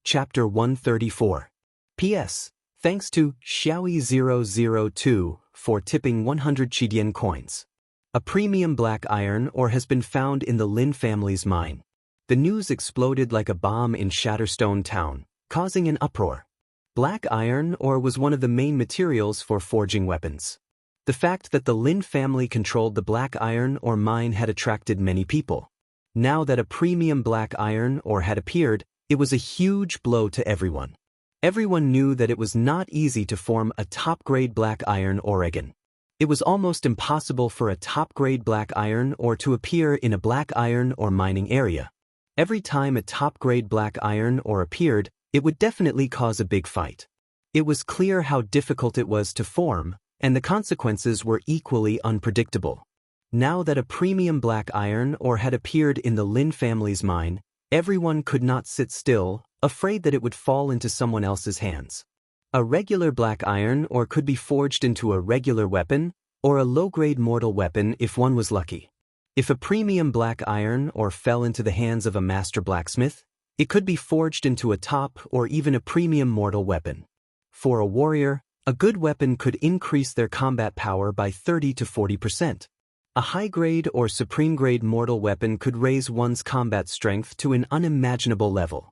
Chapter 134. P.S. Thanks to Xiaoi002 for tipping 100 Qidian coins. A premium black iron ore has been found in the Lin family's mine. The news exploded like a bomb in Shatterstone Town, causing an uproar. Black iron ore was one of the main materials for forging weapons. The fact that the Lin family controlled the black iron ore mine had attracted many people. Now that a premium black iron ore had appeared, it was a huge blow to everyone. Everyone knew that it was not easy to form a top-grade black iron ore again. It was almost impossible for a top-grade black iron ore to appear in a black iron ore mining area. Every time a top-grade black iron ore appeared, it would definitely cause a big fight. It was clear how difficult it was to form, and the consequences were equally unpredictable. Now that a premium black iron ore had appeared in the Lin family's mine, everyone could not sit still, afraid that it would fall into someone else's hands. A regular black iron ore could be forged into a regular weapon, or a low-grade mortal weapon if one was lucky. If a premium black iron ore fell into the hands of a master blacksmith, it could be forged into a top or even a premium mortal weapon. For a warrior, a good weapon could increase their combat power by 30 to 40%. A high-grade or supreme-grade mortal weapon could raise one's combat strength to an unimaginable level.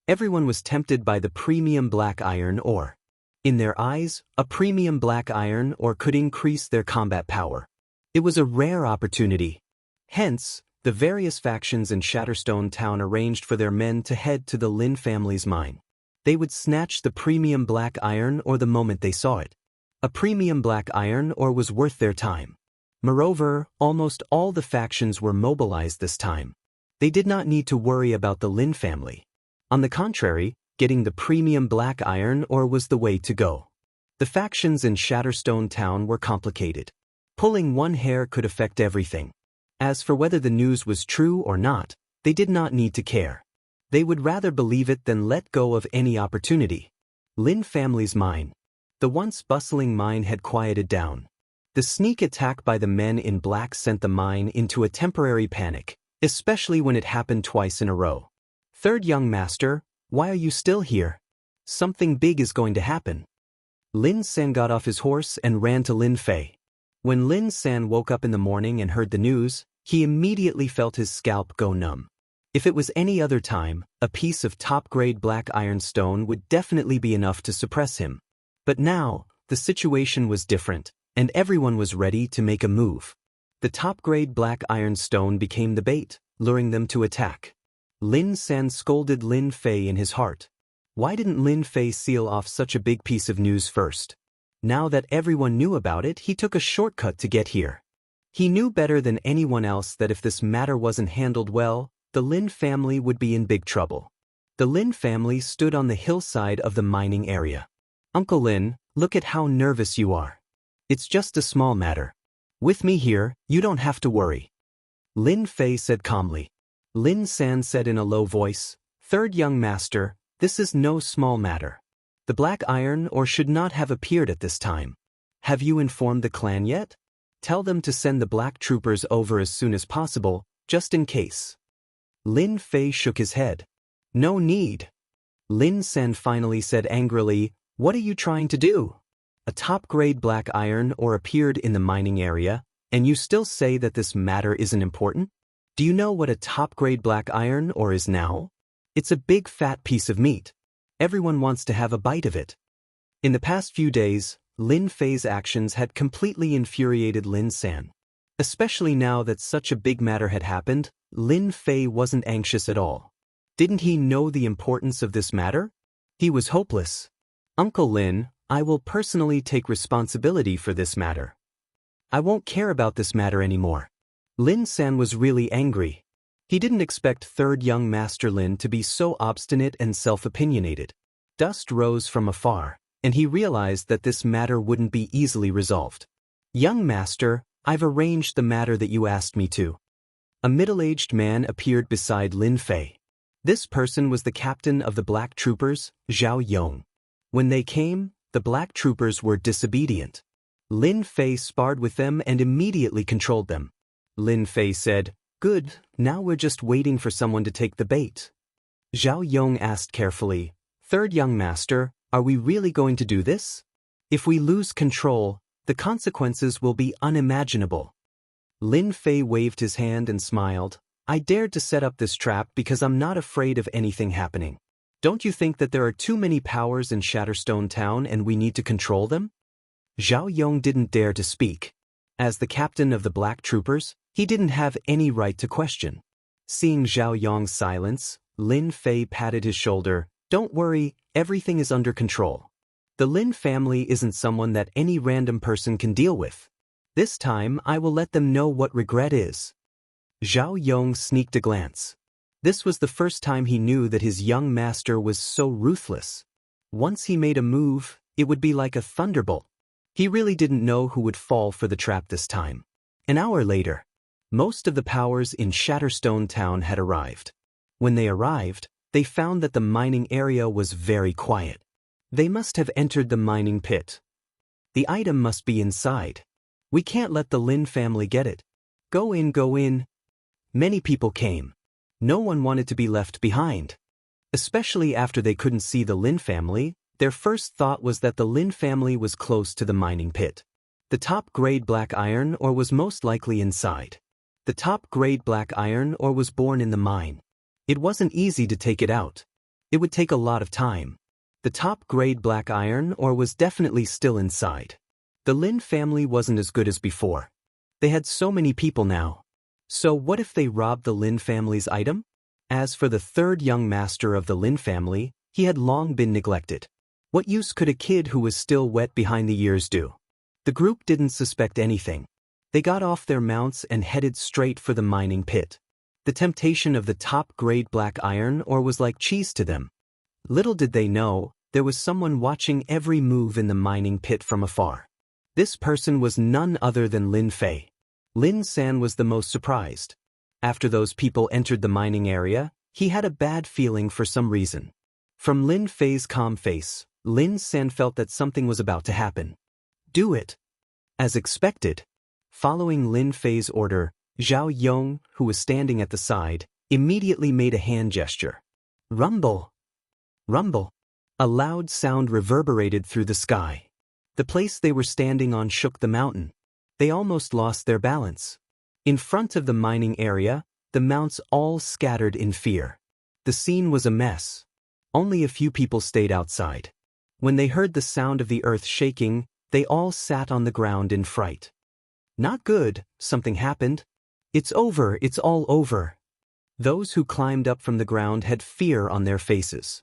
Everyone was tempted by the premium black iron ore. In their eyes, a premium black iron ore could increase their combat power. It was a rare opportunity. Hence, the various factions in Shatterstone Town arranged for their men to head to the Lin family's mine. They would snatch the premium black iron ore the moment they saw it. A premium black iron ore was worth their time. Moreover, almost all the factions were mobilized this time. They did not need to worry about the Lin family. On the contrary, getting the premium black iron ore was the way to go. The factions in Shatterstone Town were complicated. Pulling one hair could affect everything. As for whether the news was true or not, they did not need to care. They would rather believe it than let go of any opportunity. Lin family's mine. The once bustling mine had quieted down. The sneak attack by the men in black sent the mine into a temporary panic, especially when it happened twice in a row. Third young master, why are you still here? Something big is going to happen. Lin San got off his horse and ran to Lin Fei. When Lin San woke up in the morning and heard the news, he immediately felt his scalp go numb. If it was any other time, a piece of top-grade black iron stone would definitely be enough to suppress him. But now, the situation was different, and everyone was ready to make a move. The top-grade black iron stone became the bait, luring them to attack. Lin San scolded Lin Fei in his heart. Why didn't Lin Fei seal off such a big piece of news first? Now that everyone knew about it, he took a shortcut to get here. He knew better than anyone else that if this matter wasn't handled well, the Lin family would be in big trouble. The Lin family stood on the hillside of the mining area. Uncle Lin, look at how nervous you are. It's just a small matter. With me here, you don't have to worry. Lin Fei said calmly. Lin San said in a low voice, Third young master, this is no small matter. The black iron ore should not have appeared at this time. Have you informed the clan yet? Tell them to send the black troopers over as soon as possible, just in case. Lin Fei shook his head. No need. Lin San finally said angrily, What are you trying to do? A top-grade black iron ore appeared in the mining area, and you still say that this matter isn't important? Do you know what a top-grade black iron ore is now? It's a big fat piece of meat. Everyone wants to have a bite of it. In the past few days, Lin Fei's actions had completely infuriated Lin San. Especially now that such a big matter had happened, Lin Fei wasn't anxious at all. Didn't he know the importance of this matter? He was hopeless. Uncle Lin, I will personally take responsibility for this matter. I won't care about this matter anymore. Lin San was really angry. He didn't expect third young master Lin to be so obstinate and self-opinionated. Dust rose from afar, and he realized that this matter wouldn't be easily resolved. Young master, I've arranged the matter that you asked me to. A middle-aged man appeared beside Lin Fei. This person was the captain of the black troopers, Zhao Yong. When they came, the black troopers were disobedient. Lin Fei sparred with them and immediately controlled them. Lin Fei said, Good, now we're just waiting for someone to take the bait. Zhao Yong asked carefully, Third young master, are we really going to do this? If we lose control, the consequences will be unimaginable. Lin Fei waved his hand and smiled. I dared to set up this trap because I'm not afraid of anything happening. Don't you think that there are too many powers in Shatterstone Town and we need to control them? Zhao Yong didn't dare to speak. As the captain of the Black Troopers, he didn't have any right to question. Seeing Zhao Yong's silence, Lin Fei patted his shoulder. Don't worry, everything is under control. The Lin family isn't someone that any random person can deal with. This time I will let them know what regret is. Zhao Yong sneaked a glance. This was the first time he knew that his young master was so ruthless. Once he made a move, it would be like a thunderbolt. He really didn't know who would fall for the trap this time. An hour later, most of the powers in Shatterstone Town had arrived. When they arrived, they found that the mining area was very quiet. They must have entered the mining pit. The item must be inside. We can't let the Lin family get it. Go in, go in. Many people came. No one wanted to be left behind. Especially after they couldn't see the Lin family, their first thought was that the Lin family was close to the mining pit. The top-grade black iron ore was most likely inside. The top-grade black iron ore was born in the mine. It wasn't easy to take it out. It would take a lot of time. The top-grade black iron ore was definitely still inside. The Lin family wasn't as good as before. They had so many people now. So what if they robbed the Lin family's item? As for the third young master of the Lin family, he had long been neglected. What use could a kid who was still wet behind the ears do? The group didn't suspect anything. They got off their mounts and headed straight for the mining pit. The temptation of the top-grade black iron ore was like cheese to them. Little did they know, there was someone watching every move in the mining pit from afar. This person was none other than Lin Fei. Lin San was the most surprised. After those people entered the mining area, he had a bad feeling for some reason. From Lin Fei's calm face, Lin San felt that something was about to happen. Do it. As expected. Following Lin Fei's order, Zhao Yong, who was standing at the side, immediately made a hand gesture. Rumble! Rumble! A loud sound reverberated through the sky. The place they were standing on shook the mountain. They almost lost their balance. In front of the mining area, the mounts all scattered in fear. The scene was a mess. Only a few people stayed outside. When they heard the sound of the earth shaking, they all sat on the ground in fright. Not good, something happened. It's over, it's all over. Those who climbed up from the ground had fear on their faces.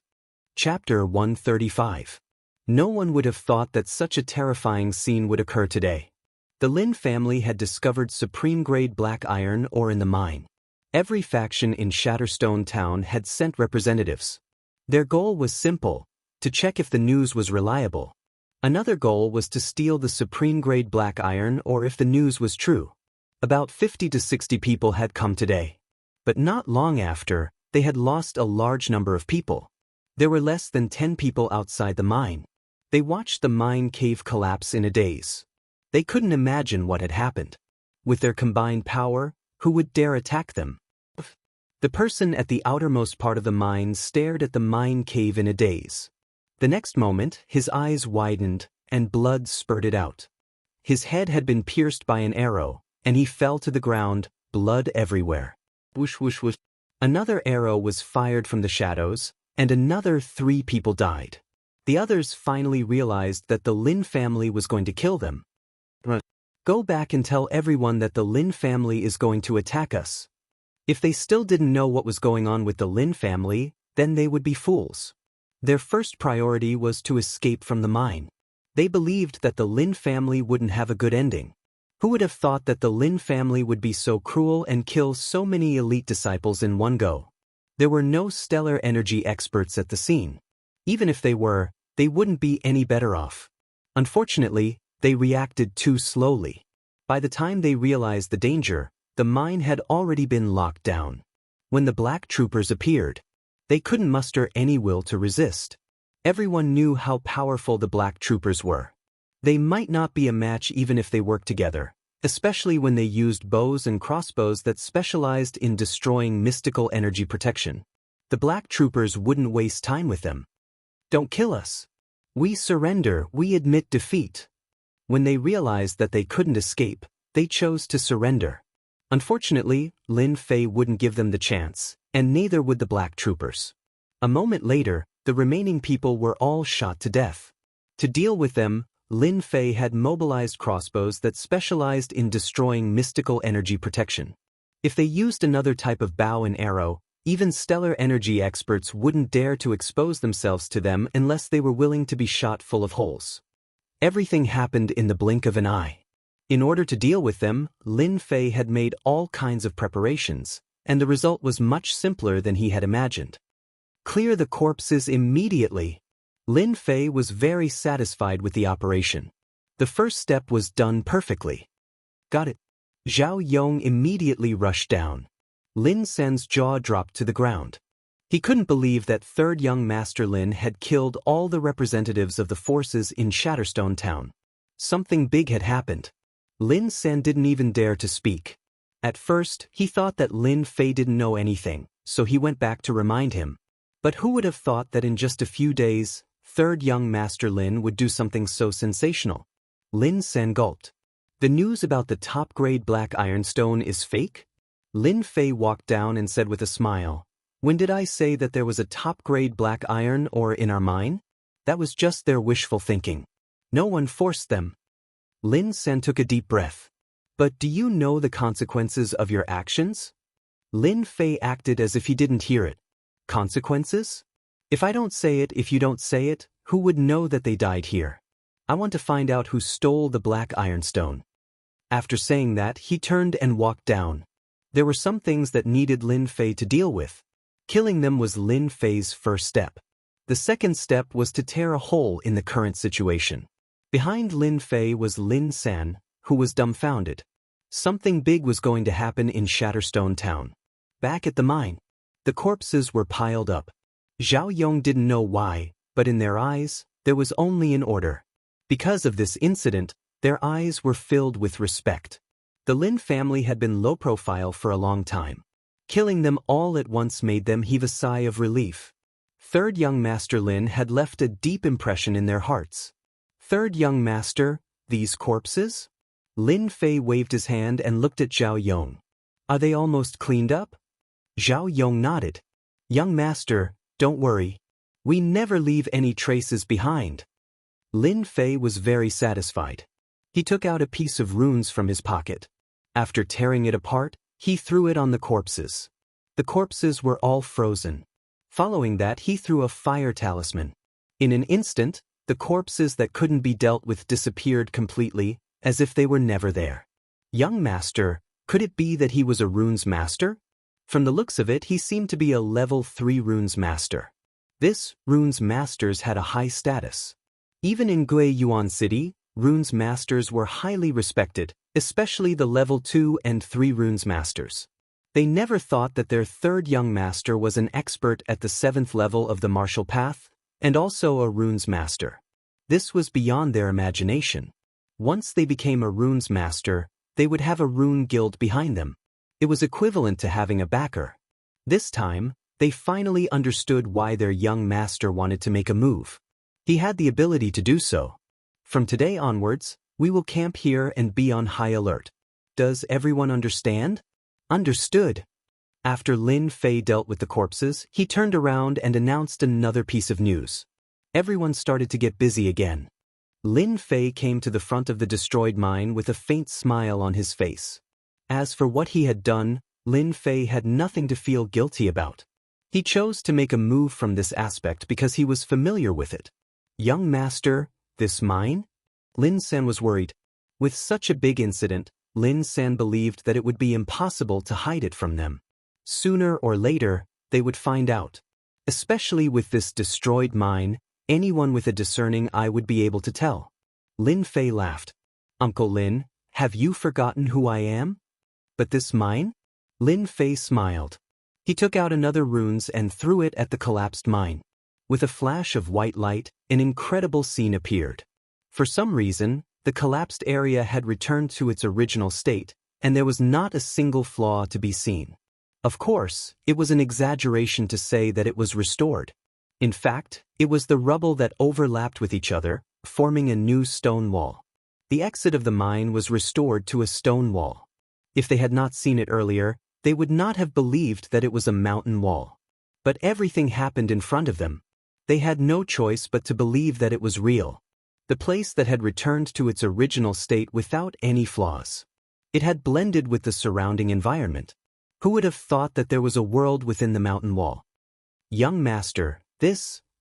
Chapter 135. No one would have thought that such a terrifying scene would occur today. The Lin family had discovered supreme-grade black iron ore in the mine. Every faction in Shatterstone Town had sent representatives. Their goal was simple, to check if the news was reliable. Another goal was to steal the supreme-grade black iron ore if the news was true. About 50 to 60 people had come today. But not long after, they had lost a large number of people. There were less than 10 people outside the mine. They watched the mine cave collapse in a daze. They couldn't imagine what had happened. With their combined power, who would dare attack them? The person at the outermost part of the mine stared at the mine cave in a daze. The next moment, his eyes widened, and blood spurted out. His head had been pierced by an arrow, and he fell to the ground, blood everywhere. Whoosh, whoosh, whoosh. Another arrow was fired from the shadows, and another 3 people died. The others finally realized that the Lin family was going to kill them. Go back and tell everyone that the Lin family is going to attack us. If they still didn't know what was going on with the Lin family, then they would be fools. Their first priority was to escape from the mine. They believed that the Lin family wouldn't have a good ending. Who would have thought that the Lin family would be so cruel and kill so many elite disciples in one go? There were no stellar energy experts at the scene. Even if they were, they wouldn't be any better off. Unfortunately, they reacted too slowly. By the time they realized the danger, the mine had already been locked down. When the Black Troopers appeared, they couldn't muster any will to resist. Everyone knew how powerful the Black Troopers were. They might not be a match even if they worked together, especially when they used bows and crossbows that specialized in destroying mystical energy protection. The Black Troopers wouldn't waste time with them. Don't kill us. We surrender, we admit defeat. When they realized that they couldn't escape, they chose to surrender. Unfortunately, Lin Fei wouldn't give them the chance, and neither would the black troopers. A moment later, the remaining people were all shot to death. To deal with them, Lin Fei had mobilized crossbows that specialized in destroying mystical energy protection. If they used another type of bow and arrow, even stellar energy experts wouldn't dare to expose themselves to them unless they were willing to be shot full of holes. Everything happened in the blink of an eye. In order to deal with them, Lin Fei had made all kinds of preparations, and the result was much simpler than he had imagined. Clear the corpses immediately. Lin Fei was very satisfied with the operation. The first step was done perfectly. Got it. Zhao Yong immediately rushed down. Lin San's jaw dropped to the ground. He couldn't believe that third young Master Lin had killed all the representatives of the forces in Shatterstone Town. Something big had happened. Lin San didn't even dare to speak. At first, he thought that Lin Fei didn't know anything, so he went back to remind him. But who would have thought that in just a few days, third young Master Lin would do something so sensational? Lin San gulped. The news about the top-grade black ironstone is fake? Lin Fei walked down and said with a smile, "When did I say that there was a top-grade black iron ore in our mine? That was just their wishful thinking. No one forced them." Lin San took a deep breath. "But do you know the consequences of your actions?" Lin Fei acted as if he didn't hear it. "Consequences? If I don't say it, if you don't say it, who would know that they died here? I want to find out who stole the black ironstone." After saying that, he turned and walked down. There were some things that needed Lin Fei to deal with. Killing them was Lin Fei's first step. The second step was to tear a hole in the current situation. Behind Lin Fei was Lin San, who was dumbfounded. Something big was going to happen in Shatterstone Town. Back at the mine, the corpses were piled up. Zhao Yong didn't know why, but in their eyes, there was only an order. Because of this incident, their eyes were filled with respect. The Lin family had been low profile for a long time. Killing them all at once made them heave a sigh of relief. Third young Master Lin had left a deep impression in their hearts. "Third young Master, these corpses?" Lin Fei waved his hand and looked at Zhao Yong. "Are they almost cleaned up?" Zhao Yong nodded. "Young Master, don't worry. We never leave any traces behind." Lin Fei was very satisfied. He took out a piece of runes from his pocket. After tearing it apart, he threw it on the corpses. The corpses were all frozen. Following that, he threw a fire talisman. In an instant, the corpses that couldn't be dealt with disappeared completely, as if they were never there. Young Master, could it be that he was a runes master? From the looks of it, he seemed to be a level 3 runes master. This runes masters had a high status. Even in Gui Yuan City, runes masters were highly respected, especially the level 2 and 3 runes masters. They never thought that their third young master was an expert at the 7th level of the martial path, and also a runes master. This was beyond their imagination. Once they became a runes master, they would have a rune guild behind them. It was equivalent to having a backer. This time, they finally understood why their young master wanted to make a move. He had the ability to do so. "From today onwards, we will camp here and be on high alert. Does everyone understand?" "Understood." After Lin Fei dealt with the corpses, he turned around and announced another piece of news. Everyone started to get busy again. Lin Fei came to the front of the destroyed mine with a faint smile on his face. As for what he had done, Lin Fei had nothing to feel guilty about. He chose to make a move from this aspect because he was familiar with it. "Young Master, this mine?" Lin San was worried. With such a big incident, Lin San believed that it would be impossible to hide it from them. Sooner or later, they would find out. Especially with this destroyed mine, anyone with a discerning eye would be able to tell. Lin Fei laughed. "Uncle Lin, have you forgotten who I am?" "But this mine?" Lin Fei smiled. He took out another runes and threw it at the collapsed mine. With a flash of white light, an incredible scene appeared. For some reason, the collapsed area had returned to its original state, and there was not a single flaw to be seen. Of course, it was an exaggeration to say that it was restored. In fact, it was the rubble that overlapped with each other, forming a new stone wall. The exit of the mine was restored to a stone wall. If they had not seen it earlier, they would not have believed that it was a mountain wall. But everything happened in front of them. They had no choice but to believe that it was real. The place that had returned to its original state without any flaws. It had blended with the surrounding environment. Who would have thought that there was a world within the mountain wall? Young master,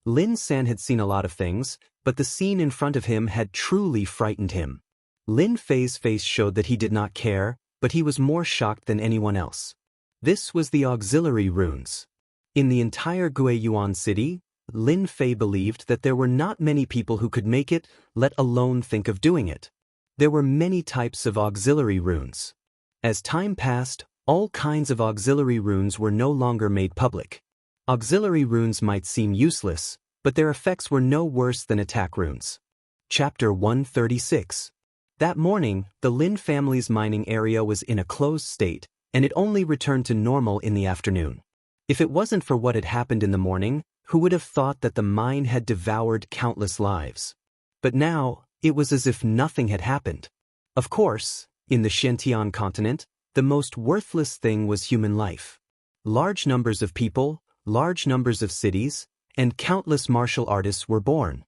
Lin San had seen a lot of things, but the scene in front of him had truly frightened him. Lin Fei's face showed that he did not care, but he was more shocked than anyone else. This was the auxiliary runes. In the entire Guiyuan city, Lin Fei believed that there were not many people who could make it, let alone think of doing it. There were many types of auxiliary runes. As time passed, all kinds of auxiliary runes were no longer made public. Auxiliary runes might seem useless, but their effects were no worse than attack runes. Chapter 136. That morning, the Lin family's mining area was in a closed state, and it only returned to normal in the afternoon. If it wasn't for what had happened in the morning, who would have thought that the mine had devoured countless lives? But now, it was as if nothing had happened. Of course, in the Xiantian continent, the most worthless thing was human life. Large numbers of people, large numbers of cities, and countless martial artists were born.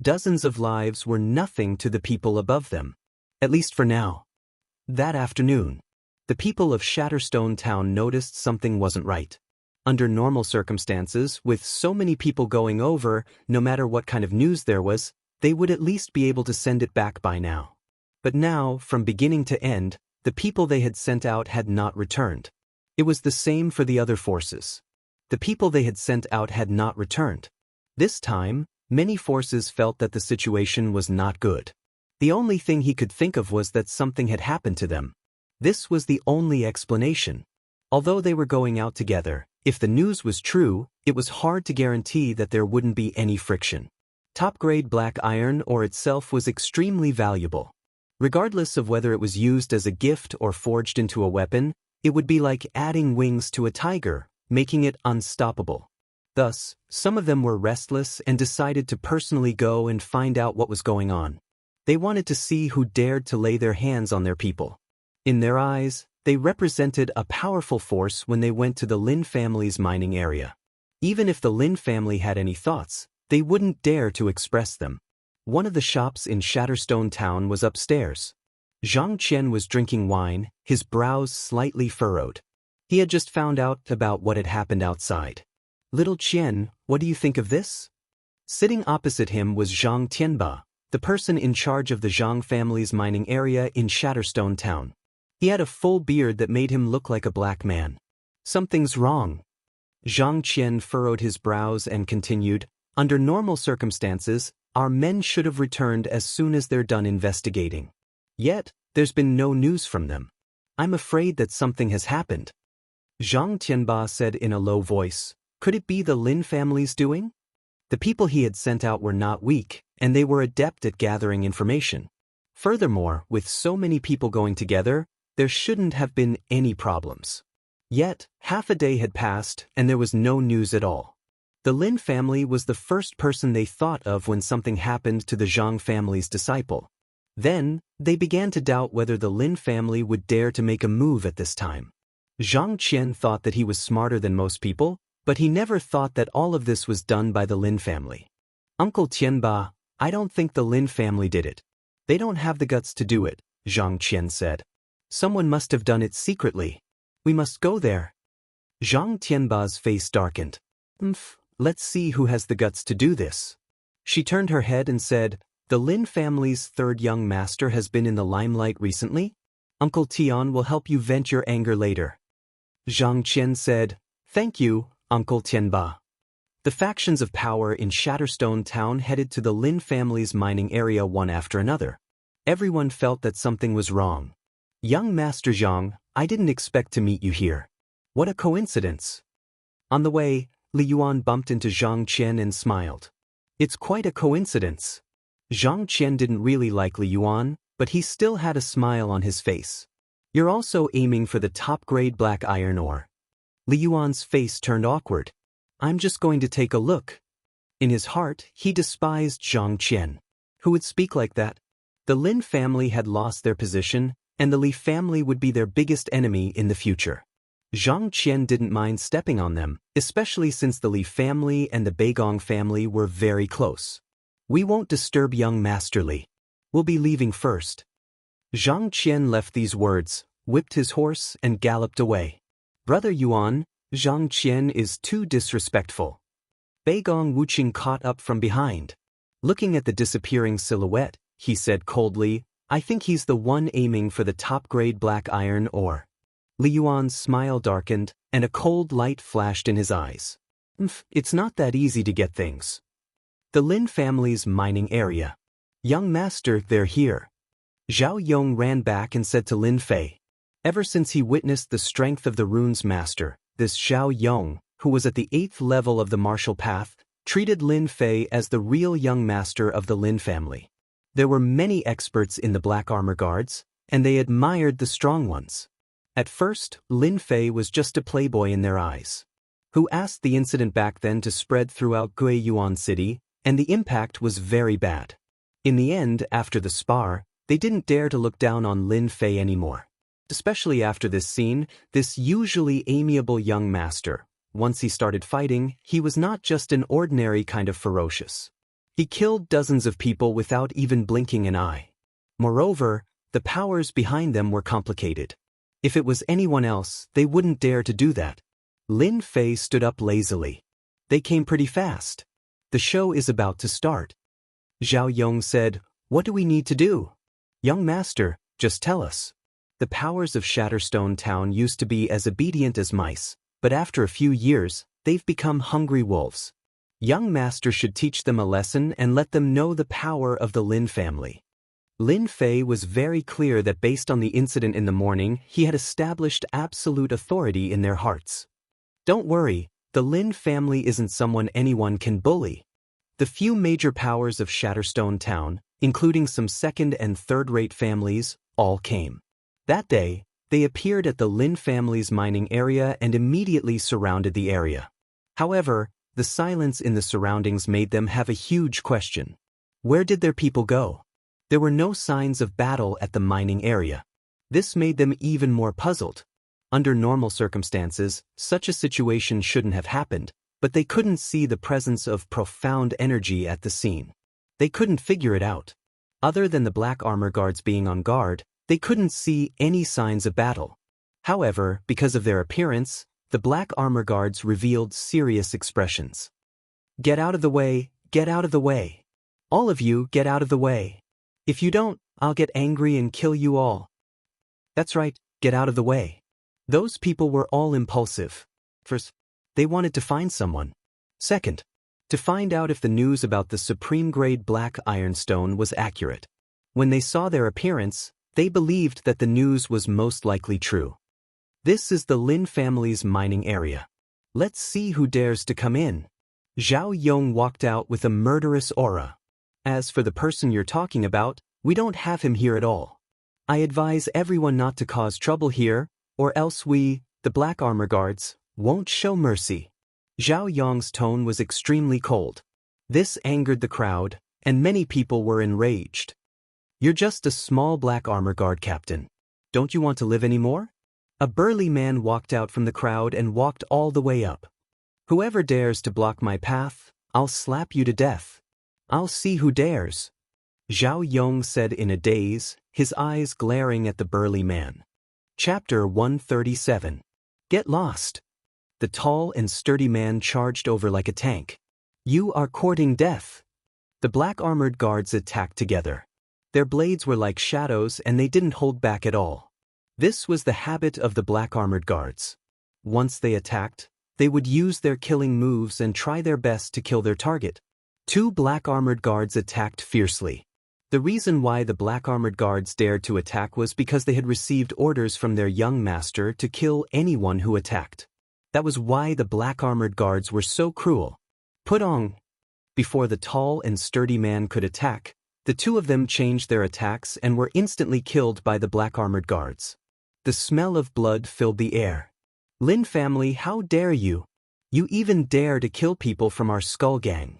Dozens of lives were nothing to the people above them. At least for now. That afternoon, the people of Shatterstone Town noticed something wasn't right. Under normal circumstances, with so many people going over, no matter what kind of news there was, they would at least be able to send it back by now. But now, from beginning to end, the people they had sent out had not returned. It was the same for the other forces. The people they had sent out had not returned. This time, many forces felt that the situation was not good. The only thing he could think of was that something had happened to them. This was the only explanation. Although they were going out together, if the news was true, it was hard to guarantee that there wouldn't be any friction. Top-grade black iron ore itself was extremely valuable. Regardless of whether it was used as a gift or forged into a weapon, it would be like adding wings to a tiger, making it unstoppable. Thus, some of them were restless and decided to personally go and find out what was going on. They wanted to see who dared to lay their hands on their people. In their eyes, they represented a powerful force when they went to the Lin family's mining area. Even if the Lin family had any thoughts, they wouldn't dare to express them. One of the shops in Shatterstone Town was upstairs. Zhang Qian was drinking wine, his brows slightly furrowed. He had just found out about what had happened outside. Little Qian, what do you think of this? Sitting opposite him was Zhang Tianba, the person in charge of the Zhang family's mining area in Shatterstone Town. He had a full beard that made him look like a black man. Something's wrong. Zhang Qian furrowed his brows and continued, under normal circumstances, our men should have returned as soon as they're done investigating. Yet, there's been no news from them. I'm afraid that something has happened. Zhang Tianba said in a low voice, could it be the Lin family's doing? The people he had sent out were not weak, and they were adept at gathering information. Furthermore, with so many people going together, there shouldn't have been any problems. Yet, half a day had passed, and there was no news at all. The Lin family was the first person they thought of when something happened to the Zhang family's disciple. Then, they began to doubt whether the Lin family would dare to make a move at this time. Zhang Qian thought that he was smarter than most people, but he never thought that all of this was done by the Lin family. Uncle Tianba, I don't think the Lin family did it. They don't have the guts to do it, Zhang Qian said. Someone must have done it secretly. We must go there. Zhang Tianba's face darkened. Let's see who has the guts to do this. She turned her head and said, the Lin family's third young master has been in the limelight recently? Uncle Tian will help you vent your anger later. Zhang Qian said, thank you, Uncle Tianba. The factions of power in Shatterstone Town headed to the Lin family's mining area one after another. Everyone felt that something was wrong. Young Master Zhang, I didn't expect to meet you here. What a coincidence. On the way, Li Yuan bumped into Zhang Qian and smiled. It's quite a coincidence. Zhang Qian didn't really like Li Yuan, but he still had a smile on his face. You're also aiming for the top-grade black iron ore. Li Yuan's face turned awkward. I'm just going to take a look. In his heart, he despised Zhang Qian. Who would speak like that? The Lin family had lost their position, and the Li family would be their biggest enemy in the future. Zhang Qian didn't mind stepping on them, especially since the Li family and the Beigong family were very close. We won't disturb young Master Li. We'll be leaving first. Zhang Qian left these words, whipped his horse, and galloped away. Brother Yuan, Zhang Qian is too disrespectful. Beigong Wuqing caught up from behind. Looking at the disappearing silhouette, he said coldly, I think he's the one aiming for the top-grade black iron ore. Li Yuan's smile darkened, and a cold light flashed in his eyes. It's not that easy to get things. The Lin family's mining area. Young master, they're here. Zhao Yong ran back and said to Lin Fei. Ever since he witnessed the strength of the rune's master, this Zhao Yong, who was at the 8th level of the martial path, treated Lin Fei as the real young master of the Lin family. There were many experts in the Black Armor Guards, and they admired the strong ones. At first, Lin Fei was just a playboy in their eyes. Who asked the incident back then to spread throughout Guiyuan City, and the impact was very bad. In the end, after the spar, they didn't dare to look down on Lin Fei anymore. Especially after this scene, this usually amiable young master, once he started fighting, he was not just an ordinary kind of ferocious. He killed dozens of people without even blinking an eye. Moreover, the powers behind them were complicated. If it was anyone else, they wouldn't dare to do that. Lin Fei stood up lazily. They came pretty fast. The show is about to start. Zhao Yong said, What do we need to do? Young master, just tell us. The powers of Shatterstone Town used to be as obedient as mice, but after a few years, they've become hungry wolves. Young master should teach them a lesson and let them know the power of the Lin family. Lin Fei was very clear that based on the incident in the morning, he had established absolute authority in their hearts. Don't worry, the Lin family isn't someone anyone can bully. The few major powers of Shatterstone Town, including some second- and third-rate families, all came. That day, they appeared at the Lin family's mining area and immediately surrounded the area. However, the silence in the surroundings made them have a huge question. Where did their people go? There were no signs of battle at the mining area. This made them even more puzzled. Under normal circumstances, such a situation shouldn't have happened, but they couldn't see the presence of profound energy at the scene. They couldn't figure it out. Other than the Black Armor Guards being on guard, they couldn't see any signs of battle. However, because of their appearance, the Black Armor Guards revealed serious expressions. Get out of the way, get out of the way. All of you get out of the way. If you don't, I'll get angry and kill you all. That's right, get out of the way. Those people were all impulsive. First, they wanted to find someone. Second, to find out if the news about the supreme-grade black ironstone was accurate. When they saw their appearance, they believed that the news was most likely true. This is the Lin family's mining area. Let's see who dares to come in. Zhao Yong walked out with a murderous aura. As for the person you're talking about, we don't have him here at all. I advise everyone not to cause trouble here, or else we, the Black Armor Guards, won't show mercy. Zhao Yong's tone was extremely cold. This angered the crowd, and many people were enraged. You're just a small Black Armor Guard captain. Don't you want to live anymore? A burly man walked out from the crowd and walked all the way up. Whoever dares to block my path, I'll slap you to death. I'll see who dares. Zhao Yong said in a daze, his eyes glaring at the burly man. Chapter 137. Get lost. The tall and sturdy man charged over like a tank. You are courting death. The Black Armored Guards attacked together. Their blades were like shadows and they didn't hold back at all. This was the habit of the Black Armored Guards. Once they attacked, they would use their killing moves and try their best to kill their target. Two Black Armored Guards attacked fiercely. The reason why the Black Armored Guards dared to attack was because they had received orders from their young master to kill anyone who attacked. That was why the Black Armored Guards were so cruel. Put on. Before the tall and sturdy man could attack, the two of them changed their attacks and were instantly killed by the Black Armored Guards. The smell of blood filled the air. Lin family, how dare you? You even dare to kill people from our Skull Gang.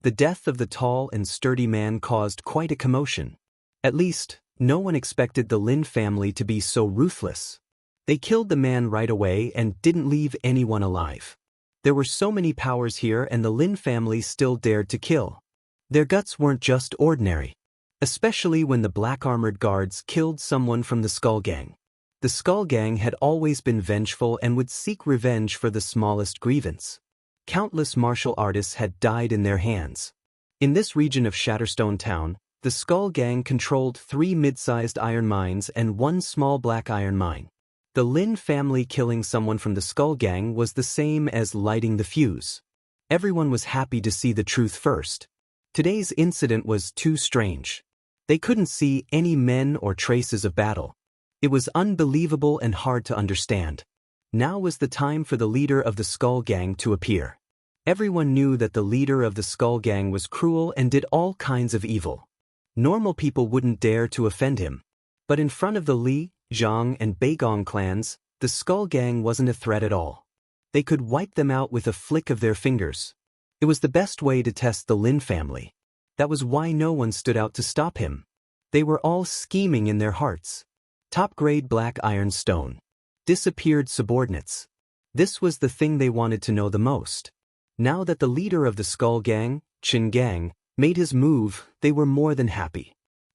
The death of the tall and sturdy man caused quite a commotion. At least, no one expected the Lin family to be so ruthless. They killed the man right away and didn't leave anyone alive. There were so many powers here, and the Lin family still dared to kill. Their guts weren't just ordinary. Especially when the black armored guards killed someone from the Skull Gang. The Skull Gang had always been vengeful and would seek revenge for the smallest grievance. Countless martial artists had died in their hands. In this region of Shatterstone Town, the Skull Gang controlled 3 mid-sized iron mines and 1 small black iron mine. The Lin family killing someone from the Skull Gang was the same as lighting the fuse. Everyone was happy to see the truth first. Today's incident was too strange. They couldn't see any men or traces of battle. It was unbelievable and hard to understand. Now was the time for the leader of the Skull Gang to appear. Everyone knew that the leader of the Skull Gang was cruel and did all kinds of evil. Normal people wouldn't dare to offend him. But in front of the Li, Zhang, and Beigong clans, the Skull Gang wasn't a threat at all. They could wipe them out with a flick of their fingers. It was the best way to test the Lin family. That was why no one stood out to stop him. They were all scheming in their hearts. Top-grade black iron stone. Disappeared subordinates. This was the thing they wanted to know the most. Now that the leader of the Skull Gang, Qin Gang, made his move, they were more than happy.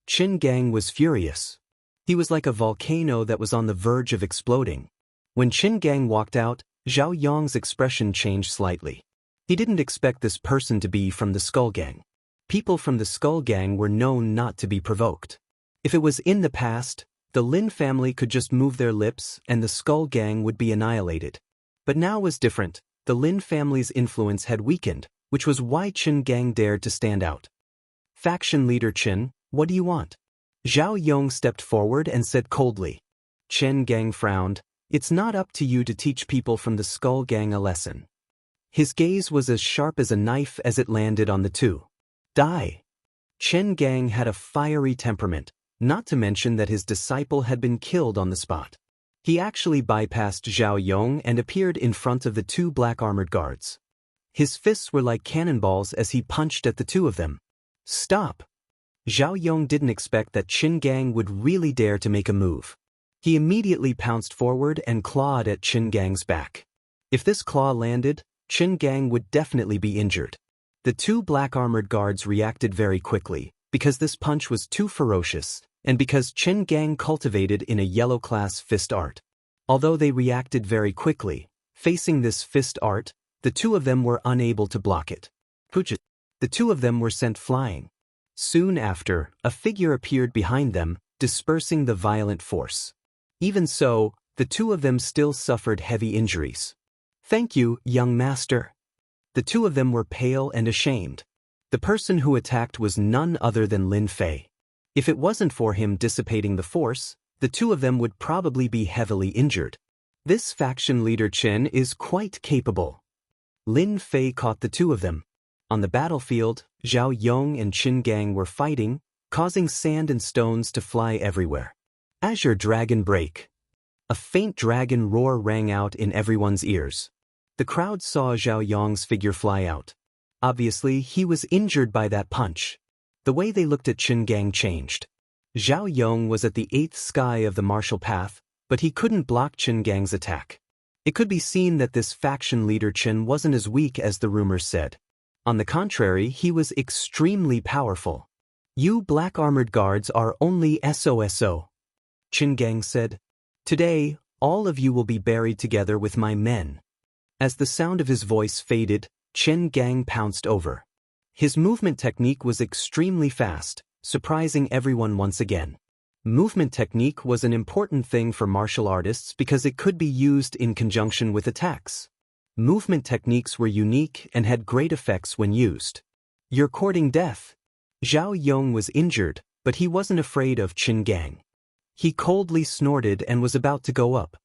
Qin Gang was furious. He was like a volcano that was on the verge of exploding. When Qin Gang walked out, Zhao Yong's expression changed slightly. He didn't expect this person to be from the Skull Gang. People from the Skull Gang were known not to be provoked. If it was in the past, the Lin family could just move their lips and the Skull Gang would be annihilated. But now was different. The Lin family's influence had weakened, which was why Qin Gang dared to stand out. Faction leader Qin, what do you want? Zhao Yong stepped forward and said coldly. Qin Gang frowned. It's not up to you to teach people from the Skull Gang a lesson. His gaze was as sharp as a knife as it landed on the two. Die. Qin Gang had a fiery temperament, not to mention that his disciple had been killed on the spot. He actually bypassed Zhao Yong and appeared in front of the 2 black armored guards. His fists were like cannonballs as he punched at the 2 of them. Stop! Zhao Yong didn't expect that Qin Gang would really dare to make a move. He immediately pounced forward and clawed at Qin Gang's back. If this claw landed, Qin Gang would definitely be injured. The 2 black armored guards reacted very quickly, because this punch was too ferocious, and because Qin Gang cultivated in a yellow class fist art. Although they reacted very quickly, facing this fist art, the 2 of them were unable to block it. The 2 of them were sent flying. Soon after, a figure appeared behind them, dispersing the violent force. Even so, the 2 of them still suffered heavy injuries. Thank you, young master. The 2 of them were pale and ashamed. The person who attacked was none other than Lin Fei. If it wasn't for him dissipating the force, the 2 of them would probably be heavily injured. This faction leader Qin is quite capable. Lin Fei caught the 2 of them. On the battlefield, Zhao Yong and Qin Gang were fighting, causing sand and stones to fly everywhere. Azure Dragon Break. A faint dragon roar rang out in everyone's ears. The crowd saw Zhao Yong's figure fly out. Obviously, he was injured by that punch. The way they looked at Qin Gang changed. Zhao Yong was at the 8th sky of the martial path, but he couldn't block Qin Gang's attack. It could be seen that this faction leader Qin wasn't as weak as the rumors said. On the contrary, he was extremely powerful. You black armored guards are only SOSO. Qin Gang said. Today, all of you will be buried together with my men. As the sound of his voice faded, Qin Gang pounced over. His movement technique was extremely fast, surprising everyone once again. Movement technique was an important thing for martial artists because it could be used in conjunction with attacks. Movement techniques were unique and had great effects when used. You're courting death. Zhao Yong was injured, but he wasn't afraid of Qin Gang. He coldly snorted and was about to go up.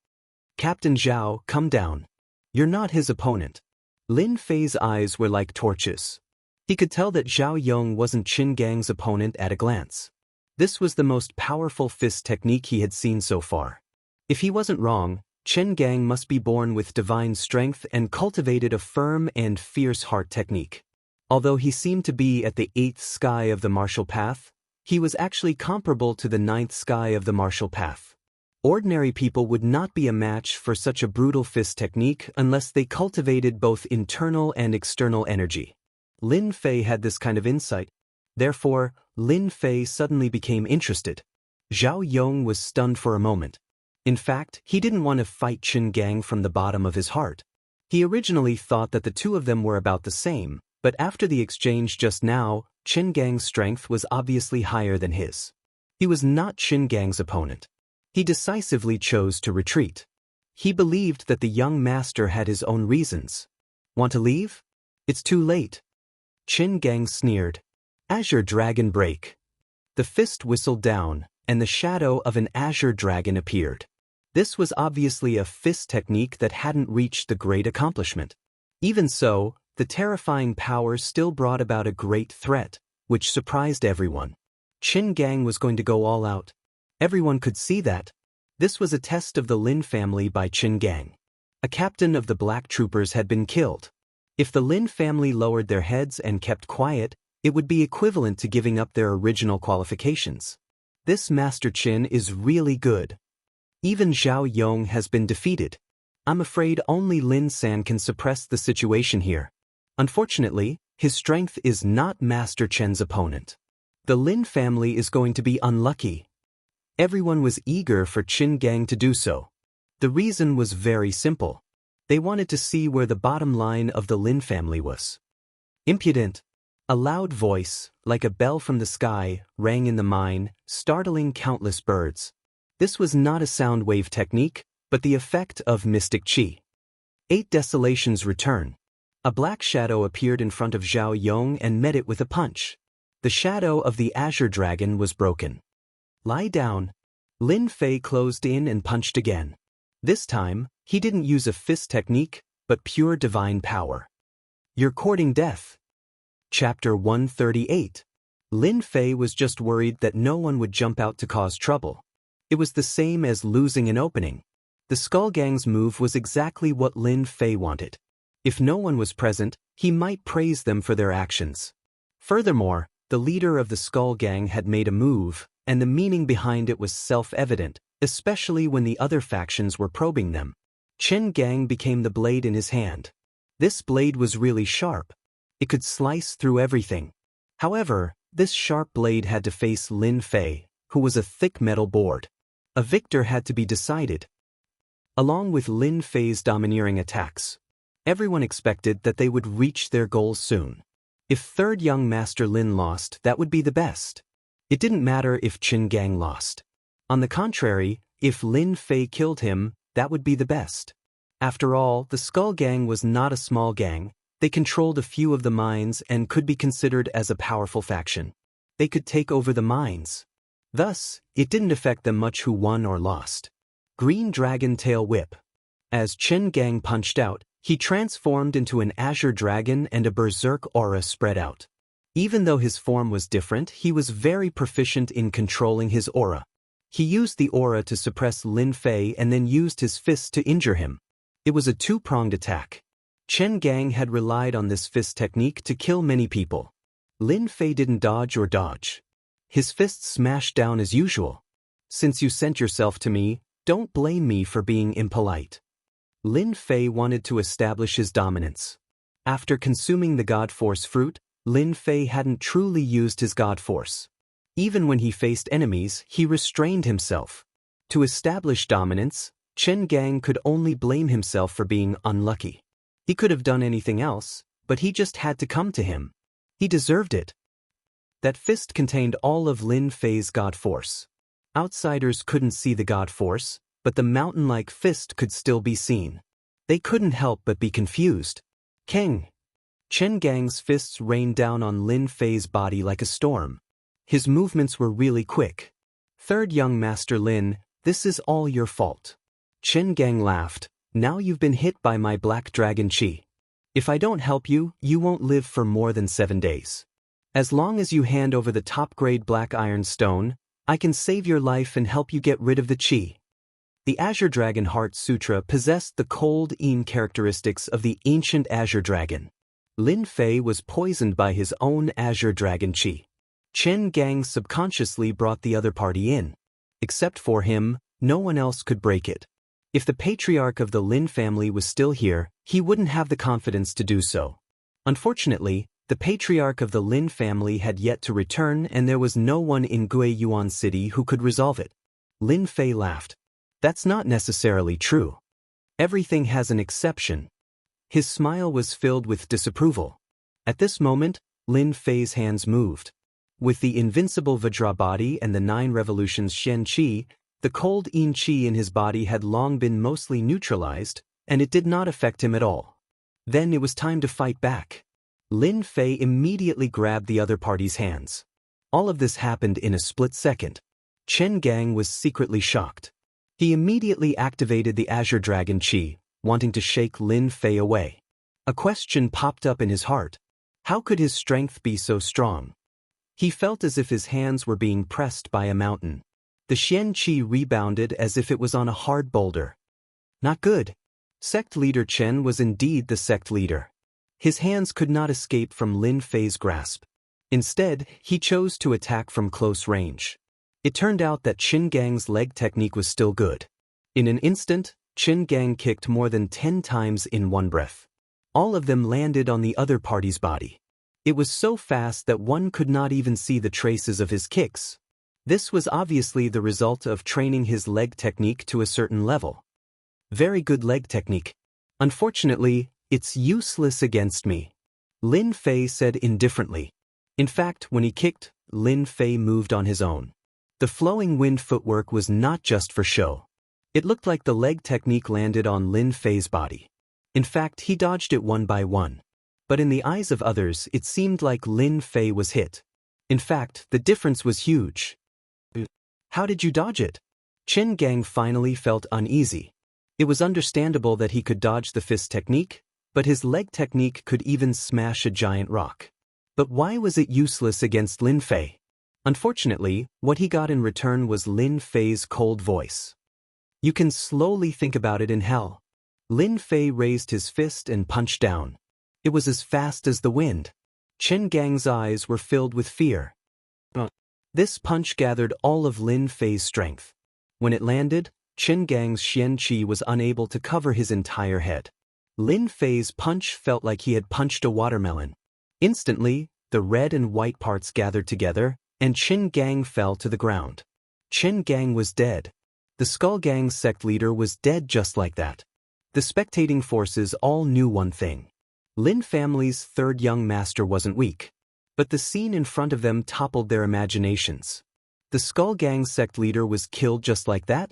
Captain Zhao, come down. You're not his opponent. Lin Fei's eyes were like torches. He could tell that Zhao Yong wasn't Qin Gang's opponent at a glance. This was the most powerful fist technique he had seen so far. If he wasn't wrong, Qin Gang must be born with divine strength and cultivated a firm and fierce heart technique. Although he seemed to be at the 8th sky of the martial path, he was actually comparable to the 9th sky of the martial path. Ordinary people would not be a match for such a brutal fist technique unless they cultivated both internal and external energy. Lin Fei had this kind of insight. Therefore, Lin Fei suddenly became interested. Zhao Yong was stunned for a moment. In fact, he didn't want to fight Qin Gang from the bottom of his heart. He originally thought that the two of them were about the same, but after the exchange just now, Qin Gang's strength was obviously higher than his. He was not Qin Gang's opponent. He decisively chose to retreat. He believed that the young master had his own reasons. Want to leave? It's too late. Qin Gang sneered. Azure Dragon break. The fist whistled down, and the shadow of an azure dragon appeared. This was obviously a fist technique that hadn't reached the great accomplishment. Even so, the terrifying power still brought about a great threat, which surprised everyone. Qin Gang was going to go all out. Everyone could see that. This was a test of the Lin family by Qin Gang. A captain of the black troopers had been killed. If the Lin family lowered their heads and kept quiet, it would be equivalent to giving up their original qualifications. This Master Qin is really good. Even Zhao Yong has been defeated. I'm afraid only Lin San can suppress the situation here. Unfortunately, his strength is not Master Chen's opponent. The Lin family is going to be unlucky. Everyone was eager for Qin Gang to do so. The reason was very simple. They wanted to see where the bottom line of the Lin family was. Impudent. A loud voice, like a bell from the sky, rang in the mine, startling countless birds. This was not a sound wave technique, but the effect of mystic qi. 8 desolations return. A black shadow appeared in front of Zhao Yong and met it with a punch. The shadow of the azure dragon was broken. Lie down. Lin Fei closed in and punched again. This time, he didn't use a fist technique, but pure divine power. You're courting death. Chapter 138. Lin Fei was just worried that no one would jump out to cause trouble. It was the same as losing an opening. The Skull Gang's move was exactly what Lin Fei wanted. If no one was present, he might praise them for their actions. Furthermore, the leader of the Skull Gang had made a move, and the meaning behind it was self-evident, especially when the other factions were probing them. Qin Gang became the blade in his hand. This blade was really sharp. It could slice through everything. However, this sharp blade had to face Lin Fei, who was a thick metal board. A victor had to be decided. Along with Lin Fei's domineering attacks, everyone expected that they would reach their goals soon. If third young Master Lin lost, that would be the best. It didn't matter if Qin Gang lost. On the contrary, if Lin Fei killed him, that would be the best. After all, the Skull Gang was not a small gang. They controlled a few of the mines and could be considered as a powerful faction. They could take over the mines. Thus, it didn't affect them much who won or lost. Green Dragon Tail Whip. As Qin Gang punched out, he transformed into an azure dragon and a berserk aura spread out. Even though his form was different, he was very proficient in controlling his aura. He used the aura to suppress Lin Fei and then used his fists to injure him. It was a two-pronged attack. Qin Gang had relied on this fist technique to kill many people. Lin Fei didn't dodge or dodge. His fists smashed down as usual. Since you sent yourself to me, don't blame me for being impolite. Lin Fei wanted to establish his dominance. After consuming the God Force fruit, Lin Fei hadn't truly used his God Force. Even when he faced enemies, he restrained himself. To establish dominance, Qin Gang could only blame himself for being unlucky. He could have done anything else, but he just had to come to him. He deserved it. That fist contained all of Lin Fei's God Force. Outsiders couldn't see the God Force, but the mountain-like fist could still be seen. They couldn't help but be confused. Kang! Qin Gang's fists rained down on Lin Fei's body like a storm. His movements were really quick. Third young Master Lin, this is all your fault. Qin Gang laughed. Now you've been hit by my black dragon chi. If I don't help you, you won't live for more than 7 days. As long as you hand over the top-grade black iron stone, I can save your life and help you get rid of the chi. The Azure Dragon Heart Sutra possessed the cold, characteristics of the ancient Azure Dragon. Lin Fei was poisoned by his own azure dragon qi. Chen Gang subconsciously brought the other party in. Except for him, no one else could break it. If the patriarch of the Lin family was still here, he wouldn't have the confidence to do so. Unfortunately, the patriarch of the Lin family had yet to return, and there was no one in Guiyuan City who could resolve it. Lin Fei laughed. That's not necessarily true. Everything has an exception. His smile was filled with disapproval. At this moment, Lin Fei's hands moved. With the invincible Vajra body and the 9 revolutions Shen Qi, the cold Yin Qi in his body had long been mostly neutralized, and it did not affect him at all. Then it was time to fight back. Lin Fei immediately grabbed the other party's hands. All of this happened in a split second. Chen Gang was secretly shocked. He immediately activated the Azure Dragon Qi, wanting to shake Lin Fei away. A question popped up in his heart. How could his strength be so strong? He felt as if his hands were being pressed by a mountain. The Xian Qi rebounded as if it was on a hard boulder. Not good. Sect leader Chen was indeed the sect leader. His hands could not escape from Lin Fei's grasp. Instead, he chose to attack from close range. It turned out that Chen Gang's leg technique was still good. In an instant, Chen Gang kicked more than 10 times in one breath. All of them landed on the other party's body. It was so fast that one could not even see the traces of his kicks. This was obviously the result of training his leg technique to a certain level. Very good leg technique. Unfortunately, it's useless against me, Lin Fei said indifferently. In fact, when he kicked, Lin Fei moved on his own. The flowing wind footwork was not just for show. It looked like the leg technique landed on Lin Fei's body. In fact, he dodged it one by one. But in the eyes of others, it seemed like Lin Fei was hit. In fact, the difference was huge. How did you dodge it? Chen Gang finally felt uneasy. It was understandable that he could dodge the fist technique, but his leg technique could even smash a giant rock. But why was it useless against Lin Fei? Unfortunately, what he got in return was Lin Fei's cold voice. You can slowly think about it in hell. Lin Fei raised his fist and punched down. It was as fast as the wind. Chen Gang's eyes were filled with fear. This punch gathered all of Lin Fei's strength. When it landed, Chen Gang's Xian Qi was unable to cover his entire head. Lin Fei's punch felt like he had punched a watermelon. Instantly, the red and white parts gathered together, and Chen Gang fell to the ground. Chen Gang was dead. The Skull Gang's sect leader was dead just like that. The spectating forces all knew one thing. Lin family's third young master wasn't weak. But the scene in front of them toppled their imaginations. The Skull Gang's sect leader was killed just like that?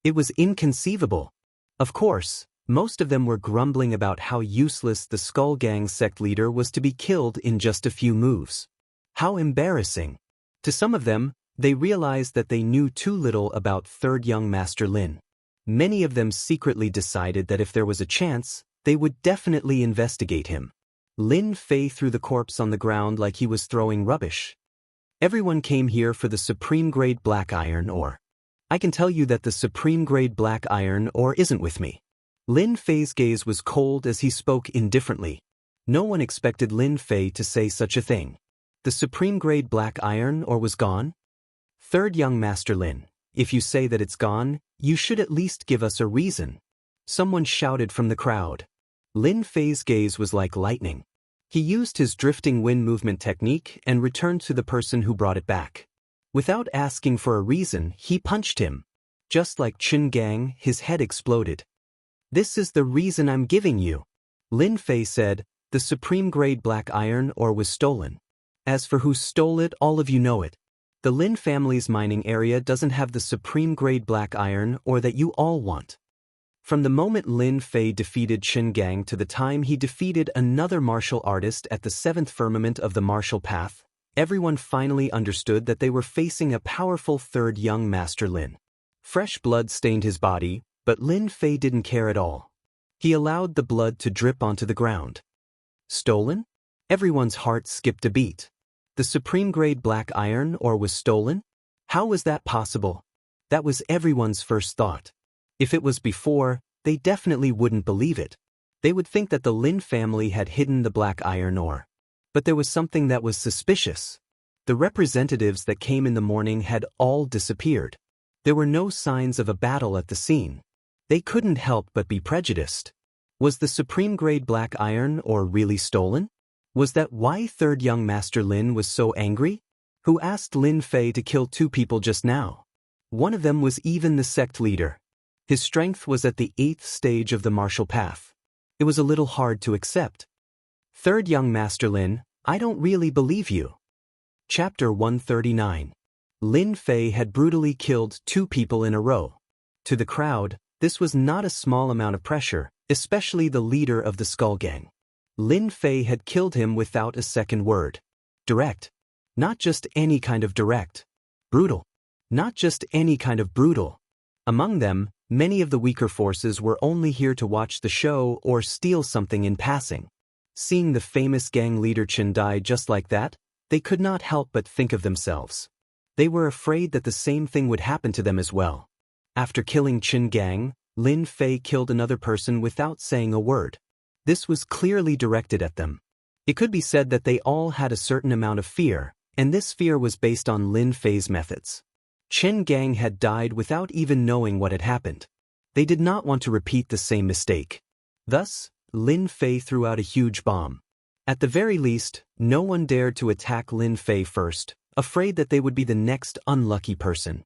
It was inconceivable. Of course, most of them were grumbling about how useless the Skull Gang's sect leader was to be killed in just a few moves. How embarrassing. To some of them, they realized that they knew too little about third young master Lin. Many of them secretly decided that if there was a chance, they would definitely investigate him. Lin Fei threw the corpse on the ground like he was throwing rubbish. Everyone came here for the supreme grade black iron ore. I can tell you that the supreme grade black iron ore isn't with me. Lin Fei's gaze was cold as he spoke indifferently. No one expected Lin Fei to say such a thing. The supreme grade black iron ore was gone? Third young master Lin, if you say that it's gone, you should at least give us a reason. Someone shouted from the crowd. Lin Fei's gaze was like lightning. He used his drifting wind movement technique and returned to the person who brought it back. Without asking for a reason, he punched him. Just like Chen Gang, his head exploded. This is the reason I'm giving you. Lin Fei said, the supreme grade black iron ore was stolen. As for who stole it, all of you know it. The Lin family's mining area doesn't have the supreme grade black iron ore that you all want. From the moment Lin Fei defeated Chen Gang to the time he defeated another martial artist at the 7th firmament of the martial path, everyone finally understood that they were facing a powerful third young master Lin. Fresh blood stained his body, but Lin Fei didn't care at all. He allowed the blood to drip onto the ground. Stolen? Everyone's heart skipped a beat. The supreme grade black iron ore was stolen? How was that possible? That was everyone's first thought. If it was before, they definitely wouldn't believe it. They would think that the Lin family had hidden the black iron ore. But there was something that was suspicious. The representatives that came in the morning had all disappeared. There were no signs of a battle at the scene. They couldn't help but be prejudiced. Was the supreme-grade black iron ore really stolen? Was that why third young Master Lin was so angry? Who asked Lin Fei to kill 2 people just now? One of them was even the sect leader. His strength was at the 8th stage of the martial path. It was a little hard to accept. Third young Master Lin, I don't really believe you. Chapter 139. Lin Fei had brutally killed 2 people in a row. To the crowd, this was not a small amount of pressure, especially the leader of the Skull Gang. Lin Fei had killed him without a second word. Direct. Not just any kind of direct. Brutal. Not just any kind of brutal. Among them, many of the weaker forces were only here to watch the show or steal something in passing. Seeing the famous gang leader Chen die just like that, they could not help but think of themselves. They were afraid that the same thing would happen to them as well. After killing Chen Gang, Lin Fei killed another person without saying a word. This was clearly directed at them. It could be said that they all had a certain amount of fear, and this fear was based on Lin Fei's methods. Chen Gang had died without even knowing what had happened. They did not want to repeat the same mistake. Thus, Lin Fei threw out a huge bomb. At the very least, no one dared to attack Lin Fei first, afraid that they would be the next unlucky person.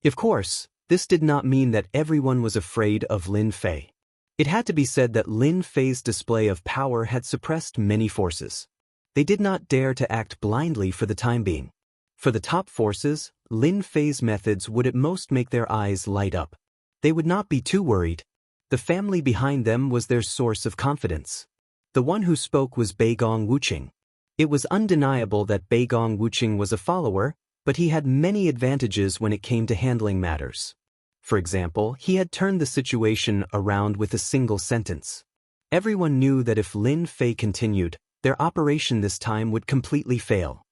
Of course, this did not mean that everyone was afraid of Lin Fei. It had to be said that Lin Fei's display of power had suppressed many forces. They did not dare to act blindly for the time being. For the top forces, Lin Fei's methods would at most make their eyes light up. They would not be too worried. The family behind them was their source of confidence. The one who spoke was Beigong Wuqing. It was undeniable that Beigong Wuqing was a follower, but he had many advantages when it came to handling matters. For example, he had turned the situation around with a single sentence. Everyone knew that if Lin Fei continued, their operation this time would completely fail.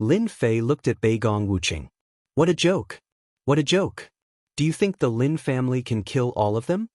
Lin Fei looked at Beigong Wuqing. What a joke! What a joke! Do you think the Lin family can kill all of them?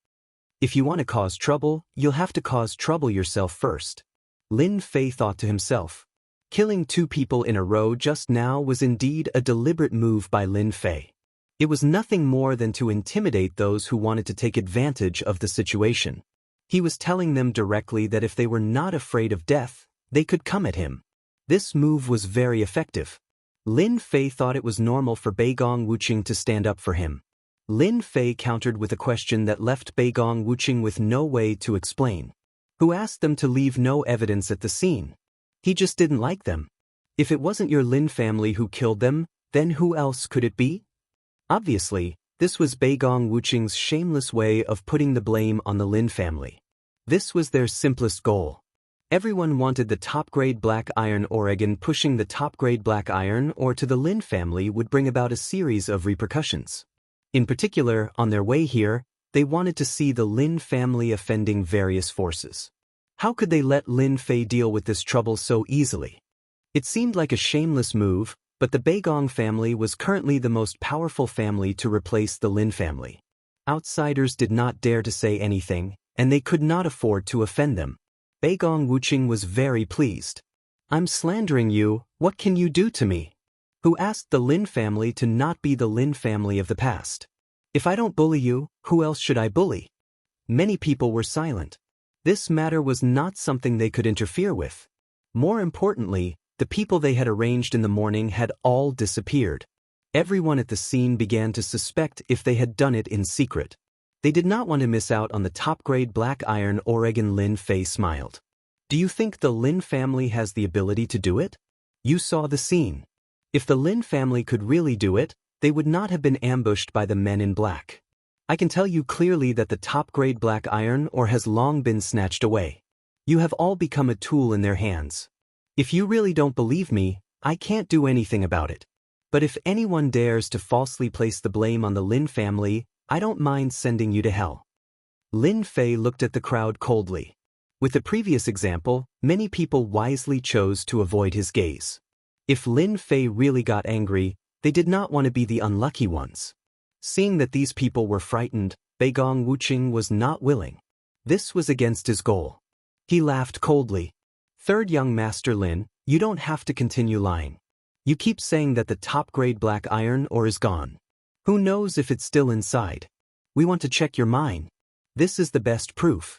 If you want to cause trouble, you'll have to cause trouble yourself first. Lin Fei thought to himself. Killing 2 people in a row just now was indeed a deliberate move by Lin Fei. It was nothing more than to intimidate those who wanted to take advantage of the situation. He was telling them directly that if they were not afraid of death, they could come at him. This move was very effective. Lin Fei thought it was normal for Beigong Wuqing to stand up for him. Lin Fei countered with a question that left Beigong Wuqing with no way to explain. Who asked them to leave no evidence at the scene? He just didn't like them. If it wasn't your Lin family who killed them, then who else could it be? Obviously, this was Beigong Wuqing's shameless way of putting the blame on the Lin family. This was their simplest goal. Everyone wanted the top-grade black iron ore, and pushing the top-grade black iron ore to the Lin family would bring about a series of repercussions. In particular, on their way here, they wanted to see the Lin family offending various forces. How could they let Lin Fei deal with this trouble so easily? It seemed like a shameless move, but the Beigong family was currently the most powerful family to replace the Lin family. Outsiders did not dare to say anything, and they could not afford to offend them. Beigong Wuqing was very pleased. I'm slandering you, what can you do to me? Who asked the Lin family to not be the Lin family of the past? If I don't bully you, who else should I bully? Many people were silent. This matter was not something they could interfere with. More importantly, the people they had arranged in the morning had all disappeared. Everyone at the scene began to suspect if they had done it in secret. They did not want to miss out on the top-grade black iron ore. Lin Fei smiled. Do you think the Lin family has the ability to do it? You saw the scene. If the Lin family could really do it, they would not have been ambushed by the men in black. I can tell you clearly that the top-grade black iron ore has long been snatched away. You have all become a tool in their hands. If you really don't believe me, I can't do anything about it. But if anyone dares to falsely place the blame on the Lin family, I don't mind sending you to hell. Lin Fei looked at the crowd coldly. With the previous example, many people wisely chose to avoid his gaze. If Lin Fei really got angry, they did not want to be the unlucky ones. Seeing that these people were frightened, Beigong Wuqing was not willing. This was against his goal. He laughed coldly. Third young Master Lin, you don't have to continue lying. You keep saying that the top-grade black iron ore is gone. Who knows if it's still inside? We want to check your mind. This is the best proof.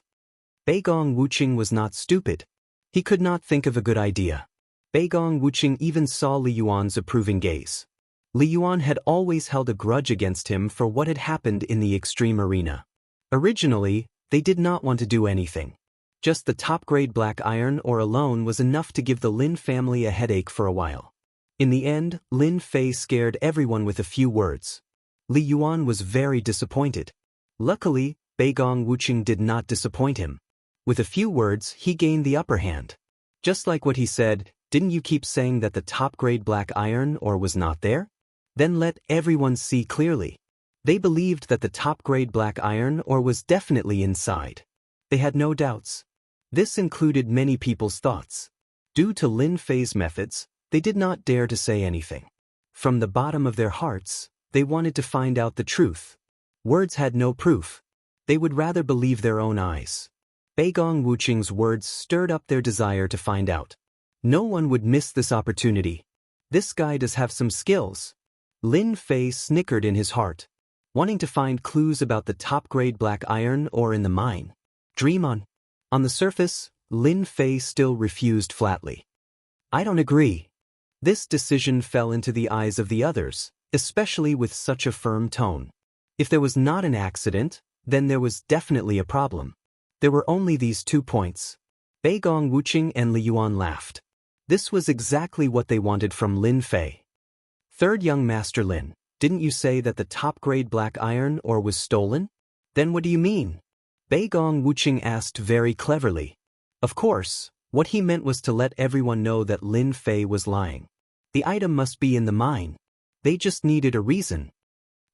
Beigong Wuqing was not stupid. He could not think of a good idea. Beigong Wuqing even saw Li Yuan's approving gaze. Li Yuan had always held a grudge against him for what had happened in the extreme arena. Originally, they did not want to do anything. Just the top-grade black iron ore alone was enough to give the Lin family a headache for a while. In the end, Lin Fei scared everyone with a few words. Li Yuan was very disappointed. Luckily, Beigong Wuqing did not disappoint him. With a few words, he gained the upper hand. Just like what he said, didn't you keep saying that the top-grade black iron ore was not there? Then let everyone see clearly. They believed that the top-grade black iron ore was definitely inside. They had no doubts. This included many people's thoughts. Due to Lin Fei's methods, they did not dare to say anything. From the bottom of their hearts, they wanted to find out the truth. Words had no proof. They would rather believe their own eyes. Beigong Wuqing's words stirred up their desire to find out. No one would miss this opportunity. This guy does have some skills. Lin Fei snickered in his heart, wanting to find clues about the top-grade black iron ore in the mine. Dream on. On the surface, Lin Fei still refused flatly. I don't agree. This decision fell into the eyes of the others, especially with such a firm tone. If there was not an accident, then there was definitely a problem. There were only these 2 points. Beigong Wuqing and Li Yuan laughed. This was exactly what they wanted from Lin Fei. Third young Master Lin, didn't you say that the top-grade black iron ore was stolen? Then what do you mean? Beigong Wuqing asked very cleverly. Of course, what he meant was to let everyone know that Lin Fei was lying. The item must be in the mine. They just needed a reason.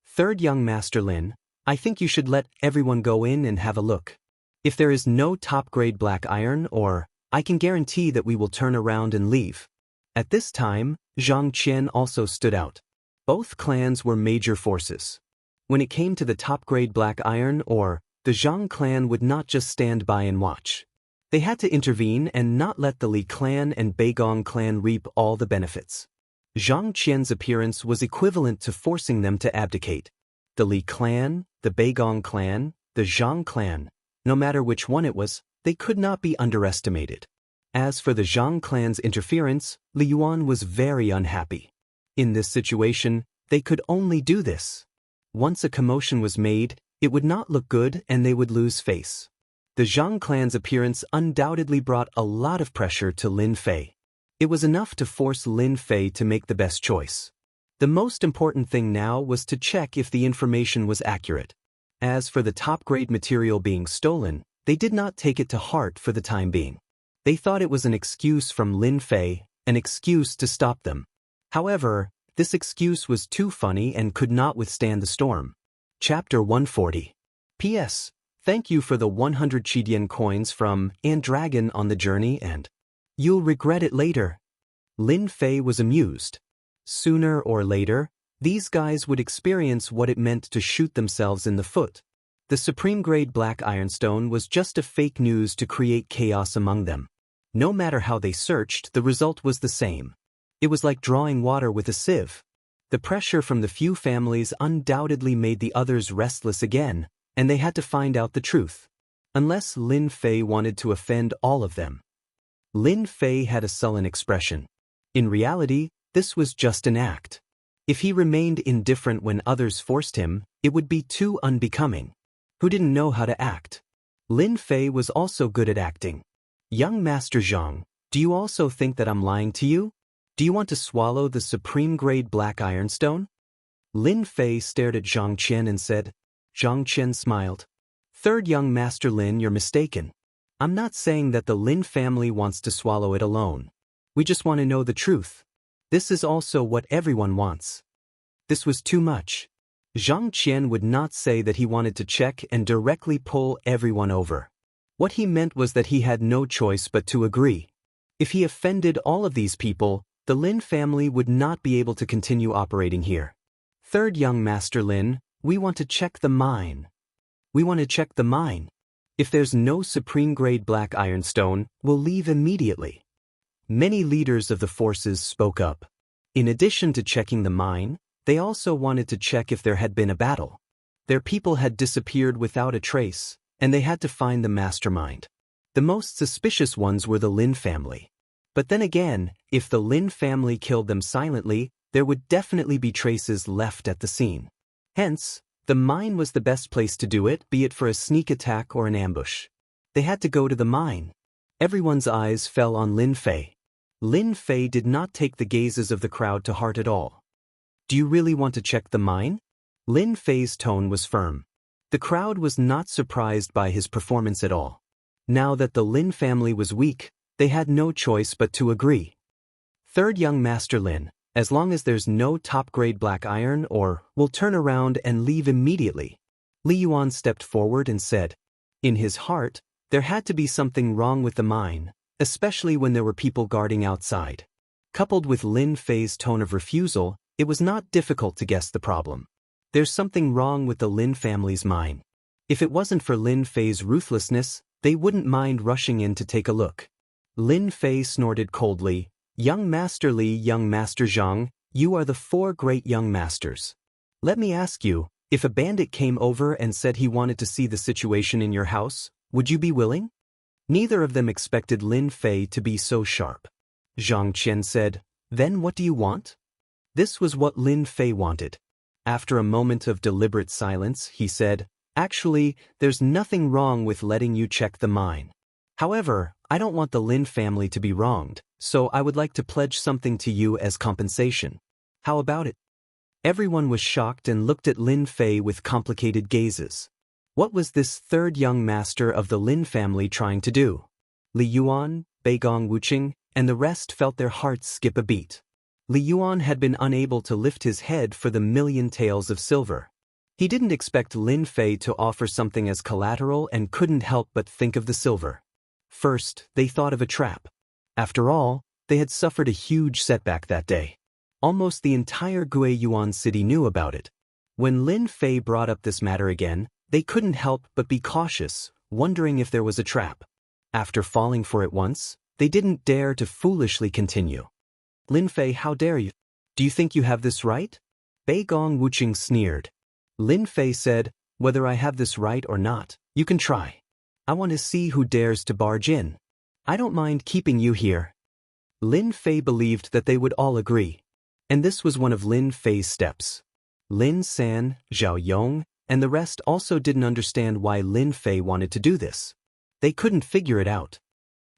Third young Master Lin, I think you should let everyone go in and have a look. If there is no top-grade black iron ore, I can guarantee that we will turn around and leave. At this time, Zhang Qian also stood out. Both clans were major forces. When it came to the top-grade black iron ore, the Zhang clan would not just stand by and watch. They had to intervene and not let the Li clan and Beigong clan reap all the benefits. Zhang Qian's appearance was equivalent to forcing them to abdicate. The Li clan, the Beigong clan, the Zhang clan, no matter which one it was, they could not be underestimated. As for the Zhang clan's interference, Li Yuan was very unhappy. In this situation, they could only do this. Once a commotion was made, it would not look good and they would lose face. The Zhang clan's appearance undoubtedly brought a lot of pressure to Lin Fei. It was enough to force Lin Fei to make the best choice. The most important thing now was to check if the information was accurate. As for the top-grade material being stolen, they did not take it to heart for the time being. They thought it was an excuse from Lin Fei, an excuse to stop them. However, this excuse was too funny and could not withstand the storm. Chapter 140. P.S. Thank you for the 100 Qidian coins from and Dragon on the journey and you'll regret it later. Lin Fei was amused. Sooner or later, these guys would experience what it meant to shoot themselves in the foot. The supreme-grade black ironstone was just a fake news to create chaos among them. No matter how they searched, the result was the same. It was like drawing water with a sieve. The pressure from the few families undoubtedly made the others restless again, and they had to find out the truth. Unless Lin Fei wanted to offend all of them. Lin Fei had a sullen expression. In reality, this was just an act. If he remained indifferent when others forced him, it would be too unbecoming. Who didn't know how to act? Lin Fei was also good at acting. Young Master Zhang, do you also think that I'm lying to you? Do you want to swallow the supreme-grade black ironstone? Lin Fei stared at Zhang Qian and said. Zhang Qian smiled. Third young Master Lin, you're mistaken. I'm not saying that the Lin family wants to swallow it alone. We just want to know the truth. This is also what everyone wants. This was too much. Zhang Qian would not say that he wanted to check and directly pull everyone over. What he meant was that he had no choice but to agree. If he offended all of these people, the Lin family would not be able to continue operating here. Third young Master Lin, we want to check the mine. We want to check the mine. If there's no supreme-grade black ironstone, we'll leave immediately. Many leaders of the forces spoke up. In addition to checking the mine, they also wanted to check if there had been a battle. Their people had disappeared without a trace, and they had to find the mastermind. The most suspicious ones were the Lin family. But then again, if the Lin family killed them silently, there would definitely be traces left at the scene. Hence, the mine was the best place to do it, be it for a sneak attack or an ambush. They had to go to the mine. Everyone's eyes fell on Lin Fei. Lin Fei did not take the gazes of the crowd to heart at all. Do you really want to check the mine? Lin Fei's tone was firm. The crowd was not surprised by his performance at all. Now that the Lin family was weak, they had no choice but to agree. Third young Master Lin, as long as there's no top-grade black iron, or we'll turn around and leave immediately. Li Yuan stepped forward and said. In his heart, there had to be something wrong with the mine, especially when there were people guarding outside. Coupled with Lin Fei's tone of refusal, it was not difficult to guess the problem. There's something wrong with the Lin family's mine. If it wasn't for Lin Fei's ruthlessness, they wouldn't mind rushing in to take a look. Lin Fei snorted coldly. Young Master Li, Young Master Zhang, you are the 4 great young masters. Let me ask you, if a bandit came over and said he wanted to see the situation in your house, would you be willing? Neither of them expected Lin Fei to be so sharp. Zhang Qian said, then what do you want? This was what Lin Fei wanted. After a moment of deliberate silence, he said, actually, there's nothing wrong with letting you check the mine. However, I don't want the Lin family to be wronged, so I would like to pledge something to you as compensation. How about it? Everyone was shocked and looked at Lin Fei with complicated gazes. What was this third young master of the Lin family trying to do? Li Yuan, Beigong Wuqing, and the rest felt their hearts skip a beat. Li Yuan had been unable to lift his head for the 1,000,000 taels of silver. He didn't expect Lin Fei to offer something as collateral and couldn't help but think of the silver. First, they thought of a trap. After all, they had suffered a huge setback that day. Almost the entire Guiyuan city knew about it. When Lin Fei brought up this matter again, they couldn't help but be cautious, wondering if there was a trap. After falling for it once, they didn't dare to foolishly continue. Lin Fei, how dare you? Do you think you have this right? Beigong Wuqing sneered. Lin Fei said, whether I have this right or not, you can try. I want to see who dares to barge in. I don't mind keeping you here. Lin Fei believed that they would all agree. And this was one of Lin Fei's steps. Lin San, Zhao Yong, and the rest also didn't understand why Lin Fei wanted to do this. They couldn't figure it out.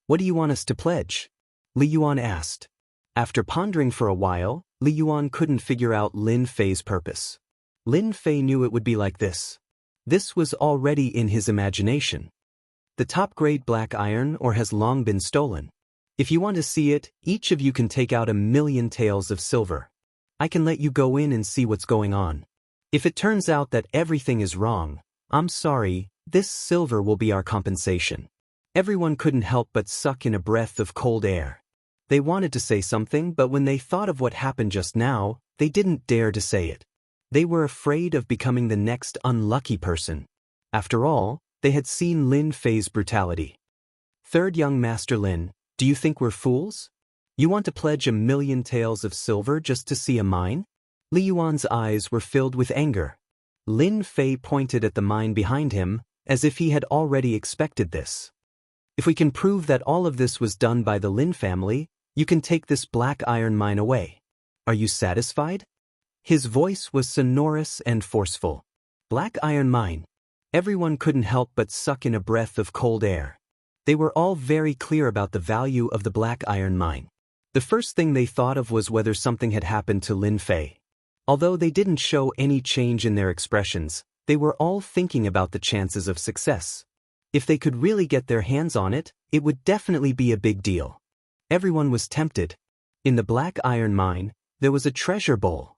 What do you want us to pledge? Li Yuan asked. After pondering for a while, Li Yuan couldn't figure out Lin Fei's purpose. Lin Fei knew it would be like this. This was already in his imagination. The top-grade black iron ore has long been stolen. If you want to see it, each of you can take out 1,000,000 taels of silver. I can let you go in and see what's going on. If it turns out that everything is wrong, I'm sorry, this silver will be our compensation. Everyone couldn't help but suck in a breath of cold air. They wanted to say something, but when they thought of what happened just now, they didn't dare to say it. They were afraid of becoming the next unlucky person. After all, they had seen Lin Fei's brutality. Third young Master Lin, do you think we're fools? You want to pledge 1,000,000 taels of silver just to see a mine? Li Yuan's eyes were filled with anger. Lin Fei pointed at the mine behind him, as if he had already expected this. If we can prove that all of this was done by the Lin family, you can take this black iron mine away. Are you satisfied? His voice was sonorous and forceful. Black iron mine. Everyone couldn't help but suck in a breath of cold air. They were all very clear about the value of the black iron mine. The first thing they thought of was whether something had happened to Lin Fei. Although they didn't show any change in their expressions, they were all thinking about the chances of success. If they could really get their hands on it, it would definitely be a big deal. Everyone was tempted. In the black iron mine, there was a treasure bowl.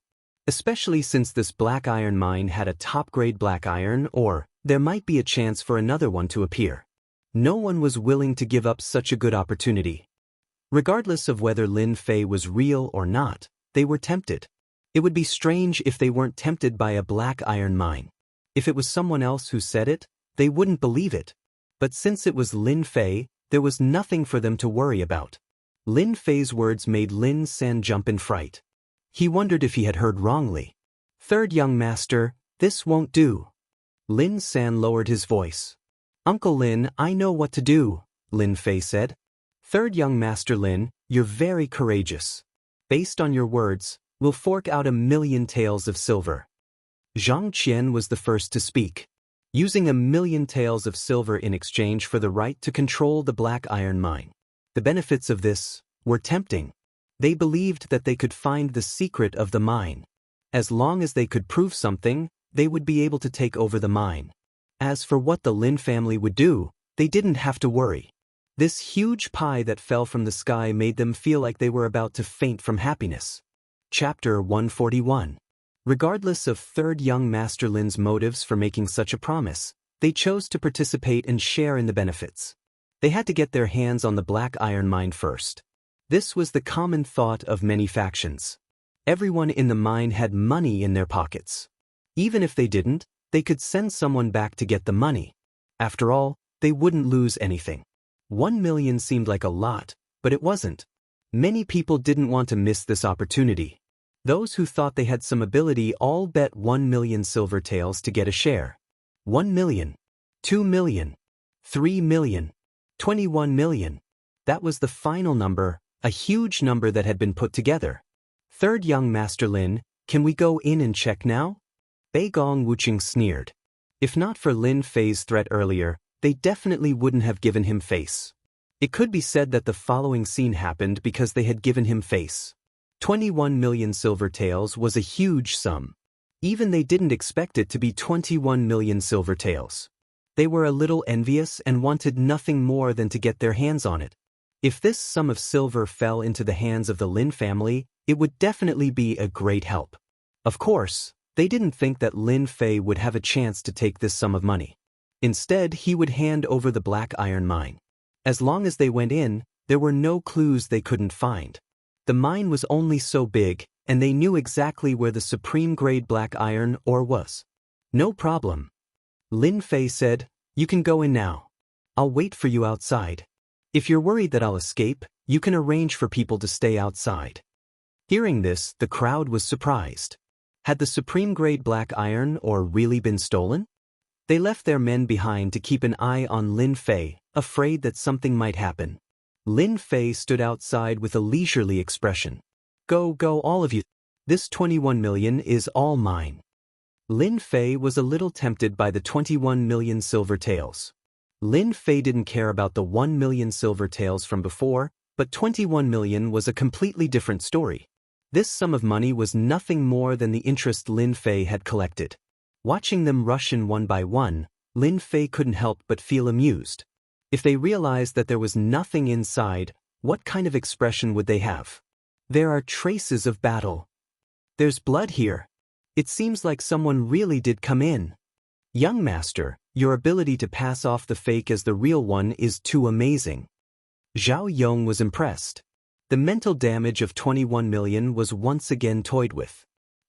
Especially since this black iron mine had a top-grade black iron ore, there might be a chance for another one to appear. No one was willing to give up such a good opportunity. Regardless of whether Lin Fei was real or not, they were tempted. It would be strange if they weren't tempted by a black iron mine. If it was someone else who said it, they wouldn't believe it. But since it was Lin Fei, there was nothing for them to worry about. Lin Fei's words made Lin San jump in fright. He wondered if he had heard wrongly. "Third young master, this won't do." Lin San lowered his voice. "Uncle Lin, I know what to do," Lin Fei said. "Third young master Lin, you're very courageous. Based on your words, we'll fork out 1,000,000 taels of silver." Zhang Qian was the first to speak. Using 1,000,000 taels of silver in exchange for the right to control the black iron mine. The benefits of this were tempting. They believed that they could find the secret of the mine. As long as they could prove something, they would be able to take over the mine. As for what the Lin family would do, they didn't have to worry. This huge pie that fell from the sky made them feel like they were about to faint from happiness. Chapter 141. Regardless of third young master Lin's motives for making such a promise, they chose to participate and share in the benefits. They had to get their hands on the black iron mine first. This was the common thought of many factions. Everyone in the mine had money in their pockets. Even if they didn't, they could send someone back to get the money. After all, they wouldn't lose anything. 1,000,000 seemed like a lot, but it wasn't. Many people didn't want to miss this opportunity. Those who thought they had some ability all bet 1,000,000 silver taels to get a share. 1,000,000, 2,000,000, 3,000,000, 21,000,000. That was the final number, a huge number that had been put together. "Third young master Lin, can we go in and check now?" Beigong Wuqing sneered. If not for Lin Fei's threat earlier, they definitely wouldn't have given him face. It could be said that the following scene happened because they had given him face. 21,000,000 silver taels was a huge sum. Even they didn't expect it to be 21,000,000 silver taels. They were a little envious and wanted nothing more than to get their hands on it. If this sum of silver fell into the hands of the Lin family, it would definitely be a great help. Of course, they didn't think that Lin Fei would have a chance to take this sum of money. Instead, he would hand over the black iron mine. As long as they went in, there were no clues they couldn't find. The mine was only so big, and they knew exactly where the supreme-grade black iron ore was. "No problem," Lin Fei said. "You can go in now. I'll wait for you outside. If you're worried that I'll escape, you can arrange for people to stay outside." Hearing this, the crowd was surprised. Had the supreme-grade black iron ore really been stolen? They left their men behind to keep an eye on Lin Fei, afraid that something might happen. Lin Fei stood outside with a leisurely expression. Go, all of you. This 21,000,000 is all mine." Lin Fei was a little tempted by the 21,000,000 silver taels. Lin Fei didn't care about the 1,000,000 silver taels from before, but 21,000,000 was a completely different story. This sum of money was nothing more than the interest Lin Fei had collected. Watching them rush in one by one, Lin Fei couldn't help but feel amused. If they realized that there was nothing inside, what kind of expression would they have? "There are traces of battle. There's blood here. It seems like someone really did come in. Young master, your ability to pass off the fake as the real one is too amazing." Zhao Yong was impressed. The mental damage of 21,000,000 was once again toyed with.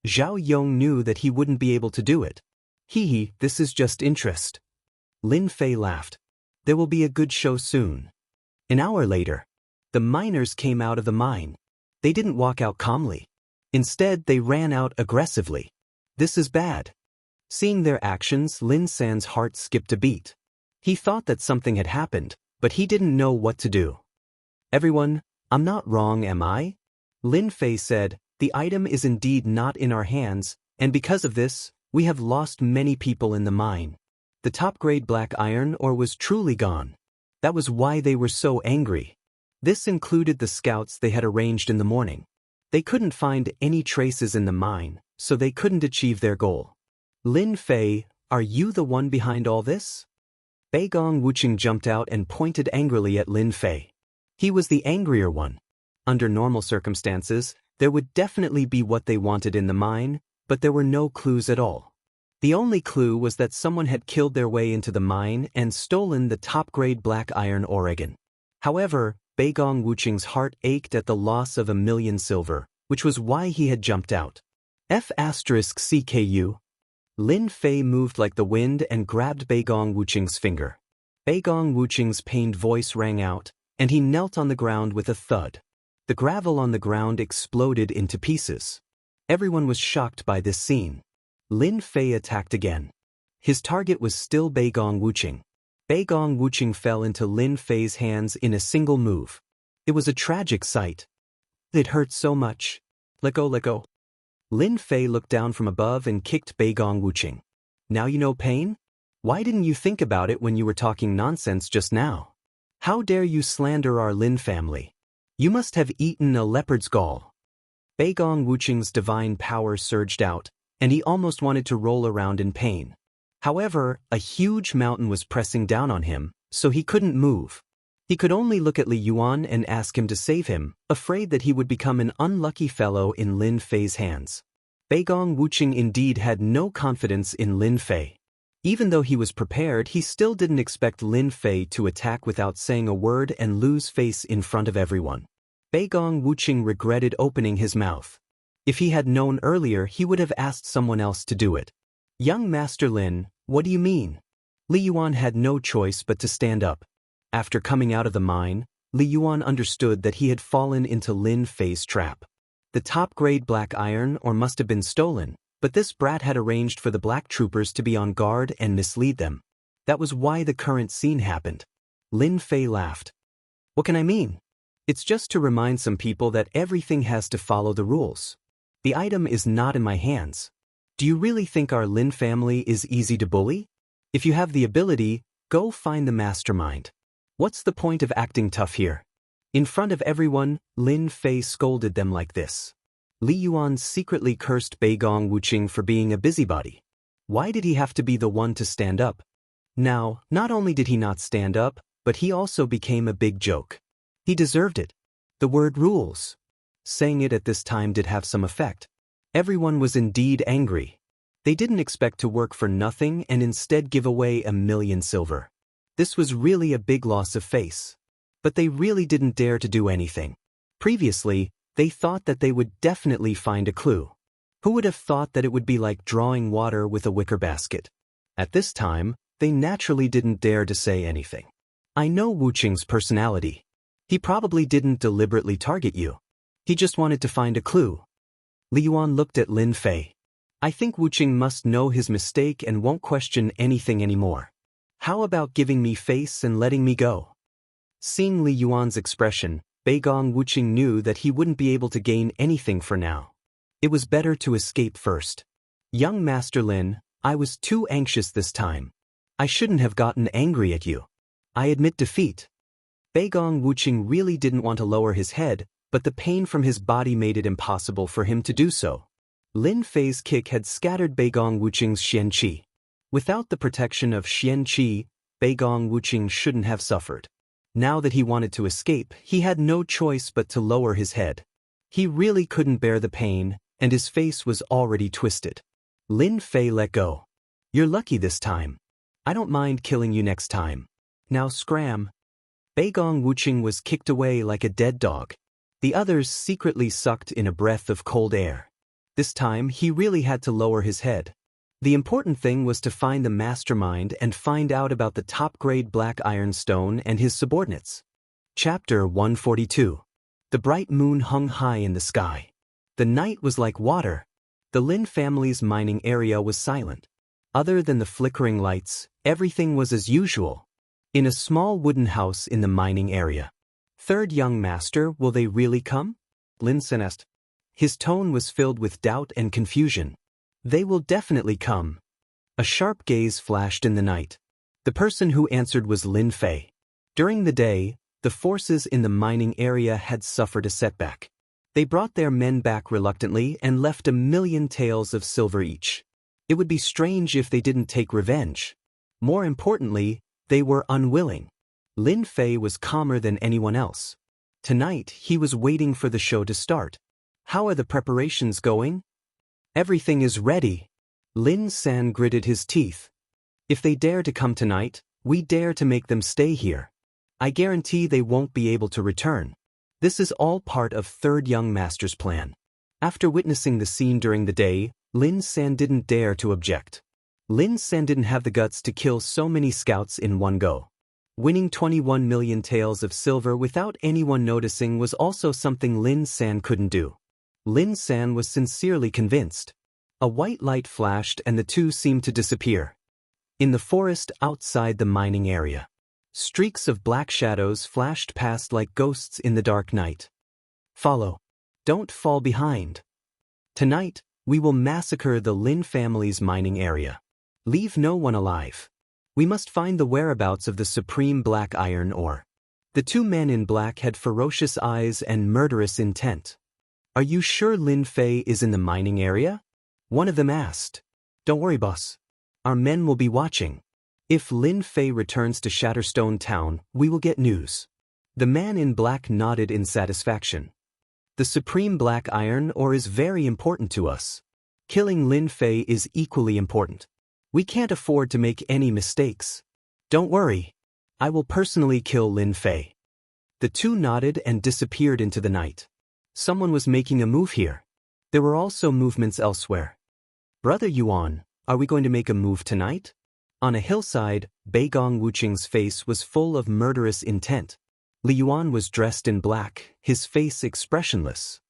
Zhao Yong knew that he wouldn't be able to do it. Hee, this is just interest. Lin Fei laughed. "There will be a good show soon." An hour later, the miners came out of the mine. They didn't walk out calmly. Instead, they ran out aggressively. This is bad. Seeing their actions, Lin San's heart skipped a beat. He thought that something had happened, but he didn't know what to do. "Everyone, I'm not wrong, am I?" Lin Fei said, "The item is indeed not in our hands, and because of this, we have lost many people in the mine. The top-grade black iron ore was truly gone. That was why they were so angry. This included the scouts they had arranged in the morning. They couldn't find any traces in the mine, so they couldn't achieve their goal." "Lin Fei, are you the one behind all this?" Beigong Wuqing jumped out and pointed angrily at Lin Fei. He was the angrier one. Under normal circumstances, there would definitely be what they wanted in the mine, but there were no clues at all. The only clue was that someone had killed their way into the mine and stolen the top-grade black iron ore again. However, Beigong Wuqing's heart ached at the loss of 1,000,000 silver, which was why he had jumped out. F***CKU. Lin Fei moved like the wind and grabbed Beigong Wuqing's finger. Beigong Wuqing's pained voice rang out, and he knelt on the ground with a thud. The gravel on the ground exploded into pieces. Everyone was shocked by this scene. Lin Fei attacked again. His target was still Beigong Wuqing. Beigong Wuqing fell into Lin Fei's hands in a single move. It was a tragic sight. It hurt so much. Let go, let go. Lin Fei looked down from above and kicked Beigong Wuqing. Now you know pain? Why didn't you think about it when you were talking nonsense just now? How dare you slander our Lin family? You must have eaten a leopard's gall. Beigong Wuqing's divine power surged out, and he almost wanted to roll around in pain. However, a huge mountain was pressing down on him, so he couldn't move. He could only look at Li Yuan and ask him to save him, afraid that he would become an unlucky fellow in Lin Fei's hands. Beigong Wuqing indeed had no confidence in Lin Fei. Even though he was prepared, he still didn't expect Lin Fei to attack without saying a word and lose face in front of everyone. Beigong Wuqing regretted opening his mouth. If he had known earlier, he would have asked someone else to do it. Young Master Lin, what do you mean? Li Yuan had no choice but to stand up. After coming out of the mine, Li Yuan understood that he had fallen into Lin Fei's trap. The top-grade black iron ore must have been stolen, but this brat had arranged for the black troopers to be on guard and mislead them. That was why the current scene happened. Lin Fei laughed. What can I mean? It's just to remind some people that everything has to follow the rules. The item is not in my hands. Do you really think our Lin family is easy to bully? If you have the ability, go find the mastermind. What's the point of acting tough here? In front of everyone, Lin Fei scolded them like this. Li Yuan secretly cursed Beigong Wuqing for being a busybody. Why did he have to be the one to stand up? Now, not only did he not stand up, but he also became a big joke. He deserved it. The word rules. Saying it at this time did have some effect. Everyone was indeed angry. They didn't expect to work for nothing and instead give away 1,000,000 silver. This was really a big loss of face. But they really didn't dare to do anything. Previously, they thought that they would definitely find a clue. Who would have thought that it would be like drawing water with a wicker basket? At this time, they naturally didn't dare to say anything. I know Wuqing's personality. He probably didn't deliberately target you. He just wanted to find a clue. Li Yuan looked at Lin Fei. I think Wuqing must know his mistake and won't question anything anymore. How about giving me face and letting me go? Seeing Li Yuan's expression, Beigong Wuqing knew that he wouldn't be able to gain anything for now. It was better to escape first. Young Master Lin, I was too anxious this time. I shouldn't have gotten angry at you. I admit defeat. Beigong Wuqing really didn't want to lower his head, but the pain from his body made it impossible for him to do so. Lin Fei's kick had scattered Beigong Wuqing's Xianqi. Without the protection of Xianqi, Beigong Wuqing shouldn't have suffered. Now that he wanted to escape, he had no choice but to lower his head. He really couldn't bear the pain, and his face was already twisted. Lin Fei let go. You're lucky this time. I don't mind killing you next time. Now scram. Beigong Wuqing was kicked away like a dead dog. The others secretly sucked in a breath of cold air. This time, he really had to lower his head. The important thing was to find the mastermind and find out about the top-grade black iron stone and his subordinates. Chapter 142. The bright moon hung high in the sky. The night was like water. The Lin family's mining area was silent. Other than the flickering lights, everything was as usual. In a small wooden house in the mining area. Third young master, will they really come? Lin Sen asked. His tone was filled with doubt and confusion. They will definitely come. A sharp gaze flashed in the night. The person who answered was Lin Fei. During the day, the forces in the mining area had suffered a setback. They brought their men back reluctantly and left 1,000,000 taels of silver each. It would be strange if they didn't take revenge. More importantly, they were unwilling. Lin Fei was calmer than anyone else. Tonight, he was waiting for the show to start. How are the preparations going? Everything is ready. Lin San gritted his teeth. If they dare to come tonight, we dare to make them stay here. I guarantee they won't be able to return. This is all part of Third Young Master's plan. After witnessing the scene during the day, Lin San didn't dare to object. Lin San didn't have the guts to kill so many scouts in one go. Winning 21 million taels of silver without anyone noticing was also something Lin San couldn't do. Lin San was sincerely convinced. A white light flashed and the two seemed to disappear. In the forest outside the mining area, streaks of black shadows flashed past like ghosts in the dark night. Follow. Don't fall behind. Tonight, we will massacre the Lin family's mining area. Leave no one alive. We must find the whereabouts of the supreme black iron ore. The two men in black had ferocious eyes and murderous intent. Are you sure Lin Fei is in the mining area? One of them asked. Don't worry, boss. Our men will be watching. If Lin Fei returns to Shatterstone Town, we will get news. The man in black nodded in satisfaction. The supreme black iron ore is very important to us. Killing Lin Fei is equally important. We can't afford to make any mistakes. Don't worry. I will personally kill Lin Fei. The two nodded and disappeared into the night. Someone was making a move here. There were also movements elsewhere. Brother Yuan, are we going to make a move tonight? On a hillside, Beigong Wuqing's face was full of murderous intent. Li Yuan was dressed in black, his face expressionless.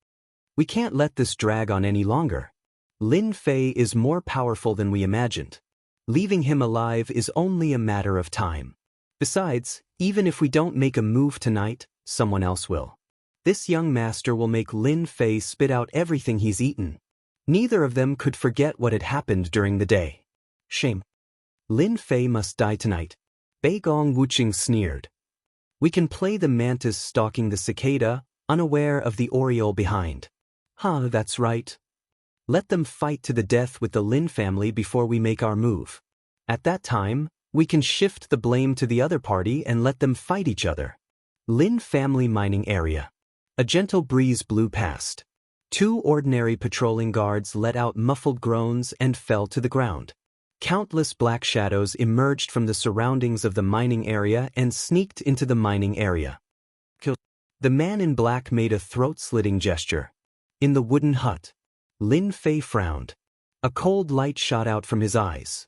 We can't let this drag on any longer. Lin Fei is more powerful than we imagined. Leaving him alive is only a matter of time. Besides, even if we don't make a move tonight, someone else will. This young master will make Lin Fei spit out everything he's eaten. Neither of them could forget what had happened during the day. Shame. Lin Fei must die tonight. Beigong Wuqing sneered. We can play the mantis stalking the cicada, unaware of the oriole behind. That's right. Let them fight to the death with the Lin family before we make our move. At that time, we can shift the blame to the other party and let them fight each other. Lin family mining area. A gentle breeze blew past. Two ordinary patrolling guards let out muffled groans and fell to the ground. Countless black shadows emerged from the surroundings of the mining area and sneaked into the mining area. The man in black made a throat-slitting gesture. In the wooden hut, Lin Fei frowned. A cold light shot out from his eyes.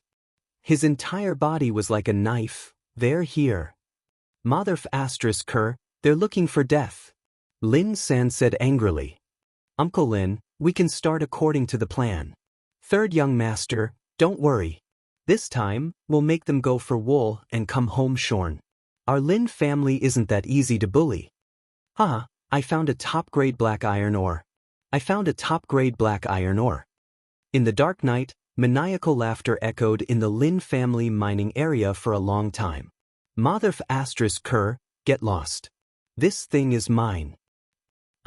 His entire body was like a knife. They're here. Mother Ker, they're looking for death. Lin San said angrily. Uncle Lin, we can start according to the plan. Third young master, don't worry. This time, we'll make them go for wool and come home shorn. Our Lin family isn't that easy to bully. I found a top-grade black iron ore. I found a top-grade black iron ore. In the dark night, maniacal laughter echoed in the Lin family mining area for a long time. Mother Ker, get lost. This thing is mine.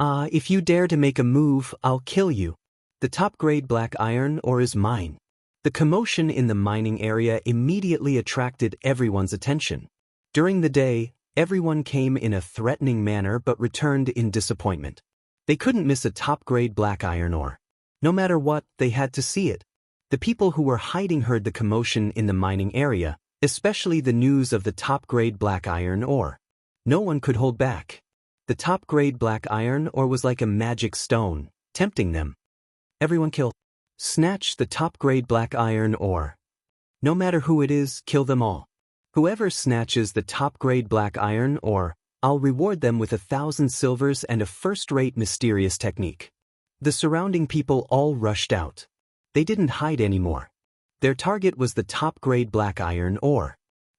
If you dare to make a move, I'll kill you. The top-grade black iron ore is mine. The commotion in the mining area immediately attracted everyone's attention. During the day, everyone came in a threatening manner but returned in disappointment. They couldn't miss a top-grade black iron ore. No matter what, they had to see it. The people who were hiding heard the commotion in the mining area, especially the news of the top-grade black iron ore. No one could hold back. The top-grade black iron ore was like a magic stone, tempting them. Everyone kill. Snatch the top-grade black iron ore. No matter who it is, kill them all. Whoever snatches the top-grade black iron ore, I'll reward them with 1,000 silvers and a first-rate mysterious technique. The surrounding people all rushed out. They didn't hide anymore. Their target was the top-grade black iron ore.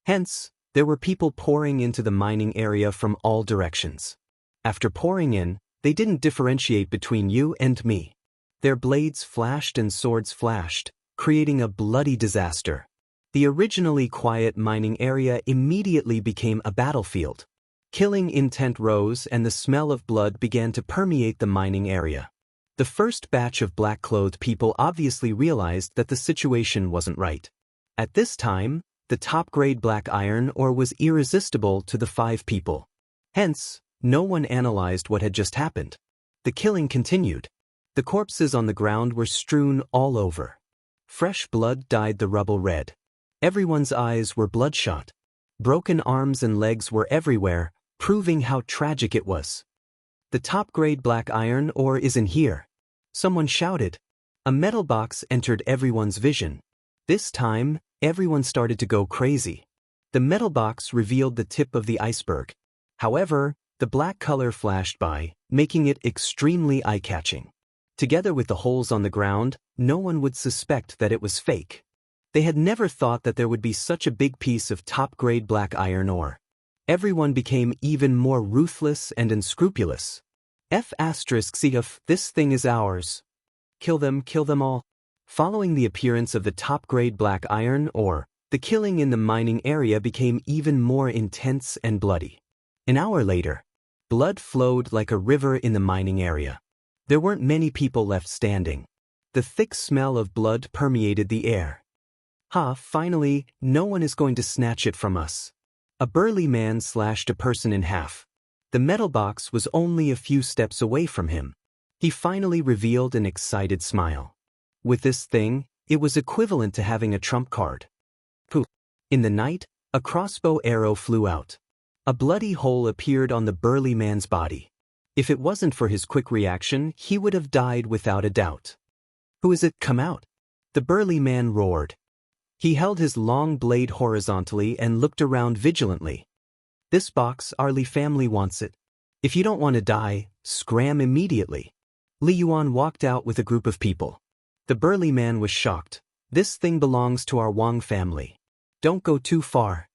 Hence, there were people pouring into the mining area from all directions. After pouring in, they didn't differentiate between you and me. Their blades flashed and swords flashed, creating a bloody disaster. The originally quiet mining area immediately became a battlefield. Killing intent rose and the smell of blood began to permeate the mining area. The first batch of black-clothed people obviously realized that the situation wasn't right. At this time, the top-grade black iron ore was irresistible to the 5 people. Hence, no one analyzed what had just happened. The killing continued. The corpses on the ground were strewn all over. Fresh blood dyed the rubble red. Everyone's eyes were bloodshot. Broken arms and legs were everywhere, proving how tragic it was. The top-grade black iron ore isn't here. Someone shouted. A metal box entered everyone's vision. This time, everyone started to go crazy. The metal box revealed the tip of the iceberg. However, the black color flashed by, making it extremely eye-catching. Together with the holes on the ground, no one would suspect that it was fake. They had never thought that there would be such a big piece of top-grade black iron ore. Everyone became even more ruthless and unscrupulous. F***CF, this thing is ours. Kill them all. Following the appearance of the top-grade black iron ore, the killing in the mining area became even more intense and bloody. An hour later, blood flowed like a river in the mining area. There weren't many people left standing. The thick smell of blood permeated the air. Finally, no one is going to snatch it from us. A burly man slashed a person in half. The metal box was only a few steps away from him. He finally revealed an excited smile. With this thing, it was equivalent to having a trump card. Poof! In the night, a crossbow arrow flew out. A bloody hole appeared on the burly man's body. If it wasn't for his quick reaction, he would have died without a doubt. Who is it? Come out! The burly man roared. He held his long blade horizontally and looked around vigilantly. This box, our Li family wants it. If you don't want to die, scram immediately. Li Yuan walked out with a group of people. The burly man was shocked. This thing belongs to our Wang family. Don't go too far.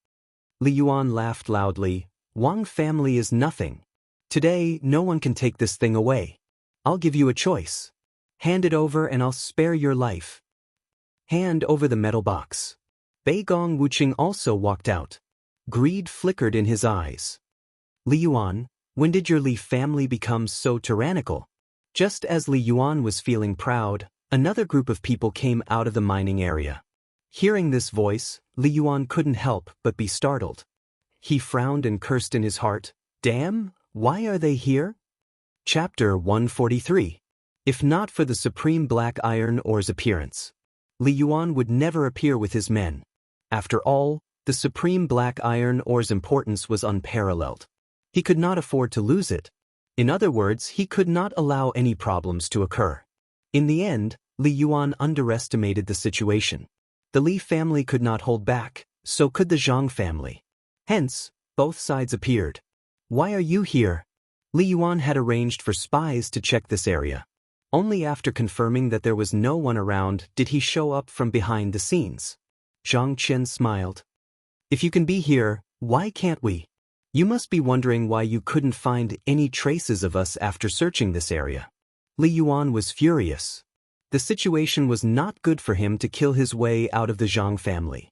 Li Yuan laughed loudly. Wang family is nothing. Today, no one can take this thing away. I'll give you a choice. Hand it over and I'll spare your life. Hand over the metal box. Beigong Wuqing also walked out. Greed flickered in his eyes. Li Yuan, when did your Li family become so tyrannical? Just as Li Yuan was feeling proud, another group of people came out of the mining area. Hearing this voice, Li Yuan couldn't help but be startled. He frowned and cursed in his heart. Damn, why are they here? Chapter 143. If not for the supreme black iron ore's appearance, Li Yuan would never appear with his men. After all, the supreme black iron ore's importance was unparalleled. He could not afford to lose it. In other words, he could not allow any problems to occur. In the end, Li Yuan underestimated the situation. The Li family could not hold back, so could the Zhang family. Hence, both sides appeared. Why are you here? Li Yuan had arranged for spies to check this area. Only after confirming that there was no one around did he show up from behind the scenes. Zhang Qian smiled. If you can be here, why can't we? You must be wondering why you couldn't find any traces of us after searching this area. Li Yuan was furious. The situation was not good for him to kill his way out of the Zhang family.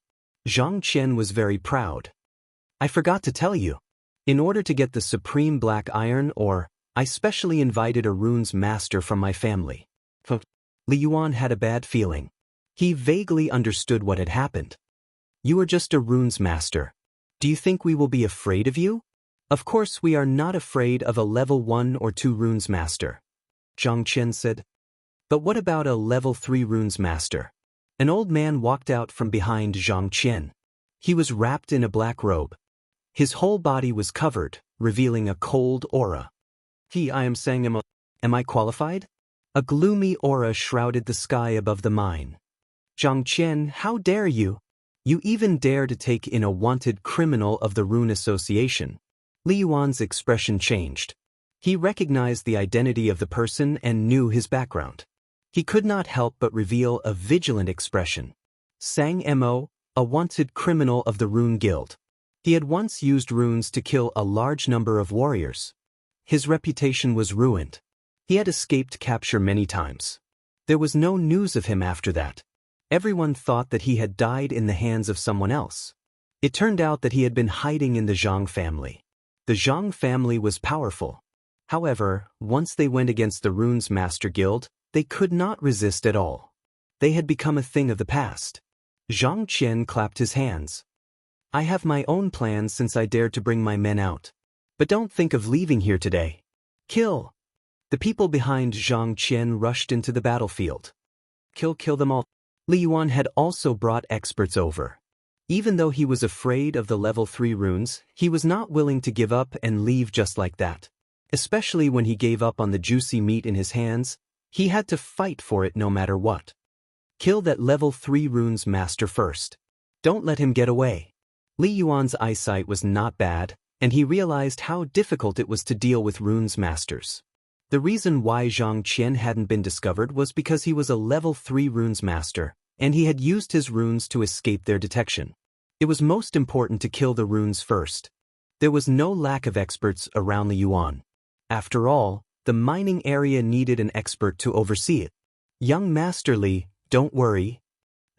Zhang Qian was very proud. I forgot to tell you. In order to get the supreme black iron ore, I specially invited a runes master from my family. Li Yuan had a bad feeling. He vaguely understood what had happened. You are just a runes master. Do you think we will be afraid of you? Of course we are not afraid of a level 1 or 2 runes master. Zhang Qian said. But what about a level 3 runes master? An old man walked out from behind Zhang Qian. He was wrapped in a black robe. His whole body was covered, revealing a cold aura. I am saying, am I qualified? A gloomy aura shrouded the sky above the mine. Zhang Qian, how dare you? You even dare to take in a wanted criminal of the Rune Association. Li Yuan's expression changed. He recognized the identity of the person and knew his background. He could not help but reveal a vigilant expression. Sang Mo, a wanted criminal of the Rune Guild. He had once used runes to kill a large number of warriors. His reputation was ruined. He had escaped capture many times. There was no news of him after that. Everyone thought that he had died in the hands of someone else. It turned out that he had been hiding in the Zhang family. The Zhang family was powerful. However, once they went against the Runes Master Guild, they could not resist at all. They had become a thing of the past. Zhang Qian clapped his hands. I have my own plans since I dared to bring my men out. But don't think of leaving here today. Kill! The people behind Zhang Qian rushed into the battlefield. Kill them all. Li Yuan had also brought experts over. Even though he was afraid of the level 3 runes, he was not willing to give up and leave just like that. Especially when he gave up on the juicy meat in his hands, he had to fight for it no matter what. Kill that level 3 runes master first. Don't let him get away. Li Yuan's eyesight was not bad, and he realized how difficult it was to deal with runes masters. The reason why Zhang Qian hadn't been discovered was because he was a level 3 runes master, and he had used his runes to escape their detection. It was most important to kill the runes first. There was no lack of experts around Li Yuan. After all, the mining area needed an expert to oversee it. Young Master Li, don't worry.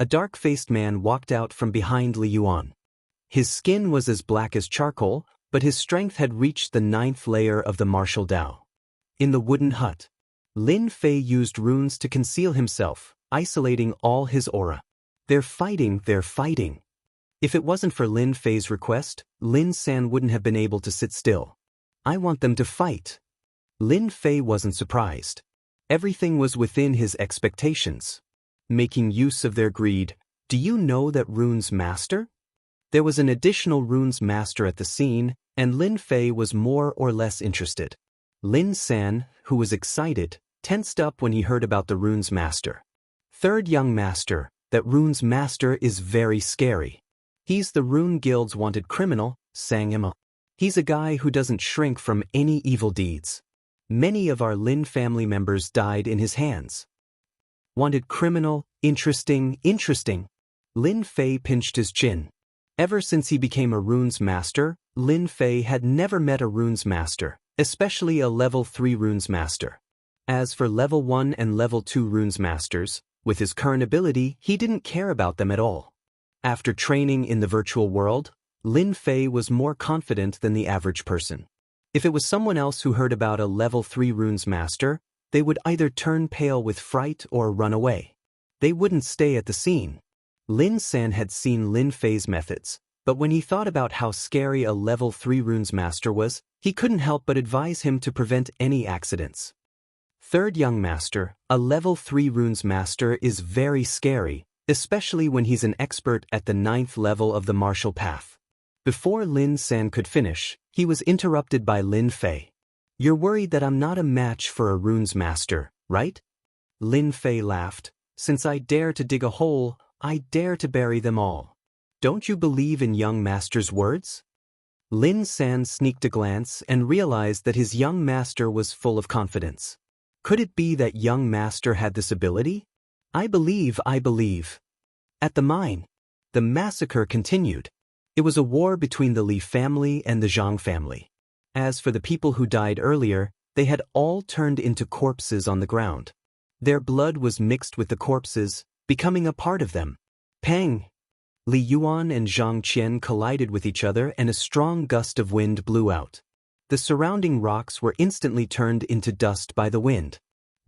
A dark-faced man walked out from behind Li Yuan. His skin was as black as charcoal, but his strength had reached the 9th layer of the martial Dao. In the wooden hut, Lin Fei used runes to conceal himself, isolating all his aura. They're fighting. If it wasn't for Lin Fei's request, Lin San wouldn't have been able to sit still. I want them to fight. Lin Fei wasn't surprised. Everything was within his expectations. Making use of their greed, do you know that runes master? There was an additional runes master at the scene, and Lin Fei was more or less interested. Lin San, who was excited, tensed up when he heard about the runes master. Third young master, that runes master is very scary. He's the Rune Guild's wanted criminal, Xianxia. He's a guy who doesn't shrink from any evil deeds. Many of our Lin family members died in his hands. Wanted criminal, interesting. Lin Fei pinched his chin. Ever since he became a runes master, Lin Fei had never met a runes master, especially a level 3 runes master. As for level 1 and level 2 runes masters, with his current ability, he didn't care about them at all. After training in the virtual world, Lin Fei was more confident than the average person. If it was someone else who heard about a level 3 runes master, they would either turn pale with fright or run away. They wouldn't stay at the scene. Lin San had seen Lin Fei's methods, but when he thought about how scary a level 3 runes master was, he couldn't help but advise him to prevent any accidents. Third young master, a level 3 runes master is very scary, especially when he's an expert at the 9th level of the martial path. Before Lin San could finish, he was interrupted by Lin Fei. You're worried that I'm not a match for a runes master, right? Lin Fei laughed. Since I dare to dig a hole, I dare to bury them all. Don't you believe in young master's words? Lin San sneaked a glance and realized that his young master was full of confidence. Could it be that young master had this ability? I believe. At the mine, the massacre continued. It was a war between the Li family and the Zhang family. As for the people who died earlier, they had all turned into corpses on the ground. Their blood was mixed with the corpses, becoming a part of them. Pang! Li Yuan and Zhang Qian collided with each other and a strong gust of wind blew out. The surrounding rocks were instantly turned into dust by the wind.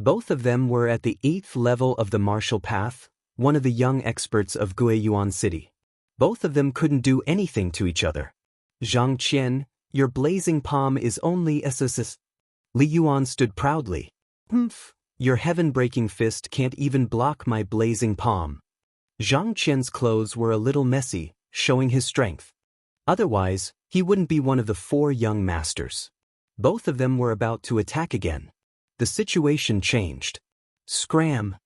Both of them were at the 8th level of the martial path, one of the young experts of Guiyuan City. Both of them couldn't do anything to each other. Zhang Qian, your blazing palm is only SSS. Li Yuan stood proudly. Humph, your heaven-breaking fist can't even block my blazing palm. Zhang Qian's clothes were a little messy, showing his strength. Otherwise, he wouldn't be one of the 4 young masters. Both of them were about to attack again. The situation changed. Scram!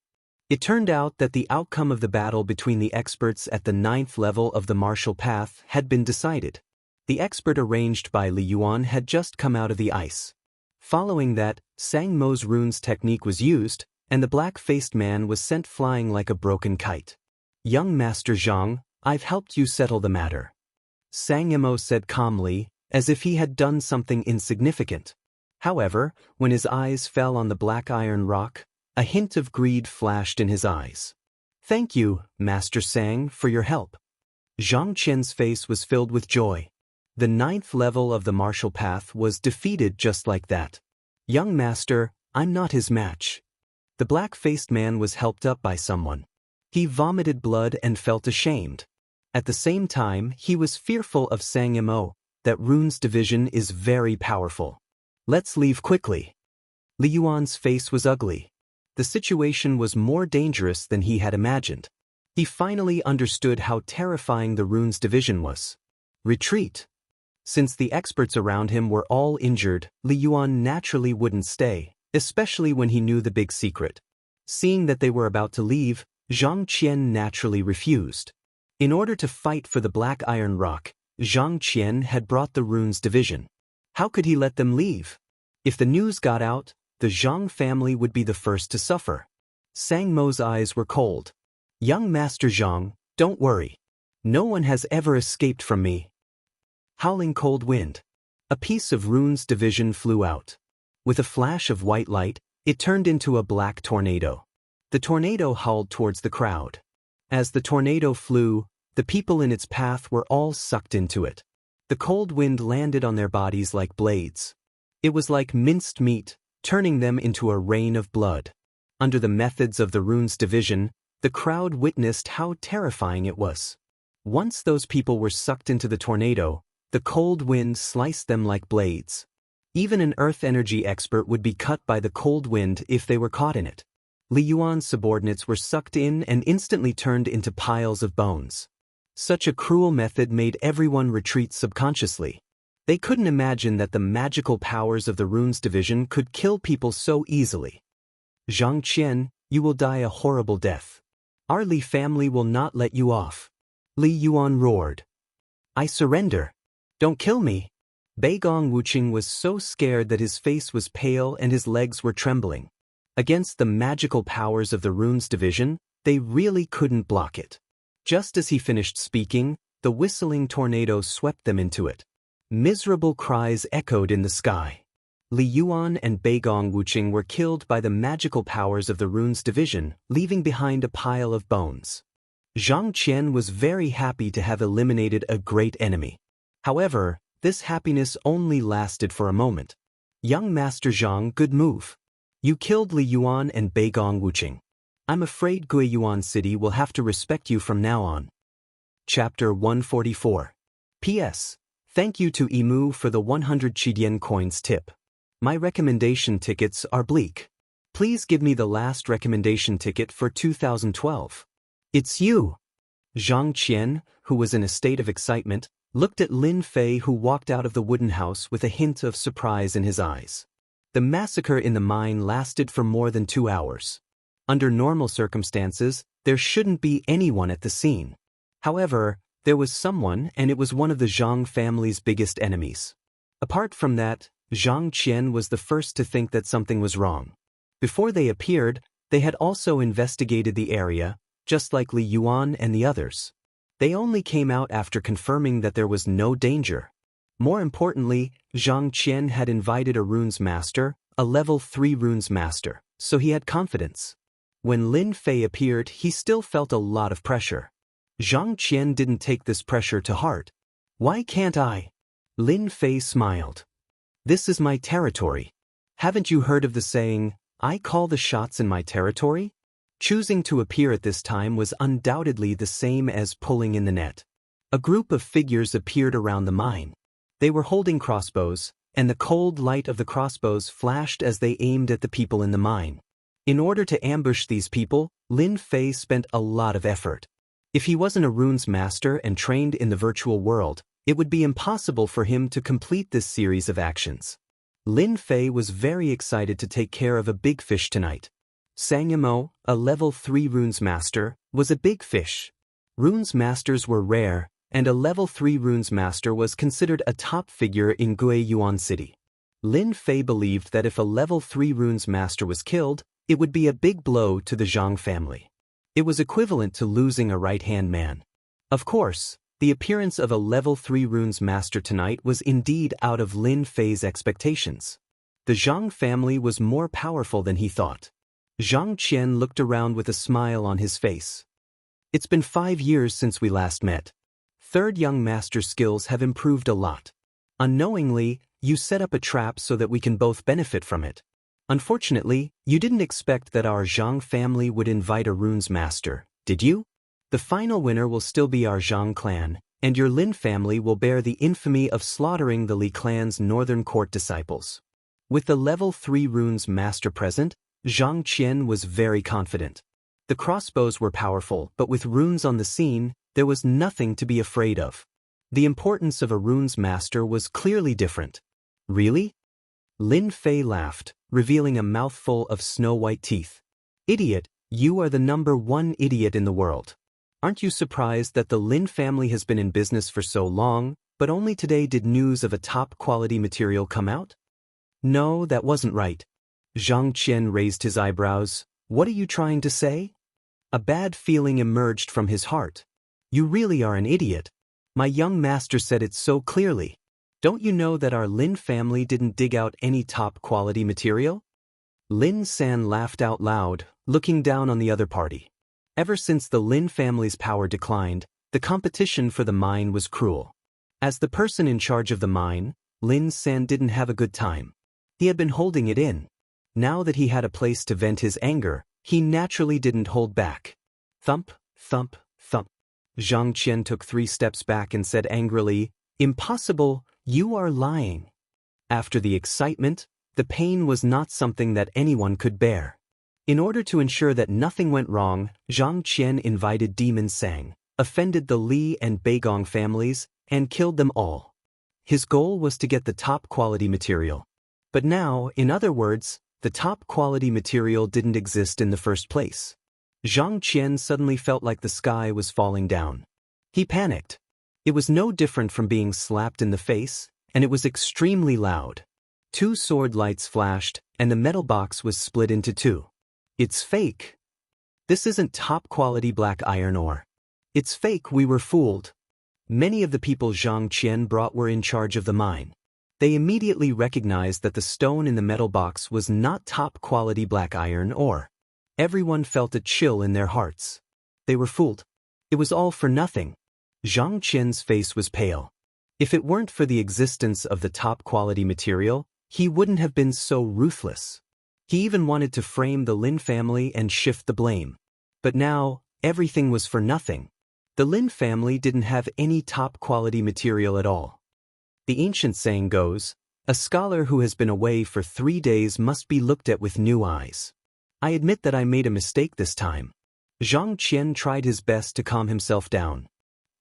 It turned out that the outcome of the battle between the experts at the 9th level of the martial path had been decided. The expert arranged by Li Yuan had just come out of the ice. Following that, Sang Mo's runes technique was used, and the black-faced man was sent flying like a broken kite. Young Master Zhang, I've helped you settle the matter. Sang Mo said calmly, as if he had done something insignificant. However, when his eyes fell on the black iron rock, a hint of greed flashed in his eyes. Thank you, Master Sang, for your help. Zhang Qian's face was filled with joy. The 9th level of the martial path was defeated just like that. Young Master, I'm not his match. The black-faced man was helped up by someone. He vomited blood and felt ashamed. At the same time, he was fearful of Sang Mo, that runes division is very powerful. Let's leave quickly. Li Yuan's face was ugly. The situation was more dangerous than he had imagined. He finally understood how terrifying the runes division was. Retreat. Since the experts around him were all injured, Li Yuan naturally wouldn't stay, especially when he knew the big secret. Seeing that they were about to leave, Zhang Qian naturally refused. In order to fight for the Black Iron Rock, Zhang Qian had brought the Runes division. How could he let them leave? If the news got out, the Zhang family would be the first to suffer. Sang Mo's eyes were cold. Young Master Zhang, don't worry. No one has ever escaped from me. Howling cold wind. A piece of Runes division flew out. With a flash of white light, it turned into a black tornado. The tornado howled towards the crowd. As the tornado flew, the people in its path were all sucked into it. The cold wind landed on their bodies like blades. It was like minced meat, turning them into a rain of blood. Under the methods of the Runes division, the crowd witnessed how terrifying it was. Once those people were sucked into the tornado, the cold wind sliced them like blades. Even an earth energy expert would be cut by the cold wind if they were caught in it. Li Yuan's subordinates were sucked in and instantly turned into piles of bones. Such a cruel method made everyone retreat subconsciously. They couldn't imagine that the magical powers of the Runes division could kill people so easily. Zhang Qian, you will die a horrible death. Our Li family will not let you off. Li Yuan roared. I surrender. Don't kill me. Beigong Wuqing was so scared that his face was pale and his legs were trembling. Against the magical powers of the Runes division, they really couldn't block it. Just as he finished speaking, the whistling tornado swept them into it. Miserable cries echoed in the sky. Li Yuan and Beigong Wuqing were killed by the magical powers of the Runes division, leaving behind a pile of bones. Zhang Qian was very happy to have eliminated a great enemy. However, this happiness only lasted for a moment. Young Master Zhang, good move. You killed Li Yuan and Beigong Wuqing. I'm afraid Guiyuan City will have to respect you from now on. Chapter 144. P.S. Thank you to Imu for the 100 Qidian coins tip. My recommendation tickets are bleak. Please give me the last recommendation ticket for 2012. It's you. Zhang Qian, who was in a state of excitement, looked at Lin Fei, who walked out of the wooden house with a hint of surprise in his eyes. The massacre in the mine lasted for more than 2 hours. Under normal circumstances, there shouldn't be anyone at the scene. However, there was someone, and it was one of the Zhang family's biggest enemies. Apart from that, Zhang Qian was the first to think that something was wrong. Before they appeared, they had also investigated the area, just like Li Yuan and the others. They only came out after confirming that there was no danger. More importantly, Zhang Qian had invited a Runes Master, a level 3 Runes Master, so he had confidence. When Lin Fei appeared, he still felt a lot of pressure. Zhang Qian didn't take this pressure to heart. Why can't I? Lin Fei smiled. This is my territory. Haven't you heard of the saying, I call the shots in my territory? Choosing to appear at this time was undoubtedly the same as pulling in the net. A group of figures appeared around the mine. They were holding crossbows, and the cold light of the crossbows flashed as they aimed at the people in the mine. In order to ambush these people, Lin Fei spent a lot of effort. If he wasn't a Runes Master and trained in the virtual world, it would be impossible for him to complete this series of actions. Lin Fei was very excited to take care of a big fish tonight. Sangyamo, a level 3 Runes Master, was a big fish. Runes Masters were rare, and a level 3 Runes Master was considered a top figure in Guiyuan City. Lin Fei believed that if a level 3 Runes Master was killed, it would be a big blow to the Zhang family. It was equivalent to losing a right-hand man. Of course, the appearance of a level 3 Runes Master tonight was indeed out of Lin Fei's expectations. The Zhang family was more powerful than he thought. Zhang Qian looked around with a smile on his face. It's been 5 years since we last met. Third young master skills have improved a lot. Unknowingly, you set up a trap so that we can both benefit from it. Unfortunately, you didn't expect that our Zhang family would invite a Runes Master, did you? The final winner will still be our Zhang clan, and your Lin family will bear the infamy of slaughtering the Li clan's northern court disciples. With the level 3 Runes Master present, Zhang Qian was very confident. The crossbows were powerful, but with runes on the scene, there was nothing to be afraid of. The importance of a Runes Master was clearly different. Really? Lin Fei laughed, revealing a mouthful of snow-white teeth. Idiot, you are the #1 idiot in the world. Aren't you surprised that the Lin family has been in business for so long, but only today did news of a top-quality material come out? No, that wasn't right. Zhang Qian raised his eyebrows. What are you trying to say? A bad feeling emerged from his heart. You really are an idiot. My young master said it so clearly. Don't you know that our Lin family didn't dig out any top-quality material? Lin San laughed out loud, looking down on the other party. Ever since the Lin family's power declined, the competition for the mine was cruel. As the person in charge of the mine, Lin San didn't have a good time. He had been holding it in. Now that he had a place to vent his anger, he naturally didn't hold back. Thump, thump, thump. Zhang Qian took 3 steps back and said angrily, "Impossible, you are lying." After the excitement, the pain was not something that anyone could bear. In order to ensure that nothing went wrong, Zhang Qian invited Demon Sang, offended the Li and Beigong families, and killed them all. His goal was to get the top-quality material. But now, in other words, the top-quality material didn't exist in the first place. Zhang Qian suddenly felt like the sky was falling down. He panicked. It was no different from being slapped in the face, and it was extremely loud. 2 sword lights flashed, and the metal box was split into 2. It's fake. This isn't top-quality black iron ore. It's fake, we were fooled. Many of the people Zhang Qian brought were in charge of the mine. They immediately recognized that the stone in the metal box was not top-quality black iron ore. Everyone felt a chill in their hearts. They were fooled. It was all for nothing. Zhang Qian's face was pale. If it weren't for the existence of the top-quality material, he wouldn't have been so ruthless. He even wanted to frame the Lin family and shift the blame. But now, everything was for nothing. The Lin family didn't have any top-quality material at all. The ancient saying goes, a scholar who has been away for 3 days must be looked at with new eyes. I admit that I made a mistake this time. Zhang Qian tried his best to calm himself down.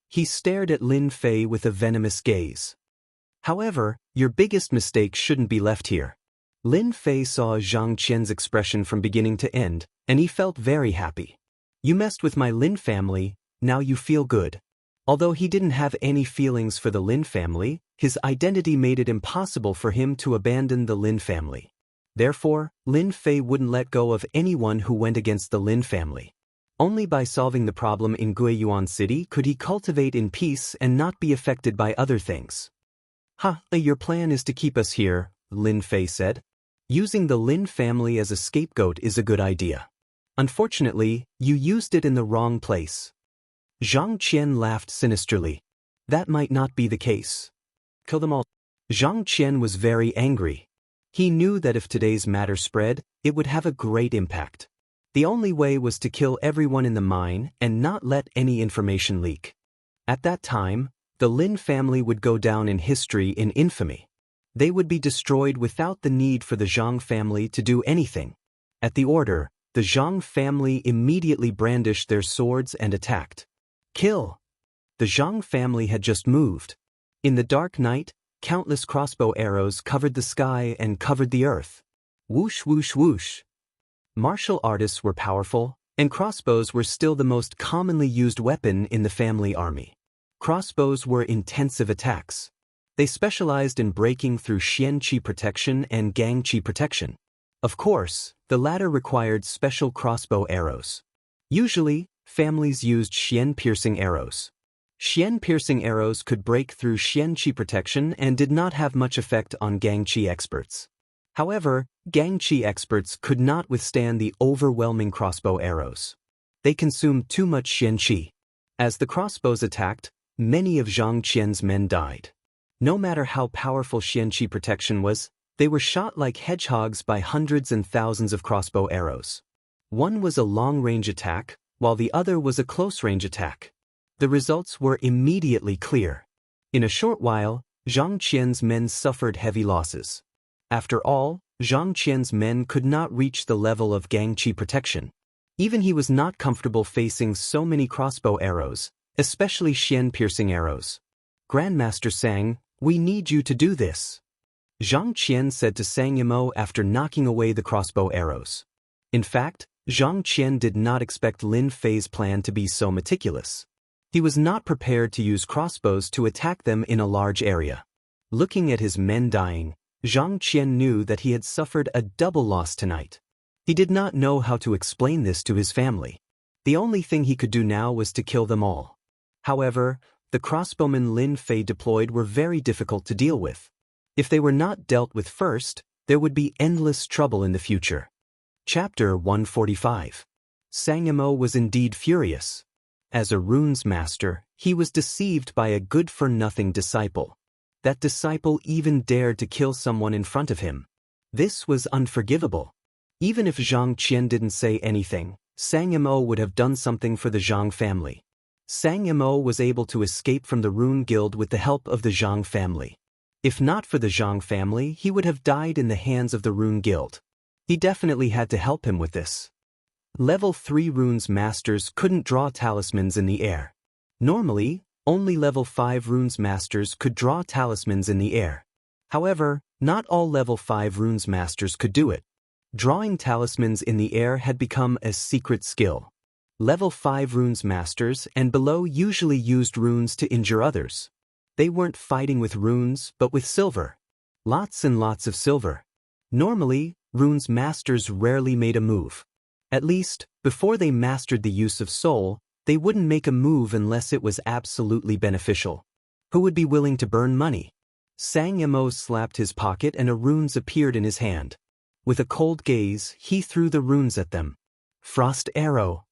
He stared at Lin Fei with a venomous gaze. However, your biggest mistake shouldn't be left here. Lin Fei saw Zhang Qian's expression from beginning to end, and he felt very happy. You messed with my Lin family, now you feel good. Although he didn't have any feelings for the Lin family, his identity made it impossible for him to abandon the Lin family. Therefore, Lin Fei wouldn't let go of anyone who went against the Lin family. Only by solving the problem in Guiyuan City could he cultivate in peace and not be affected by other things. Your plan is to keep us here, Lin Fei said. Using the Lin family as a scapegoat is a good idea. Unfortunately, you used it in the wrong place. Zhang Qian laughed sinisterly. That might not be the case. Kill them all. Zhang Qian was very angry. He knew that if today's matter spread, it would have a great impact. The only way was to kill everyone in the mine and not let any information leak. At that time, the Lin family would go down in history in infamy. They would be destroyed without the need for the Zhang family to do anything. At the order, the Zhang family immediately brandished their swords and attacked. Kill! The Zhang family had just moved. In the dark night, countless crossbow arrows covered the sky and covered the earth. Whoosh, whoosh, whoosh. Martial artists were powerful, and crossbows were still the most commonly used weapon in the family army. Crossbows were intensive attacks. They specialized in breaking through Xian Qi protection and Gang Qi protection. Of course, the latter required special crossbow arrows. Usually, families used Xian-piercing arrows. Xian-piercing arrows could break through Xian Qi protection and did not have much effect on Gang Qi experts. However, Gang Qi experts could not withstand the overwhelming crossbow arrows. They consumed too much Xian Qi. As the crossbows attacked, many of Zhang Qian's men died. No matter how powerful Xian Qi protection was, they were shot like hedgehogs by hundreds and thousands of crossbow arrows. One was a long-range attack, while the other was a close-range attack. The results were immediately clear. In a short while, Zhang Qian's men suffered heavy losses. After all, Zhang Qian's men could not reach the level of Gang Qi protection. Even he was not comfortable facing so many crossbow arrows, especially Xian-piercing arrows. Grandmaster Sang, we need you to do this. Zhang Qian said to Sang Yimou after knocking away the crossbow arrows. In fact, Zhang Qian did not expect Lin Fei's plan to be so meticulous. He was not prepared to use crossbows to attack them in a large area. Looking at his men dying, Zhang Qian knew that he had suffered a double loss tonight. He did not know how to explain this to his family. The only thing he could do now was to kill them all. However, the crossbowmen Lin Fei deployed were very difficult to deal with. If they were not dealt with first, there would be endless trouble in the future. Chapter 145. Sangamo was indeed furious. As a runes master, he was deceived by a good-for-nothing disciple. That disciple even dared to kill someone in front of him. This was unforgivable. Even if Zhang Qian didn't say anything, Sangamo would have done something for the Zhang family. Sangamo was able to escape from the Rune Guild with the help of the Zhang family. If not for the Zhang family, he would have died in the hands of the Rune Guild. He definitely had to help him with this. Level 3 runes masters couldn't draw talismans in the air. Normally, only level 5 runes masters could draw talismans in the air. However, not all level 5 runes masters could do it. Drawing talismans in the air had become a secret skill. Level 5 runes masters and below usually used runes to injure others. They weren't fighting with runes but with silver. Lots and lots of silver. Normally, runes masters rarely made a move. At least, before they mastered the use of soul, they wouldn't make a move unless it was absolutely beneficial. Who would be willing to burn money? Sangamo slapped his pocket and a runes appeared in his hand. With a cold gaze, he threw the runes at them. Frost arrow.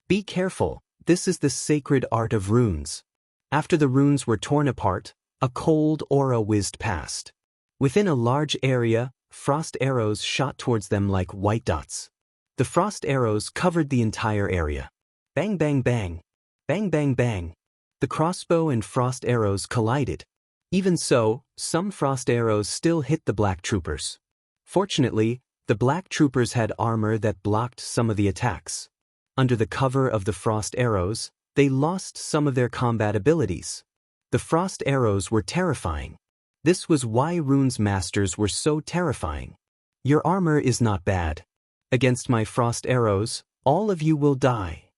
Be careful, this is the sacred art of runes. After the runes were torn apart, a cold aura whizzed past. Within a large area, frost arrows shot towards them like white dots. The frost arrows covered the entire area. Bang bang bang. Bang bang bang. The crossbow and frost arrows collided. Even so, some frost arrows still hit the black troopers. Fortunately, the black troopers had armor that blocked some of the attacks. Under the cover of the frost arrows, they lost some of their combat abilities. The frost arrows were terrifying. This was why runes masters were so terrifying. Your armor is not bad. Against my frost arrows, all of you will die.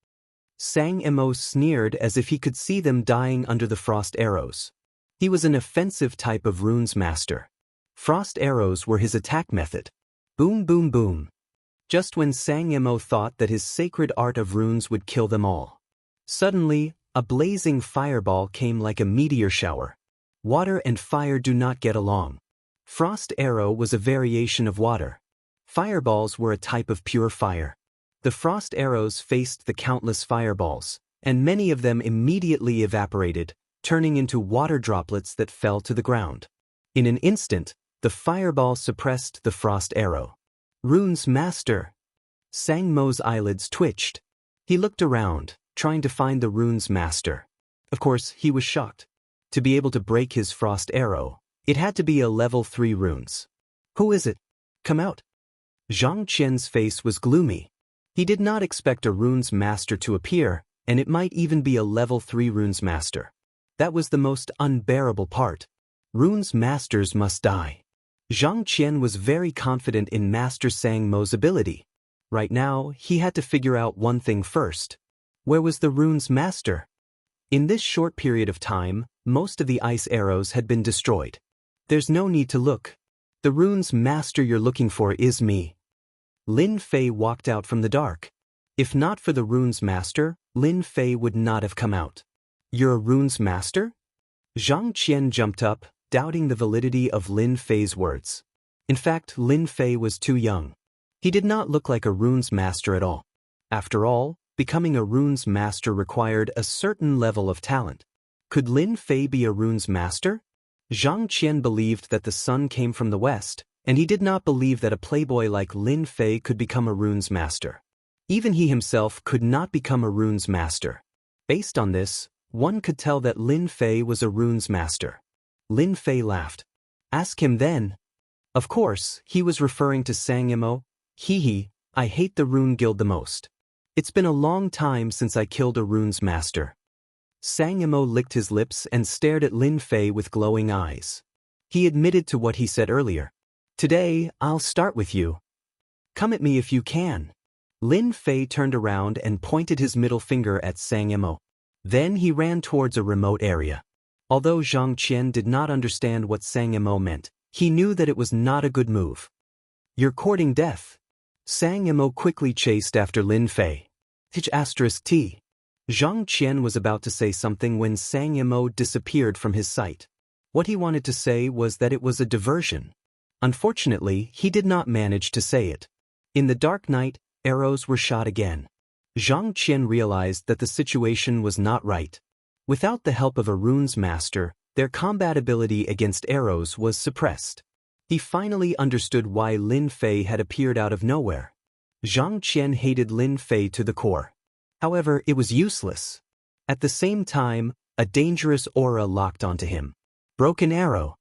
Sangamo sneered as if he could see them dying under the frost arrows. He was an offensive type of runes master. Frost arrows were his attack method. Boom boom boom. Just when Sangamo thought that his sacred art of runes would kill them all. Suddenly, a blazing fireball came like a meteor shower. Water and fire do not get along. Frost arrow was a variation of water. Fireballs were a type of pure fire. The frost arrows faced the countless fireballs, and many of them immediately evaporated, turning into water droplets that fell to the ground. In an instant, the fireball suppressed the frost arrow. Runes master. Sangmo's eyelids twitched. He looked around, trying to find the runes master. Of course, he was shocked. To be able to break his frost arrow, it had to be a level 3 runes. Who is it? Come out. Zhang Qian's face was gloomy. He did not expect a runes master to appear, and it might even be a level 3 runes master. That was the most unbearable part. Runes masters must die. Zhang Qian was very confident in Master Sangmo's ability. Right now, he had to figure out one thing first. Where was the runes master? In this short period of time, most of the ice arrows had been destroyed. There's no need to look. The runes master you're looking for is me. Lin Fei walked out from the dark. If not for the runes master, Lin Fei would not have come out. You're a runes master? Zhang Qian jumped up, doubting the validity of Lin Fei's words. In fact, Lin Fei was too young. He did not look like a runes master at all. After all, becoming a runes master required a certain level of talent. Could Lin Fei be a runes master? Zhang Qian believed that the sun came from the west, and he did not believe that a playboy like Lin Fei could become a runes master. Even he himself could not become a runes master. Based on this, one could tell that Lin Fei was a runes master. Lin Fei laughed. Ask him then. Of course, he was referring to Sangamo. Hee, I hate the Rune Guild the most. It's been a long time since I killed a runes master. Sangamo licked his lips and stared at Lin Fei with glowing eyes. He admitted to what he said earlier. Today, I'll start with you. Come at me if you can. Lin Fei turned around and pointed his middle finger at Xianxia. Then he ran towards a remote area. Although Zhang Qian did not understand what Xianxia meant, he knew that it was not a good move. "You're courting death." Xianxia quickly chased after Lin Fei. T. Zhang Qian was about to say something when Xianxia disappeared from his sight. What he wanted to say was that it was a diversion. Unfortunately, he did not manage to say it. In the dark night, arrows were shot again. Zhang Qian realized that the situation was not right. Without the help of a runes master, their combat ability against arrows was suppressed. He finally understood why Lin Fei had appeared out of nowhere. Zhang Qian hated Lin Fei to the core. However, it was useless. At the same time, a dangerous aura locked onto him. Broken arrow.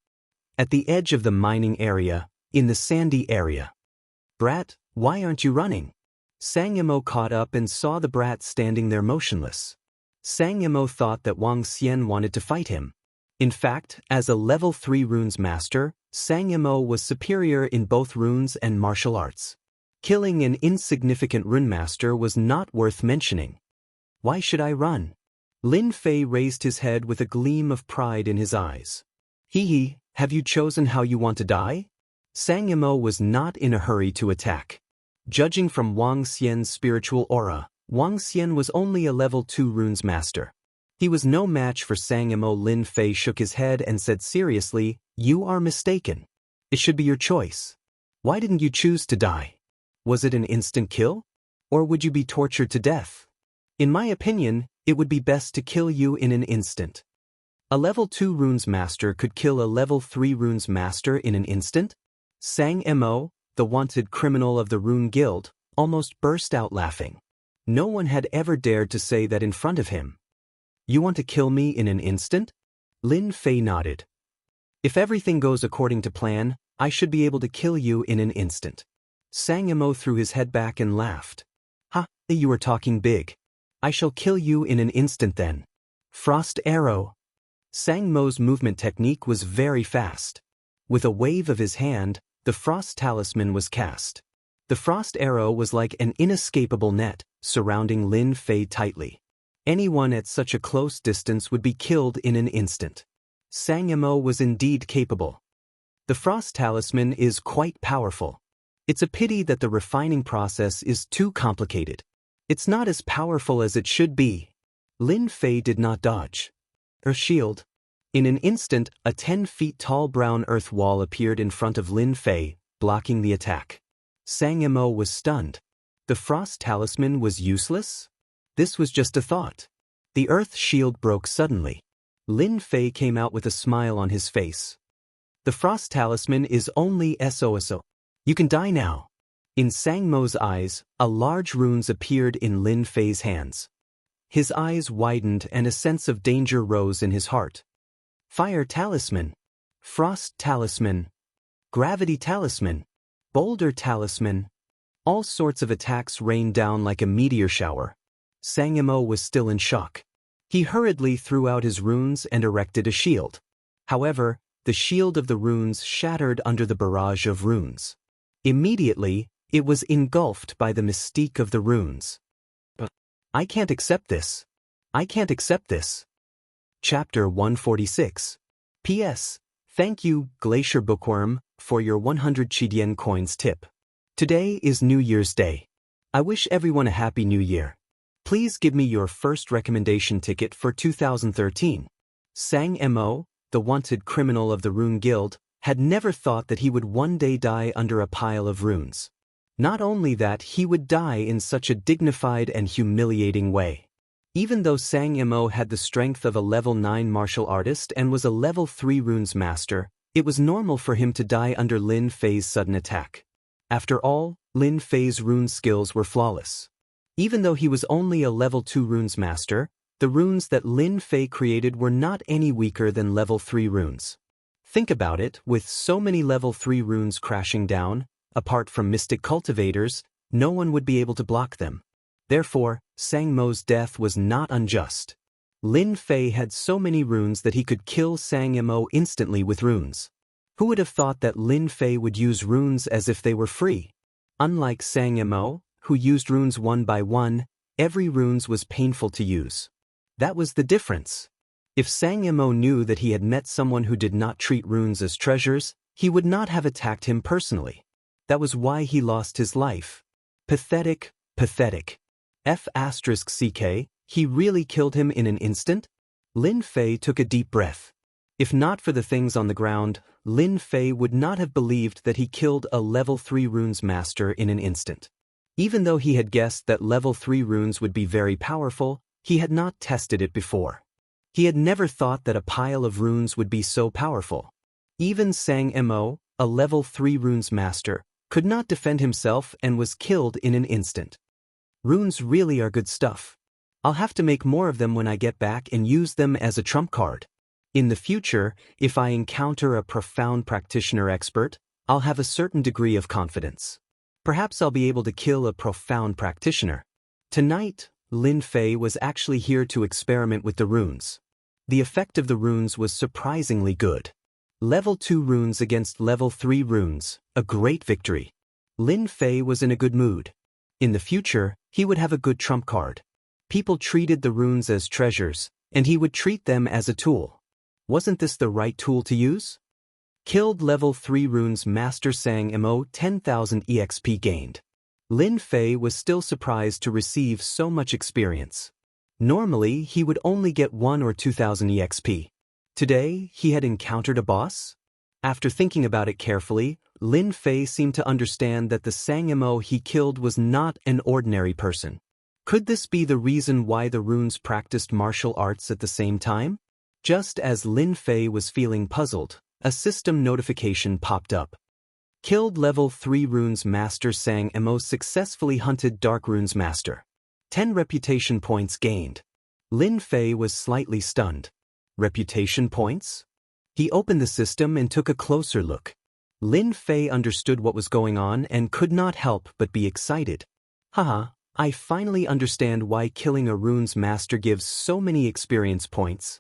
At the edge of the mining area, in the sandy area. "Brat, why aren't you running?" Xianxia caught up and saw the brat standing there motionless. Xianxia thought that Wang Xian wanted to fight him. In fact, as a level 3 runes master, Xianxia was superior in both runes and martial arts. Killing an insignificant rune master was not worth mentioning. "Why should I run?" Lin Fei raised his head with a gleam of pride in his eyes. "Hee, have you chosen how you want to die?" Xianxia was not in a hurry to attack. Judging from Wang Xian's spiritual aura, Wang Xian was only a level 2 runes master. He was no match for Xianxia. Lin Fei shook his head and said seriously, "You are mistaken. It should be your choice. Why didn't you choose to die? Was it an instant kill? Or would you be tortured to death? In my opinion, it would be best to kill you in an instant." A level 2 runes master could kill a level 3 runes master in an instant? Xianxia, the wanted criminal of the Rune Guild, almost burst out laughing. No one had ever dared to say that in front of him. "You want to kill me in an instant?" Lin Fei nodded. "If everything goes according to plan, I should be able to kill you in an instant." Xianxia threw his head back and laughed. "Ha, you are talking big. I shall kill you in an instant then." Frost arrow. Xianxia's movement technique was very fast. With a wave of his hand, the frost talisman was cast. The frost arrow was like an inescapable net, surrounding Lin Fei tightly. Anyone at such a close distance would be killed in an instant. Xianxia was indeed capable. The frost talisman is quite powerful. It's a pity that the refining process is too complicated. It's not as powerful as it should be. Lin Fei did not dodge. Her shield. In an instant, a 10 feet tall brown earth wall appeared in front of Lin Fei, blocking the attack. Xianxia was stunned. The frost talisman was useless? This was just a thought. The earth shield broke suddenly. Lin Fei came out with a smile on his face. "The frost talisman is only SOSO. You can die now." In Xianxia's eyes, a large runes appeared in Lin Fei's hands. His eyes widened and a sense of danger rose in his heart. Fire talisman. Frost talisman. Gravity talisman. Boulder talisman. All sorts of attacks rained down like a meteor shower. Xianxia was still in shock. He hurriedly threw out his runes and erected a shield. However, the shield of the runes shattered under the barrage of runes. Immediately, it was engulfed by the mystique of the runes. "But I can't accept this. I can't accept this." Chapter 146. P.S. Thank you, Glacier Bookworm, for your 100 Qidian coins tip. Today is New Year's Day. I wish everyone a Happy New Year. Please give me your first recommendation ticket for 2013. Xianxia, the wanted criminal of the Rune Guild, had never thought that he would one day die under a pile of runes. Not only that, he would die in such a dignified and humiliating way. Even though Xianxia had the strength of a level 9 martial artist and was a level 3 runes master, it was normal for him to die under Lin Fei's sudden attack. After all, Lin Fei's rune skills were flawless. Even though he was only a level 2 runes master, the runes that Lin Fei created were not any weaker than level 3 runes. Think about it, with so many level 3 runes crashing down, apart from mystic cultivators, no one would be able to block them. Therefore, Xianxia's death was not unjust. Lin Fei had so many runes that he could kill Xianxia instantly with runes. Who would have thought that Lin Fei would use runes as if they were free? Unlike Xianxia, who used runes one by one, every runes was painful to use. That was the difference. If Xianxia knew that he had met someone who did not treat runes as treasures, he would not have attacked him personally. That was why he lost his life. Pathetic, pathetic. F***ck, he really killed him in an instant? Lin Fei took a deep breath. If not for the things on the ground, Lin Fei would not have believed that he killed a level 3 runes master in an instant. Even though he had guessed that level 3 runes would be very powerful, he had not tested it before. He had never thought that a pile of runes would be so powerful. Even Xianxia, a level 3 runes master, could not defend himself and was killed in an instant. Runes really are good stuff. I'll have to make more of them when I get back and use them as a trump card. In the future, if I encounter a profound practitioner expert, I'll have a certain degree of confidence. Perhaps I'll be able to kill a profound practitioner. Tonight, Lin Fei was actually here to experiment with the runes. The effect of the runes was surprisingly good. Level 2 runes against level 3 runes, a great victory. Lin Fei was in a good mood. In the future, he would have a good trump card. People treated the runes as treasures, and he would treat them as a tool. Wasn't this the right tool to use? Killed level 3 runes master Xianxia, 10,000 EXP gained. Lin Fei was still surprised to receive so much experience. Normally, he would only get 1 or 2,000 EXP. Today, he had encountered a boss? After thinking about it carefully, Lin Fei seemed to understand that the Xianxia he killed was not an ordinary person. Could this be the reason why the runes practiced martial arts at the same time? Just as Lin Fei was feeling puzzled, a system notification popped up. Killed level 3 runes master Xianxia successfully hunted dark runes master. 10 reputation points gained. Lin Fei was slightly stunned. Reputation points? He opened the system and took a closer look. Lin Fei understood what was going on and could not help but be excited. Haha, I finally understand why killing a runes master gives so many experience points.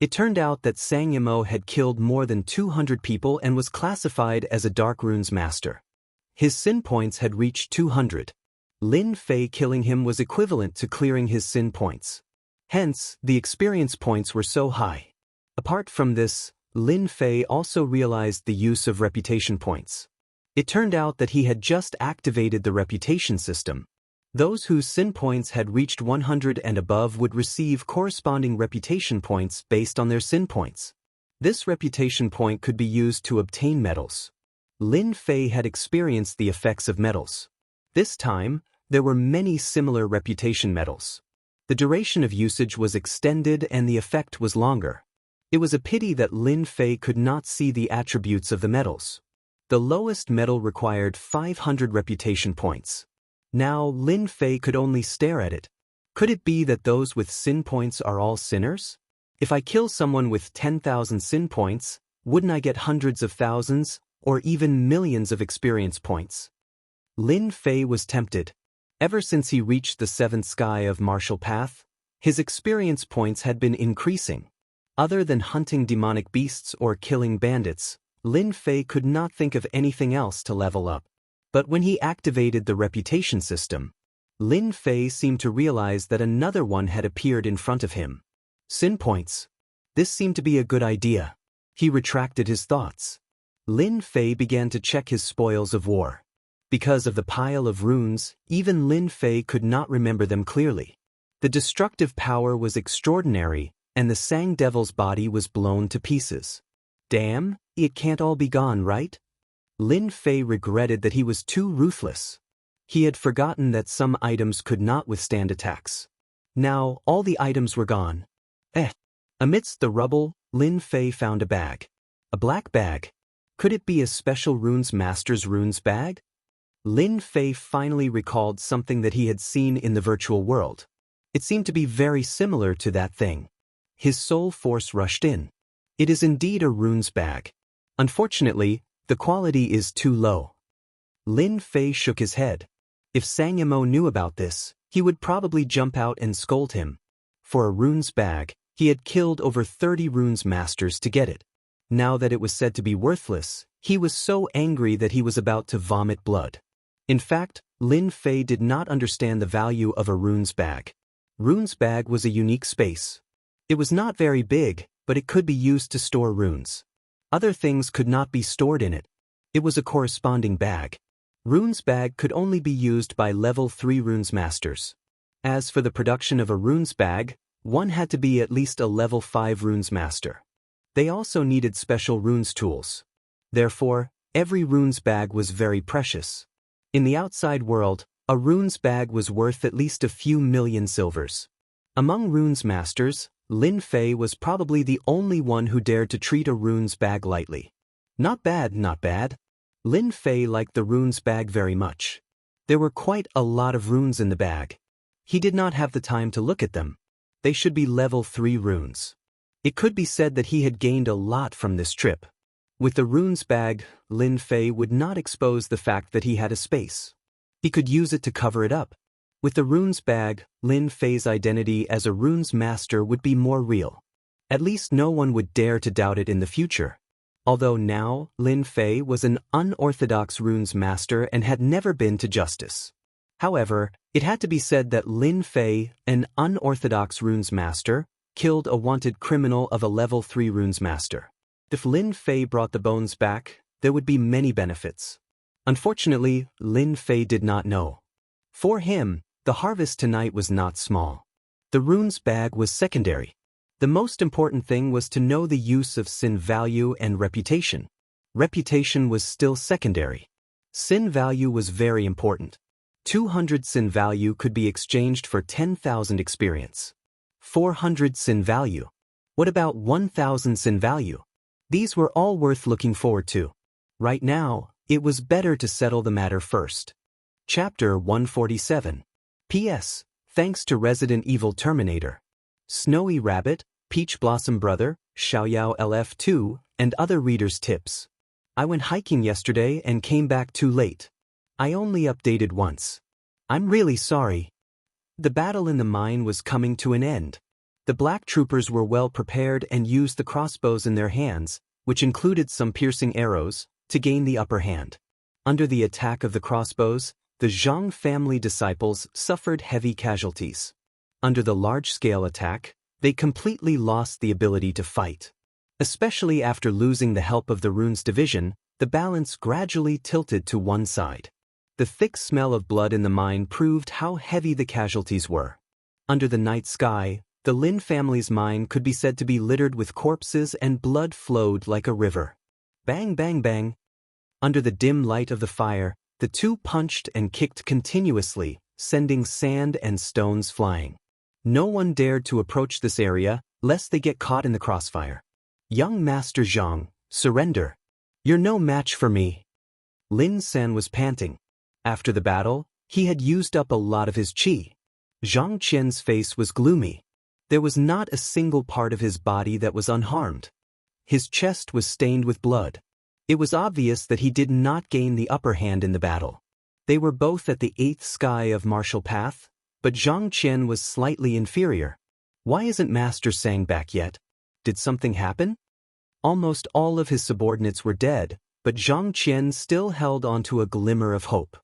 It turned out that Xianxia had killed more than 200 people and was classified as a dark runes master. His sin points had reached 200. Lin Fei killing him was equivalent to clearing his sin points. Hence, the experience points were so high. Apart from this, Lin Fei also realized the use of reputation points. It turned out that he had just activated the reputation system. Those whose sin points had reached 100 and above would receive corresponding reputation points based on their sin points. This reputation point could be used to obtain medals. Lin Fei had experienced the effects of medals. This time, there were many similar reputation medals. The duration of usage was extended and the effect was longer. It was a pity that Lin Fei could not see the attributes of the medals. The lowest medal required 500 reputation points. Now Lin Fei could only stare at it. Could it be that those with sin points are all sinners? If I kill someone with 10,000 sin points, wouldn't I get hundreds of thousands, or even millions of experience points? Lin Fei was tempted. Ever since he reached the 7th sky of Martial Path, his experience points had been increasing. Other than hunting demonic beasts or killing bandits, Lin Fei could not think of anything else to level up. But when he activated the reputation system, Lin Fei seemed to realize that another one had appeared in front of him. Sin points. This seemed to be a good idea. He retracted his thoughts. Lin Fei began to check his spoils of war. Because of the pile of runes, even Lin Fei could not remember them clearly. The destructive power was extraordinary, and the Sang Devil's body was blown to pieces. Damn, it can't all be gone, right? Lin Fei regretted that he was too ruthless. He had forgotten that some items could not withstand attacks. Now, all the items were gone. Amidst the rubble, Lin Fei found a bag. A black bag. Could it be a special runes master's runes bag? Lin Fei finally recalled something that he had seen in the virtual world. It seemed to be very similar to that thing. His soul force rushed in. It is indeed a runes bag. Unfortunately, the quality is too low. Lin Fei shook his head. If Xianxia knew about this, he would probably jump out and scold him. For a runes bag, he had killed over 30 runes masters to get it. Now that it was said to be worthless, he was so angry that he was about to vomit blood. In fact, Lin Fei did not understand the value of a rune's bag. Rune's bag was a unique space. It was not very big, but it could be used to store runes. Other things could not be stored in it. It was a corresponding bag. Rune's bag could only be used by level 3 runes masters. As for the production of a rune's bag, one had to be at least a level 5 runes master. They also needed special runes tools. Therefore, every rune's bag was very precious. In the outside world, a rune's bag was worth at least a few million silvers. Among runes masters, Lin Fei was probably the only one who dared to treat a rune's bag lightly. Not bad, not bad. Lin Fei liked the rune's bag very much. There were quite a lot of runes in the bag. He did not have the time to look at them. They should be level 3 runes. It could be said that he had gained a lot from this trip. With the rune's bag, Lin Fei would not expose the fact that he had a space. He could use it to cover it up. With the rune's bag, Lin Fei's identity as a rune's master would be more real. At least no one would dare to doubt it in the future. Although now, Lin Fei was an unorthodox runes master and had never been to justice. However, it had to be said that Lin Fei, an unorthodox runes master, killed a wanted criminal of a level 3 runes master. If Lin Fei brought the bones back, there would be many benefits. Unfortunately, Lin Fei did not know. For him, the harvest tonight was not small. The rune's bag was secondary. The most important thing was to know the use of sin value and reputation. Reputation was still secondary. Sin value was very important. 200 sin value could be exchanged for 10,000 experience. 400 sin value. What about 1,000 sin value? These were all worth looking forward to. Right now, it was better to settle the matter first. Chapter 147. P.S. Thanks to Resident Evil Terminator, Snowy Rabbit, Peach Blossom Brother, Xiaoyao LF2, and other readers' tips. I went hiking yesterday and came back too late. I only updated once. I'm really sorry. The battle in the mine was coming to an end. The black troopers were well prepared and used the crossbows in their hands, which included some piercing arrows, to gain the upper hand. Under the attack of the crossbows, the Zhang family disciples suffered heavy casualties. Under the large-scale attack, they completely lost the ability to fight. Especially after losing the help of the runes division, the balance gradually tilted to one side. The thick smell of blood in the mine proved how heavy the casualties were. Under the night sky, the Lin family's mine could be said to be littered with corpses and blood flowed like a river. Bang, bang, bang. Under the dim light of the fire, the two punched and kicked continuously, sending sand and stones flying. No one dared to approach this area, lest they get caught in the crossfire. Young Master Zhang, surrender. You're no match for me. Lin San was panting. After the battle, he had used up a lot of his qi. Zhang Qian's face was gloomy. There was not a single part of his body that was unharmed. His chest was stained with blood. It was obvious that he did not gain the upper hand in the battle. They were both at the 8th sky of martial path, but Zhang Qian was slightly inferior. Why isn't Master Sang back yet? Did something happen? Almost all of his subordinates were dead, but Zhang Qian still held on to a glimmer of hope.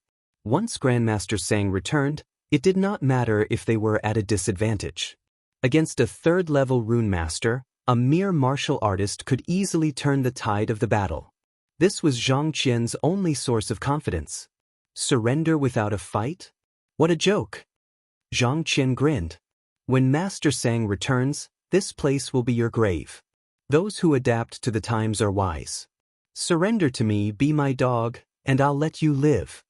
Once Grandmaster Sang returned, it did not matter if they were at a disadvantage. Against a 3rd-level rune master, a mere martial artist could easily turn the tide of the battle. This was Zhang Qian's only source of confidence. Surrender without a fight? What a joke! Zhang Qian grinned. When Master Sang returns, this place will be your grave. Those who adapt to the times are wise. Surrender to me, be my dog, and I'll let you live.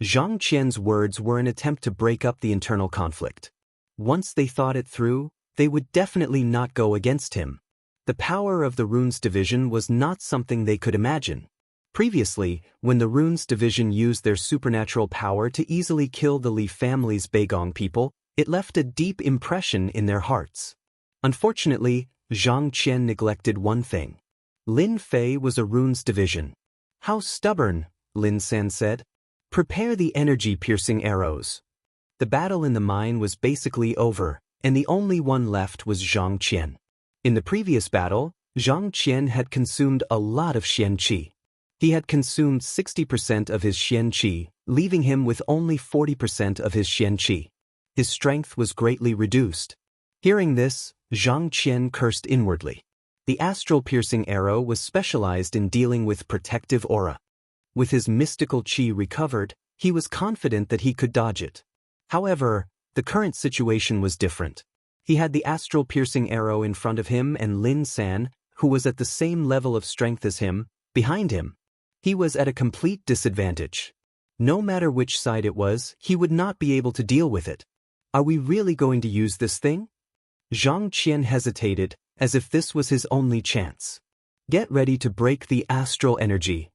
Zhang Qian's words were an attempt to break up the internal conflict. Once they thought it through, they would definitely not go against him. The power of the Runes Division was not something they could imagine. Previously, when the Runes Division used their supernatural power to easily kill the Li family's Beigong people, it left a deep impression in their hearts. Unfortunately, Zhang Qian neglected one thing. Lin Fei was a Runes Division. How stubborn, Lin San said. Prepare the energy-piercing arrows. The battle in the mine was basically over, and the only one left was Zhang Qian. In the previous battle, Zhang Qian had consumed a lot of Xian qi. He had consumed 60% of his Xian Qi, leaving him with only 40% of his Xian Qi. His strength was greatly reduced. Hearing this, Zhang Qian cursed inwardly. The astral-piercing arrow was specialized in dealing with protective aura. With his mystical qi recovered, he was confident that he could dodge it. However, the current situation was different. He had the astral-piercing arrow in front of him and Lin San, who was at the same level of strength as him, behind him. He was at a complete disadvantage. No matter which side it was, he would not be able to deal with it. Are we really going to use this thing? Zhang Qian hesitated, as if this was his only chance. Get ready to break the astral energy.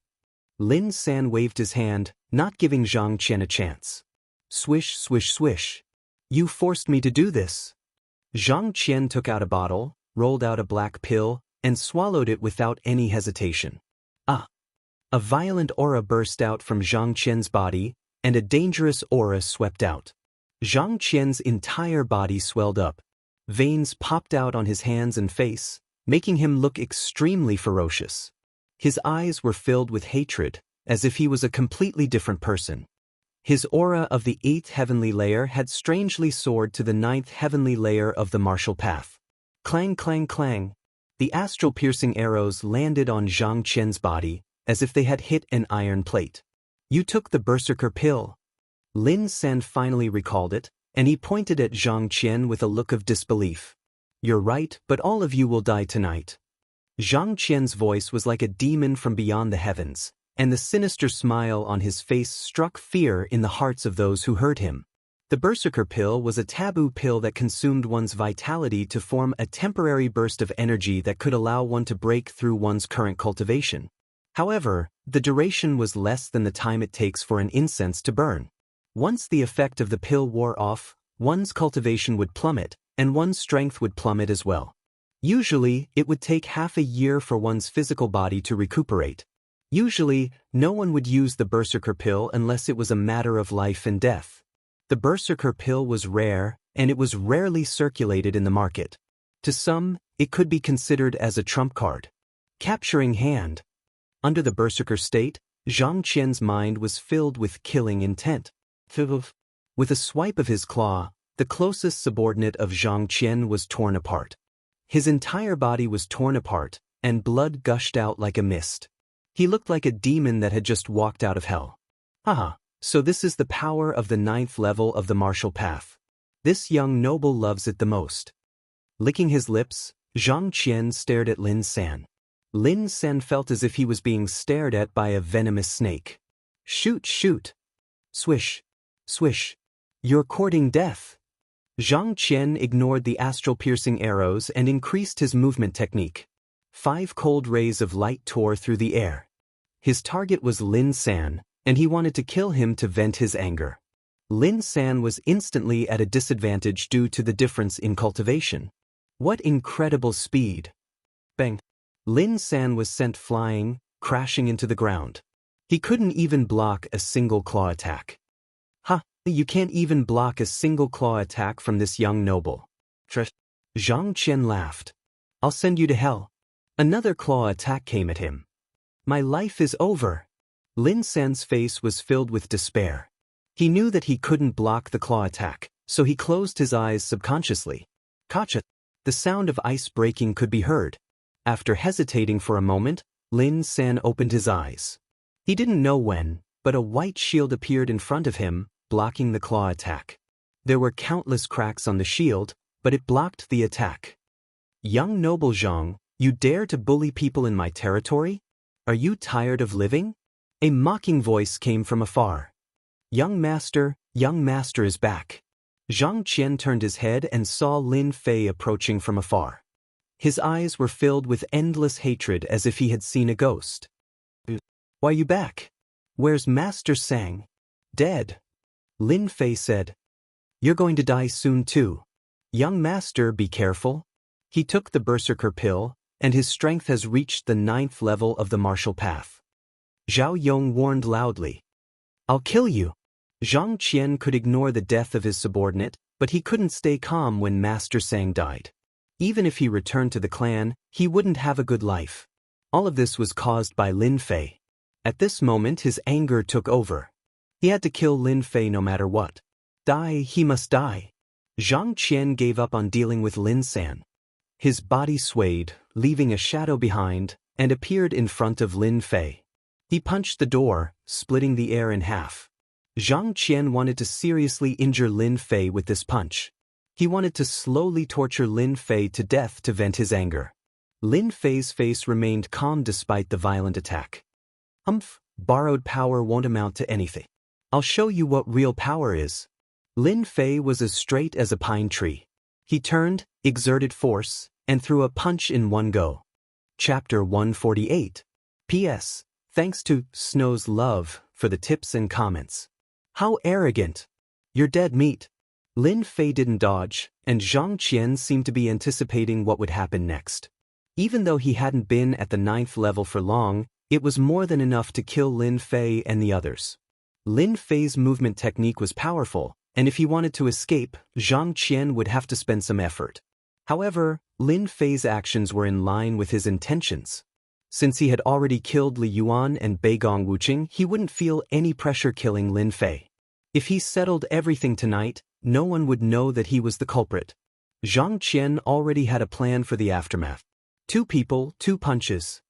Lin San waved his hand, not giving Zhang Qian a chance. Swish, swish, swish. You forced me to do this. Zhang Qian took out a bottle, rolled out a black pill, and swallowed it without any hesitation. Ah! A violent aura burst out from Zhang Qian's body, and a dangerous aura swept out. Zhang Qian's entire body swelled up. Veins popped out on his hands and face, making him look extremely ferocious. His eyes were filled with hatred, as if he was a completely different person. His aura of the 8th heavenly layer had strangely soared to the 9th heavenly layer of the martial path. Clang, clang, clang. The astral-piercing arrows landed on Zhang Qian's body, as if they had hit an iron plate. You took the berserker pill. Lin San finally recalled it, and he pointed at Zhang Qian with a look of disbelief. You're right, but all of you will die tonight. Zhang Qian's voice was like a demon from beyond the heavens, and the sinister smile on his face struck fear in the hearts of those who heard him. The berserker pill was a taboo pill that consumed one's vitality to form a temporary burst of energy that could allow one to break through one's current cultivation. However, the duration was less than the time it takes for an incense to burn. Once the effect of the pill wore off, one's cultivation would plummet, and one's strength would plummet as well. Usually, it would take half a year for one's physical body to recuperate. Usually, no one would use the berserker pill unless it was a matter of life and death. The berserker pill was rare, and it was rarely circulated in the market. To some, it could be considered as a trump card. Capturing hand. Under the berserker state, Zhang Qian's mind was filled with killing intent. With a swipe of his claw, the closest subordinate of Zhang Qian was torn apart. His entire body was torn apart, and blood gushed out like a mist. He looked like a demon that had just walked out of hell. Haha, so this is the power of the 9th level of the martial path. This young noble loves it the most. Licking his lips, Zhang Qian stared at Lin San. Lin San felt as if he was being stared at by a venomous snake. Shoot, shoot. Swish. Swish. You're courting death. Zhang Qian ignored the astral-piercing arrows and increased his movement technique. 5 cold rays of light tore through the air. His target was Lin San, and he wanted to kill him to vent his anger. Lin San was instantly at a disadvantage due to the difference in cultivation. What incredible speed! Bang! Lin San was sent flying, crashing into the ground. He couldn't even block a single claw attack. Ha! You can't even block a single claw attack from this young noble. Zhang Qian laughed. I'll send you to hell. Another claw attack came at him. My life is over. Lin San's face was filled with despair. He knew that he couldn't block the claw attack, so he closed his eyes subconsciously. Kacha! The sound of ice breaking could be heard. After hesitating for a moment, Lin San opened his eyes. He didn't know when, but a white shield appeared in front of him, blocking the claw attack. There were countless cracks on the shield, but it blocked the attack. Young noble Zhang, you dare to bully people in my territory? Are you tired of living? A mocking voice came from afar. Young master is back. Zhang Qian turned his head and saw Lin Fei approaching from afar. His eyes were filled with endless hatred as if he had seen a ghost. Why you back? Where's Master Sang? Dead. Lin Fei said. You're going to die soon too. Young master, be careful. He took the berserker pill, and his strength has reached the 9th level of the martial path. Zhao Yong warned loudly. I'll kill you. Zhang Qian could ignore the death of his subordinate, but he couldn't stay calm when Master Sang died. Even if he returned to the clan, he wouldn't have a good life. All of this was caused by Lin Fei. At this moment his anger took over. He had to kill Lin Fei no matter what. Die, he must die. Zhang Qian gave up on dealing with Lin San. His body swayed, leaving a shadow behind, and appeared in front of Lin Fei. He punched the door, splitting the air in half. Zhang Qian wanted to seriously injure Lin Fei with this punch. He wanted to slowly torture Lin Fei to death to vent his anger. Lin Fei's face remained calm despite the violent attack. Borrowed power won't amount to anything. I'll show you what real power is. Lin Fei was as straight as a pine tree. He turned, exerted force, and threw a punch in one go. Chapter 148. P.S. Thanks to Snow's Love for the tips and comments. How arrogant! You're dead meat. Lin Fei didn't dodge, and Zhang Qian seemed to be anticipating what would happen next. Even though he hadn't been at the 9th level for long, it was more than enough to kill Lin Fei and the others. Lin Fei's movement technique was powerful, and if he wanted to escape, Zhang Qian would have to spend some effort. However, Lin Fei's actions were in line with his intentions. Since he had already killed Li Yuan and Beigong Wuqing, he wouldn't feel any pressure killing Lin Fei. If he settled everything tonight, no one would know that he was the culprit. Zhang Qian already had a plan for the aftermath. 2 people, 2 punches.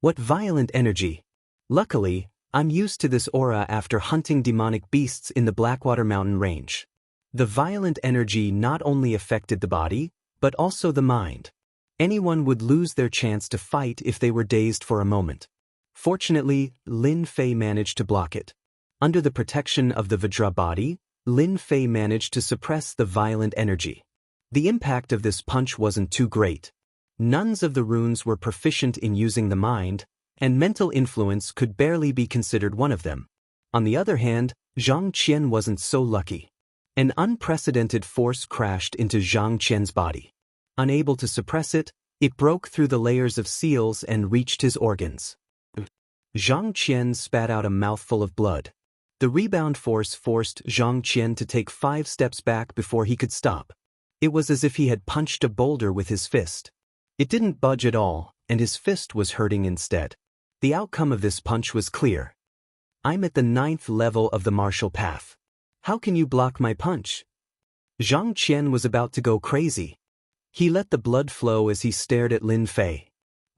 What violent energy! Luckily, I'm used to this aura after hunting demonic beasts in the Blackwater Mountain range. The violent energy not only affected the body, but also the mind. Anyone would lose their chance to fight if they were dazed for a moment. Fortunately, Lin Fei managed to block it. Under the protection of the Vajra body, Lin Fei managed to suppress the violent energy. The impact of this punch wasn't too great. Nuns of the runes were proficient in using the mind, and mental influence could barely be considered one of them. On the other hand, Zhang Qian wasn't so lucky. An unprecedented force crashed into Zhang Qian's body. Unable to suppress it, it broke through the layers of seals and reached his organs. Zhang Qian spat out a mouthful of blood. The rebound force forced Zhang Qian to take 5 steps back before he could stop. It was as if he had punched a boulder with his fist. It didn't budge at all, and his fist was hurting instead. The outcome of this punch was clear. I'm at the 9th level of the martial path. How can you block my punch? Zhang Qian was about to go crazy. He let the blood flow as he stared at Lin Fei.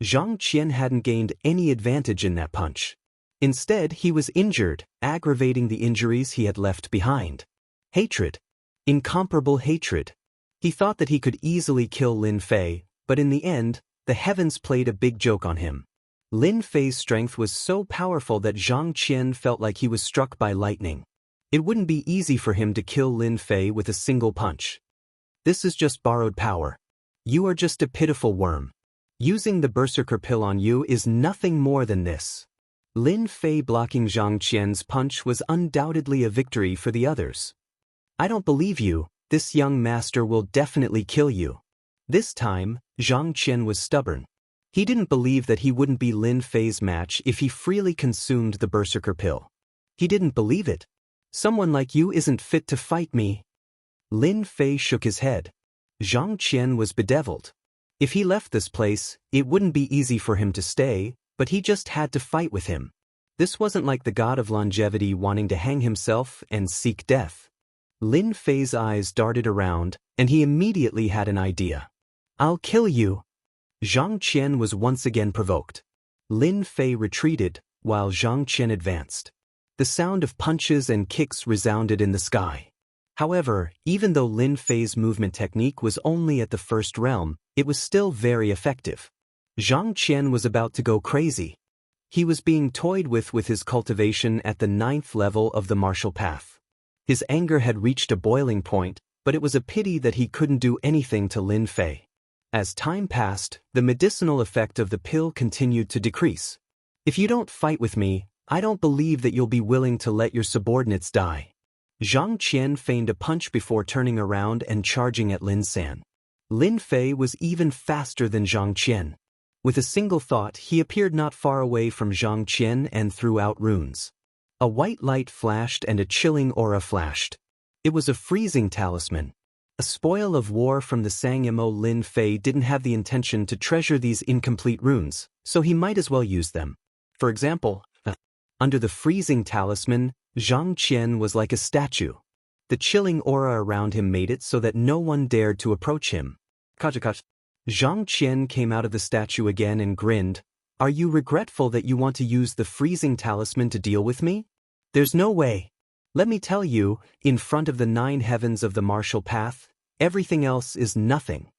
Zhang Qian hadn't gained any advantage in that punch. Instead, he was injured, aggravating the injuries he had left behind. Hatred. Incomparable hatred. He thought that he could easily kill Lin Fei, but in the end, the heavens played a big joke on him. Lin Fei's strength was so powerful that Zhang Qian felt like he was struck by lightning. It wouldn't be easy for him to kill Lin Fei with a single punch. This is just borrowed power. You are just a pitiful worm. Using the Berserker Pill on you is nothing more than this. Lin Fei blocking Zhang Qian's punch was undoubtedly a victory for the others. I don't believe you, this young master will definitely kill you. This time, Zhang Qian was stubborn. He didn't believe that he wouldn't be Lin Fei's match if he freely consumed the Berserker Pill. He didn't believe it. Someone like you isn't fit to fight me. Lin Fei shook his head. Zhang Qian was bedeviled. If he left this place, it wouldn't be easy for him to stay, but he just had to fight with him. This wasn't like the god of longevity wanting to hang himself and seek death. Lin Fei's eyes darted around, and he immediately had an idea. I'll kill you. Zhang Qian was once again provoked. Lin Fei retreated, while Zhang Qian advanced. The sound of punches and kicks resounded in the sky. However, even though Lin Fei's movement technique was only at the 1st realm, it was still very effective. Zhang Qian was about to go crazy. He was being toyed with his cultivation at the 9th level of the martial path. His anger had reached a boiling point, but it was a pity that he couldn't do anything to Lin Fei. As time passed, the medicinal effect of the pill continued to decrease. If you don't fight with me, I don't believe that you'll be willing to let your subordinates die. Zhang Qian feigned a punch before turning around and charging at Lin San. Lin Fei was even faster than Zhang Qian. With a single thought, he appeared not far away from Zhang Qian and threw out runes. A white light flashed and a chilling aura flashed. It was a freezing talisman. A spoil of war from the Sangyamo. Lin Fei didn't have the intention to treasure these incomplete runes, so he might as well use them. For example, Under the freezing talisman, Zhang Qian was like a statue. The chilling aura around him made it so that no one dared to approach him. Zhang Qian came out of the statue again and grinned. Are you regretful that you want to use the freezing talisman to deal with me? There's no way. Let me tell you, in front of the 9 heavens of the martial path, everything else is nothing.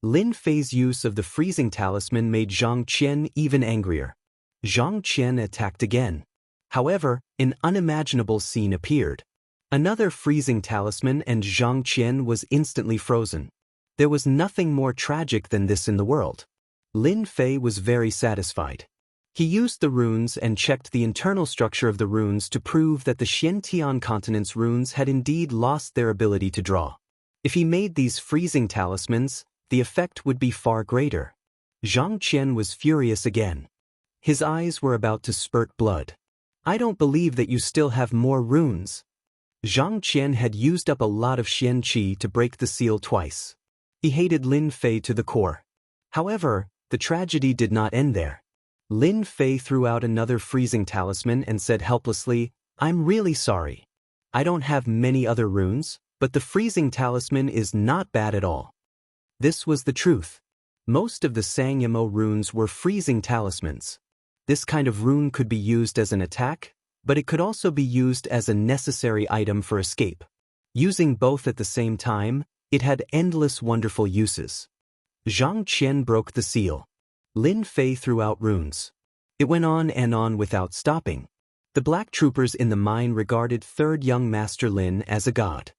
Lin Fei's use of the freezing talisman made Zhang Qian even angrier. Zhang Qian attacked again. However, an unimaginable scene appeared. Another freezing talisman and Zhang Qian was instantly frozen. There was nothing more tragic than this in the world. Lin Fei was very satisfied. He used the runes and checked the internal structure of the runes to prove that the Xiantian continent's runes had indeed lost their ability to draw. If he made these freezing talismans, the effect would be far greater. Zhang Qian was furious again. His eyes were about to spurt blood. I don't believe that you still have more runes. Zhang Qian had used up a lot of Xian Qi to break the seal twice. He hated Lin Fei to the core. However, the tragedy did not end there. Lin Fei threw out another freezing talisman and said helplessly, I'm really sorry. I don't have many other runes, but the freezing talisman is not bad at all. This was the truth. Most of the Sangyamo runes were freezing talismans. This kind of rune could be used as an attack, but it could also be used as a necessary item for escape. Using both at the same time, it had endless wonderful uses. Zhang Qian broke the seal. Lin Fei threw out runes. It went on and on without stopping. The black troopers in the mine regarded third young Master Lin as a god.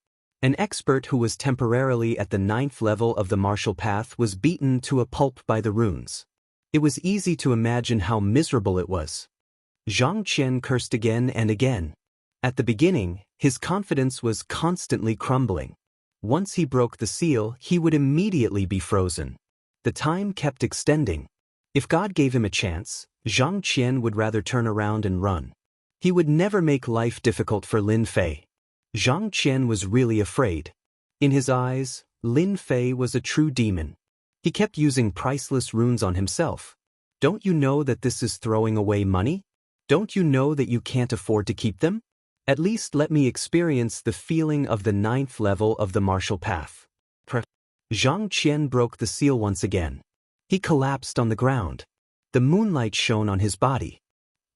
An expert who was temporarily at the 9th level of the martial path was beaten to a pulp by the runes. It was easy to imagine how miserable it was. Zhang Qian cursed again and again. At the beginning, his confidence was constantly crumbling. Once he broke the seal, he would immediately be frozen. The time kept extending. If God gave him a chance, Zhang Qian would rather turn around and run. He would never make life difficult for Lin Fei. Zhang Qian was really afraid. In his eyes, Lin Fei was a true demon. He kept using priceless runes on himself. Don't you know that this is throwing away money? Don't you know that you can't afford to keep them? At least let me experience the feeling of the 9th level of the martial path. Zhang Qian broke the seal once again. He collapsed on the ground. The moonlight shone on his body.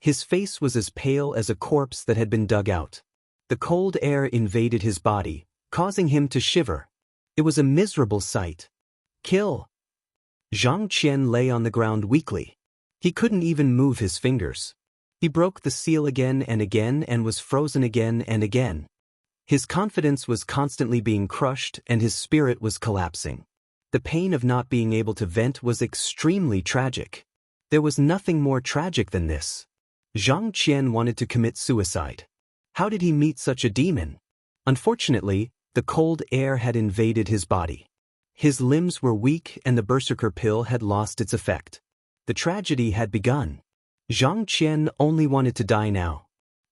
His face was as pale as a corpse that had been dug out. The cold air invaded his body, causing him to shiver. It was a miserable sight. Kill! Zhang Qian lay on the ground weakly. He couldn't even move his fingers. He broke the seal again and was frozen again and again. His confidence was constantly being crushed and his spirit was collapsing. The pain of not being able to vent was extremely tragic. There was nothing more tragic than this. Zhang Qian wanted to commit suicide. How did he meet such a demon? Unfortunately, the cold air had invaded his body. His limbs were weak and the berserker pill had lost its effect. The tragedy had begun. Zhang Qian only wanted to die now.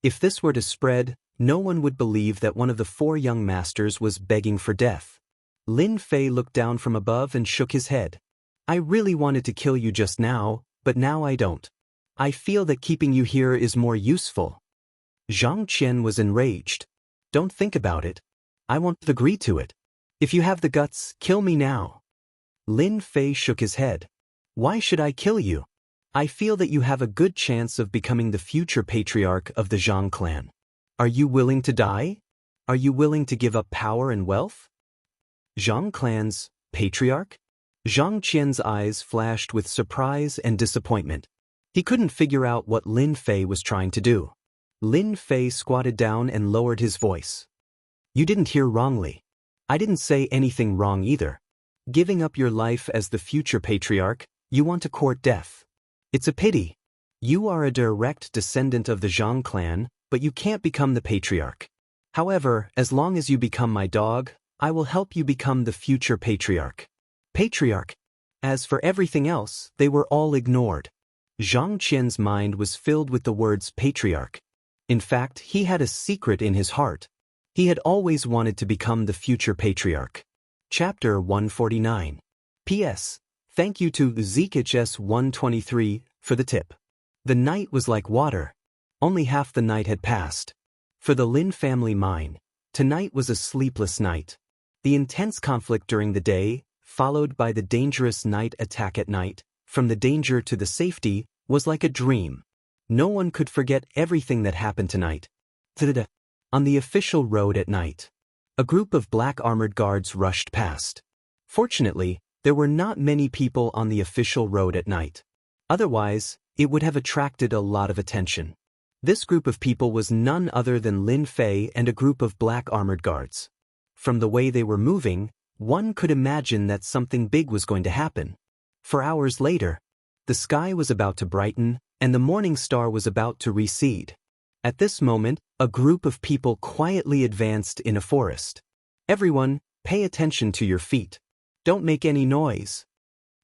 If this were to spread, no one would believe that one of the 4 young masters was begging for death. Lin Fei looked down from above and shook his head. I really wanted to kill you just now, but now I don't. I feel that keeping you here is more useful. Zhang Qian was enraged. Don't think about it. I won't agree to it. If you have the guts, kill me now. Lin Fei shook his head. Why should I kill you? I feel that you have a good chance of becoming the future patriarch of the Zhang clan. Are you willing to die? Are you willing to give up power and wealth? Zhang clan's patriarch? Zhang Qian's eyes flashed with surprise and disappointment. He couldn't figure out what Lin Fei was trying to do. Lin Fei squatted down and lowered his voice. You didn't hear wrongly. I didn't say anything wrong either. Giving up your life as the future patriarch, you want to court death. It's a pity. You are a direct descendant of the Zhang clan, but you can't become the patriarch. However, as long as you become my dog, I will help you become the future patriarch. Patriarch. As for everything else, they were all ignored. Zhang Qian's mind was filled with the words patriarch. In fact, he had a secret in his heart. He had always wanted to become the future patriarch. Chapter 149. P.S. Thank you to ZKHS 123 for the tip. The night was like water. Only half the night had passed. For the Lin family mine, tonight was a sleepless night. The intense conflict during the day, followed by the dangerous night attack at night, from the danger to the safety, was like a dream. No one could forget everything that happened tonight. On the official road at night, a group of black armored guards rushed past. Fortunately, there were not many people on the official road at night. Otherwise, it would have attracted a lot of attention. This group of people was none other than Lin Fei and a group of black armored guards. From the way they were moving, one could imagine that something big was going to happen. For hours later, the sky was about to brighten, and the morning star was about to recede. At this moment, a group of people quietly advanced in a forest. Everyone, pay attention to your feet. Don't make any noise.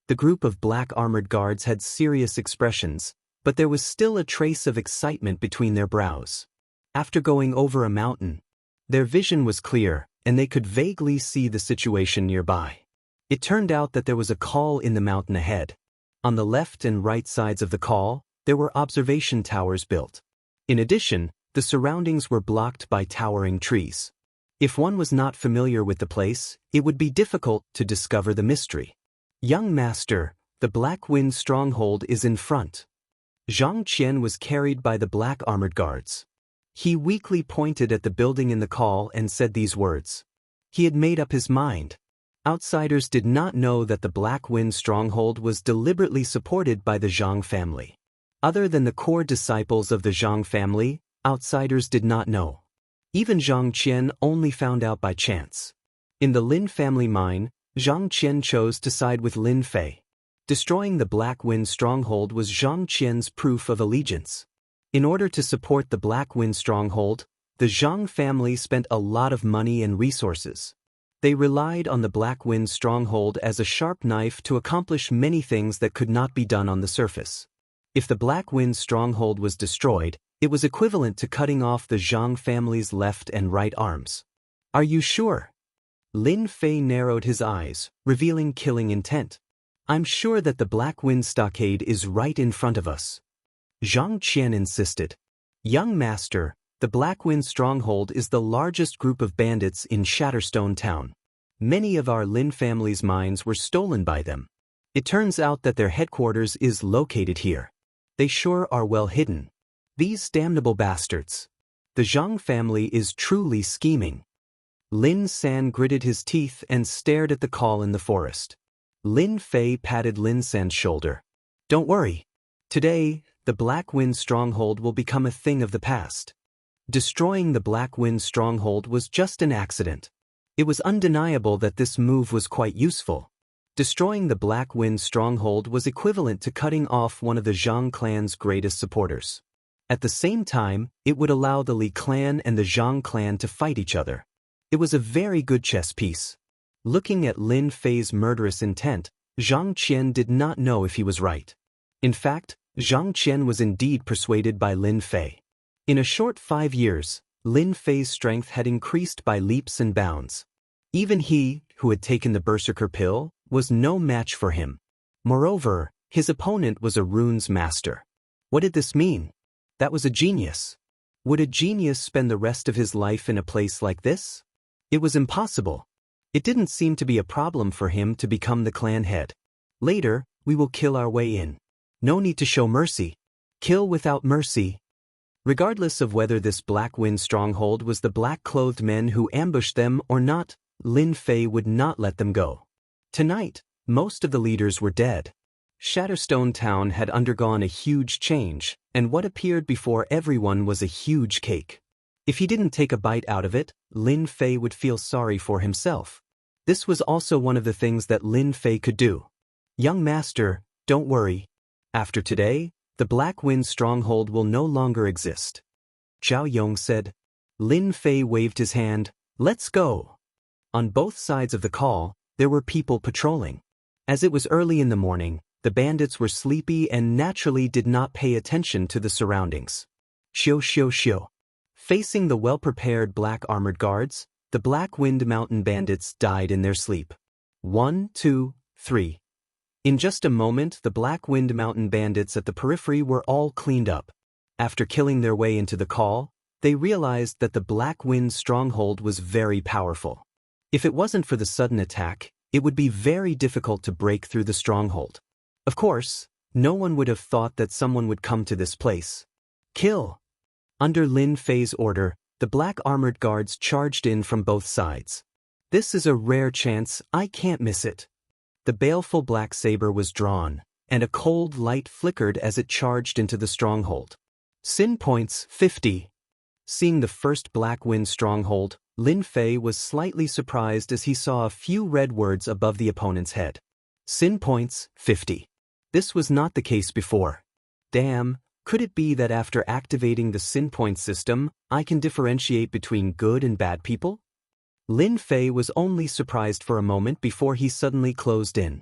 The group of black armored guards had serious expressions, but there was still a trace of excitement between their brows. After going over a mountain, their vision was clear, and they could vaguely see the situation nearby. It turned out that there was a call in the mountain ahead. On the left and right sides of the call, there were observation towers built. In addition, the surroundings were blocked by towering trees. If one was not familiar with the place, it would be difficult to discover the mystery. Young master, the Black Wind stronghold is in front. Zhang Qian was carried by the black armored guards. He weakly pointed at the building in the call and said these words. He had made up his mind. Outsiders did not know that the Black Wind stronghold was deliberately supported by the Zhang family. Other than the core disciples of the Zhang family, outsiders did not know. Even Zhang Qian only found out by chance. In the Lin family mine, Zhang Qian chose to side with Lin Fei. Destroying the Black Wind stronghold was Zhang Qian's proof of allegiance. In order to support the Black Wind stronghold, the Zhang family spent a lot of money and resources. They relied on the Black Wind stronghold as a sharp knife to accomplish many things that could not be done on the surface. If the Black Wind stronghold was destroyed, it was equivalent to cutting off the Zhang family's left and right arms. Are you sure? Lin Fei narrowed his eyes, revealing killing intent. I'm sure that the Black Wind stockade is right in front of us. Zhang Qian insisted. Young master, the Black Wind stronghold is the largest group of bandits in Shatterstone Town. Many of our Lin family's mines were stolen by them. It turns out that their headquarters is located here. They sure are well hidden. These damnable bastards. The Zhang family is truly scheming. Lin San gritted his teeth and stared at the call in the forest. Lin Fei patted Lin San's shoulder. Don't worry. Today, the Black Wind stronghold will become a thing of the past. Destroying the Black Wind stronghold was just an accident. It was undeniable that this move was quite useful. Destroying the Black Wind stronghold was equivalent to cutting off one of the Zhang clan's greatest supporters. At the same time, it would allow the Li clan and the Zhang clan to fight each other. It was a very good chess piece. Looking at Lin Fei's murderous intent, Zhang Qian did not know if he was right. In fact, Zhang Qian was indeed persuaded by Lin Fei. In a short 5 years, Lin Fei's strength had increased by leaps and bounds. Even he, who had taken the Berserker pill, was no match for him. Moreover, his opponent was a runes master. What did this mean? That was a genius. Would a genius spend the rest of his life in a place like this? It was impossible. It didn't seem to be a problem for him to become the clan head. Later, we will kill our way in. No need to show mercy. Kill without mercy. Regardless of whether this Black Wind stronghold was the black-clothed men who ambushed them or not, Lin Fei would not let them go. Tonight, most of the leaders were dead. Shatterstone Town had undergone a huge change, and what appeared before everyone was a huge cake. If he didn't take a bite out of it, Lin Fei would feel sorry for himself. This was also one of the things that Lin Fei could do. Young master, don't worry. After today, the Black Wind stronghold will no longer exist. Zhao Yong said. Lin Fei waved his hand. Let's go. On both sides of the call, there were people patrolling. As it was early in the morning, the bandits were sleepy and naturally did not pay attention to the surroundings. Xiu xiu xiu. Facing the well-prepared black armored guards, the Black Wind Mountain bandits died in their sleep. 1, 2, 3. In just a moment, the Black Wind Mountain bandits at the periphery were all cleaned up. After killing their way into the call, they realized that the Black Wind stronghold was very powerful. If it wasn't for the sudden attack, it would be very difficult to break through the stronghold. Of course, no one would have thought that someone would come to this place. Kill! Under Lin Fei's order, the black armored guards charged in from both sides. This is a rare chance, I can't miss it. The baleful black saber was drawn, and a cold light flickered as it charged into the stronghold. Sin points 50. Seeing the first Black Wind stronghold, Lin Fei was slightly surprised as he saw a few red words above the opponent's head. Sin points 50. This was not the case before. Damn, could it be that after activating the sin point system, I can differentiate between good and bad people? Lin Fei was only surprised for a moment before he suddenly closed in.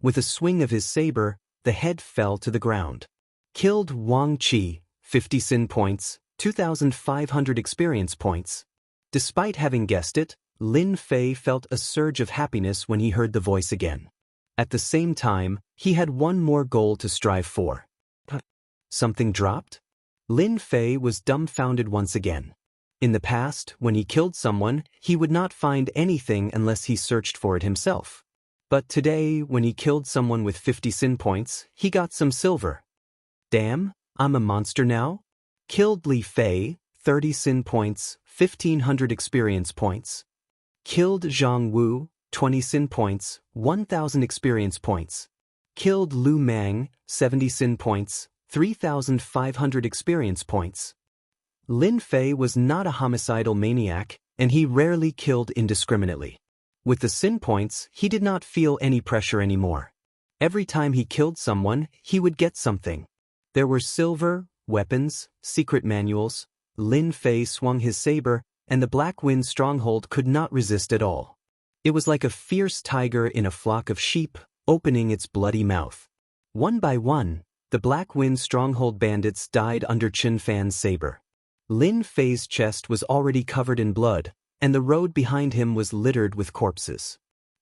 With a swing of his saber, the head fell to the ground. Killed Wang Qi, 50 sin points, 2,500 experience points. Despite having guessed it, Lin Fei felt a surge of happiness when he heard the voice again. At the same time, he had one more goal to strive for. Something dropped? Lin Fei was dumbfounded once again. In the past, when he killed someone, he would not find anything unless he searched for it himself. But today, when he killed someone with 50 sin points, he got some silver. Damn, I'm a monster now? Killed Li Fei, 30 sin points, 1,500 experience points. Killed Zhang Wu, 20 sin points, 1,000 experience points. Killed Lu Mang, 70 sin points, 3,500 experience points. Lin Fei was not a homicidal maniac, and he rarely killed indiscriminately. With the sin points, he did not feel any pressure anymore. Every time he killed someone, he would get something. There were silver, weapons, secret manuals. Lin Fei swung his saber, and the Black Wind stronghold could not resist at all. It was like a fierce tiger in a flock of sheep, opening its bloody mouth. One by one, the Black Wind stronghold bandits died under Qin Fan's saber. Lin Fei's chest was already covered in blood, and the road behind him was littered with corpses.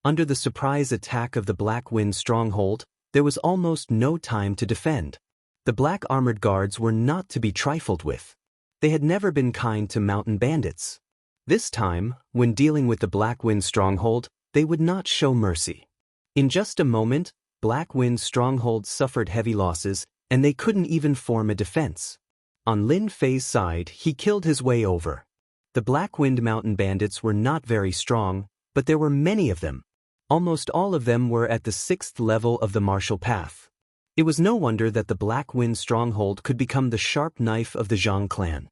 Under the surprise attack of the Black Wind stronghold, there was almost no time to defend. The black armored guards were not to be trifled with. They had never been kind to mountain bandits. This time, when dealing with the Black Wind stronghold, they would not show mercy. In just a moment, Black Wind stronghold suffered heavy losses, and they couldn't even form a defense. On Lin Fei's side, he killed his way over. The Black Wind mountain bandits were not very strong, but there were many of them. Almost all of them were at the 6th level of the martial path. It was no wonder that the Black Wind stronghold could become the sharp knife of the Zhang clan.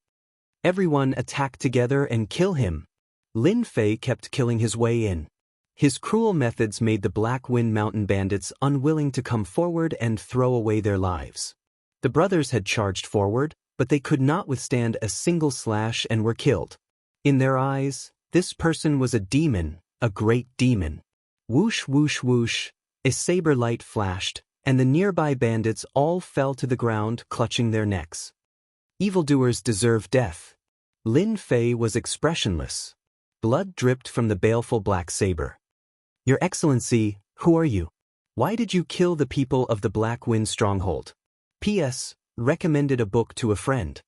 Everyone attacked together and kill him. Lin Fei kept killing his way in. His cruel methods made the Black Wind mountain bandits unwilling to come forward and throw away their lives. The brothers had charged forward, but they could not withstand a single slash and were killed. In their eyes, this person was a demon, a great demon. Whoosh whoosh whoosh, a saber light flashed, and the nearby bandits all fell to the ground, clutching their necks. Evildoers deserve death. Lin Fei was expressionless. Blood dripped from the baleful black saber. Your Excellency, who are you? Why did you kill the people of the Black Wind stronghold? P.S. Recommended a book to a friend.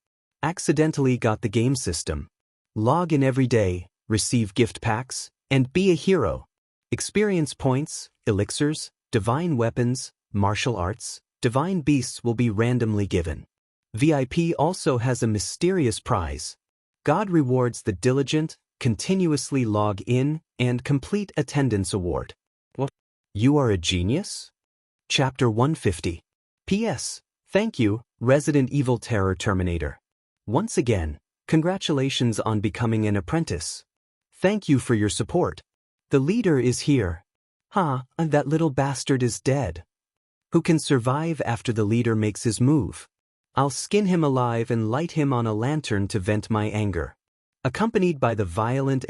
Accidentally got the game system. Log in every day, receive gift packs, and be a hero. Experience points, elixirs, divine weapons, martial arts, divine beasts will be randomly given. VIP also has a mysterious prize. God rewards the diligent, continuously log in, and complete attendance award. What? You are a genius? Chapter 150. P.S. Thank you, Resident Evil Terror Terminator. Once again, congratulations on becoming an apprentice. Thank you for your support. The leader is here. That little bastard is dead. Who can survive after the leader makes his move? I'll skin him alive and light him on a lantern to vent my anger. Accompanied by the violent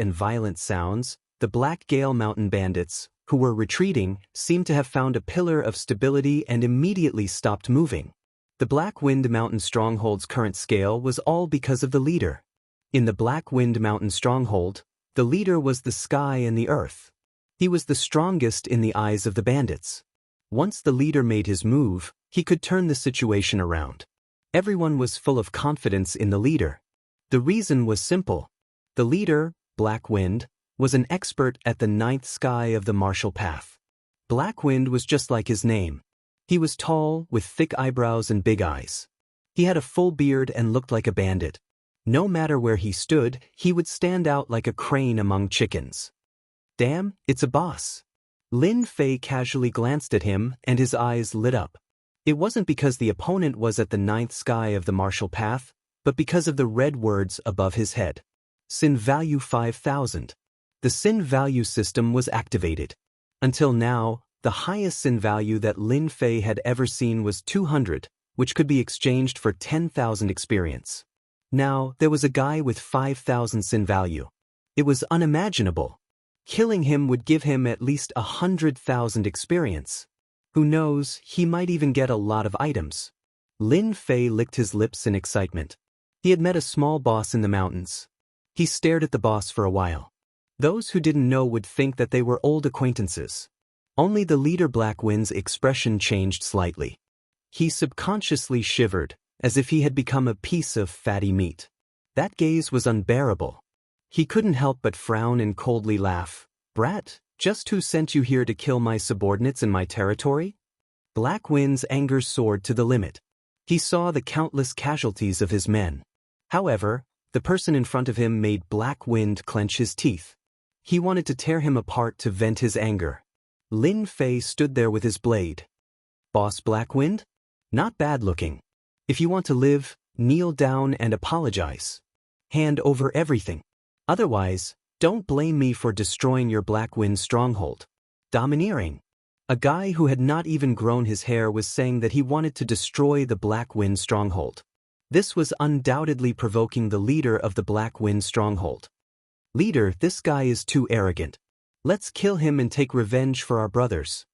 sounds, the Black Gale Mountain bandits, who were retreating, seemed to have found a pillar of stability and immediately stopped moving. The Black Wind Mountain stronghold's current scale was all because of the leader. In the Black Wind Mountain stronghold, the leader was the sky and the earth. He was the strongest in the eyes of the bandits. Once the leader made his move, he could turn the situation around. Everyone was full of confidence in the leader. The reason was simple. The leader, Black Wind, was an expert at the ninth sky of the martial path. Black Wind was just like his name. He was tall, with thick eyebrows and big eyes. He had a full beard and looked like a bandit. No matter where he stood, he would stand out like a crane among chickens. Damn, it's a boss. Lin Fei casually glanced at him, and his eyes lit up. It wasn't because the opponent was at the ninth sky of the martial path, but because of the red words above his head. Sin value 5,000. The sin value system was activated. Until now, the highest sin value that Lin Fei had ever seen was 200, which could be exchanged for 10,000 experience. Now, there was a guy with 5,000 sin value. It was unimaginable. Killing him would give him at least 100,000 experience. Who knows, he might even get a lot of items. Lin Fei licked his lips in excitement. He had met a small boss in the mountains. He stared at the boss for a while. Those who didn't know would think that they were old acquaintances. Only the leader Black Wind's expression changed slightly. He subconsciously shivered, as if he had become a piece of fatty meat. That gaze was unbearable. He couldn't help but frown and coldly laugh. Brat, just who sent you here to kill my subordinates in my territory? Black Wind's anger soared to the limit. He saw the countless casualties of his men. However, the person in front of him made Black Wind clench his teeth. He wanted to tear him apart to vent his anger. Lin Fei stood there with his blade. Boss Black Wind? Not bad looking. If you want to live, kneel down and apologize. Hand over everything. Otherwise, don't blame me for destroying your Black Wind stronghold. Domineering. A guy who had not even grown his hair was saying that he wanted to destroy the Black Wind stronghold. This was undoubtedly provoking the leader of the Black Wind stronghold. Leader, this guy is too arrogant. Let's kill him and take revenge for our brothers.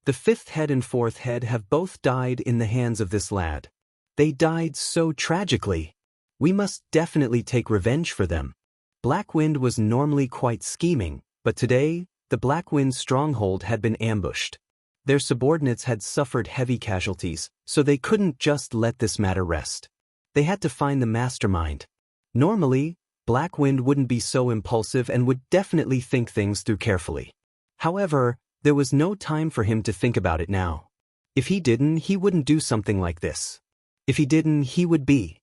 The fifth head and fourth head have both died in the hands of this lad. They died so tragically. We must definitely take revenge for them. Black Wind was normally quite scheming, but today, the Black Wind stronghold had been ambushed. Their subordinates had suffered heavy casualties, so they couldn't just let this matter rest. They had to find the mastermind. Normally, Black Wind wouldn't be so impulsive and would definitely think things through carefully. However, there was no time for him to think about it now. If he didn't, he wouldn't do something like this. If he didn't, he would be.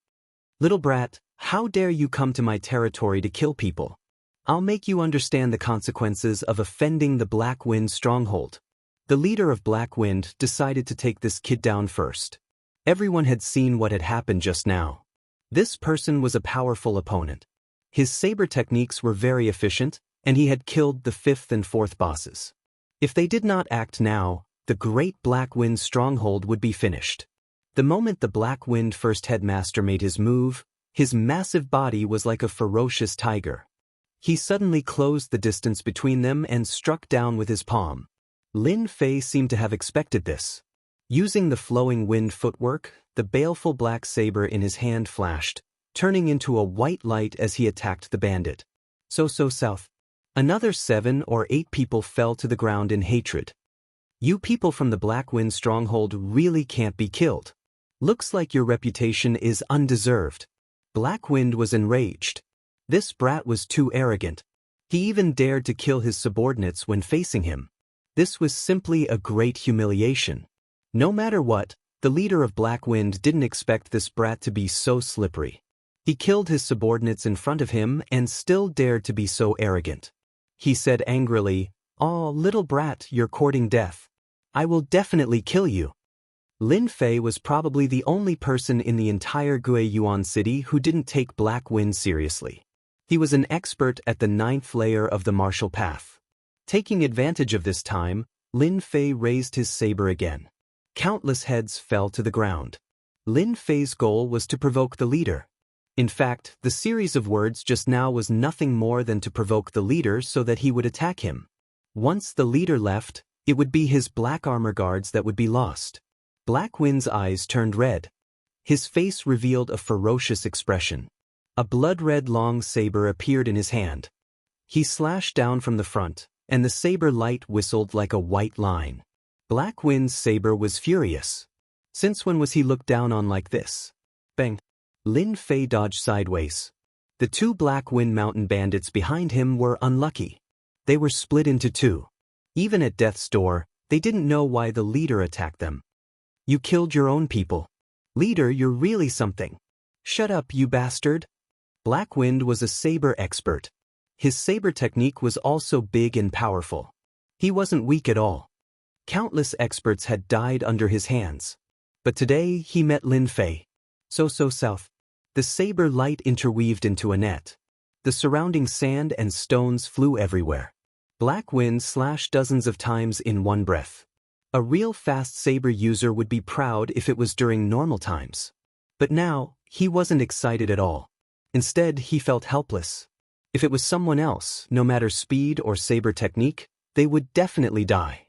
Little brat, how dare you come to my territory to kill people? I'll make you understand the consequences of offending the Black Wind stronghold. The leader of Black Wind decided to take this kid down first. Everyone had seen what had happened just now. This person was a powerful opponent. His saber techniques were very efficient, and he had killed the fifth and fourth bosses. If they did not act now, the great Black Wind stronghold would be finished. The moment the Black Wind first headmaster made his move, his massive body was like a ferocious tiger. He suddenly closed the distance between them and struck down with his palm. Lin Fei seemed to have expected this. Using the flowing wind footwork, the baleful black saber in his hand flashed, turning into a white light as he attacked the bandit. So south. Another 7 or 8 people fell to the ground in hatred. You people from the Black Wind stronghold really can't be killed. Looks like your reputation is undeserved. Black Wind was enraged. This brat was too arrogant. He even dared to kill his subordinates when facing him. This was simply a great humiliation. No matter what, the leader of Black Wind didn't expect this brat to be so slippery. He killed his subordinates in front of him and still dared to be so arrogant. He said angrily, "Aw, little brat, you're courting death. I will definitely kill you." Lin Fei was probably the only person in the entire Guiyuan city who didn't take Black Wind seriously. He was an expert at the 9th layer of the martial path. Taking advantage of this time, Lin Fei raised his saber again. Countless heads fell to the ground. Lin Fei's goal was to provoke the leader. In fact, the series of words just now was nothing more than to provoke the leader so that he would attack him. Once the leader left, it would be his black armor guards that would be lost. Black Wind's eyes turned red. His face revealed a ferocious expression. A blood-red long saber appeared in his hand. He slashed down from the front, and the saber light whistled like a white line. Black Wind's saber was furious. Since when was he looked down on like this? Bang! Lin Fei dodged sideways. The two Black Wind Mountain bandits behind him were unlucky. They were split into two. Even at death's door, they didn't know why the leader attacked them. You killed your own people. Leader, you're really something. Shut up, you bastard. Black Wind was a saber expert. His saber technique was also big and powerful. He wasn't weak at all. Countless experts had died under his hands. But today he met Lin Fei. So south. The saber light interweaved into a net. The surrounding sand and stones flew everywhere. Black Wind slashed dozens of times in one breath. A real fast saber user would be proud if it was during normal times. But now, he wasn't excited at all. Instead, he felt helpless. If it was someone else, no matter speed or saber technique, they would definitely die.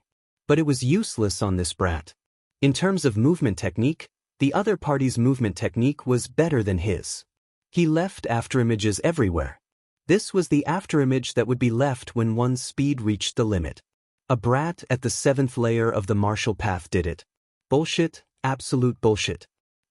But it was useless on this brat. In terms of movement technique, the other party's movement technique was better than his. He left afterimages everywhere. This was the afterimage that would be left when one's speed reached the limit. A brat at the 7th layer of the martial path did it. Bullshit, absolute bullshit.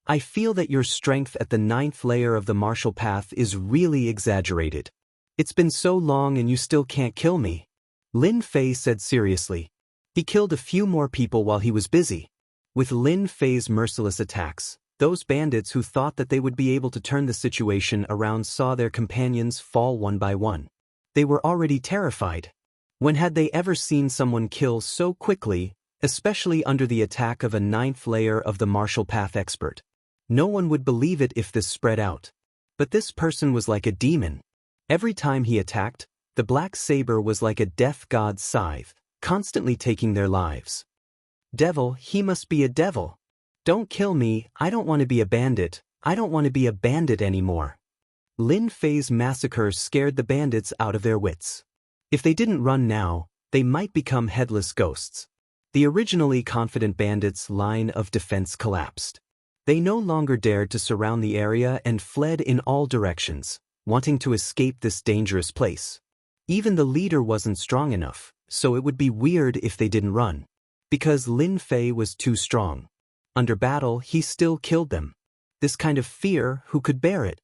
I feel that your strength at the 9th layer of the martial path is really exaggerated. It's been so long and you still can't kill me. Lin Fei said seriously. He killed a few more people while he was busy. With Lin Fei's merciless attacks, those bandits who thought that they would be able to turn the situation around saw their companions fall one by one. They were already terrified. When had they ever seen someone kill so quickly, especially under the attack of a 9th layer of the martial path expert? No one would believe it if this spread out. But this person was like a demon. Every time he attacked, the black saber was like a death god's scythe, constantly taking their lives. Devil, he must be a devil. Don't kill me, I don't want to be a bandit, I don't want to be a bandit anymore. Lin Fei's massacre scared the bandits out of their wits. If they didn't run now, they might become headless ghosts. The originally confident bandits' line of defense collapsed. They no longer dared to surround the area and fled in all directions, wanting to escape this dangerous place. Even the leader wasn't strong enough, so it would be weird if they didn't run. Because Lin Fei was too strong. Under battle, he still killed them. This kind of fear, who could bear it?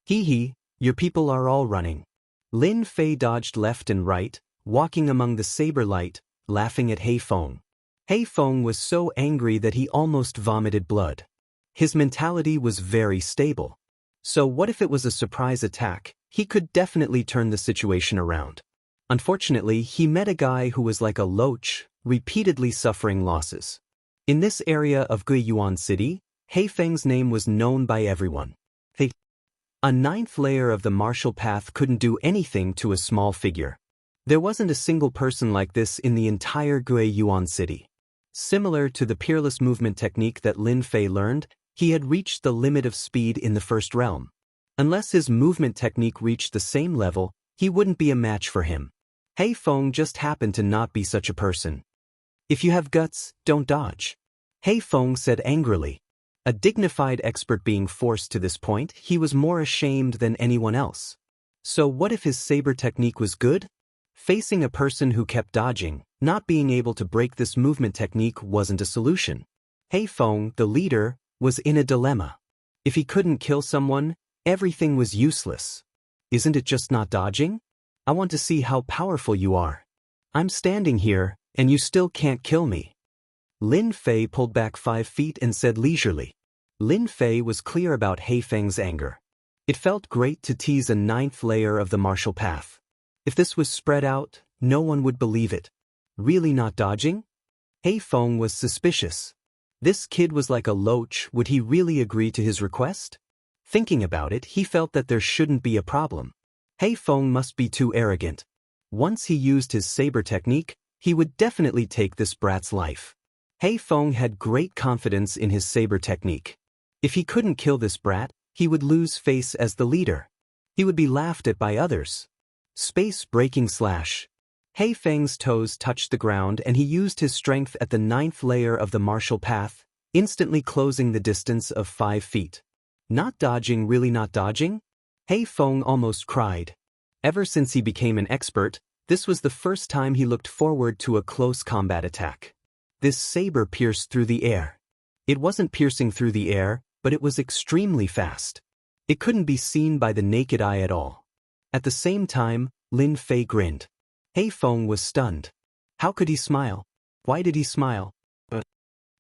Hee, your people are all running. Lin Fei dodged left and right, walking among the saber light, laughing at Hei Feng. Hei Feng was so angry that he almost vomited blood. His mentality was very stable. So what if it was a surprise attack? He could definitely turn the situation around. Unfortunately, he met a guy who was like a loach, repeatedly suffering losses. In this area of Guiyuan City, Hei Feng's name was known by everyone. A 9th layer of the martial path couldn't do anything to a small figure. There wasn't a single person like this in the entire Guiyuan City. Similar to the peerless movement technique that Lin Fei learned, he had reached the limit of speed in the first realm. Unless his movement technique reached the same level, he wouldn't be a match for him. Hei Feng just happened to not be such a person. If you have guts, don't dodge. Hei Feng said angrily. A dignified expert being forced to this point, he was more ashamed than anyone else. So what if his saber technique was good? Facing a person who kept dodging, not being able to break this movement technique wasn't a solution. Hei Feng, the leader, was in a dilemma. If he couldn't kill someone, everything was useless. Isn't it just not dodging? I want to see how powerful you are. I'm standing here, and you still can't kill me. Lin Fei pulled back 5 feet and said leisurely. Lin Fei was clear about Hei Feng's anger. It felt great to tease a 9th layer of the martial path. If this was spread out, no one would believe it. Really not dodging? Hei Feng was suspicious. This kid was like a loach, would he really agree to his request? Thinking about it, he felt that there shouldn't be a problem. Hei Feng must be too arrogant. Once he used his saber technique, he would definitely take this brat's life. Hei Feng had great confidence in his saber technique. If he couldn't kill this brat, he would lose face as the leader. He would be laughed at by others. Space-breaking slash. Hei Feng's toes touched the ground and he used his strength at the 9th layer of the martial path, instantly closing the distance of 5 feet. Not dodging, really not dodging? Hei Feng almost cried. Ever since he became an expert, this was the first time he looked forward to a close combat attack. This saber pierced through the air. It wasn't piercing through the air, but it was extremely fast. It couldn't be seen by the naked eye at all. At the same time, Lin Fei grinned. He Feng was stunned. How could he smile? Why did he smile?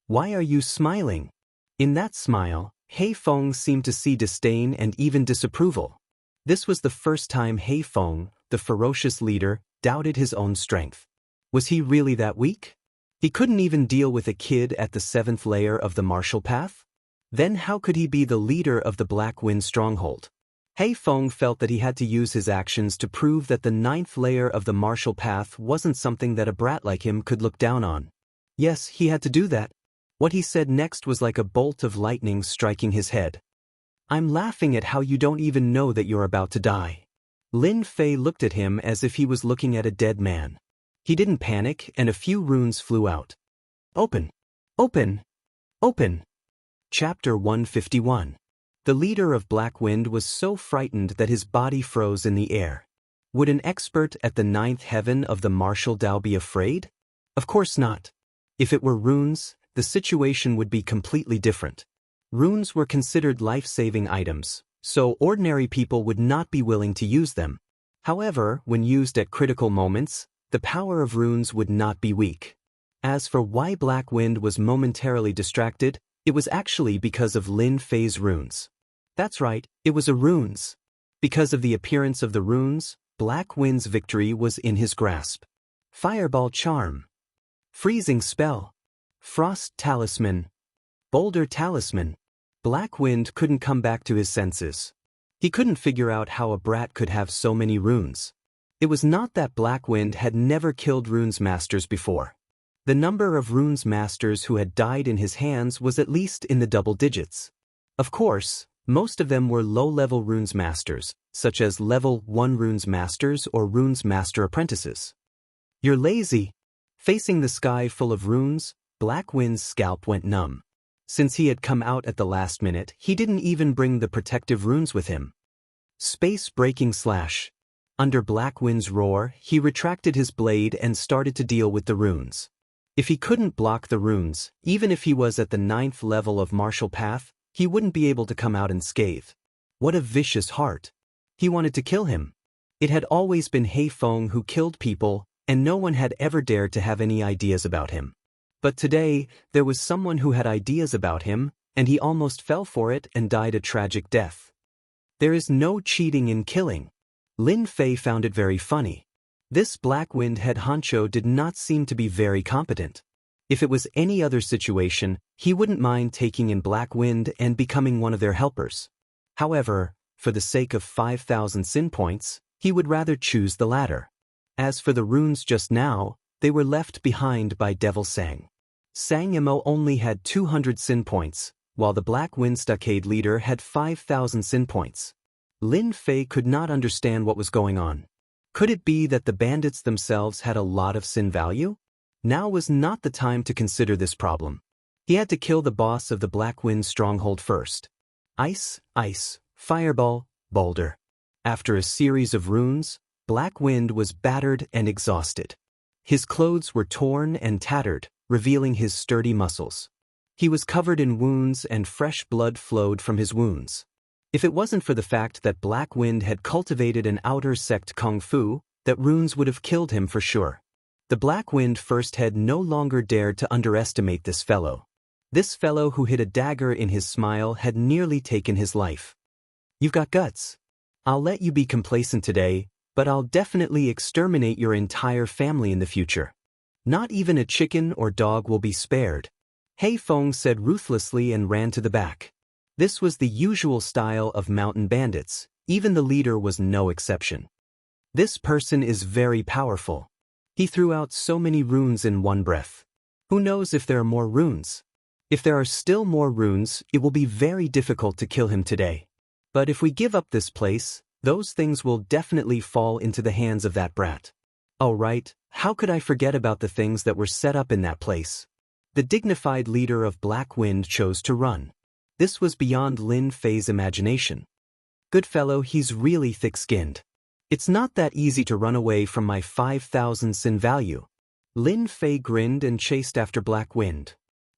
Why are you smiling? In that smile, He Feng seemed to see disdain and even disapproval. This was the first time He Feng, the ferocious leader, doubted his own strength. Was he really that weak? He couldn't even deal with a kid at the 7th layer of the martial path? Then how could he be the leader of the Black Wind stronghold? He Feng felt that he had to use his actions to prove that the 9th layer of the martial path wasn't something that a brat like him could look down on. Yes, he had to do that. What he said next was like a bolt of lightning striking his head. I'm laughing at how you don't even know that you're about to die. Lin Fei looked at him as if he was looking at a dead man. He didn't panic, and a few runes flew out. Open! Open! Open! Chapter 151. The leader of Black Wind was so frightened that his body froze in the air. Would an expert at the 9th heaven of the martial Dao be afraid? Of course not. If it were runes, the situation would be completely different. Runes were considered life-saving items, so ordinary people would not be willing to use them. However, when used at critical moments, the power of runes would not be weak. As for why Black Wind was momentarily distracted, it was actually because of Lin Fei's runes. That's right, it was a runes. Because of the appearance of the runes, Black Wind's victory was in his grasp. Fireball Charm. Freezing Spell. Frost Talisman. Boulder Talisman. Black Wind couldn't come back to his senses. He couldn't figure out how a brat could have so many runes. It was not that Black Wind had never killed runes masters before. The number of runes masters who had died in his hands was at least in the double digits. Of course, most of them were low-level runes masters, such as level 1 runes masters or runes master apprentices. You're lazy. Facing the sky full of runes, Black Wind's scalp went numb. Since he had come out at the last minute, he didn't even bring the protective runes with him. Space-breaking slash. Under Black Wind's roar, he retracted his blade and started to deal with the runes. If he couldn't block the runes, even if he was at the 9th level of martial path, he wouldn't be able to come out unscathed. What a vicious heart. He wanted to kill him. It had always been He Feng who killed people, and no one had ever dared to have any ideas about him. But today, there was someone who had ideas about him, and he almost fell for it and died a tragic death. There is no cheating in killing. Lin Fei found it very funny. This Black Wind head honcho did not seem to be very competent. If it was any other situation, he wouldn't mind taking in Black Wind and becoming one of their helpers. However, for the sake of 5,000 sin points, he would rather choose the latter. As for the runes just now, they were left behind by Devil Sang. Sang Yamo only had 200 sin points, while the Black Wind stockade leader had 5,000 sin points. Lin Fei could not understand what was going on. Could it be that the bandits themselves had a lot of sin value? Now was not the time to consider this problem. He had to kill the boss of the Black Wind stronghold first. Ice, ice, fireball, boulder. After a series of runes, Black Wind was battered and exhausted. His clothes were torn and tattered, revealing his sturdy muscles. He was covered in wounds and fresh blood flowed from his wounds. If it wasn't for the fact that Black Wind had cultivated an outer sect kung fu, that runes would have killed him for sure. The Black Wind first head no longer dared to underestimate this fellow. This fellow who hid a dagger in his smile had nearly taken his life. You've got guts. I'll let you be complacent today, but I'll definitely exterminate your entire family in the future. Not even a chicken or dog will be spared. He Feng said ruthlessly and ran to the back. This was the usual style of mountain bandits, even the leader was no exception. This person is very powerful. He threw out so many runes in one breath. Who knows if there are more runes? If there are still more runes, it will be very difficult to kill him today. But if we give up this place, those things will definitely fall into the hands of that brat. Oh right, how could I forget about the things that were set up in that place? The dignified leader of Black Wind chose to run. This was beyond Lin Fei's imagination. Good fellow, he's really thick-skinned. It's not that easy to run away from my 5,000 sin value. Lin Fei grinned and chased after Black Wind.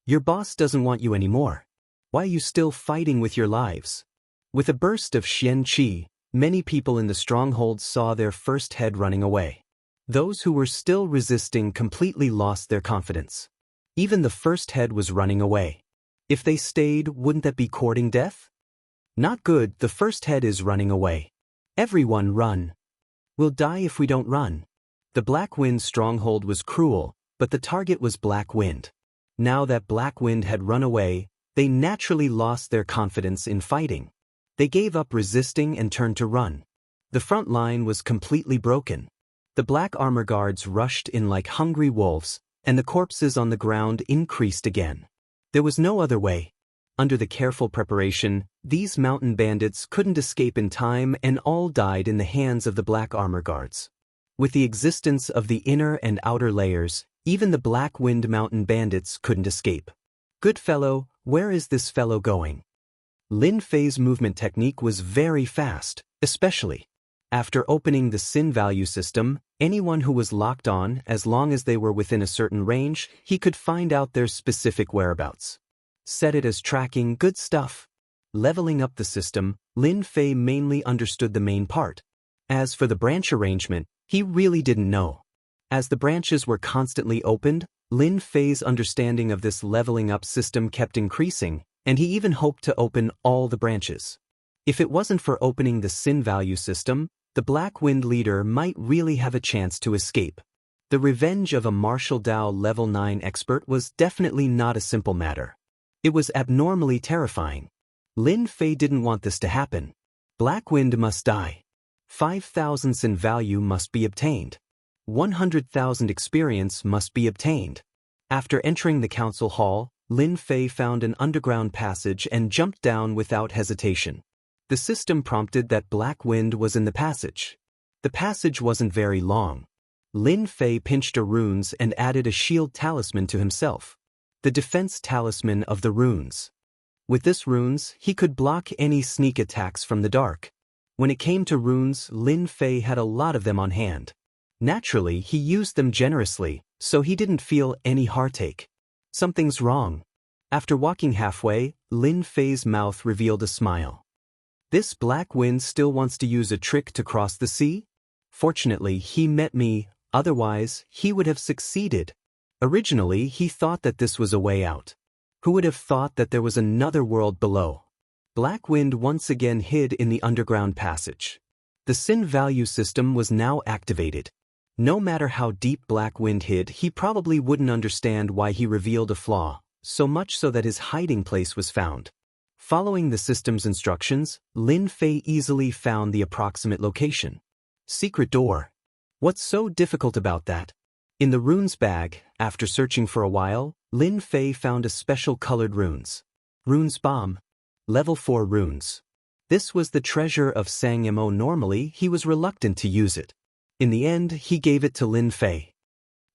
Your boss doesn't want you anymore. Why are you still fighting with your lives? With a burst of Xian Qi, many people in the stronghold saw their first head running away. Those who were still resisting completely lost their confidence. Even the first head was running away. If they stayed, wouldn't that be courting death? Not good, the first head is running away. Everyone run. We'll die if we don't run. The Black Wind stronghold was cruel, but the target was Black Wind. Now that Black Wind had run away, they naturally lost their confidence in fighting. They gave up resisting and turned to run. The front line was completely broken. The black armor guards rushed in like hungry wolves, and the corpses on the ground increased again. There was no other way. Under the careful preparation, these mountain bandits couldn't escape in time and all died in the hands of the black armor guards. With the existence of the inner and outer layers, even the Black Wind mountain bandits couldn't escape. Good fellow, where is this fellow going? Lin Fei's movement technique was very fast, especially after opening the Sin value system. Anyone who was locked on, as long as they were within a certain range, he could find out their specific whereabouts. Set it as tracking, good stuff. Leveling up the system, Lin Fei mainly understood the main part. As for the branch arrangement, he really didn't know. As the branches were constantly opened, Lin Fei's understanding of this leveling up system kept increasing, and he even hoped to open all the branches. If it wasn't for opening the Sin value system, the Black Wind leader might really have a chance to escape. The revenge of a martial Dao level 9 expert was definitely not a simple matter. It was abnormally terrifying. Lin Fei didn't want this to happen. Black Wind must die. 5,000 Sin value must be obtained. 100,000 experience must be obtained. After entering the council hall, Lin Fei found an underground passage and jumped down without hesitation. The system prompted that Black Wind was in the passage. The passage wasn't very long. Lin Fei pinched a runes and added a shield talisman to himself. The defense talisman of the runes. With this runes, he could block any sneak attacks from the dark. When it came to runes, Lin Fei had a lot of them on hand. Naturally, he used them generously, so he didn't feel any heartache. Something's wrong. After walking halfway, Lin Fei's mouth revealed a smile. This Black Wind still wants to use a trick to cross the sea? Fortunately, he met me, otherwise, he would have succeeded. Originally, he thought that this was a way out. Who would have thought that there was another world below? Black Wind once again hid in the underground passage. The Sin value system was now activated. No matter how deep Black Wind hid, he probably wouldn't understand why he revealed a flaw, so much so that his hiding place was found. Following the system's instructions, Lin Fei easily found the approximate location. Secret door. What's so difficult about that? In the runes bag, after searching for a while, Lin Fei found a special colored runes. Runes bomb. Level 4 runes. This was the treasure of Sang Mo. Normally, he was reluctant to use it. In the end, he gave it to Lin Fei.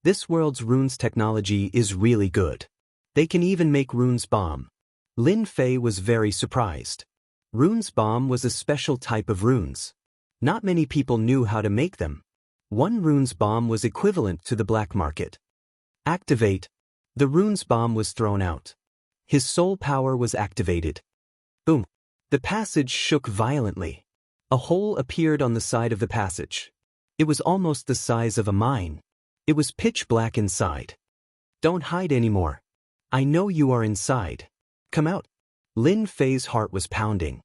This world's runes technology is really good. They can even make runes bomb. Lin Fei was very surprised. Runes bomb was a special type of runes. Not many people knew how to make them. One runes bomb was equivalent to the black market. Activate. The runes bomb was thrown out. His soul power was activated. Boom. The passage shook violently. A hole appeared on the side of the passage. It was almost the size of a mine. It was pitch black inside. Don't hide anymore. I know you are inside. Come out. Lin Fei's heart was pounding.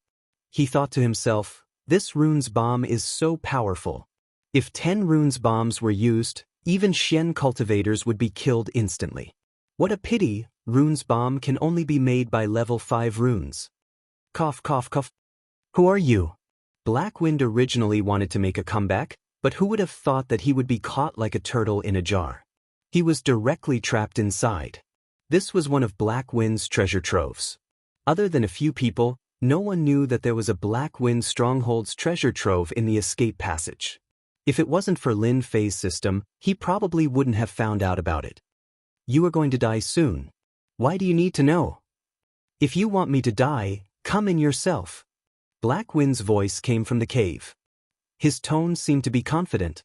He thought to himself, this runes bomb is so powerful. If 10 runes bombs were used, even Xian cultivators would be killed instantly. What a pity, runes bomb can only be made by level 5 runes. Cough cough cough. Who are you? Black Wind originally wanted to make a comeback, but who would have thought that he would be caught like a turtle in a jar? He was directly trapped inside. This was one of Black Wind's treasure troves. Other than a few people, no one knew that there was a Black Wind stronghold's treasure trove in the escape passage. If it wasn't for Lin Fei's system, he probably wouldn't have found out about it. You are going to die soon. Why do you need to know? If you want me to die, come in yourself. Black Wind's voice came from the cave. His tone seemed to be confident.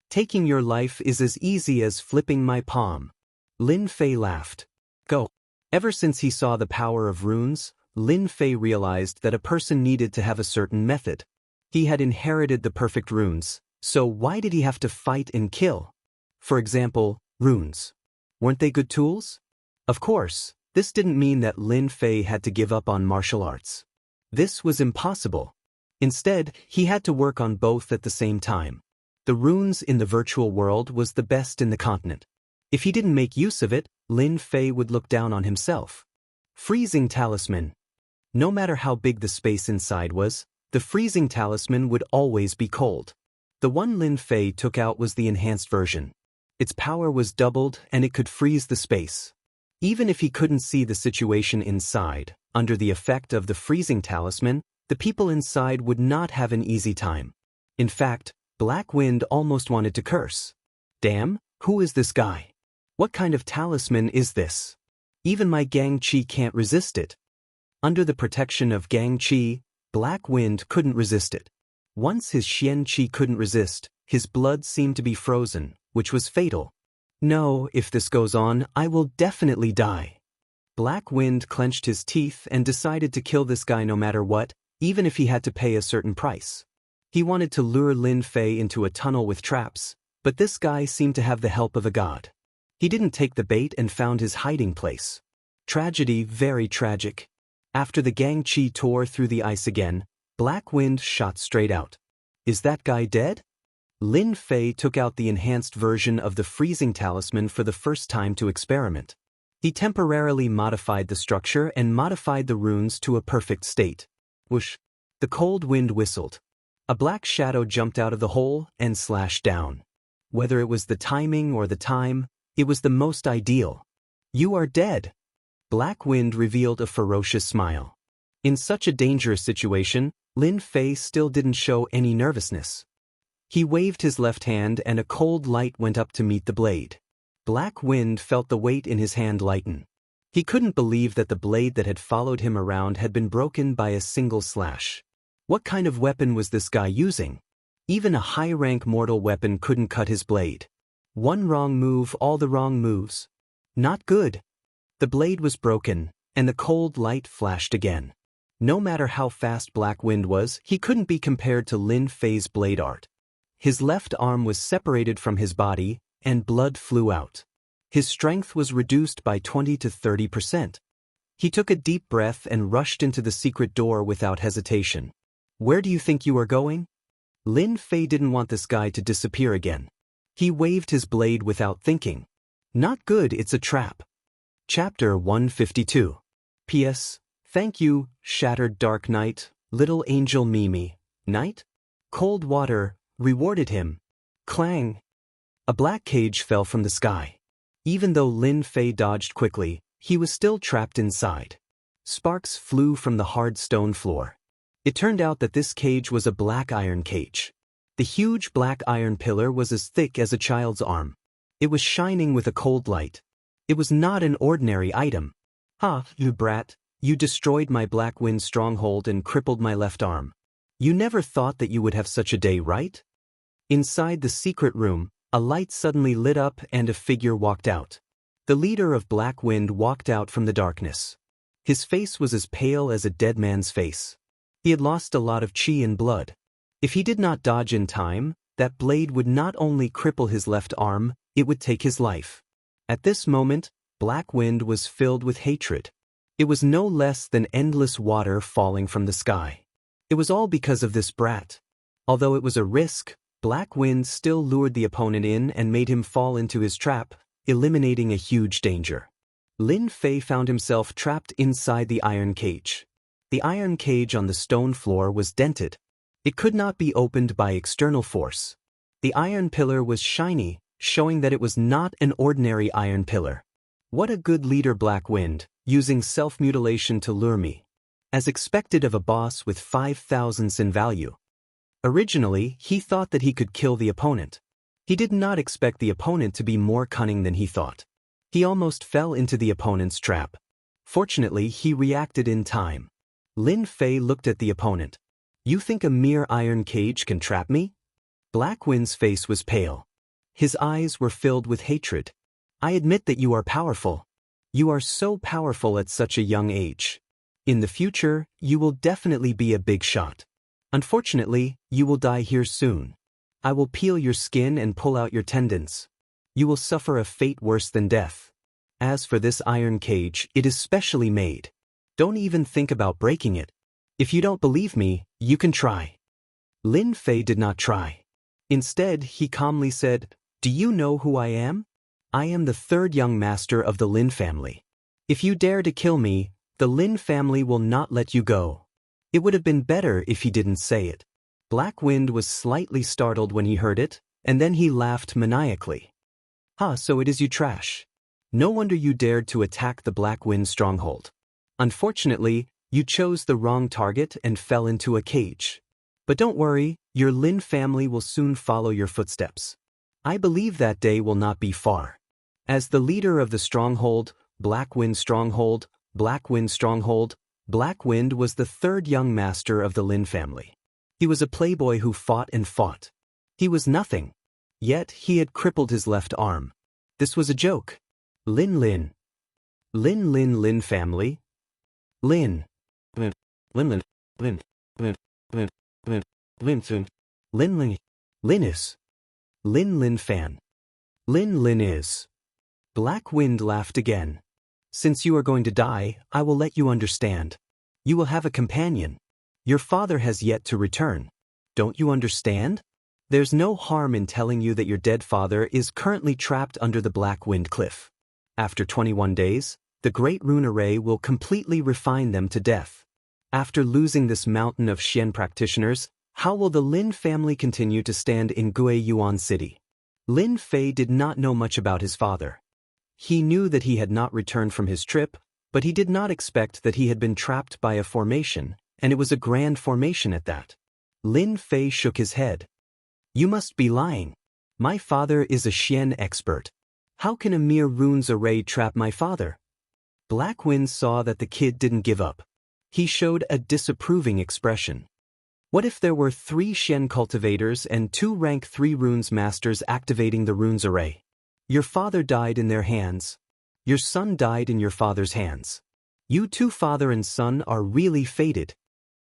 Taking your life is as easy as flipping my palm. Lin Fei laughed. Go. Ever since he saw the power of runes, Lin Fei realized that a person needed to have a certain method. He had inherited the perfect runes, so why did he have to fight and kill? For example, runes. Weren't they good tools? Of course, this didn't mean that Lin Fei had to give up on martial arts. This was impossible. Instead, he had to work on both at the same time. The runes in the virtual world was the best in the continent. If he didn't make use of it, Lin Fei would look down on himself. Freezing talisman. No matter how big the space inside was, the freezing talisman would always be cold. The one Lin Fei took out was the enhanced version. Its power was doubled and it could freeze the space. Even if he couldn't see the situation inside, under the effect of the freezing talisman, the people inside would not have an easy time. In fact, Black Wind almost wanted to curse. Damn, who is this guy? What kind of talisman is this? Even my Gang Qi can't resist it. Under the protection of Gang Qi, Black Wind couldn't resist it. Once his Xian Qi couldn't resist, his blood seemed to be frozen, which was fatal. No, if this goes on, I will definitely die. Black Wind clenched his teeth and decided to kill this guy no matter what, even if he had to pay a certain price. He wanted to lure Lin Fei into a tunnel with traps, but this guy seemed to have the help of a god. He didn't take the bait and found his hiding place. Tragedy, very tragic. After the Gang Qi tore through the ice again, Black Wind shot straight out. Is that guy dead? Lin Fei took out the enhanced version of the freezing talisman for the first time to experiment. He temporarily modified the structure and modified the runes to a perfect state. Whoosh! The cold wind whistled. A black shadow jumped out of the hole and slashed down. Whether it was the timing or the time, it was the most ideal. You are dead. Black Wind revealed a ferocious smile. In such a dangerous situation, Lin Fei still didn't show any nervousness. He waved his left hand and a cold light went up to meet the blade. Black Wind felt the weight in his hand lighten. He couldn't believe that the blade that had followed him around had been broken by a single slash. What kind of weapon was this guy using? Even a high-rank mortal weapon couldn't cut his blade. One wrong move, all the wrong moves. Not good. The blade was broken, and the cold light flashed again. No matter how fast Black Wind was, he couldn't be compared to Lin Fei's blade art. His left arm was separated from his body, and blood flew out. His strength was reduced by 20 to 30%. He took a deep breath and rushed into the secret door without hesitation. Where do you think you are going? Lin Fei didn't want this guy to disappear again. He waved his blade without thinking. Not good, it's a trap. Chapter 152. P.S. Thank you, Shattered Dark Knight, Little Angel Mimi. Knight? Cold water rewarded him. Clang! A black cage fell from the sky. Even though Lin Fei dodged quickly, he was still trapped inside. Sparks flew from the hard stone floor. It turned out that this cage was a black iron cage. The huge black iron pillar was as thick as a child's arm. It was shining with a cold light. It was not an ordinary item. Ah, you brat, you destroyed my Black Wind stronghold and crippled my left arm. You never thought that you would have such a day, right? Inside the secret room, a light suddenly lit up and a figure walked out. The leader of Black Wind walked out from the darkness. His face was as pale as a dead man's face. He had lost a lot of chi and blood. If he did not dodge in time, that blade would not only cripple his left arm, it would take his life. At this moment, Black Wind was filled with hatred. It was no less than endless water falling from the sky. It was all because of this brat. Although it was a risk, Black Wind still lured the opponent in and made him fall into his trap, eliminating a huge danger. Lin Fei found himself trapped inside the iron cage. The iron cage on the stone floor was dented. It could not be opened by external force. The iron pillar was shiny, showing that it was not an ordinary iron pillar. What a good leader, Black Wind, using self-mutilation to lure me. As expected of a boss with 5,000s in value. Originally, he thought that he could kill the opponent. He did not expect the opponent to be more cunning than he thought. He almost fell into the opponent's trap. Fortunately, he reacted in time. Lin Fei looked at the opponent. You think a mere iron cage can trap me? Black Wind's face was pale. His eyes were filled with hatred. I admit that you are powerful. You are so powerful at such a young age. In the future, you will definitely be a big shot. Unfortunately, you will die here soon. I will peel your skin and pull out your tendons. You will suffer a fate worse than death. As for this iron cage, it is specially made. Don't even think about breaking it. If you don't believe me, you can try. Lin Fei did not try. Instead, he calmly said, "Do you know who I am? I am the third young master of the Lin family. If you dare to kill me, the Lin family will not let you go." It would have been better if he didn't say it. Black Wind was slightly startled when he heard it, and then he laughed maniacally. "Ah, so it is you trash. No wonder you dared to attack the Black Wind stronghold. Unfortunately, you chose the wrong target and fell into a cage. But don't worry, your Lin family will soon follow your footsteps. I believe that day will not be far." As the leader of the stronghold, Black Wind Stronghold, Black Wind Stronghold, Black Wind was the third young master of the Lin family. He was a playboy who fought and fought. He was nothing. Yet he had crippled his left arm. This was a joke. Lin Lin. Lin family. Lin. Lin Lin. Lin. Lin. Lin. Lin. Lin. Lin Lin. Lin is. Lin fan. Lin is. Black Wind laughed again. "Since you are going to die, I will let you understand. You will have a companion. Your father has yet to return. Don't you understand? There's no harm in telling you that your dead father is currently trapped under the Black Wind Cliff. After 21 days, the Great Rune Array will completely refine them to death. After losing this mountain of Xian practitioners, how will the Lin family continue to stand in Guiyuan City?" Lin Fei did not know much about his father. He knew that he had not returned from his trip, but he did not expect that he had been trapped by a formation, and it was a grand formation at that. Lin Fei shook his head. "You must be lying. My father is a Xian expert. How can a mere runes array trap my father?" Black Wind saw that the kid didn't give up. He showed a disapproving expression. "What if there were 3 Xian cultivators and 2 rank 3 runes masters activating the runes array? Your father died in their hands. Your son died in your father's hands. You two, father and son, are really fated."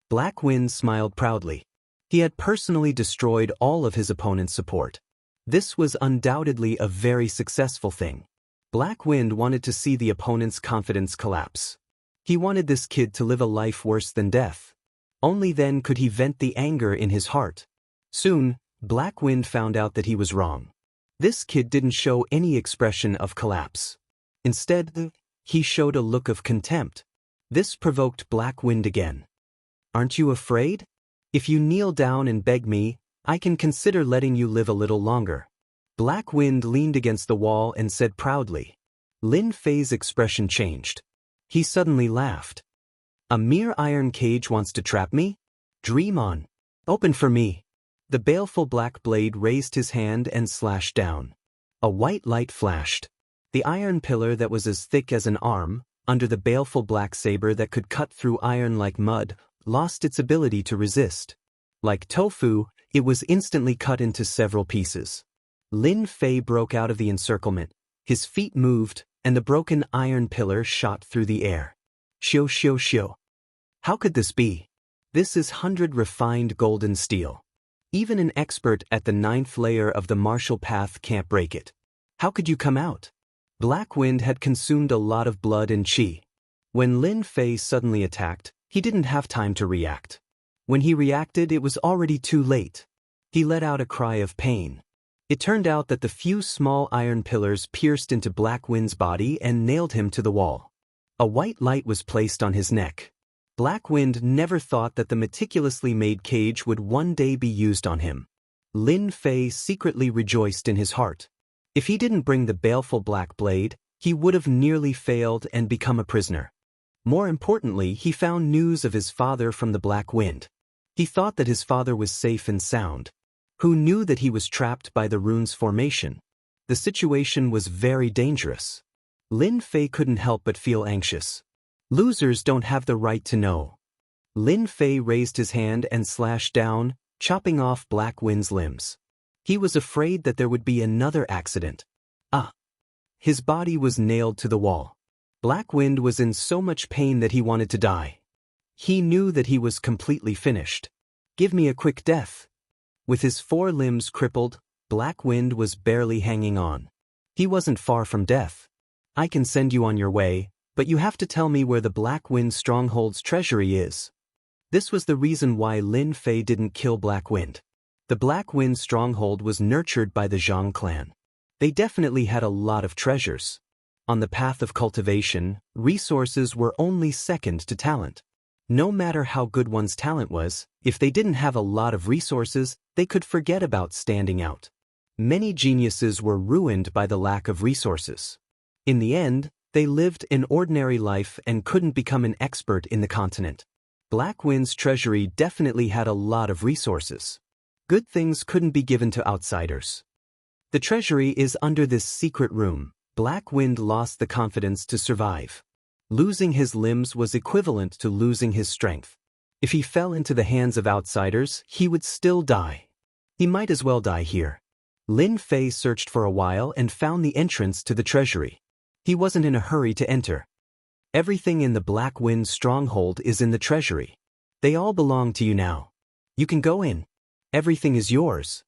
Black Wind smiled proudly. He had personally destroyed all of his opponent's support. This was undoubtedly a very successful thing. Black Wind wanted to see the opponent's confidence collapse. He wanted this kid to live a life worse than death. Only then could he vent the anger in his heart. Soon, Black Wind found out that he was wrong. This kid didn't show any expression of collapse. Instead, he showed a look of contempt. This provoked Black Wind again. "Aren't you afraid? If you kneel down and beg me, I can consider letting you live a little longer." Black Wind leaned against the wall and said proudly. Lin Fei's expression changed. He suddenly laughed. "A mere iron cage wants to trap me? Dream on. Open for me." The baleful black blade raised his hand and slashed down. A white light flashed. The iron pillar that was as thick as an arm, under the baleful black saber that could cut through iron like mud, lost its ability to resist. Like tofu, it was instantly cut into several pieces. Lin Fei broke out of the encirclement. His feet moved, and the broken iron pillar shot through the air. Shio shio shio. How could this be? This is 100 refined golden steel. Even an expert at the 9th layer of the martial path can't break it. How could you come out? Black Wind had consumed a lot of blood and qi. When Lin Fei suddenly attacked, he didn't have time to react. When he reacted, it was already too late. He let out a cry of pain. It turned out that the few small iron pillars pierced into Black Wind's body and nailed him to the wall. A white light was placed on his neck. Black Wind never thought that the meticulously made cage would one day be used on him. Lin Fei secretly rejoiced in his heart. If he didn't bring the baleful black blade, he would have nearly failed and become a prisoner. More importantly, he found news of his father from the Black Wind. He thought that his father was safe and sound. Who knew that he was trapped by the rune's formation? The situation was very dangerous. Lin Fei couldn't help but feel anxious. Losers don't have the right to know. Lin Fei raised his hand and slashed down, chopping off Black Wind's limbs. He was afraid that there would be another accident. His body was nailed to the wall. Black Wind was in so much pain that he wanted to die. He knew that he was completely finished. Give me a quick death. With his 4 limbs crippled, Black Wind was barely hanging on. He wasn't far from death. I can send you on your way, but you have to tell me where the Black Wind Stronghold's treasury is. This was the reason why Lin Fei didn't kill Black Wind. The Black Wind Stronghold was nurtured by the Zhang clan. They definitely had a lot of treasures. On the path of cultivation, resources were only second to talent. No matter how good one's talent was, if they didn't have a lot of resources, they could forget about standing out. Many geniuses were ruined by the lack of resources. In the end, they lived an ordinary life and couldn't become an expert in the continent. Black Wind's treasury definitely had a lot of resources. Good things couldn't be given to outsiders. The treasury is under this secret room. Black Wind lost the confidence to survive. Losing his limbs was equivalent to losing his strength. If he fell into the hands of outsiders, he would still die. He might as well die here. Lin Fei searched for a while and found the entrance to the treasury. He wasn't in a hurry to enter. Everything in the Black Wind Stronghold is in the treasury. They all belong to you now. You can go in. Everything is yours.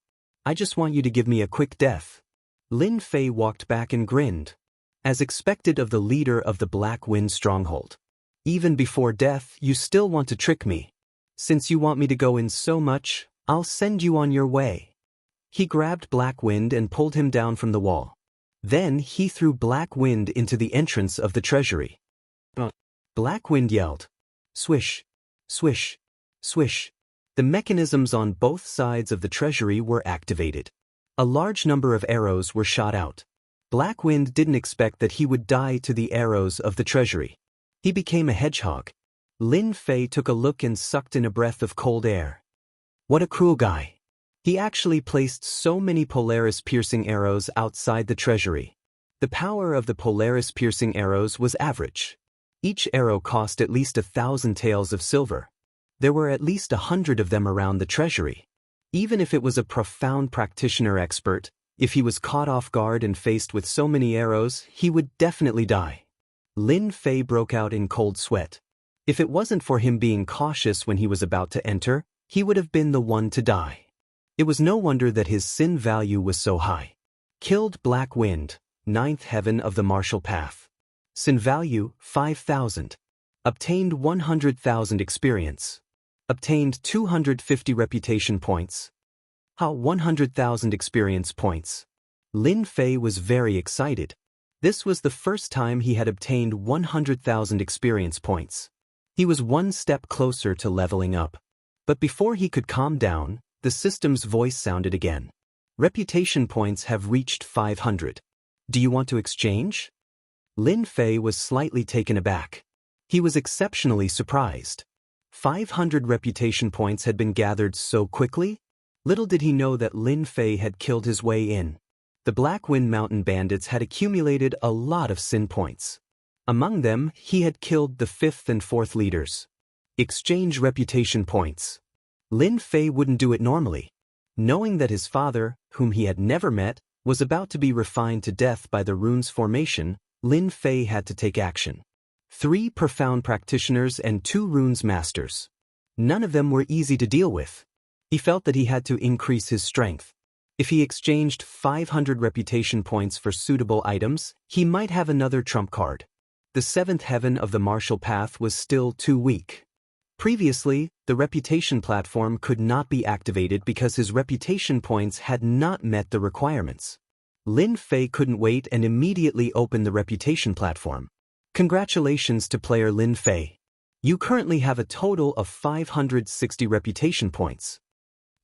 I just want you to give me a quick death. Lin Fei walked back and grinned. As expected of the leader of the Black Wind Stronghold. Even before death, you still want to trick me. Since you want me to go in so much, I'll send you on your way. He grabbed Black Wind and pulled him down from the wall. Then he threw Black Wind into the entrance of the treasury. Black Wind yelled. Swish, swish, swish. The mechanisms on both sides of the treasury were activated. A large number of arrows were shot out. Black Wind didn't expect that he would die to the arrows of the treasury. He became a hedgehog. Lin Fei took a look and sucked in a breath of cold air. What a cruel guy. He actually placed so many Polaris-piercing arrows outside the treasury. The power of the Polaris-piercing arrows was average. Each arrow cost at least 1,000 taels of silver. There were at least 100 of them around the treasury. Even if it was a profound practitioner expert, if he was caught off guard and faced with so many arrows, he would definitely die. Lin Fei broke out in cold sweat. If it wasn't for him being cautious when he was about to enter, he would have been the one to die. It was no wonder that his sin value was so high. Killed Black Wind, 9th heaven of the martial path. Sin value, 5,000. Obtained 100,000 experience. Obtained 250 reputation points. 100,000 experience points. Lin Fei was very excited. This was the first time he had obtained 100,000 experience points. He was one step closer to leveling up. But before he could calm down, the system's voice sounded again. Reputation points have reached 500. Do you want to exchange? Lin Fei was slightly taken aback. He was exceptionally surprised. 500 reputation points had been gathered so quickly? Little did he know that Lin Fei had killed his way in. The Black Wind Mountain bandits had accumulated a lot of sin points. Among them, he had killed the 5th and 4th leaders. Exchange reputation points. Lin Fei wouldn't do it normally. Knowing that his father, whom he had never met, was about to be refined to death by the rune's formation, Lin Fei had to take action. 3 profound practitioners and 2 runes masters. None of them were easy to deal with. He felt that he had to increase his strength. If he exchanged 500 reputation points for suitable items, he might have another trump card. The 7th heaven of the martial path was still too weak. Previously, the reputation platform could not be activated because his reputation points had not met the requirements. Lin Fei couldn't wait and immediately opened the reputation platform. Congratulations to player Lin Fei. You currently have a total of 560 reputation points.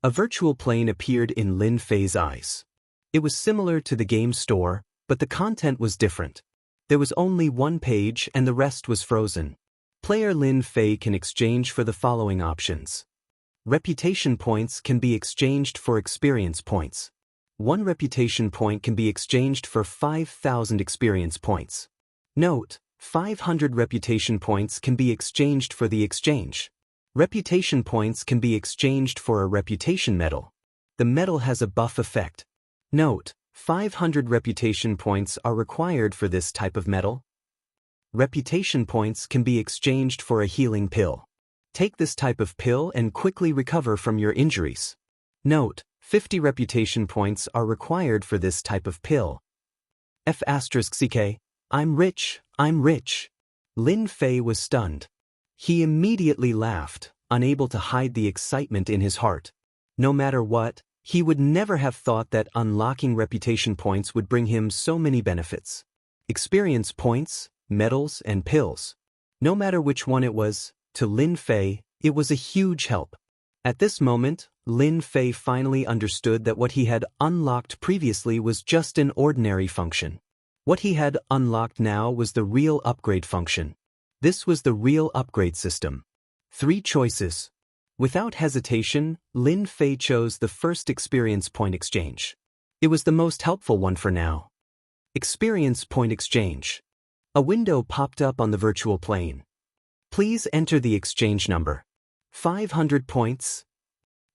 A virtual plane appeared in Lin Fei's eyes. It was similar to the game store, but the content was different. There was only one page and the rest was frozen. Player Lin Fei can exchange for the following options. Reputation points can be exchanged for experience points. 1 reputation point can be exchanged for 5,000 experience points. Note, 500 reputation points can be exchanged for the exchange. Reputation points can be exchanged for a reputation medal. The medal has a buff effect. Note, 500 reputation points are required for this type of medal. Reputation points can be exchanged for a healing pill. Take this type of pill and quickly recover from your injuries. Note: 50 reputation points are required for this type of pill. F***ck, I'm rich, I'm rich. Lin Fei was stunned. He immediately laughed, unable to hide the excitement in his heart. No matter what, he would never have thought that unlocking reputation points would bring him so many benefits. Experience points, medals, and pills. No matter which one it was, to Lin Fei, it was a huge help. At this moment, Lin Fei finally understood that what he had unlocked previously was just an ordinary function. What he had unlocked now was the real upgrade function. This was the real upgrade system. 3 choices. Without hesitation, Lin Fei chose the first experience point exchange. It was the most helpful one for now. Experience point exchange. A window popped up on the virtual plane. Please enter the exchange number. 500 points.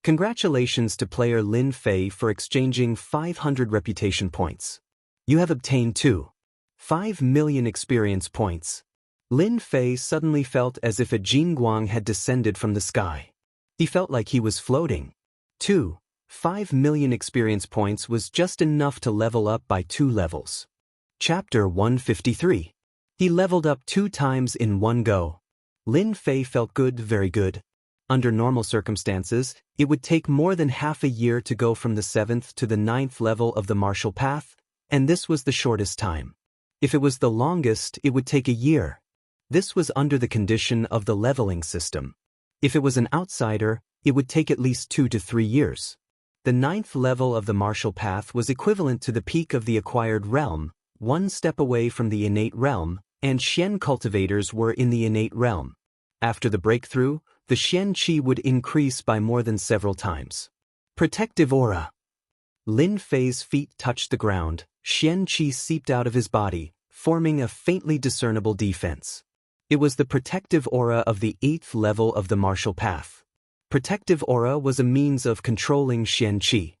Congratulations to player Lin Fei for exchanging 500 reputation points. You have obtained 5 million experience points. Lin Fei suddenly felt as if a Jingguang had descended from the sky. He felt like he was floating. 5 million experience points was just enough to level up by 2 levels. Chapter 153. He leveled up 2 times in one go. Lin Fei felt good, very good. Under normal circumstances, it would take more than half a year to go from the 7th to the 9th level of the martial path, and this was the shortest time. If it was the longest, it would take a year. This was under the condition of the leveling system. If it was an outsider, it would take at least 2 to 3 years. The 9th level of the martial path was equivalent to the peak of the acquired realm, 1 step away from the innate realm, and Xian cultivators were in the innate realm. After the breakthrough, the Xian Qi would increase by more than several times. Protective aura. Lin Fei's feet touched the ground, Xian Qi seeped out of his body, forming a faintly discernible defense. It was the protective aura of the 8th level of the martial path. Protective aura was a means of controlling Xian Qi.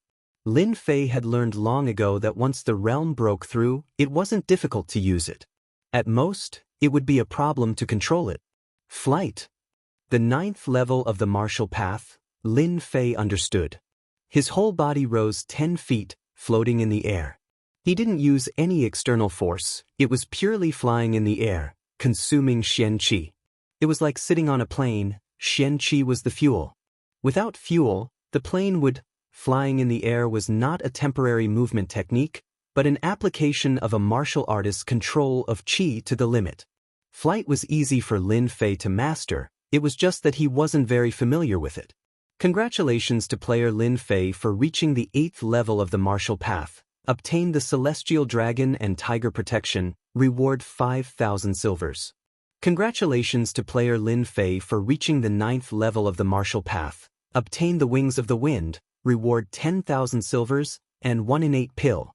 Lin Fei had learned long ago that once the realm broke through, it wasn't difficult to use it. At most, it would be a problem to control it. Flight. The 9th level of the martial path, Lin Fei understood. His whole body rose 10 feet, floating in the air. He didn't use any external force, it was purely flying in the air, consuming Xian Qi. It was like sitting on a plane, Xian Qi was the fuel. Without fuel, the plane would. Flying in the air was not a temporary movement technique, but an application of a martial artist's control of Qi to the limit. Flight was easy for Lin Fei to master, it was just that he wasn't very familiar with it. Congratulations to player Lin Fei for reaching the 8th level of the martial path. Obtain the Celestial Dragon and Tiger Protection, reward 5,000 silvers. Congratulations to player Lin Fei for reaching the 9th level of the martial path. Obtain the Wings of the Wind, reward 10,000 silvers, and 1 innate pill.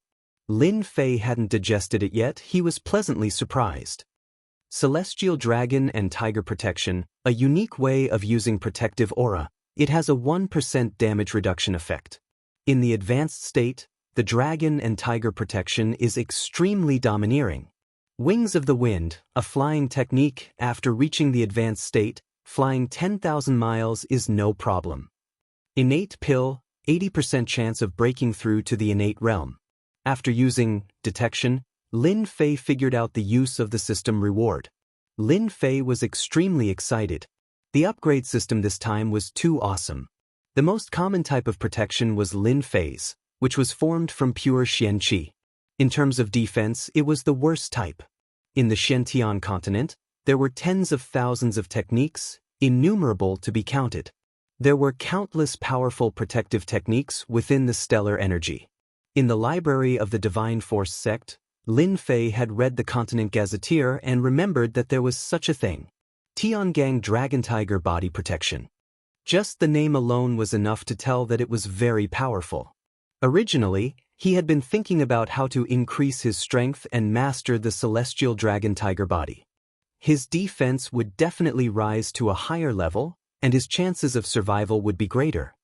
Lin Fei hadn't digested it yet, he was pleasantly surprised. Celestial Dragon and Tiger Protection, a unique way of using protective aura. It has a 1% damage reduction effect. In the advanced state, the Dragon and Tiger Protection is extremely domineering. Wings of the Wind, a flying technique. After reaching the advanced state, flying 10,000 miles is no problem. Innate pill, 80% chance of breaking through to the innate realm. After using detection, Lin Fei figured out the use of the system reward. Lin Fei was extremely excited. The upgrade system this time was too awesome. The most common type of protection was Lin Fei's, which was formed from pure Xian Qi. In terms of defense, it was the worst type. In the Xiantian continent, there were tens of thousands of techniques, innumerable to be counted. There were countless powerful protective techniques within the stellar energy. In the library of the Divine Force sect, Lin Fei had read the Continent Gazetteer and remembered that there was such a thing. Tiangang Dragon Tiger Body Protection. Just the name alone was enough to tell that it was very powerful. Originally, he had been thinking about how to increase his strength and master the Celestial Dragon Tiger Body. His defense would definitely rise to a higher level, and his chances of survival would be greater.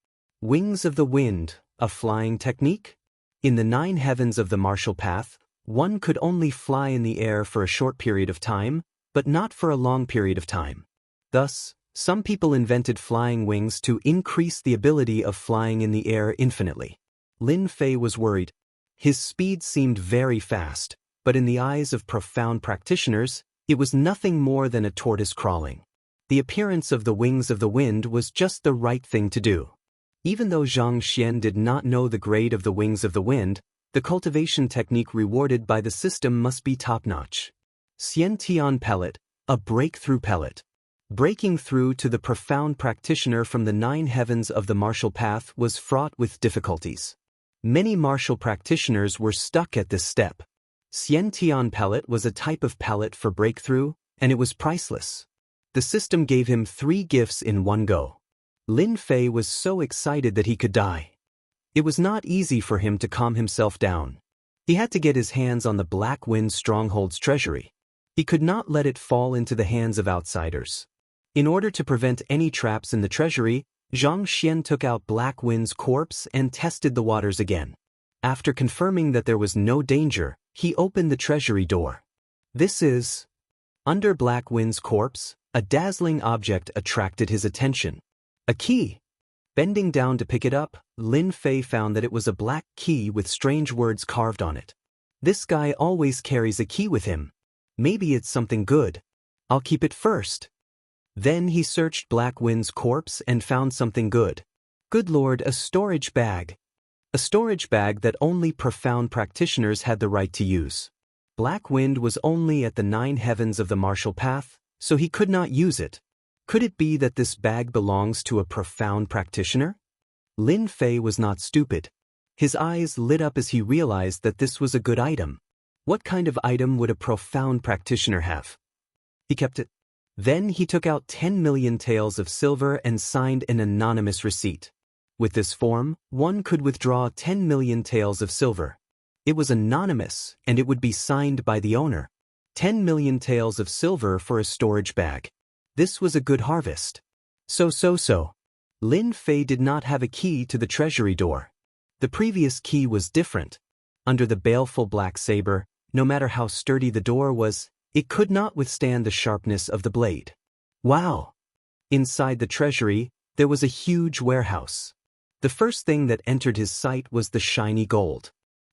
Wings of the Wind, a flying technique? In the 9 heavens of the martial path, one could only fly in the air for a short period of time, but not for a long period of time. Thus, Some people invented flying wings to increase the ability of flying in the air infinitely. Lin Fei was worried. His speed seemed very fast, but in the eyes of profound practitioners, it was nothing more than a tortoise crawling. The appearance of the wings of the wind was just the right thing to do. Even though Zhang Xian did not know the grade of the wings of the wind, the cultivation technique rewarded by the system must be top-notch. Xiantian pellet, a breakthrough pellet. Breaking through to the profound practitioner from the 9 heavens of the martial path was fraught with difficulties. Many martial practitioners were stuck at this step. Xiantian pellet was a type of pellet for breakthrough, and it was priceless. The system gave him 3 gifts in one go. Lin Fei was so excited that he could die. It was not easy for him to calm himself down. He had to get his hands on the Black Wind Stronghold's treasury. He could not let it fall into the hands of outsiders. In order to prevent any traps in the treasury, Zhang Xian took out Black Wind's corpse and tested the waters again. After confirming that there was no danger, he opened the treasury door. This is... Under Black Wind's corpse, a dazzling object attracted his attention. A key. Bending down to pick it up, Lin Fei found that it was a black key with strange words carved on it. This guy always carries a key with him. Maybe it's something good. I'll keep it first. Then he searched Black Wind's corpse and found something good. Good Lord, a storage bag. A storage bag that only profound practitioners had the right to use. Black Wind was only at the 9 heavens of the martial path, so he could not use it. Could it be that this bag belongs to a profound practitioner? Lin Fei was not stupid. His eyes lit up as he realized that this was a good item. What kind of item would a profound practitioner have? He kept it. Then he took out 10 million taels of silver and signed an anonymous receipt. With this form, one could withdraw 10 million taels of silver. It was anonymous, and it would be signed by the owner. 10 million taels of silver for a storage bag. This was a good harvest. So. Lin Fei did not have a key to the treasury door. The previous key was different. Under the baleful black saber, no matter how sturdy the door was, it could not withstand the sharpness of the blade. Wow! Inside the treasury, there was a huge warehouse. The first thing that entered his sight was the shiny gold.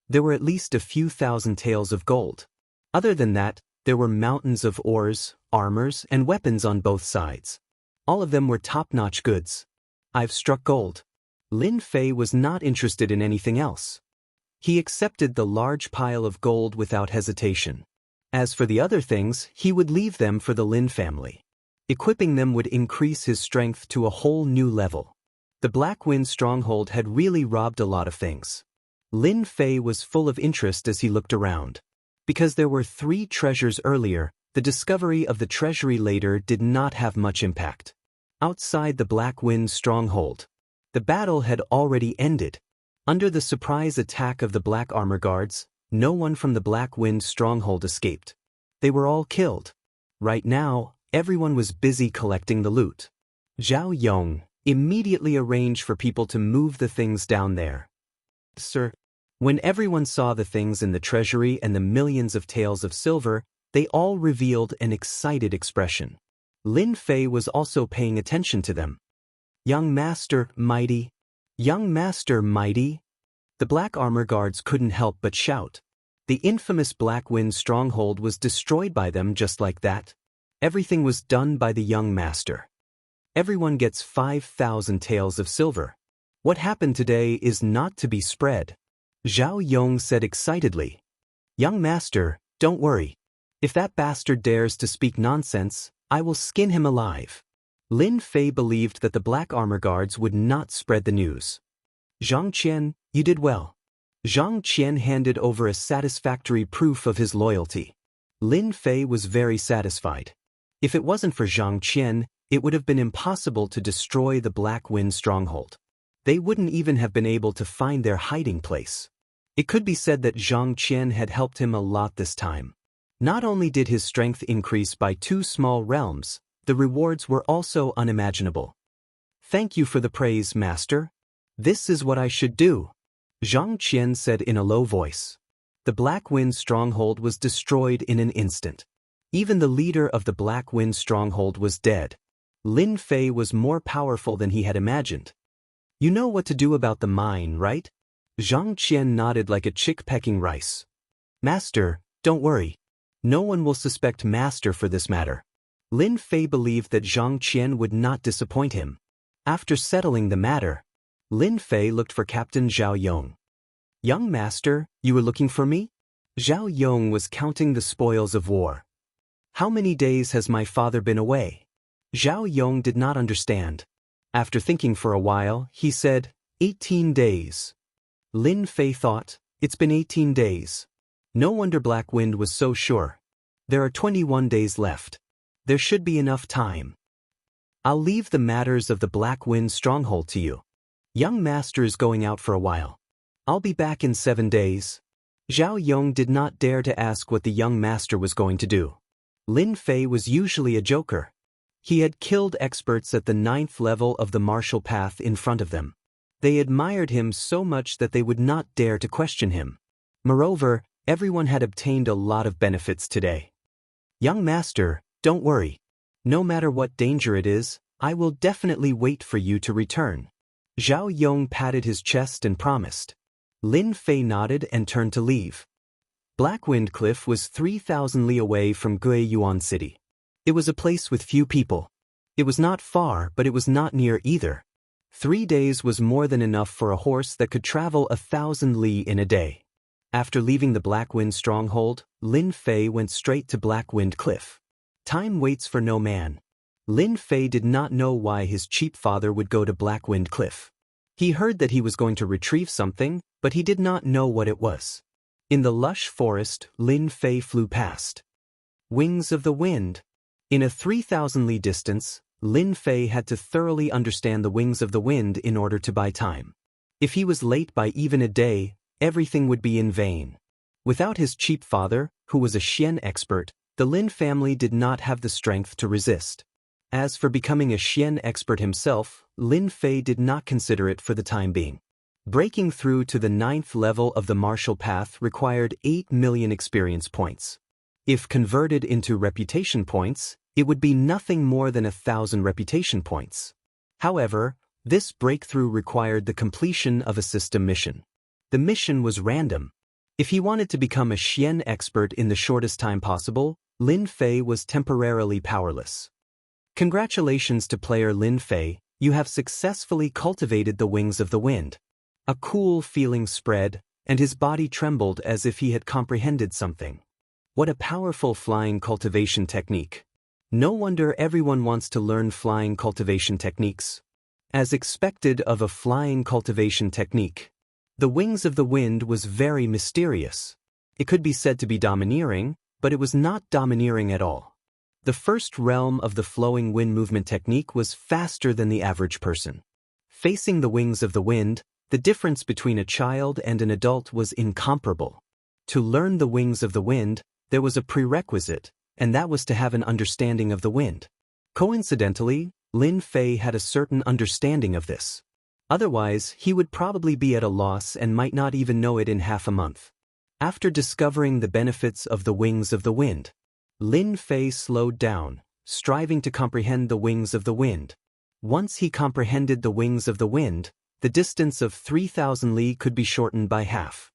There were at least a few thousand taels of gold. Other than that, there were mountains of ores, armors, and weapons on both sides. All of them were top-notch goods. I've struck gold. Lin Fei was not interested in anything else. He accepted the large pile of gold without hesitation. As for the other things, he would leave them for the Lin family. Equipping them would increase his strength to a whole new level. The Black Wind Stronghold had really robbed a lot of things. Lin Fei was full of interest as he looked around. Because there were 3 treasures earlier, the discovery of the treasury later did not have much impact. Outside the Black Wind Stronghold, the battle had already ended. Under the surprise attack of the Black Armor Guards, no one from the Black Wind Stronghold escaped. They were all killed. Right now, everyone was busy collecting the loot. Zhao Yong immediately arranged for people to move the things down there. Sir, when everyone saw the things in the treasury and the millions of taels of silver, they all revealed an excited expression. Lin Fei was also paying attention to them. Young Master, mighty. Young Master, mighty. The Black Armor Guards couldn't help but shout. The infamous Black Wind Stronghold was destroyed by them just like that. Everything was done by the young master. Everyone gets 5,000 taels of silver. What happened today is not to be spread. Zhao Yong said excitedly. Young master, don't worry. If that bastard dares to speak nonsense, I will skin him alive. Lin Fei believed that the Black Armor Guards would not spread the news. Zhang Qian, you did well. Zhang Qian handed over a satisfactory proof of his loyalty. Lin Fei was very satisfied. If it wasn't for Zhang Qian, it would have been impossible to destroy the Black Wind Stronghold. They wouldn't even have been able to find their hiding place. It could be said that Zhang Qian had helped him a lot this time. Not only did his strength increase by 2 small realms, the rewards were also unimaginable. Thank you for the praise, Master. This is what I should do, Zhang Qian said in a low voice. The Black Wind Stronghold was destroyed in an instant. Even the leader of the Black Wind Stronghold was dead. Lin Fei was more powerful than he had imagined. You know what to do about the mine, right? Zhang Qian nodded like a chick pecking rice. Master, don't worry. No one will suspect Master for this matter. Lin Fei believed that Zhang Qian would not disappoint him. After settling the matter, Lin Fei looked for Captain Zhao Yong. Young Master, you were looking for me? Zhao Yong was counting the spoils of war. How many days has my father been away? Zhao Yong did not understand. After thinking for a while, he said, 18 days. Lin Fei thought, it's been 18 days. No wonder Black Wind was so sure. There are 21 days left. There should be enough time. I'll leave the matters of the Black Wind stronghold to you. Young Master is going out for a while. I'll be back in 7 days. Zhao Yong did not dare to ask what the young master was going to do. Lin Fei was usually a joker. He had killed experts at the 9th level of the martial path in front of them. They admired him so much that they would not dare to question him. Moreover, everyone had obtained a lot of benefits today. Young Master, don't worry. No matter what danger it is, I will definitely wait for you to return. Zhao Yong patted his chest and promised. Lin Fei nodded and turned to leave. Blackwind Cliff was 3,000 li away from Guiyuan City. It was a place with few people. It was not far, but it was not near either. 3 days was more than enough for a horse that could travel 1,000 li in a day. After leaving the Blackwind stronghold, Lin Fei went straight to Blackwind Cliff. Time waits for no man. Lin Fei did not know why his cheap father would go to Blackwind Cliff. He heard that he was going to retrieve something, but he did not know what it was. In the lush forest, Lin Fei flew past. Wings of the Wind. In a 3,000 li distance, Lin Fei had to thoroughly understand the wings of the wind in order to buy time. If he was late by even a day, everything would be in vain. Without his cheap father, who was a Xian expert, the Lin family did not have the strength to resist. As for becoming a Xian expert himself, Lin Fei did not consider it for the time being. Breaking through to the 9th level of the martial path required 8 million experience points. If converted into reputation points, it would be nothing more than 1,000 reputation points. However, this breakthrough required the completion of a system mission. The mission was random. If he wanted to become a Xian expert in the shortest time possible, Lin Fei was temporarily powerless. Congratulations to player Lin Fei, you have successfully cultivated the wings of the wind. A cool feeling spread, and his body trembled as if he had comprehended something. What a powerful flying cultivation technique. No wonder everyone wants to learn flying cultivation techniques. As expected of a flying cultivation technique, the wings of the wind was very mysterious. It could be said to be domineering, but it was not domineering at all. The first realm of the flowing wind movement technique was faster than the average person. Facing the wings of the wind, the difference between a child and an adult was incomparable. To learn the wings of the wind, there was a prerequisite, and that was to have an understanding of the wind. Coincidentally, Lin Fei had a certain understanding of this. Otherwise, he would probably be at a loss and might not even know it in half a month. After discovering the benefits of the wings of the wind, Lin Fei slowed down, striving to comprehend the wings of the wind. Once he comprehended the wings of the wind, the distance of 3,000 li could be shortened by half.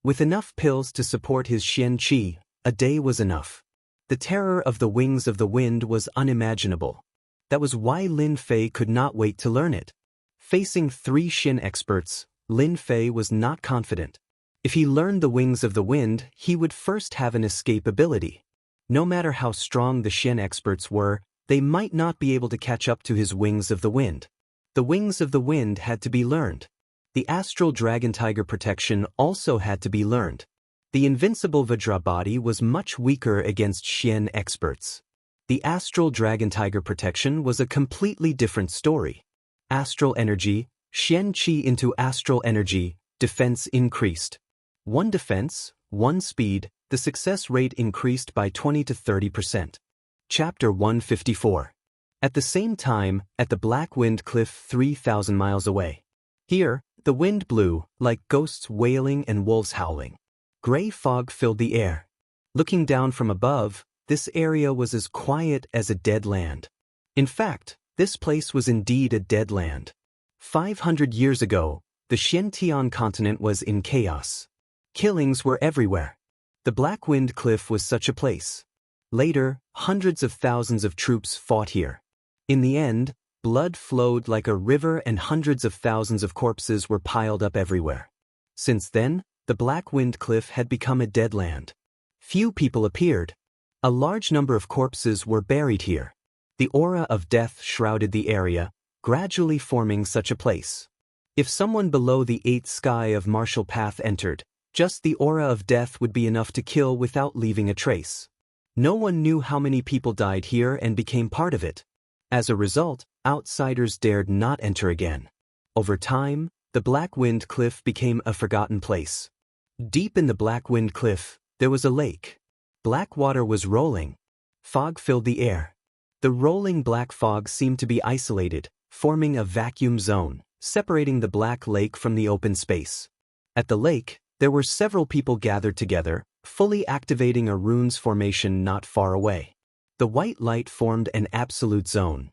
With enough pills to support his Xian Qi, a day was enough. The terror of the wings of the wind was unimaginable. That was why Lin Fei could not wait to learn it. Facing 3 Xian experts, Lin Fei was not confident. If he learned the wings of the wind, he would first have an escape ability. No matter how strong the Xian experts were, they might not be able to catch up to his wings of the wind. The wings of the wind had to be learned. The astral dragon tiger protection also had to be learned. The invincible Vajra body was much weaker against Xian experts. The astral dragon tiger protection was a completely different story. Astral energy, Xian Qi into astral energy, defense increased. 1 defense, 1 speed, the success rate increased by 20 to 30%. Chapter 154. At the same time, at the Blackwind Cliff 3,000 miles away. Here, the wind blew, like ghosts wailing and wolves howling. Gray fog filled the air. Looking down from above, this area was as quiet as a dead land. In fact, This place was indeed a dead land. 500 years ago, the Xiantian continent was in chaos. Killings were everywhere. The Black Wind Cliff was such a place. Later, hundreds of thousands of troops fought here. In the end, blood flowed like a river and hundreds of thousands of corpses were piled up everywhere. Since then, the Black Wind Cliff had become a dead land. Few people appeared. A large number of corpses were buried here. The aura of death shrouded the area, gradually forming such a place. If someone below the eighth sky of Martial Path entered, just the aura of death would be enough to kill without leaving a trace. No one knew how many people died here and became part of it. As a result, outsiders dared not enter again. Over time, the Black Wind Cliff became a forgotten place. Deep in the Black Wind Cliff, there was a lake. Black water was rolling. Fog filled the air. The rolling black fog seemed to be isolated, forming a vacuum zone, separating the Black Lake from the open space. At the lake, there were several people gathered together, fully activating a runes formation not far away. The white light formed an absolute zone.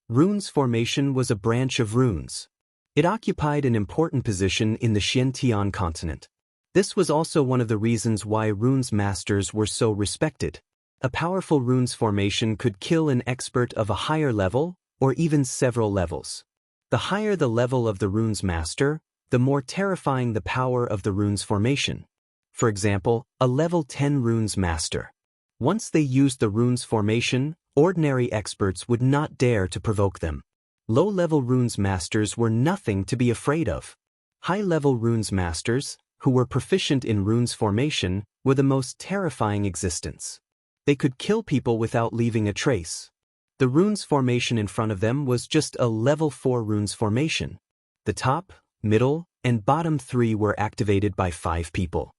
Runes formation was a branch of runes. It occupied an important position in the Xiantian continent. This was also one of the reasons why runes masters were so respected. A powerful runes formation could kill an expert of a higher level, or even several levels. The higher the level of the runes master, the more terrifying the power of the runes formation. For example, a level 10 runes master. Once they used the runes formation, ordinary experts would not dare to provoke them. Low-level runes masters were nothing to be afraid of. High-level runes masters, who were proficient in runes formation, were the most terrifying existence. They could kill people without leaving a trace. The runes formation in front of them was just a level 4 runes formation. The top, middle, and bottom 3 were activated by 5 people.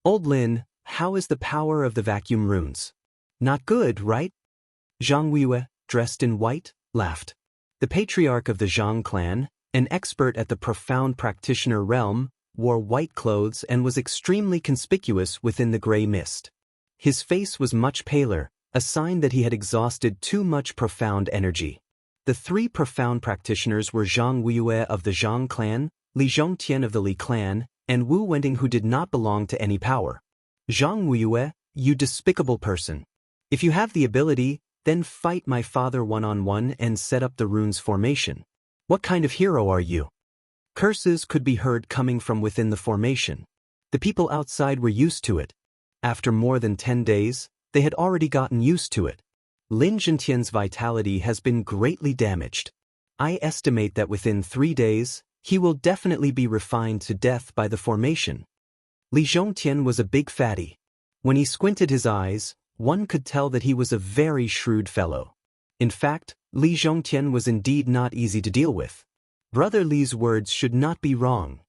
Old Lin, how is the power of the vacuum runes? Not good, right? Zhang Weiyue, dressed in white, laughed. The patriarch of the Zhang clan, an expert at the profound practitioner realm, wore white clothes and was extremely conspicuous within the gray mist. His face was much paler, a sign that he had exhausted too much profound energy. The 3 profound practitioners were Zhang Weiyue of the Zhang clan, Li Zhongtian of the Li clan, and Wu Wending, who did not belong to any power. Zhang Weiyue, you despicable person. If you have the ability, then fight my father one-on-one and set up the runes formation. What kind of hero are you? Curses could be heard coming from within the formation. The people outside were used to it. After more than 10 days, they had already gotten used to it. Lin Zhentian's vitality has been greatly damaged. I estimate that within 3 days, he will definitely be refined to death by the formation. Li Zhongtian was a big fatty. When he squinted his eyes, one could tell that he was a very shrewd fellow. In fact, Li Zhongtian was indeed not easy to deal with. Brother Li's words should not be wrong.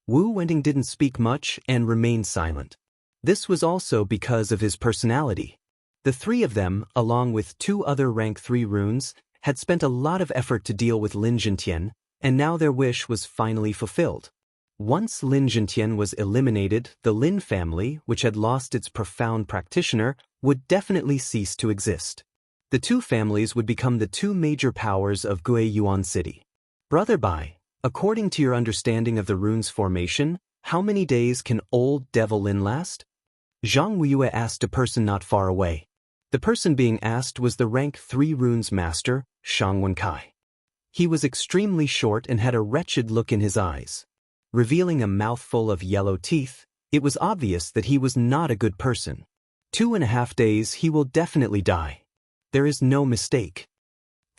Wu Wending didn't speak much and remained silent. This was also because of his personality. The 3 of them, along with 2 other rank 3 runes, had spent a lot of effort to deal with Lin Zhentian, and now their wish was finally fulfilled. Once Lin Zhentian was eliminated, the Lin family, which had lost its profound practitioner, would definitely cease to exist. The 2 families would become the 2 major powers of Guiyuan City. Brother Bai, according to your understanding of the runes formation, how many days can old Devil Lin last? Zhang Weiyue asked a person not far away. The person being asked was the rank 3 runes master, Shang Wenkai. He was extremely short and had a wretched look in his eyes. Revealing a mouthful of yellow teeth, it was obvious that he was not a good person. 2.5 days he will definitely die. There is no mistake.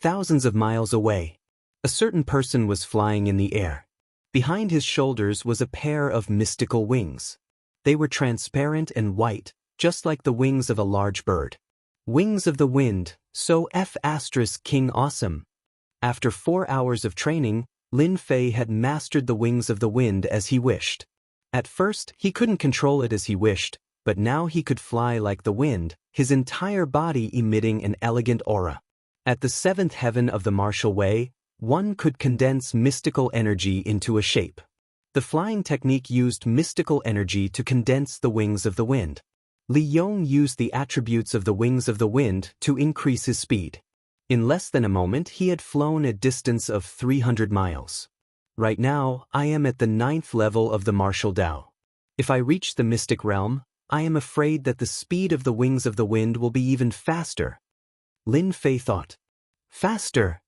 Thousands of miles away, a certain person was flying in the air. Behind his shoulders was a pair of mystical wings. They were transparent and white, just like the wings of a large bird. Wings of the wind, so King awesome. After 4 hours of training, Lin Fei had mastered the wings of the wind as he wished. At first, he couldn't control it as he wished, but now he could fly like the wind, his entire body emitting an elegant aura. At the 7th heaven of the martial way, one could condense mystical energy into a shape. The flying technique used mystical energy to condense the wings of the wind. Li Yong used the attributes of the wings of the wind to increase his speed. In less than a moment he had flown a distance of 300 miles. Right now, I am at the 9th level of the martial Dao. If I reach the mystic realm, I am afraid that the speed of the wings of the wind will be even faster. Lin Fei thought. Faster!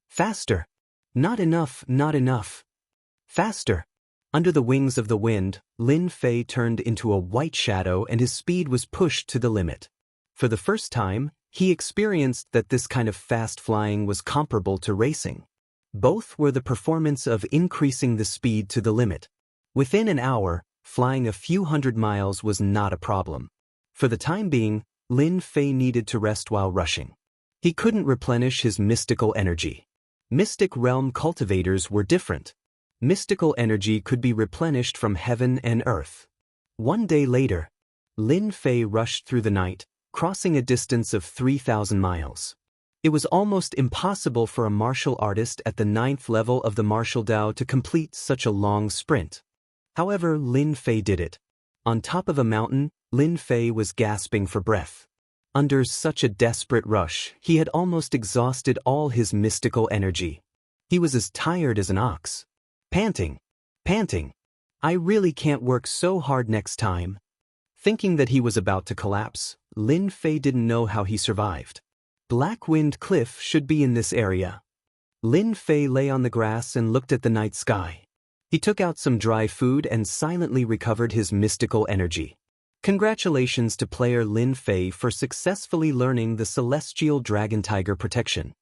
Faster! Not enough, not enough. Faster! Under the wings of the wind, Lin Fei turned into a white shadow and his speed was pushed to the limit. For the first time, he experienced that this kind of fast flying was comparable to racing. Both were the performance of increasing the speed to the limit. Within an hour, flying a few hundred miles was not a problem. For the time being, Lin Fei needed to rest while rushing. He couldn't replenish his mystical energy. Mystic realm cultivators were different. Mystical energy could be replenished from heaven and earth. One day later, Lin Fei rushed through the night, crossing a distance of 3,000 miles. It was almost impossible for a martial artist at the 9th level of the martial Dao to complete such a long sprint. However, Lin Fei did it. On top of a mountain, Lin Fei was gasping for breath. Under such a desperate rush, he had almost exhausted all his mystical energy. He was as tired as an ox. Panting. Panting. I really can't work so hard next time. Thinking that he was about to collapse, Lin Fei didn't know how he survived. Black Wind Cliff should be in this area. Lin Fei lay on the grass and looked at the night sky. He took out some dry food and silently recovered his mystical energy. Congratulations to player Lin Fei for successfully learning the Celestial Dragon Tiger Protection.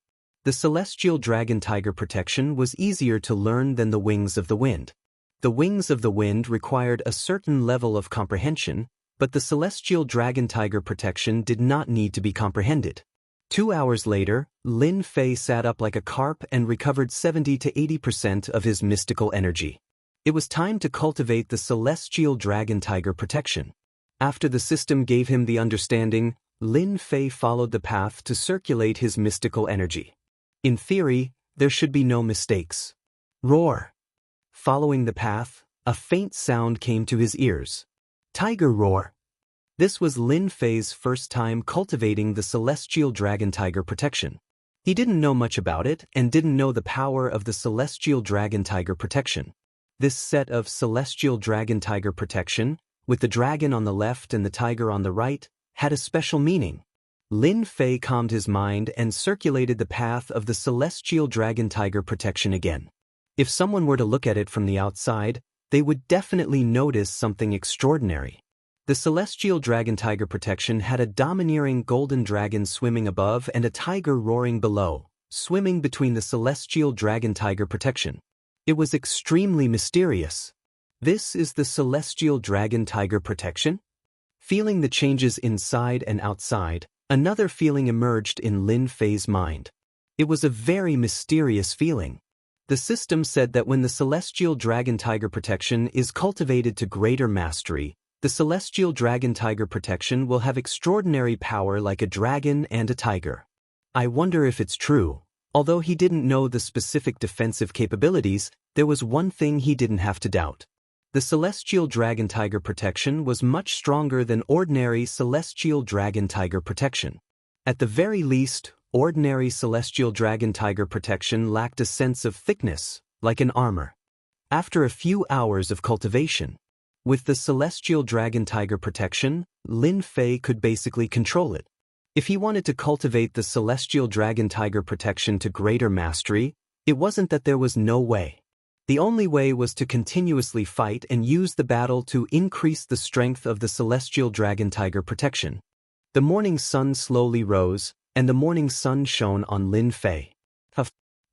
The Celestial Dragon Tiger Protection was easier to learn than the Wings of the Wind. The Wings of the Wind required a certain level of comprehension, but the Celestial Dragon Tiger Protection did not need to be comprehended. 2 hours later, Lin Fei sat up like a carp and recovered 70 to 80% of his mystical energy. It was time to cultivate the Celestial Dragon Tiger Protection. After the system gave him the understanding, Lin Fei followed the path to circulate his mystical energy. In theory, there should be no mistakes. Roar! Following the path, a faint sound came to his ears. Tiger roar! This was Lin Fei's first time cultivating the Celestial Dragon Tiger Protection. He didn't know much about it and didn't know the power of the Celestial Dragon Tiger Protection. This set of Celestial Dragon Tiger Protection, with the dragon on the left and the tiger on the right, had a special meaning. Lin Fei calmed his mind and circulated the path of the Celestial Dragon Tiger Protection again. If someone were to look at it from the outside, they would definitely notice something extraordinary. The Celestial Dragon Tiger Protection had a domineering golden dragon swimming above and a tiger roaring below, swimming between the Celestial Dragon Tiger Protection. It was extremely mysterious. This is the Celestial Dragon Tiger Protection? Feeling the changes inside and outside, another feeling emerged in Lin Fei's mind. It was a very mysterious feeling. The system said that when the Celestial Dragon Tiger Protection is cultivated to greater mastery, the Celestial Dragon Tiger Protection will have extraordinary power like a dragon and a tiger. I wonder if it's true. Although he didn't know the specific defensive capabilities, there was one thing he didn't have to doubt. The Celestial Dragon Tiger Protection was much stronger than ordinary Celestial Dragon Tiger Protection. At the very least, ordinary Celestial Dragon Tiger Protection lacked a sense of thickness, like an armor. After a few hours of cultivation, with the Celestial Dragon Tiger Protection, Lin Fei could basically control it. If he wanted to cultivate the Celestial Dragon Tiger Protection to greater mastery, it wasn't that there was no way. The only way was to continuously fight and use the battle to increase the strength of the Celestial Dragon Tiger Protection. The morning sun slowly rose, and the morning sun shone on Lin Fei.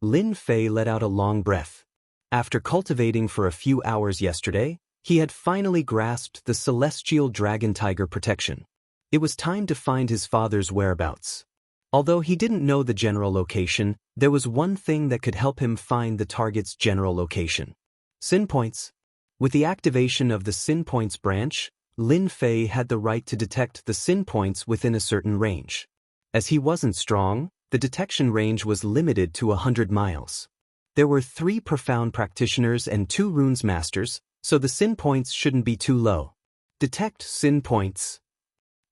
Lin Fei let out a long breath. After cultivating for a few hours yesterday, he had finally grasped the Celestial Dragon Tiger Protection. It was time to find his father's whereabouts. Although he didn't know the general location, there was one thing that could help him find the target's general location. Sin points. With the activation of the Sin Points branch, Lin Fei had the right to detect the Sin Points within a certain range. As he wasn't strong, the detection range was limited to 100 miles. There were 3 profound practitioners and 2 runes masters, so the Sin Points shouldn't be too low. Detect Sin Points.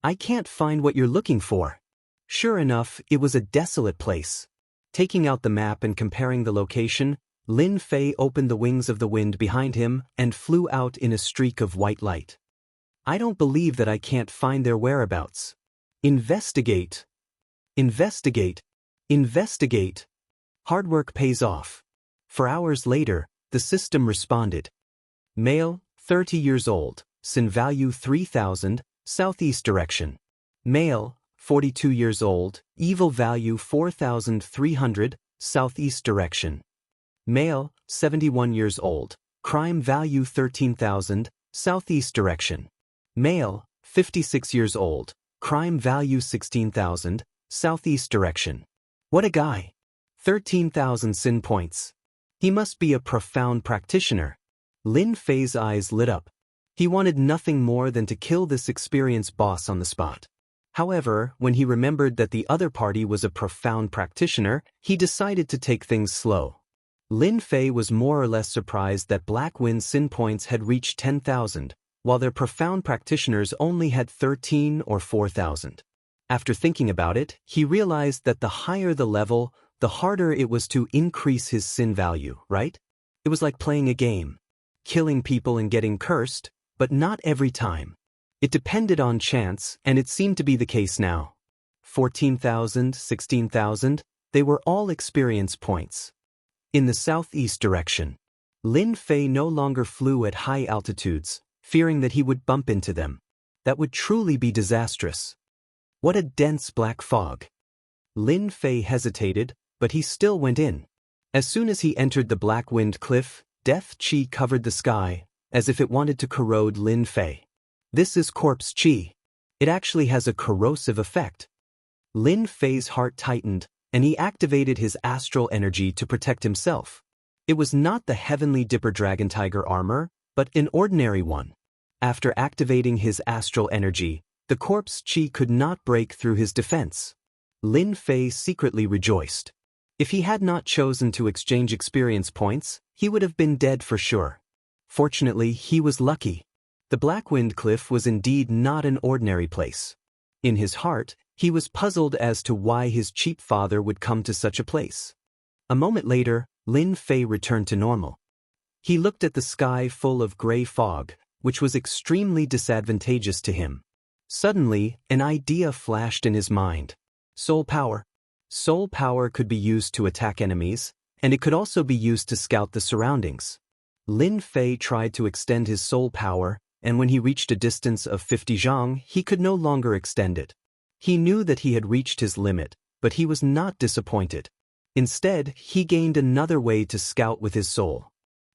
I can't find what you're looking for. Sure enough, it was a desolate place. Taking out the map and comparing the location, Lin Fei opened the wings of the wind behind him and flew out in a streak of white light. I don't believe that I can't find their whereabouts. Investigate. Investigate. Investigate. Hard work pays off. 4 hours later, the system responded. Male, 30 years old, sin value 3000, southeast direction. Male, 42 years old, evil value 4300, southeast direction. Male, 71 years old, crime value 13,000, southeast direction. Male, 56 years old, crime value 16,000, southeast direction. What a guy! 13,000 sin points. He must be a profound practitioner. Lin Fei's eyes lit up. He wanted nothing more than to kill this experienced boss on the spot. However, when he remembered that the other party was a profound practitioner, he decided to take things slow. Lin Fei was more or less surprised that Black Wind's sin points had reached 10,000, while their profound practitioners only had 13 or 4,000. After thinking about it, he realized that the higher the level, the harder it was to increase his sin value, right? It was like playing a game. Killing people and getting cursed, but not every time. It depended on chance, and it seemed to be the case now. 14,000, 16,000, they were all experience points. In the southeast direction, Lin Fei no longer flew at high altitudes, fearing that he would bump into them. That would truly be disastrous. What a dense black fog. Lin Fei hesitated, but he still went in. As soon as he entered the Black Wind Cliff, death chi covered the sky, as if it wanted to corrode Lin Fei. This is corpse chi. It actually has a corrosive effect. Lin Fei's heart tightened, and he activated his astral energy to protect himself. It was not the heavenly Dipper Dragon Tiger armor, but an ordinary one. After activating his astral energy, the corpse chi could not break through his defense. Lin Fei secretly rejoiced. If he had not chosen to exchange experience points, he would have been dead for sure. Fortunately, he was lucky. The Black Wind Cliff was indeed not an ordinary place. In his heart, he was puzzled as to why his cheap father would come to such a place. A moment later, Lin Fei returned to normal. He looked at the sky full of gray fog, which was extremely disadvantageous to him. Suddenly, an idea flashed in his mind. Soul power. Soul power could be used to attack enemies, and it could also be used to scout the surroundings. Lin Fei tried to extend his soul power, and when he reached a distance of 50 zhang, he could no longer extend it. He knew that he had reached his limit, but he was not disappointed. Instead, he gained another way to scout with his soul.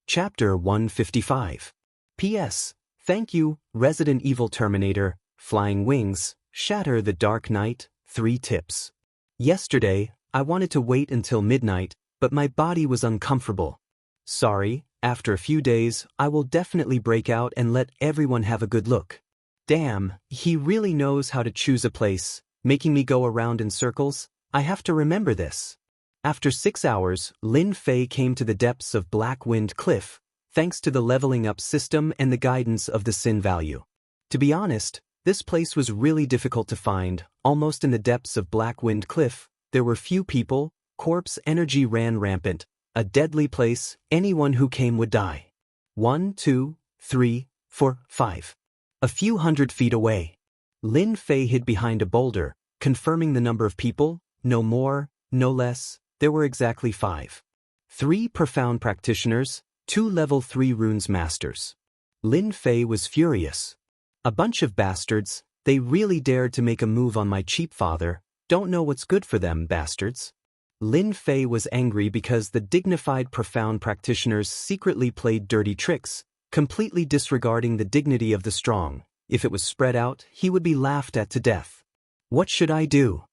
Chapter 155. P.S. Thank you, Resident Evil Terminator, Flying Wings, Shatter the Dark Knight, 3 tips. Yesterday, I wanted to wait until midnight, but my body was uncomfortable. Sorry, after a few days, I will definitely break out and let everyone have a good look. Damn, he really knows how to choose a place, making me go around in circles. I have to remember this. After 6 hours, Lin Fei came to the depths of Black Wind Cliff, thanks to the leveling up system and the guidance of the sin value. To be honest, this place was really difficult to find. Almost in the depths of Black Wind Cliff, there were few people, corpse energy ran rampant, a deadly place, anyone who came would die. 1, 2, 3, 4, 5. A few hundred feet away, Lin Fei hid behind a boulder, confirming the number of people, no more, no less, there were exactly 5. 3 profound practitioners, 2 level 3 runes masters. Lin Fei was furious. A bunch of bastards, they really dared to make a move on my cheap father, don't know what's good for them, bastards. Lin Fei was angry because the dignified profound practitioners secretly played dirty tricks, completely disregarding the dignity of the strong. If it was spread out, he would be laughed at to death. What should I do?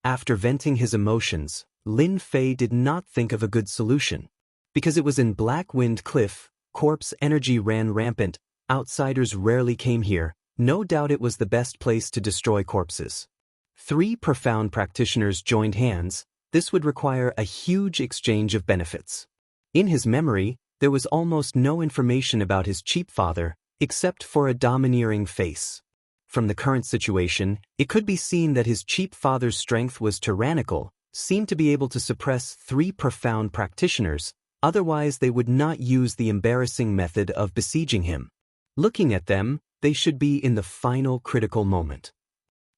After venting his emotions, Lin Fei did not think of a good solution. Because it was in Black Wind Cliff, corpse energy ran rampant, outsiders rarely came here, no doubt it was the best place to destroy corpses. 3 profound practitioners joined hands. This would require a huge exchange of benefits. In his memory, there was almost no information about his cheap father, except for a domineering face. From the current situation, it could be seen that his cheap father's strength was tyrannical, seemed to be able to suppress 3 profound practitioners, otherwise they would not use the embarrassing method of besieging him. Looking at them, they should be in the final critical moment.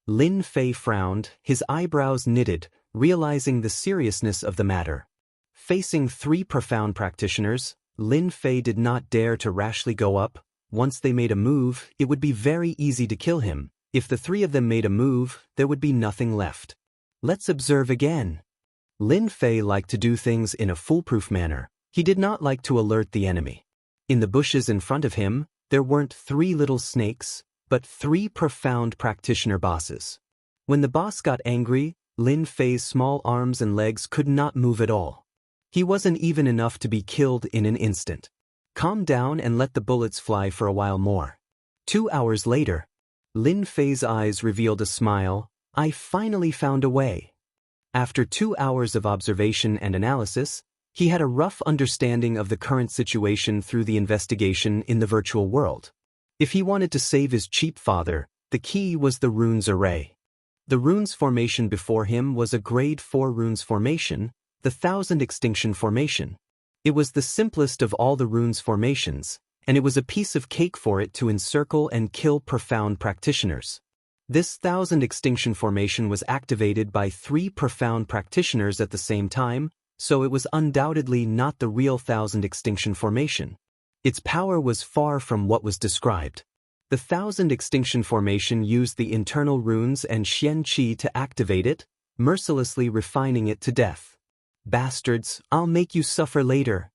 Lin Fei frowned, his eyebrows knitted, realizing the seriousness of the matter. Facing 3 profound practitioners, Lin Fei did not dare to rashly go up. Once they made a move, it would be very easy to kill him. If the 3 of them made a move, there would be nothing left. Let's observe again. Lin Fei liked to do things in a foolproof manner. He did not like to alert the enemy. In the bushes in front of him, there weren't 3 little snakes, but 3 profound practitioner bosses. When the boss got angry, Lin Fei's small arms and legs could not move at all. He wasn't even enough to be killed in an instant. Calm down and let the bullets fly for a while more. 2 hours later, Lin Fei's eyes revealed a smile. I finally found a way. After 2 hours of observation and analysis, he had a rough understanding of the current situation through the investigation in the virtual world. If he wanted to save his cheap father, the key was the runes array. The runes formation before him was a grade 4 runes formation, the 1000 extinction formation. It was the simplest of all the runes formations, and it was a piece of cake for it to encircle and kill profound practitioners. This 1000 extinction formation was activated by 3 profound practitioners at the same time, so it was undoubtedly not the real 1000 extinction formation. Its power was far from what was described. The 1000 extinction formation used the internal runes and Xian Qi to activate it, mercilessly refining it to death. Bastards, I'll make you suffer later.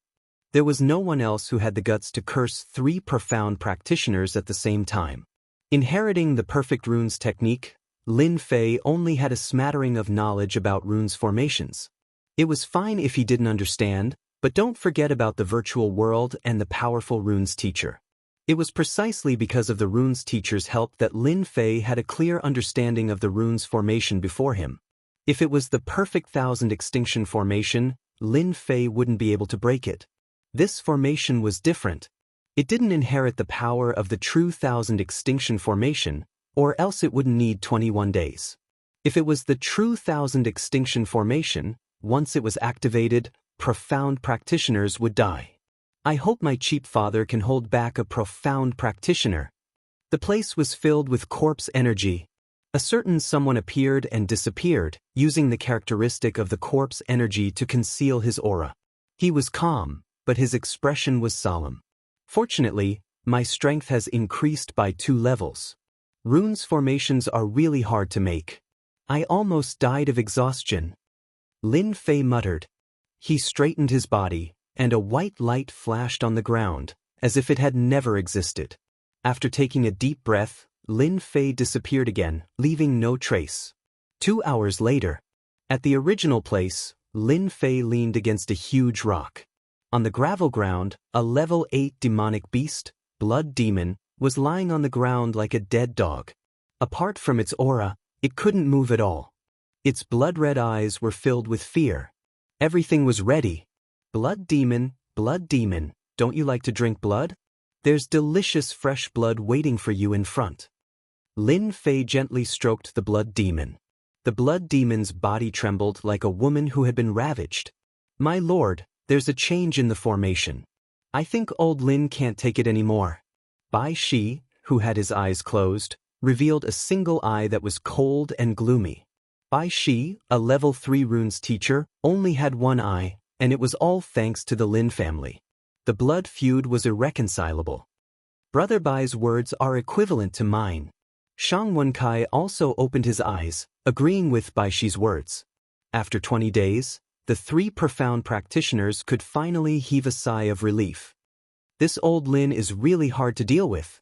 There was no one else who had the guts to curse 3 profound practitioners at the same time. Inheriting the perfect runes technique, Lin Fei only had a smattering of knowledge about runes formations. It was fine if he didn't understand, but don't forget about the virtual world and the powerful runes teacher. It was precisely because of the runes teacher's help that Lin Fei had a clear understanding of the runes formation before him. If it was the perfect 1000 extinction formation, Lin Fei wouldn't be able to break it. This formation was different. It didn't inherit the power of the true 1000 extinction formation, or else it wouldn't need 21 days. If it was the true 1000 extinction formation, once it was activated, profound practitioners would die. I hope my cheap father can hold back a profound practitioner. The place was filled with corpse energy. A certain someone appeared and disappeared, using the characteristic of the corpse energy to conceal his aura. He was calm, but his expression was solemn. Fortunately, my strength has increased by 2 levels. Runes formations are really hard to make. I almost died of exhaustion. Lin Fei muttered. He straightened his body, and a white light flashed on the ground, as if it had never existed. After taking a deep breath, Lin Fei disappeared again, leaving no trace. 2 hours later, at the original place, Lin Fei leaned against a huge rock. On the gravel ground, a level 8 demonic beast, Blood Demon, was lying on the ground like a dead dog. Apart from its aura, it couldn't move at all. Its blood-red eyes were filled with fear. Everything was ready. Blood Demon, don't you like to drink blood? There's delicious fresh blood waiting for you in front. Lin Fei gently stroked the Blood Demon. The Blood Demon's body trembled like a woman who had been ravaged. My lord, there's a change in the formation. I think old Lin can't take it anymore. Bai Shi, who had his eyes closed, revealed a single eye that was cold and gloomy. Bai Shi, a level 3 runes teacher, only had one eye, and it was all thanks to the Lin family. The blood feud was irreconcilable. Brother Bai's words are equivalent to mine. Shang Wenkai also opened his eyes, agreeing with Bai Shi's words. After 20 days, the 3 profound practitioners could finally heave a sigh of relief. This old Lin is really hard to deal with.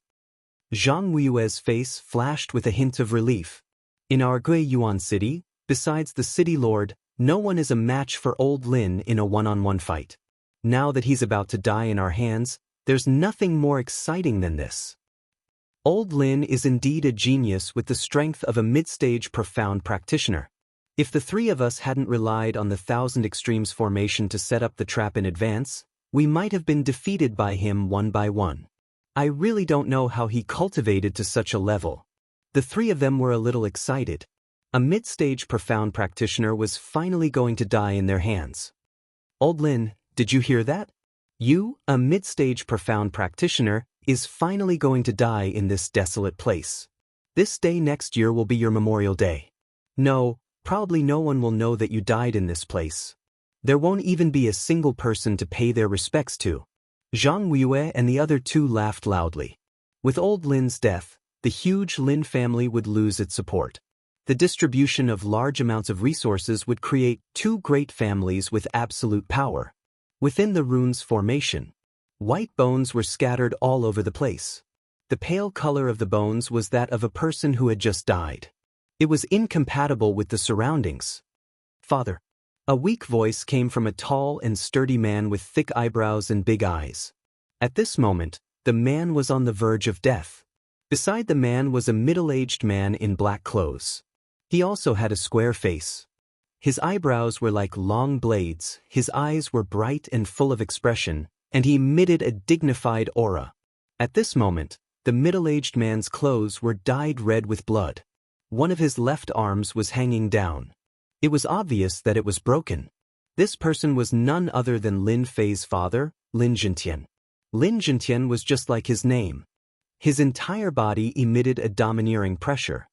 Zhang Wui's face flashed with a hint of relief. In our Guiyuan city, besides the city lord, no one is a match for old Lin in a one-on-one fight. Now that he's about to die in our hands, there's nothing more exciting than this. Old Lin is indeed a genius with the strength of a mid-stage profound practitioner. If the 3 of us hadn't relied on the 1000 extremes formation to set up the trap in advance, we might have been defeated by him one by one. I really don't know how he cultivated to such a level. The three of them were a little excited. A mid-stage profound practitioner was finally going to die in their hands. Old Lin, did you hear that? You, a mid-stage profound practitioner, is finally going to die in this desolate place. This day next year will be your memorial day. No, probably no one will know that you died in this place. There won't even be a single person to pay their respects to. Zhang Weiyue and the other two laughed loudly. With old Lin's death, the huge Lin family would lose its support. The distribution of large amounts of resources would create two great families with absolute power. Within the rune's formation, white bones were scattered all over the place. The pale color of the bones was that of a person who had just died. It was incompatible with the surroundings. Father. A weak voice came from a tall and sturdy man with thick eyebrows and big eyes. At this moment, the man was on the verge of death. Beside the man was a middle-aged man in black clothes. He also had a square face. His eyebrows were like long blades, his eyes were bright and full of expression, and he emitted a dignified aura. At this moment, the middle-aged man's clothes were dyed red with blood. One of his left arms was hanging down. It was obvious that it was broken. This person was none other than Lin Fei's father, Lin Zhentian. Lin Zhentian was just like his name. His entire body emitted a domineering pressure.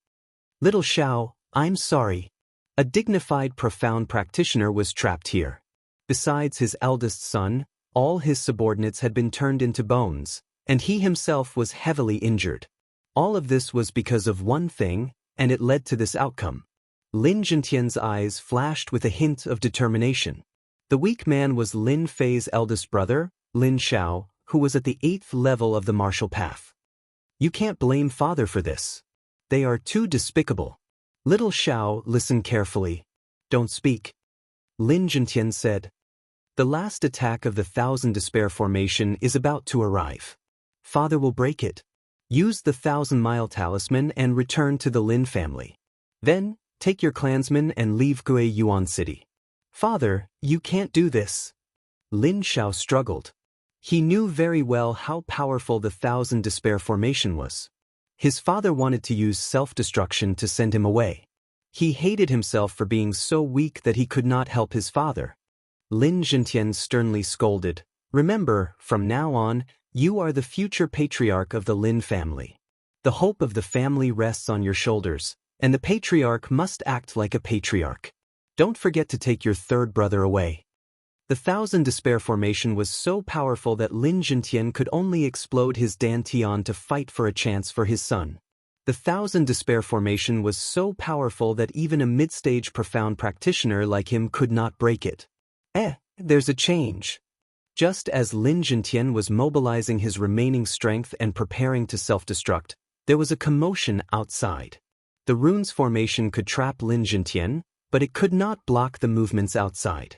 Little Xiao, I'm sorry. A dignified profound practitioner was trapped here. Besides his eldest son, all his subordinates had been turned into bones, and he himself was heavily injured. All of this was because of one thing, and it led to this outcome. Lin Zhentian's eyes flashed with a hint of determination. The weak man was Lin Fei's eldest brother, Lin Xiao, who was at the 8th level of the martial path. You can't blame father for this. They are too despicable. Little Xiao, listen carefully. Don't speak. Lin Zhentian said. The last attack of the 1,000 Despair Formation is about to arrive. Father will break it. Use the 1,000-mile talisman and return to the Lin family. Then, take your clansmen and leave Gui Yuan City. Father, you can't do this. Lin Xiao struggled. He knew very well how powerful the 1,000 Despair Formation was. His father wanted to use self-destruction to send him away. He hated himself for being so weak that he could not help his father. Lin Zhentian sternly scolded, remember, from now on, you are the future patriarch of the Lin family. The hope of the family rests on your shoulders, and the patriarch must act like a patriarch. Don't forget to take your third brother away. The 1,000 Despair Formation was so powerful that Lin Zhentian could only explode his Dantian to fight for a chance for his son. The 1,000 Despair Formation was so powerful that even a mid-stage profound practitioner like him could not break it. There's a change. Just as Lin Zhentian was mobilizing his remaining strength and preparing to self-destruct, there was a commotion outside. The rune's formation could trap Lin Zhentian, but it could not block the movements outside.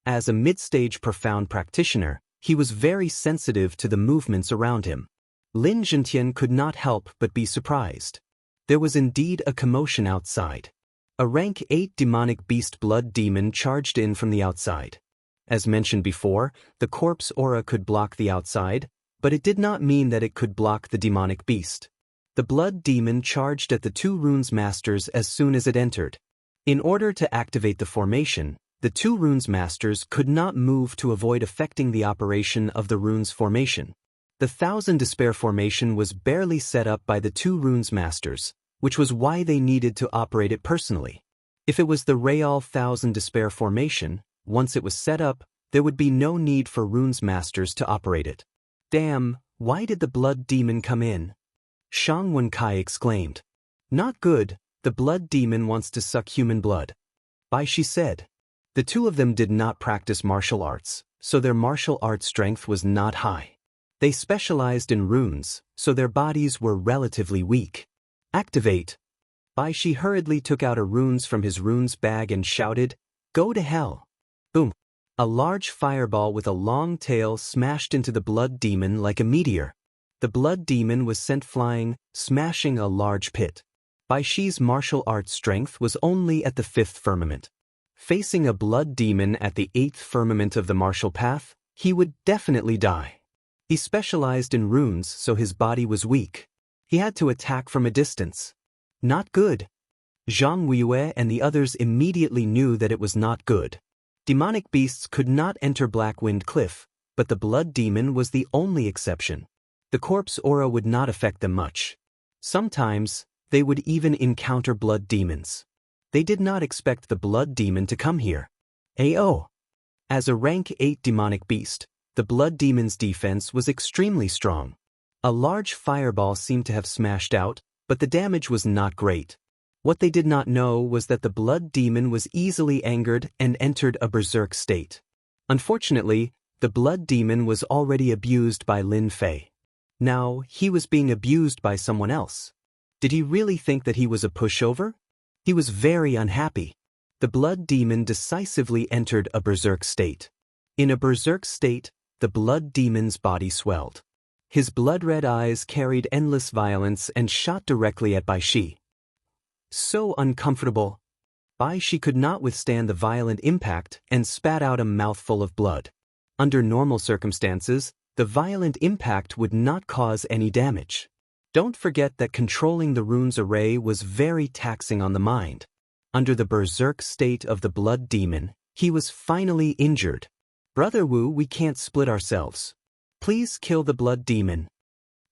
As a mid-stage profound practitioner, he was very sensitive to the movements around him. Lin Zhentian could not help but be surprised. There was indeed a commotion outside. A rank 8 demonic beast blood demon charged in from the outside. As mentioned before, the corpse aura could block the outside, but it did not mean that it could block the demonic beast. The blood demon charged at the two runes masters as soon as it entered. In order to activate the formation, the two runes masters could not move to avoid affecting the operation of the runes formation. The 1,000 Despair Formation was barely set up by the two runes masters, which was why they needed to operate it personally. If it was the real 1,000 Despair Formation, once it was set up, there would be no need for runes masters to operate it. Damn, why did the blood demon come in? Shang Wenkai exclaimed. Not good, the blood demon wants to suck human blood. Bai Shi said. The two of them did not practice martial arts, so their martial arts strength was not high. They specialized in runes, so their bodies were relatively weak. Activate. Bai Shi hurriedly took out a runes from his runes bag and shouted, Go to hell. Boom. A large fireball with a long tail smashed into the blood demon like a meteor. The blood demon was sent flying, smashing a large pit. Bai Shi's martial arts strength was only at the 5th firmament. Facing a blood demon at the 8th firmament of the martial path, he would definitely die. He specialized in runes, so his body was weak. He had to attack from a distance. Not good. Zhang Weiyue and the others immediately knew that it was not good. Demonic beasts could not enter Blackwind Cliff, but the blood demon was the only exception. The corpse aura would not affect them much. Sometimes, they would even encounter blood demons. They did not expect the blood demon to come here. AO. As a rank 8 demonic beast, the blood demon's defense was extremely strong. A large fireball seemed to have smashed out, but the damage was not great. What they did not know was that the blood demon was easily angered and entered a berserk state. Unfortunately, the blood demon was already abused by Lin Fei. Now, he was being abused by someone else. Did he really think that he was a pushover? He was very unhappy. The blood demon decisively entered a berserk state. In a berserk state, the blood demon's body swelled. His blood-red eyes carried endless violence and shot directly at Bai Shi. So uncomfortable. Bai Shi could not withstand the violent impact and spat out a mouthful of blood. Under normal circumstances, the violent impact would not cause any damage. Don't forget that controlling the runes array was very taxing on the mind. Under the berserk state of the blood demon, he was finally injured. Brother Wu, we can't split ourselves. Please kill the blood demon.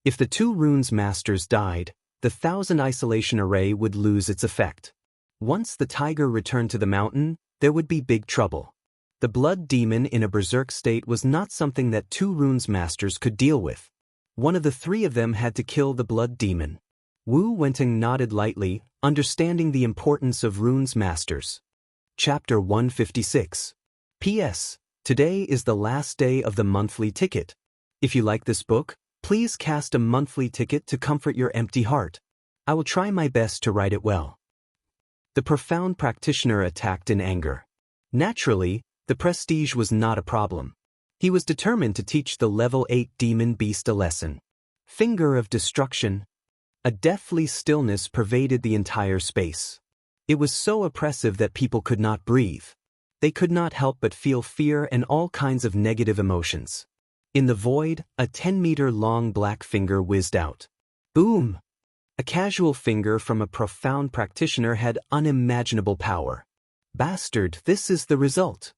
If the 2 runes masters died, the 1000 isolation array would lose its effect. Once the tiger returned to the mountain, there would be big trouble. The blood demon in a berserk state was not something that 2 runes masters could deal with. One of the 3 of them had to kill the blood demon. Wu Wenting nodded lightly, understanding the importance of runes masters. Chapter 156. P.S. Today is the last day of the monthly ticket. If you like this book, please cast a monthly ticket to comfort your empty heart. I will try my best to write it well. The profound practitioner attacked in anger. Naturally, the prestige was not a problem. He was determined to teach the level 8 demon beast a lesson. Finger of destruction. A deathly stillness pervaded the entire space. It was so oppressive that people could not breathe. They could not help but feel fear and all kinds of negative emotions. In the void, a 10-meter-long black finger whizzed out. Boom! A casual finger from a profound practitioner had unimaginable power. Bastard, this is the result.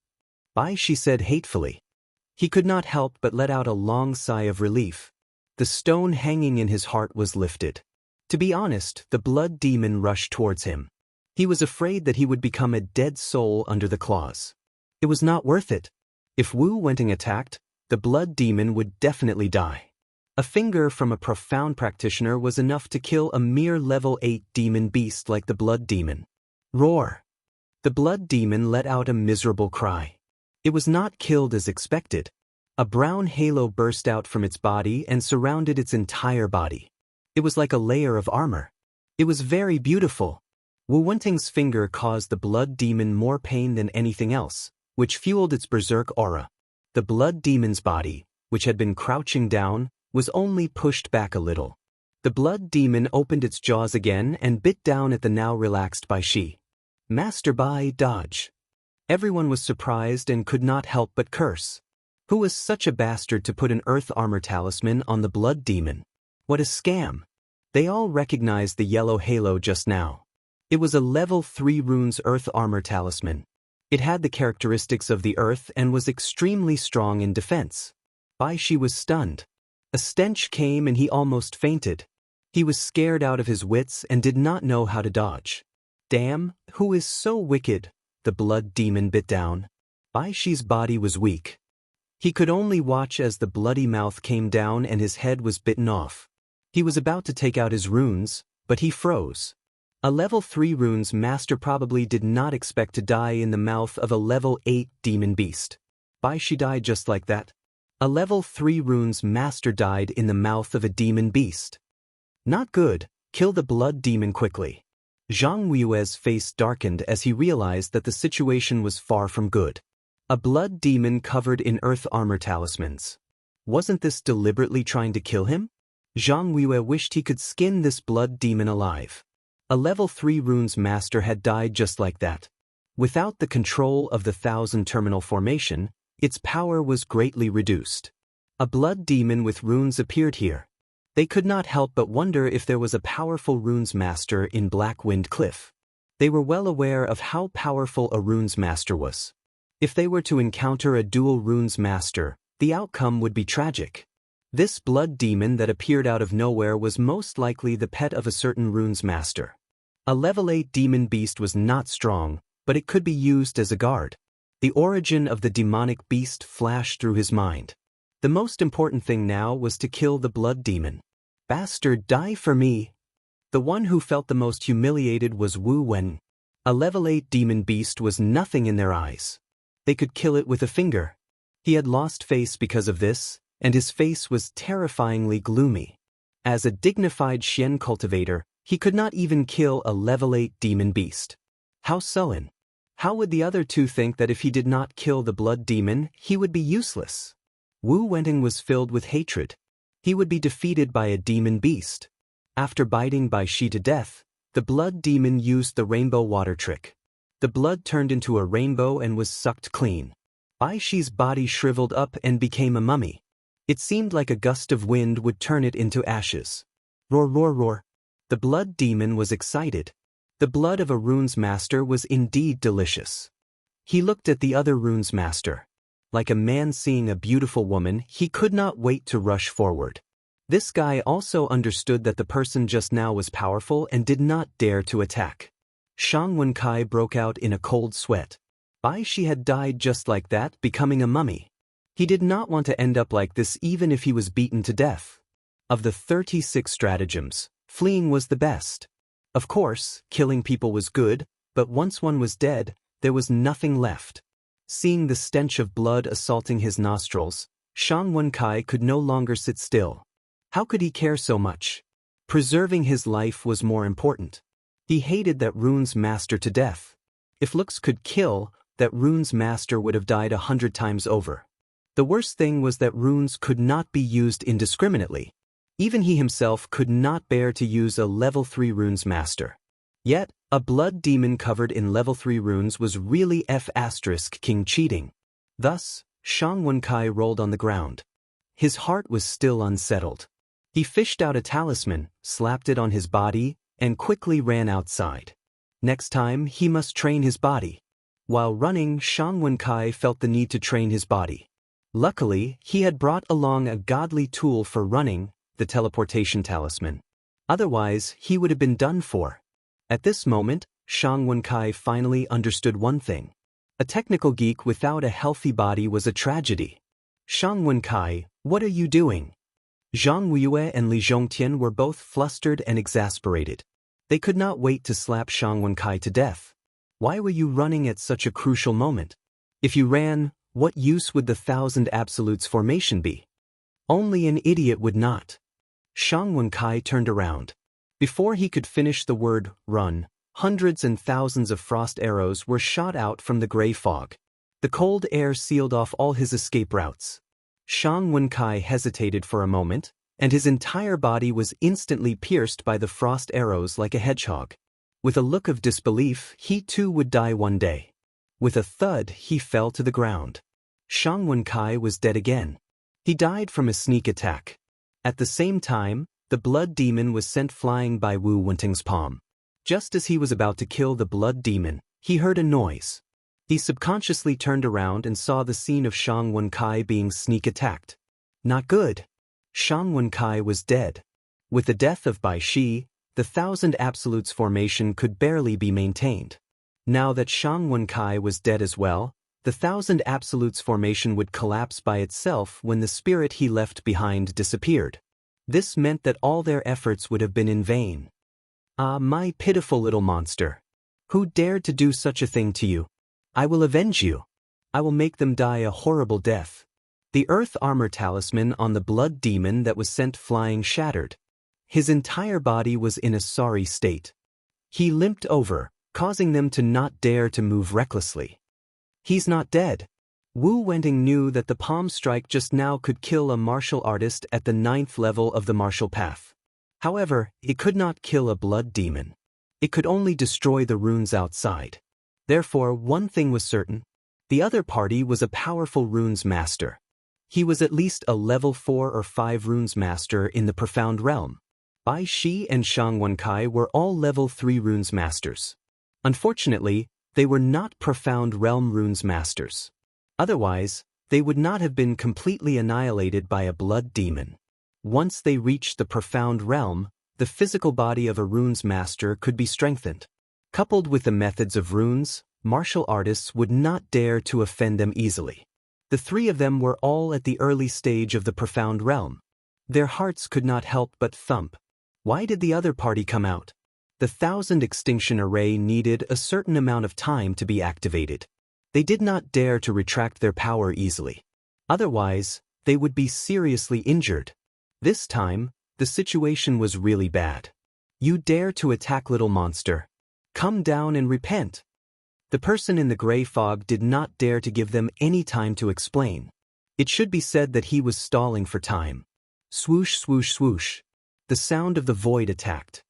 Bai Shi said hatefully. He could not help but let out a long sigh of relief. The stone hanging in his heart was lifted. To be honest, the blood demon rushed towards him. He was afraid that he would become a dead soul under the claws. It was not worth it. If Wu Wenting attacked, the blood demon would definitely die. A finger from a profound practitioner was enough to kill a mere level 8 demon beast like the blood demon. Roar! The blood demon let out a miserable cry. It was not killed as expected. A brown halo burst out from its body and surrounded its entire body. It was like a layer of armor. It was very beautiful. Wu Wenting's finger caused the blood demon more pain than anything else, which fueled its berserk aura. The blood demon's body, which had been crouching down, was only pushed back a little. The blood demon opened its jaws again and bit down at the now relaxed Bai Shi. Master Bai, dodge. Everyone was surprised and could not help but curse. Who was such a bastard to put an earth armor talisman on the blood demon? What a scam. They all recognized the yellow halo just now. It was a level 3 runes earth armor talisman. It had the characteristics of the earth and was extremely strong in defense. Bai Shi was stunned. A stench came and he almost fainted. He was scared out of his wits and did not know how to dodge. Damn, who is so wicked? The blood demon bit down. Bai Shi's body was weak. He could only watch as the bloody mouth came down and his head was bitten off. He was about to take out his runes, but he froze. A level 3 runes master probably did not expect to die in the mouth of a level 8 demon beast. Bai Shi died just like that. A level 3 runes master died in the mouth of a demon beast. Not good, kill the blood demon quickly. Zhang Weiyue's face darkened as he realized that the situation was far from good. A blood demon covered in earth armor talismans. Wasn't this deliberately trying to kill him? Zhang Weiyue wished he could skin this blood demon alive. A level 3 runes master had died just like that. Without the control of the 1000 terminal formation, its power was greatly reduced. A blood demon with runes appeared here. They could not help but wonder if there was a powerful runes master in Black Wind Cliff. They were well aware of how powerful a runes master was. If they were to encounter a dual runes master, the outcome would be tragic. This blood demon that appeared out of nowhere was most likely the pet of a certain runes master. A level 8 demon beast was not strong, but it could be used as a guard. The origin of the demonic beast flashed through his mind. The most important thing now was to kill the blood demon. Bastard, die for me. The one who felt the most humiliated was Wu Wen. A level 8 demon beast was nothing in their eyes. They could kill it with a finger. He had lost face because of this, and his face was terrifyingly gloomy. As a dignified Xian cultivator, he could not even kill a level 8 demon beast. How sullen. How would the other two think that if he did not kill the blood demon, he would be useless? Wu Wenting was filled with hatred. He would be defeated by a demon beast. After biting Bai Shi to death, the blood demon used the rainbow water trick. The blood turned into a rainbow and was sucked clean. Bai Shi's body shriveled up and became a mummy. It seemed like a gust of wind would turn it into ashes. Roar, roar, roar. The blood demon was excited. The blood of a runes master was indeed delicious. He looked at the other runes master. Like a man seeing a beautiful woman, he could not wait to rush forward. This guy also understood that the person just now was powerful and did not dare to attack. Shang Wenkai broke out in a cold sweat. Bai Shi had died just like that, becoming a mummy. He did not want to end up like this even if he was beaten to death. Of the 36 stratagems, fleeing was the best. Of course, killing people was good, but once one was dead, there was nothing left. Seeing the stench of blood assaulting his nostrils, Shang Wenkai could no longer sit still. How could he care so much? Preserving his life was more important. He hated that runes master to death. If looks could kill, that runes master would have died 100 times over. The worst thing was that runes could not be used indiscriminately. Even he himself could not bear to use a level 3 runes master. Yet, a blood demon covered in level 3 runes was really F***king cheating. Thus, Shang Wenkai rolled on the ground. His heart was still unsettled. He fished out a talisman, slapped it on his body, and quickly ran outside. Next time, he must train his body. While running, Shang Wenkai felt the need to train his body. Luckily, he had brought along a godly tool for running, the teleportation talisman. Otherwise, he would have been done for. At this moment, Shang Wenkai finally understood one thing. A technical geek without a healthy body was a tragedy. Shang Wenkai, what are you doing? Zhang Weiyue and Li Zhongtian were both flustered and exasperated. They could not wait to slap Shang Wenkai to death. Why were you running at such a crucial moment? If you ran, what use would the 1,000 Absolutes formation be? Only an idiot would not. Shang Wenkai turned around. Before he could finish the word run, hundreds and thousands of frost arrows were shot out from the gray fog. The cold air sealed off all his escape routes. Shang Wenkai hesitated for a moment, and his entire body was instantly pierced by the frost arrows like a hedgehog. With a look of disbelief, he too would die one day. With a thud, he fell to the ground. Shang Wenkai was dead again. He died from a sneak attack. At the same time, the blood demon was sent flying by Wu Wenting's palm. Just as he was about to kill the blood demon, he heard a noise. He subconsciously turned around and saw the scene of Shang Wenkai being sneak attacked. Not good. Shang Wenkai was dead. With the death of Bai Shi, the 1,000 Absolutes formation could barely be maintained. Now that Shang Wenkai was dead as well, the 1,000 Absolutes formation would collapse by itself when the spirit he left behind disappeared. This meant that all their efforts would have been in vain. Ah, my pitiful little monster. Who dared to do such a thing to you? I will avenge you. I will make them die a horrible death. The earth armor talisman on the blood demon that was sent flying shattered. His entire body was in a sorry state. He limped over, causing them to not dare to move recklessly. He's not dead. Wu Wenting knew that the palm strike just now could kill a martial artist at the 9th level of the martial path. However, it could not kill a blood demon. It could only destroy the runes outside. Therefore, one thing was certain. The other party was a powerful runes master. He was at least a level 4 or 5 runes master in the profound realm. Bai Shi and Shang Wenkai were all level 3 runes masters. Unfortunately, they were not profound realm runes masters. Otherwise, they would not have been completely annihilated by a blood demon. Once they reached the profound realm, the physical body of a runes master could be strengthened. Coupled with the methods of runes, martial artists would not dare to offend them easily. The three of them were all at the early stage of the profound realm. Their hearts could not help but thump. Why did the other party come out? The 1,000 extinction array needed a certain amount of time to be activated. They did not dare to retract their power easily. Otherwise, they would be seriously injured. This time, the situation was really bad. You dare to attack little monster? Come down and repent. The person in the gray fog did not dare to give them any time to explain. It should be said that he was stalling for time. Swoosh, swoosh, swoosh. The sound of the void attacked.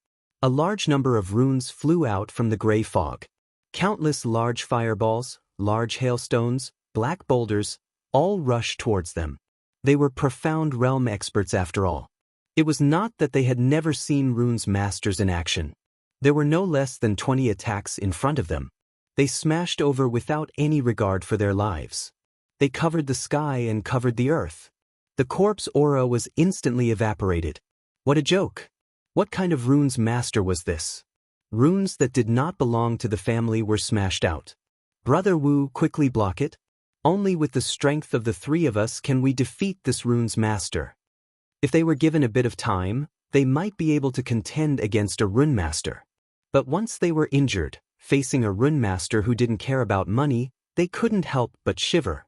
A large number of runes flew out from the gray fog. Countless large fireballs, large hailstones, black boulders, all rushed towards them. They were profound realm experts after all. It was not that they had never seen runes masters in action. There were no less than 20 attacks in front of them. They smashed over without any regard for their lives. They covered the sky and covered the earth. The corpse aura was instantly evaporated. What a joke! What kind of runes master was this? Runes that did not belong to the family were smashed out. Brother Wu, quickly block it. Only with the strength of the three of us can we defeat this runes master. If they were given a bit of time, they might be able to contend against a rune master. But once they were injured, facing a rune master who didn't care about money, they couldn't help but shiver.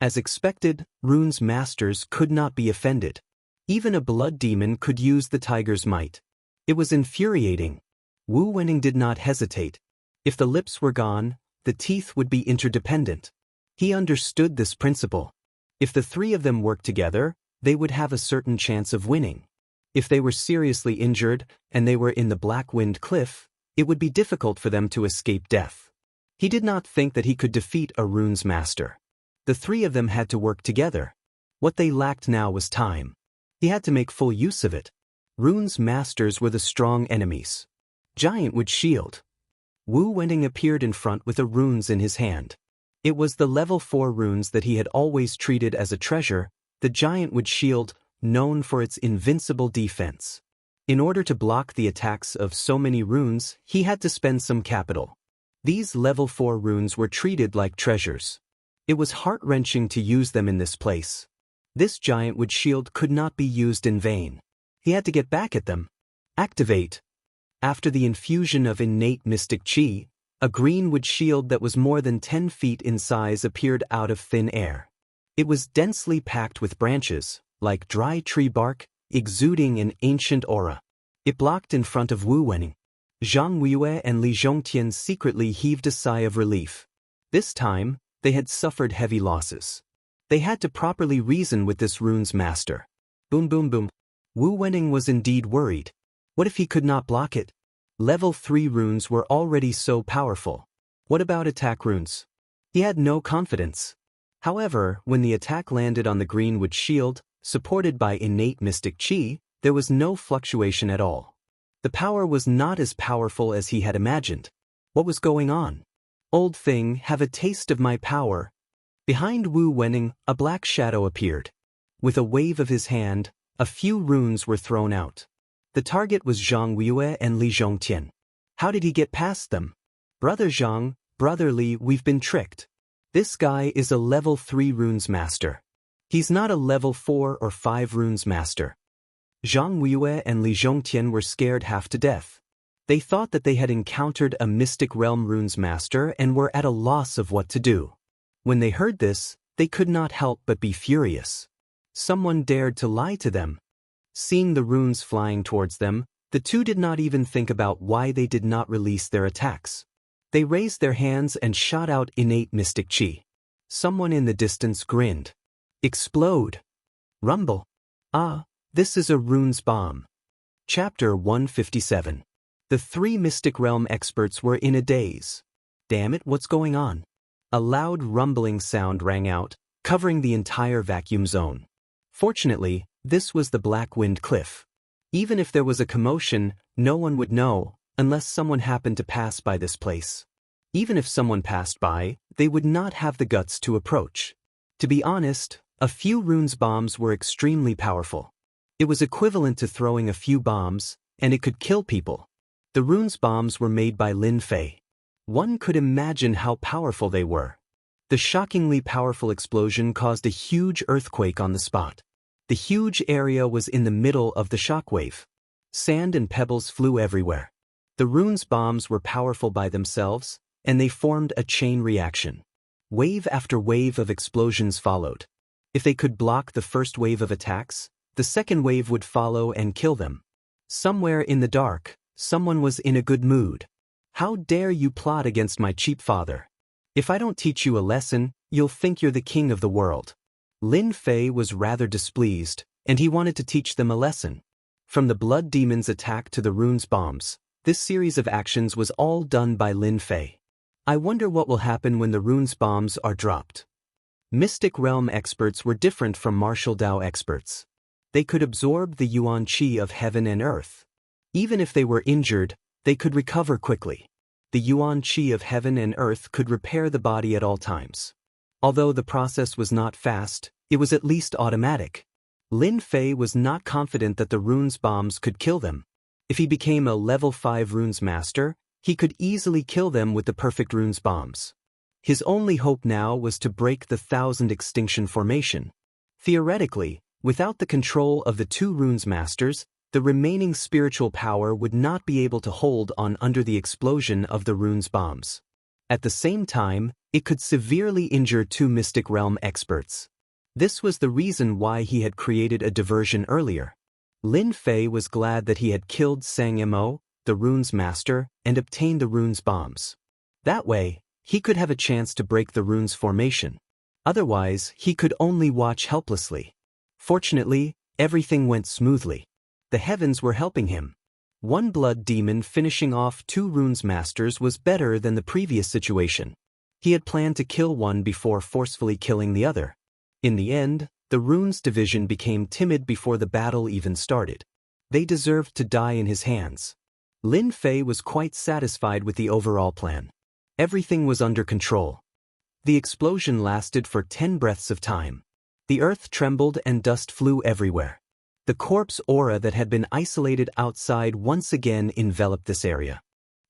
As expected, runes masters could not be offended. Even a blood demon could use the tiger's might. It was infuriating. Wu Wening did not hesitate. If the lips were gone, the teeth would be interdependent. He understood this principle. If the three of them worked together, they would have a certain chance of winning. If they were seriously injured, and they were in the Black Wind Cliff, it would be difficult for them to escape death. He did not think that he could defeat a runes master. The three of them had to work together. What they lacked now was time. He had to make full use of it. Runes masters were the strong enemies. Giant would shield. Wu Wening appeared in front with the runes in his hand. It was the level 4 runes that he had always treated as a treasure, the giant wood shield, known for its invincible defense. In order to block the attacks of so many runes, he had to spend some capital. These level 4 runes were treated like treasures. It was heart-wrenching to use them in this place. This giant wood shield could not be used in vain. He had to get back at them. Activate. After the infusion of innate mystic chi, a green wood shield that was more than 10 feet in size appeared out of thin air. It was densely packed with branches, like dry tree bark, exuding an ancient aura. It blocked in front of Wu Wening. Zhang Weiyue and Li Zhongtian secretly heaved a sigh of relief. This time, they had suffered heavy losses. They had to properly reason with this rune's master. Boom boom boom. Wu Wening was indeed worried. What if he could not block it? Level 3 runes were already so powerful. What about attack runes? He had no confidence. However, when the attack landed on the greenwood shield, supported by innate mystic chi, there was no fluctuation at all. The power was not as powerful as he had imagined. What was going on? Old thing, have a taste of my power. Behind Wu Wening, a black shadow appeared. With a wave of his hand, a few runes were thrown out. The target was Zhang Weiyue and Li Zhongtian. How did he get past them? Brother Zhang, Brother Li, we've been tricked. This guy is a level 3 runes master. He's not a level 4 or 5 runes master. Zhang Weiyue and Li Zhongtian were scared half to death. They thought that they had encountered a mystic realm runes master and were at a loss of what to do. When they heard this, they could not help but be furious. Someone dared to lie to them. Seeing the runes flying towards them, the two did not even think about why they did not release their attacks. They raised their hands and shot out innate mystic chi. Someone in the distance grinned. Explode. Rumble. Ah, this is a runes bomb. Chapter 157. The three mystic realm experts were in a daze. Damn it, what's going on? A loud rumbling sound rang out, covering the entire vacuum zone. Fortunately, this was the Black Wind Cliff. Even if there was a commotion, no one would know, unless someone happened to pass by this place. Even if someone passed by, they would not have the guts to approach. To be honest, a few runes bombs were extremely powerful. It was equivalent to throwing a few bombs, and it could kill people. The runes bombs were made by Lin Fei. One could imagine how powerful they were. The shockingly powerful explosion caused a huge earthquake on the spot. The huge area was in the middle of the shockwave. Sand and pebbles flew everywhere. The runes bombs were powerful by themselves, and they formed a chain reaction. Wave after wave of explosions followed. If they could block the first wave of attacks, the second wave would follow and kill them. Somewhere in the dark, someone was in a good mood. How dare you plot against my cheap father? If I don't teach you a lesson, you'll think you're the king of the world. Lin Fei was rather displeased, and he wanted to teach them a lesson. From the blood demon's attack to the runes bombs, this series of actions was all done by Lin Fei. I wonder what will happen when the runes bombs are dropped. Mystic realm experts were different from martial Dao experts. They could absorb the yuan qi of heaven and earth. Even if they were injured, they could recover quickly. The yuan qi of heaven and earth could repair the body at all times. Although the process was not fast, it was at least automatic. Lin Fei was not confident that the runes bombs could kill them. If he became a level 5 runes master, he could easily kill them with the perfect runes bombs. His only hope now was to break the 1,000 extinction formation. Theoretically, without the control of the 2 runes masters, the remaining spiritual power would not be able to hold on under the explosion of the runes bombs. At the same time, it could severely injure 2 mystic realm experts. This was the reason why he had created a diversion earlier. Lin Fei was glad that he had killed Sang Mo, the runes master, and obtained the runes bombs. That way, he could have a chance to break the runes formation. Otherwise, he could only watch helplessly. Fortunately, everything went smoothly. The heavens were helping him. 1 blood demon finishing off 2 runes masters was better than the previous situation. He had planned to kill one before forcefully killing the other. In the end, the runes division became timid before the battle even started. They deserved to die in his hands. Lin Fei was quite satisfied with the overall plan. Everything was under control. The explosion lasted for 10 breaths of time. The earth trembled and dust flew everywhere. The corpse aura that had been isolated outside once again enveloped this area.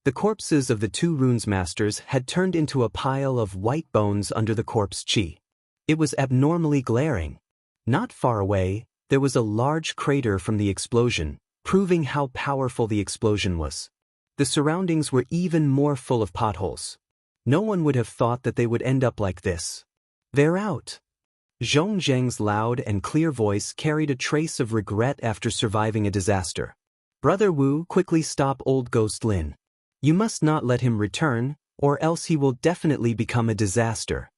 The corpses of the 2 runes masters had turned into a pile of white bones under the corpse chi. It was abnormally glaring. Not far away, there was a large crater from the explosion, proving how powerful the explosion was. The surroundings were even more full of potholes. No one would have thought that they would end up like this. They're out. Zhong Zheng's loud and clear voice carried a trace of regret after surviving a disaster. Brother Wu, quickly stop old Ghost Lin. You must not let him return, or else he will definitely become a disaster.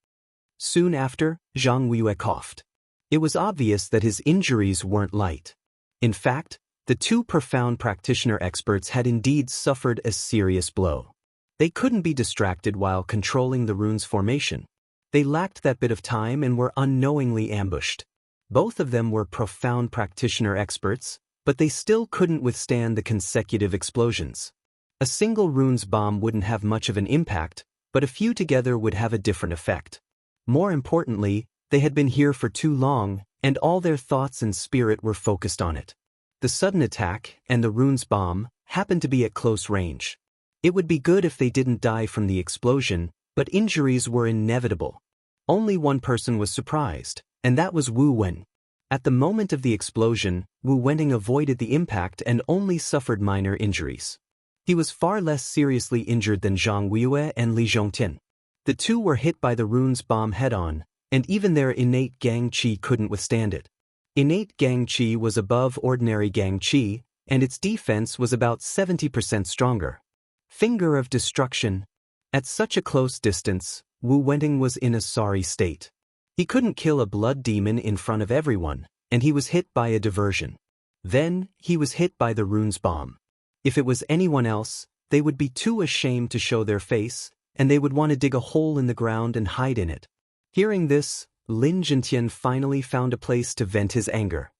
Soon after, Zhang Wei coughed. It was obvious that his injuries weren't light. In fact, the 2 profound practitioner experts had indeed suffered a serious blow. They couldn't be distracted while controlling the runes formation. They lacked that bit of time and were unknowingly ambushed. Both of them were profound practitioner experts, but they still couldn't withstand the consecutive explosions. A single runes bomb wouldn't have much of an impact, but a few together would have a different effect. More importantly, they had been here for too long, and all their thoughts and spirit were focused on it. The sudden attack, and the runes bomb, happened to be at close range. It would be good if they didn't die from the explosion, but injuries were inevitable. Only one person was surprised, and that was Wu Wen. At the moment of the explosion, Wu Wening avoided the impact and only suffered minor injuries. He was far less seriously injured than Zhang Weiyue and Li Zhongtian. The 2 were hit by the runes bomb head-on, and even their innate gang qi couldn't withstand it. Innate gang qi was above ordinary gang qi, and its defense was about 70% stronger. Finger of destruction. At such a close distance, Wu Wening was in a sorry state. He couldn't kill a blood demon in front of everyone, and he was hit by a diversion. Then, he was hit by the runes bomb. If it was anyone else, they would be too ashamed to show their face, and they would want to dig a hole in the ground and hide in it. Hearing this, Lin Zhentian finally found a place to vent his anger.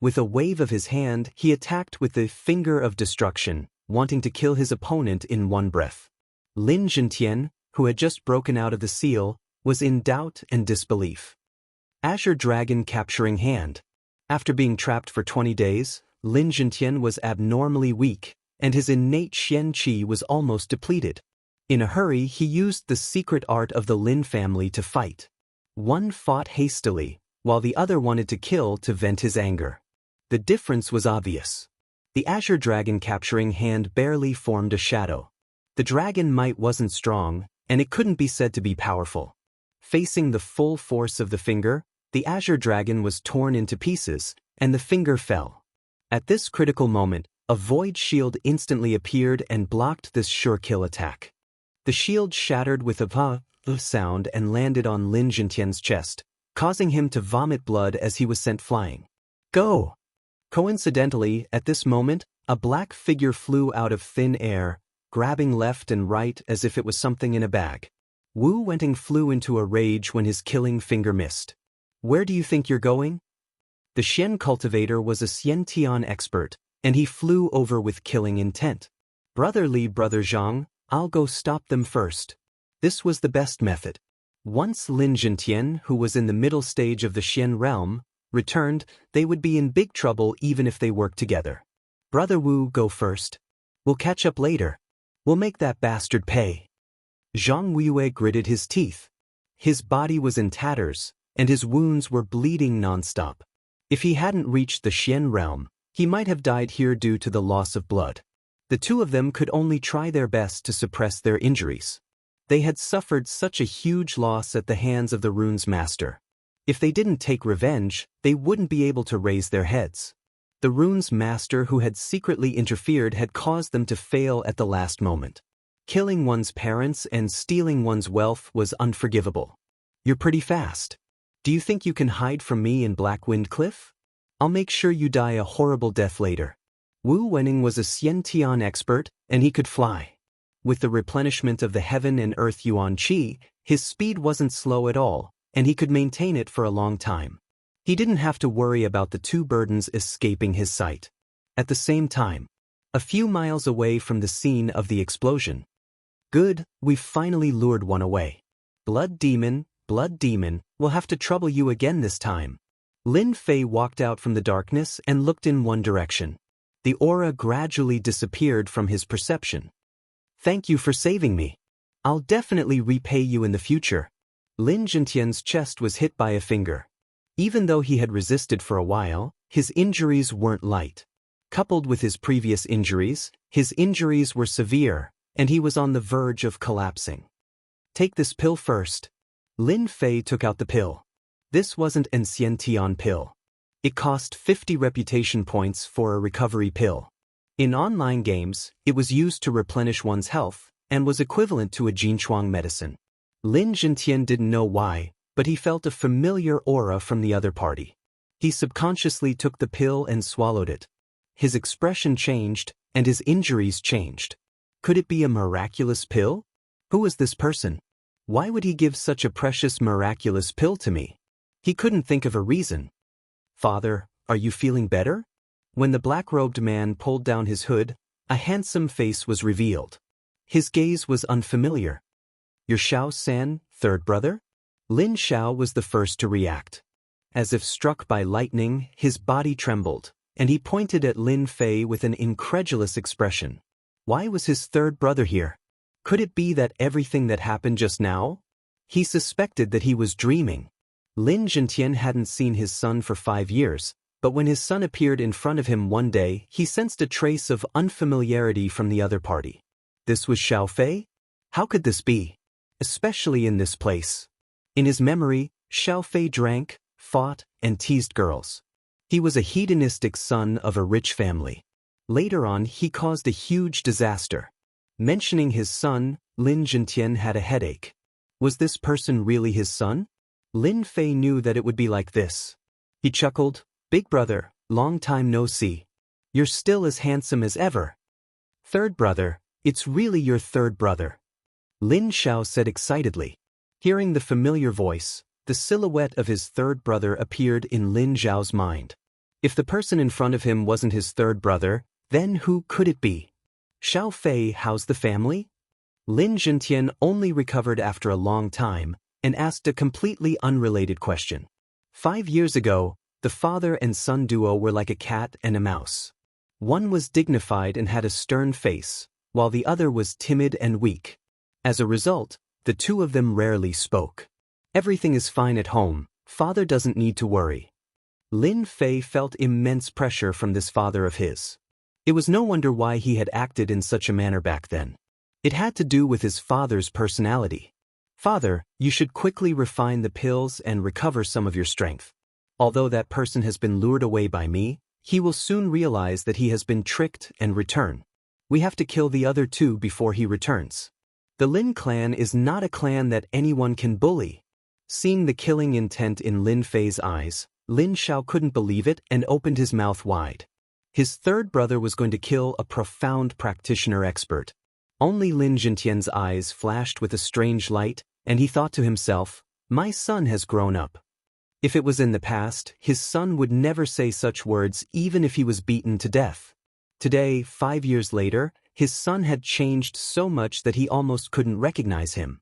With a wave of his hand, he attacked with the finger of destruction, wanting to kill his opponent in one breath. Lin Zhentian, who had just broken out of the seal, was in doubt and disbelief. Azure Dragon Capturing Hand. After being trapped for 20 days, Lin Zhentian was abnormally weak, and his innate Xian Qi was almost depleted. In a hurry, he used the secret art of the Lin family to fight. One fought hastily, while the other wanted to kill to vent his anger. The difference was obvious. The Azure Dragon Capturing Hand barely formed a shadow. The dragon might wasn't strong, and it couldn't be said to be powerful. Facing the full force of the finger, the Azure Dragon was torn into pieces, and the finger fell. At this critical moment, a void shield instantly appeared and blocked this sure-kill attack. The shield shattered with a "pa" sound and landed on Lin Zhentian's chest, causing him to vomit blood as he was sent flying. Go! Coincidentally, at this moment, a black figure flew out of thin air, grabbing left and right as if it was something in a bag. Wu Wenting flew into a rage when his killing finger missed. Where do you think you're going? The Xian cultivator was a Xiantian expert, and he flew over with killing intent. Brother Li, Brother Zhang, I'll go stop them first. This was the best method. Once Lin Zhentian, who was in the middle stage of the Xian realm, returned, they would be in big trouble even if they worked together. Brother Wu, go first. We'll catch up later. We'll make that bastard pay. Zhang Weiyue gritted his teeth. His body was in tatters, and his wounds were bleeding nonstop. If he hadn't reached the Xian realm, he might have died here due to the loss of blood. The two of them could only try their best to suppress their injuries. They had suffered such a huge loss at the hands of the rune's master. If they didn't take revenge, they wouldn't be able to raise their heads. The rune's master who had secretly interfered had caused them to fail at the last moment. Killing one's parents and stealing one's wealth was unforgivable. You're pretty fast. Do you think you can hide from me in Blackwind Cliff? I'll make sure you die a horrible death later. Wu Wenning was a Xiantian expert, and he could fly. With the replenishment of the heaven and earth Yuan Qi, his speed wasn't slow at all, and he could maintain it for a long time. He didn't have to worry about the two burdens escaping his sight. At the same time, a few miles away from the scene of the explosion. Good, we've finally lured one away. Blood demon, we'll have to trouble you again this time. Lin Fei walked out from the darkness and looked in one direction. The aura gradually disappeared from his perception. Thank you for saving me. I'll definitely repay you in the future. Lin Zhentian's chest was hit by a finger. Even though he had resisted for a while, his injuries weren't light. Coupled with his previous injuries, his injuries were severe, and he was on the verge of collapsing. Take this pill first. Lin Fei took out the pill. This wasn't an Xiantian pill. It cost 50 reputation points for a recovery pill. In online games, it was used to replenish one's health, and was equivalent to a Jinchuang medicine. Lin Zhentian didn't know why, but he felt a familiar aura from the other party. He subconsciously took the pill and swallowed it. His expression changed, and his injuries changed. Could it be a miraculous pill? Who was this person? Why would he give such a precious miraculous pill to me? He couldn't think of a reason. Father, are you feeling better? When the black-robed man pulled down his hood, a handsome face was revealed. His gaze was unfamiliar. You're Xiao-san, third brother? Lin Xiao was the first to react. As if struck by lightning, his body trembled, and he pointed at Lin Fei with an incredulous expression. Why was his third brother here? Could it be that everything that happened just now? He suspected that he was dreaming. Lin Zhentian hadn't seen his son for 5 years, but when his son appeared in front of him one day, he sensed a trace of unfamiliarity from the other party. This was Xiao Fei? How could this be? Especially in this place. In his memory, Xiao Fei drank, fought, and teased girls. He was a hedonistic son of a rich family. Later on, he caused a huge disaster. Mentioning his son, Lin Zhentian had a headache. Was this person really his son? Lin Fei knew that it would be like this. He chuckled, Big brother, long time no see. You're still as handsome as ever. Third brother, it's really your third brother. Lin Xiao said excitedly. Hearing the familiar voice, the silhouette of his third brother appeared in Lin Zhao's mind. If the person in front of him wasn't his third brother, then who could it be? Xiao Fei, how's the family? Lin Zhentian only recovered after a long time and asked a completely unrelated question. 5 years ago, the father and son duo were like a cat and a mouse. One was dignified and had a stern face, while the other was timid and weak. As a result, the two of them rarely spoke. Everything is fine at home, father doesn't need to worry. Lin Fei felt immense pressure from this father of his. It was no wonder why he had acted in such a manner back then. It had to do with his father's personality. Father, you should quickly refine the pills and recover some of your strength. Although that person has been lured away by me, he will soon realize that he has been tricked and return. We have to kill the other two before he returns. The Lin clan is not a clan that anyone can bully. Seeing the killing intent in Lin Fei's eyes, Lin Xiao couldn't believe it and opened his mouth wide. His third brother was going to kill a profound practitioner expert. Only Lin Zhentian's eyes flashed with a strange light, and he thought to himself, my son has grown up. If it was in the past, his son would never say such words even if he was beaten to death. Today, 5 years later, his son had changed so much that he almost couldn't recognize him.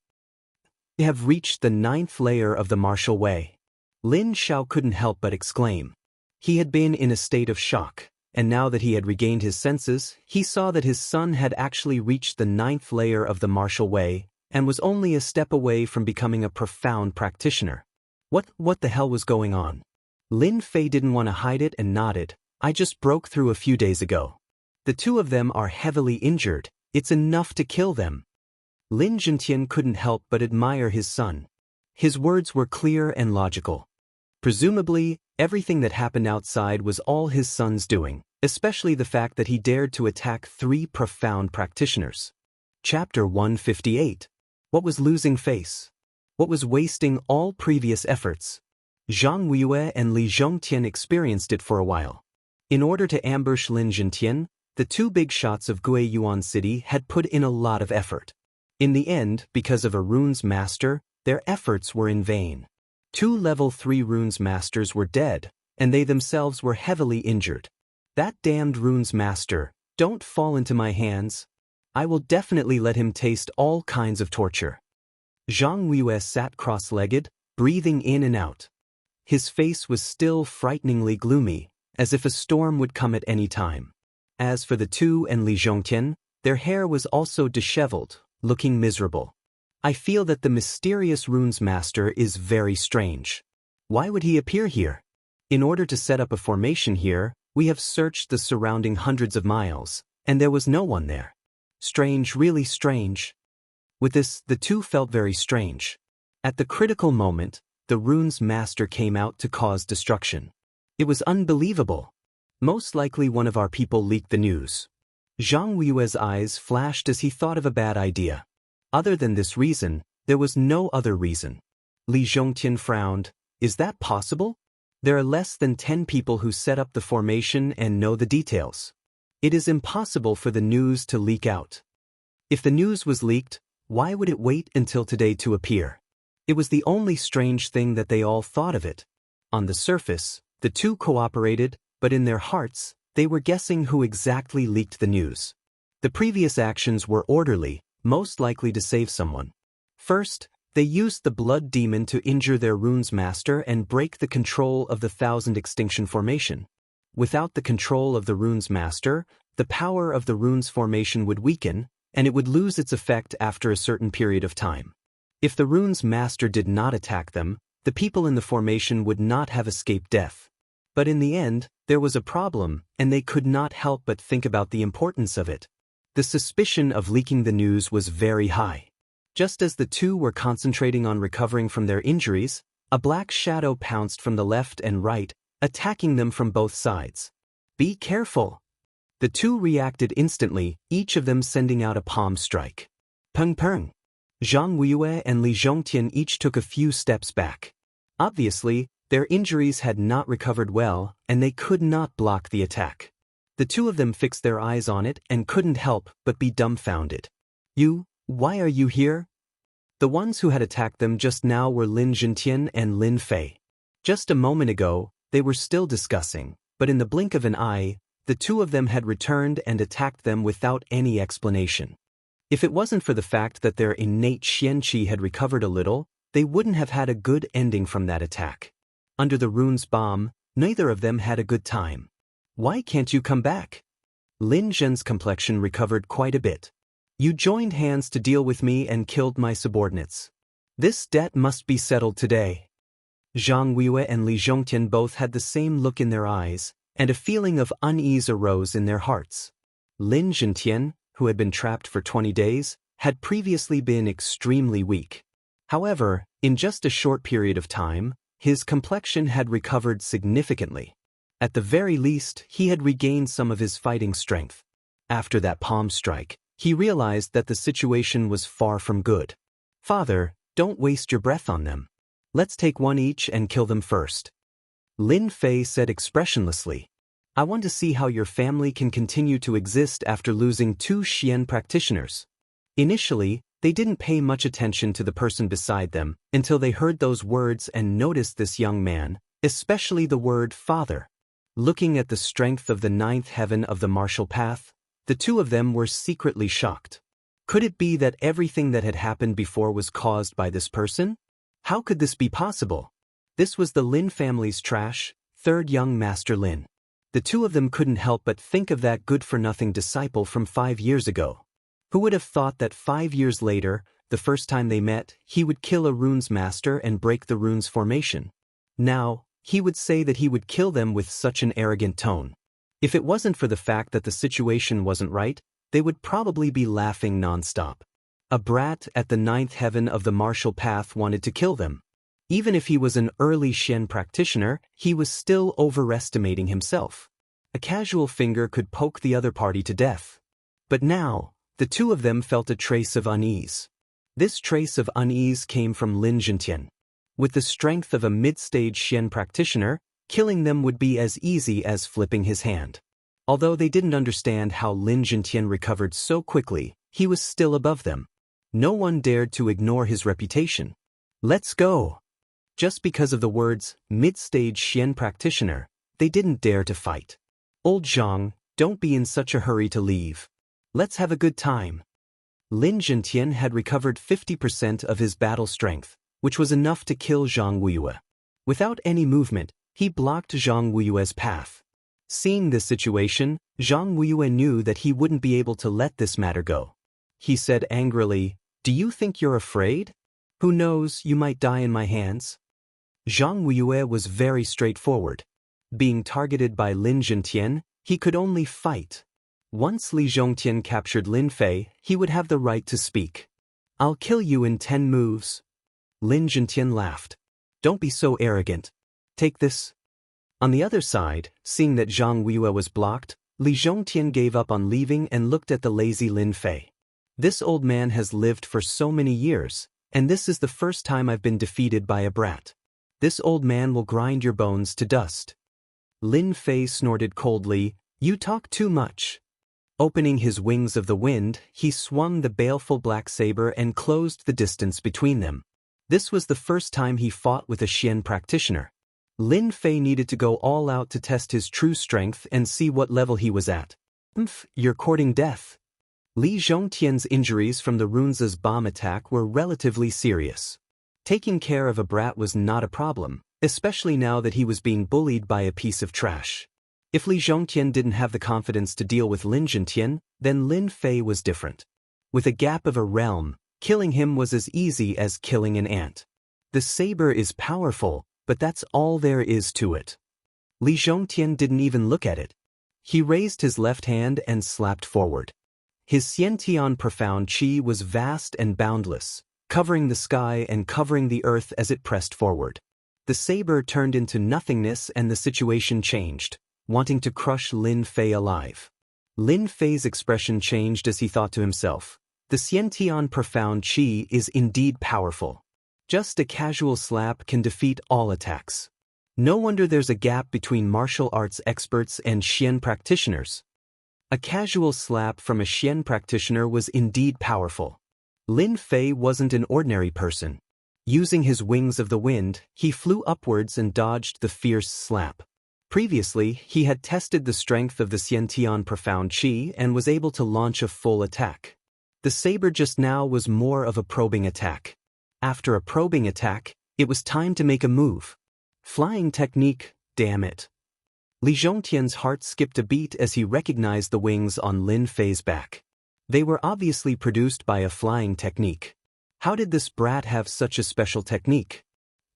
They have reached the 9th layer of the martial way. Lin Xiao couldn't help but exclaim. He had been in a state of shock, and now that he had regained his senses, he saw that his son had actually reached the 9th layer of the martial way and was only a step away from becoming a profound practitioner. What the hell was going on? Lin Fei didn't want to hide it and nodded. I just broke through a few days ago. The two of them are heavily injured. It's enough to kill them. Lin Zhentian couldn't help but admire his son. His words were clear and logical. Presumably, everything that happened outside was all his son's doing, especially the fact that he dared to attack 3 profound practitioners. Chapter 158. What was losing face? What was wasting all previous efforts? Zhang Weiyue and Li Zhongtian experienced it for a while. In order to ambush Lin Zhentian, the 2 big shots of Guiyuan City had put in a lot of effort. In the end, because of a runes master, their efforts were in vain. 2 level 3 runes masters were dead, and they themselves were heavily injured. That damned runes master, don't fall into my hands. I will definitely let him taste all kinds of torture. Zhang Weiyue sat cross-legged, breathing in and out. His face was still frighteningly gloomy, as if a storm would come at any time. As for the 2 and Li Zhongtian, their hair was also disheveled, looking miserable. I feel that the mysterious runes master is very strange. Why would he appear here? In order to set up a formation here, we have searched the surrounding hundreds of miles, and there was no one there. Strange, really strange. With this, the 2 felt very strange. At the critical moment, the runes master came out to cause destruction. It was unbelievable. Most likely one of our people leaked the news. Zhang Weiyue's eyes flashed as he thought of a bad idea. Other than this reason, there was no other reason. Li Zhongtian frowned. Is that possible? There are less than 10 people who set up the formation and know the details. It is impossible for the news to leak out. If the news was leaked, why would it wait until today to appear? It was the only strange thing that they all thought of it. On the surface, the 2 cooperated, but in their hearts, they were guessing who exactly leaked the news. The previous actions were orderly, most likely to save someone. First, they used the blood demon to injure their runes master and break the control of the 1000 extinction formation. Without the control of the runes master, the power of the runes formation would weaken, and it would lose its effect after a certain period of time. If the runes master did not attack them, the people in the formation would not have escaped death. But in the end, there was a problem, and they could not help but think about the importance of it. The suspicion of leaking the news was very high. Just as the 2 were concentrating on recovering from their injuries, a black shadow pounced from the left and right, attacking them from both sides. Be careful! The 2 reacted instantly, each of them sending out a palm strike. Peng peng! Zhang Weiyue and Li Zhongtian each took a few steps back. Obviously, their injuries had not recovered well, and they could not block the attack. The 2 of them fixed their eyes on it and couldn't help but be dumbfounded. Why are you here? The ones who had attacked them just now were Lin Zhentian and Lin Fei. Just a moment ago, they were still discussing, but in the blink of an eye, the two of them had returned and attacked them without any explanation. If it wasn't for the fact that their innate xianqi had recovered a little, they wouldn't have had a good ending from that attack. Under the rune's bomb, neither of them had a good time. Why can't you come back? Lin Zhen's complexion recovered quite a bit. You joined hands to deal with me and killed my subordinates. This debt must be settled today. Zhang Weiyue and Li Zhongtian both had the same look in their eyes, and a feeling of unease arose in their hearts. Lin Zhentian, who had been trapped for 20 days, had previously been extremely weak. However, in just a short period of time, his complexion had recovered significantly. At the very least, he had regained some of his fighting strength. After that palm strike, he realized that the situation was far from good. Father, don't waste your breath on them. Let's take one each and kill them first. Lin Fei said expressionlessly. I want to see how your family can continue to exist after losing 2 Xian practitioners. Initially, they didn't pay much attention to the person beside them until they heard those words and noticed this young man, especially the word father. Looking at the strength of the 9th heaven of the martial path, the two of them were secretly shocked. Could it be that everything that had happened before was caused by this person? How could this be possible? This was the Lin family's trash, 3rd young master Lin. The two of them couldn't help but think of that good-for-nothing disciple from 5 years ago. Who would have thought that 5 years later, the first time they met, he would kill a rune's master and break the rune's formation? Now, he would say that he would kill them with such an arrogant tone. If it wasn't for the fact that the situation wasn't right, they would probably be laughing non-stop. A brat at the 9th heaven of the martial path wanted to kill them. Even if he was an early Xian practitioner, he was still overestimating himself. A casual finger could poke the other party to death. But now, the two of them felt a trace of unease. This trace of unease came from Lin Zhentian. With the strength of a mid-stage Xian practitioner, killing them would be as easy as flipping his hand. Although they didn't understand how Lin Zhentian recovered so quickly, he was still above them. No one dared to ignore his reputation. Let's go. Just because of the words, mid-stage Xian practitioner, they didn't dare to fight. Old Zhang, don't be in such a hurry to leave. Let's have a good time. Lin Zhentian had recovered 50% of his battle strength, which was enough to kill Zhang Weiyue. Without any movement, he blocked Zhang Weiyue's path. Seeing this situation, Zhang Weiyue knew that he wouldn't be able to let this matter go. He said angrily, "Do you think you're afraid? Who knows, you might die in my hands." Zhang Weiyue was very straightforward. Being targeted by Lin Zhentian, he could only fight. Once Li Zhongtian captured Lin Fei, he would have the right to speak. "I'll kill you in 10 moves." Lin Zhentian laughed. "Don't be so arrogant. Take this." On the other side, seeing that Zhang Weiyue was blocked, Li Zhongtian gave up on leaving and looked at the lazy Lin Fei. This old man has lived for so many years, and this is the first time I've been defeated by a brat. This old man will grind your bones to dust. Lin Fei snorted coldly, "You talk too much." Opening his wings of the wind, he swung the baleful black saber and closed the distance between them. This was the first time he fought with a Xian practitioner. Lin Fei needed to go all out to test his true strength and see what level he was at. You're courting death." Li Zhongtian's injuries from the rune's bomb attack were relatively serious. Taking care of a brat was not a problem, especially now that he was being bullied by a piece of trash. If Li Zhongtian didn't have the confidence to deal with Lin Zhentian, then Lin Fei was different. With a gap of a realm, killing him was as easy as killing an ant. The saber is powerful, but that's all there is to it. Li Zhongtian didn't even look at it. He raised his left hand and slapped forward. His Xiantian profound qi was vast and boundless, covering the sky and covering the earth as it pressed forward. The saber turned into nothingness and the situation changed, wanting to crush Lin Fei alive. Lin Fei's expression changed as he thought to himself, "The Xiantian profound qi is indeed powerful. Just a casual slap can defeat all attacks. No wonder there's a gap between martial arts experts and Xian practitioners." A casual slap from a Xian practitioner was indeed powerful. Lin Fei wasn't an ordinary person. Using his wings of the wind, he flew upwards and dodged the fierce slap. Previously, he had tested the strength of the Xiantian profound qi and was able to launch a full attack. The saber just now was more of a probing attack. After a probing attack, it was time to make a move. Flying technique, damn it. Li Zhongtian's heart skipped a beat as he recognized the wings on Lin Fei's back. They were obviously produced by a flying technique. How did this brat have such a special technique?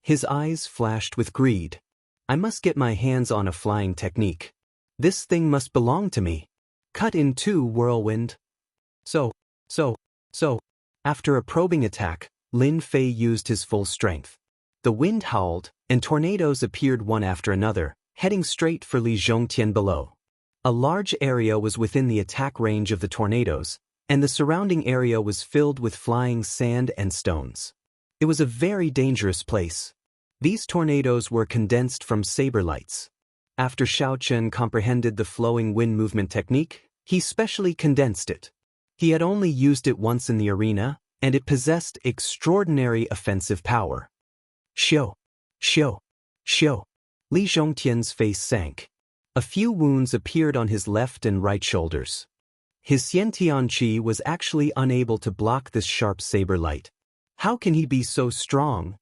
His eyes flashed with greed. I must get my hands on a flying technique. This thing must belong to me. Cut in two, whirlwind. So. After a probing attack, Lin Fei used his full strength. The wind howled, and tornadoes appeared one after another, heading straight for Li Zhongtian below. A large area was within the attack range of the tornadoes, and the surrounding area was filled with flying sand and stones. It was a very dangerous place. These tornadoes were condensed from saber lights. After Xiao Chen comprehended the flowing wind movement technique, he specially condensed it. He had only used it once in the arena, and it possessed extraordinary offensive power. Xiu. Li Zhongtian's face sank. A few wounds appeared on his left and right shoulders. His Xiantian qi was actually unable to block this sharp saber light. How can he be so strong?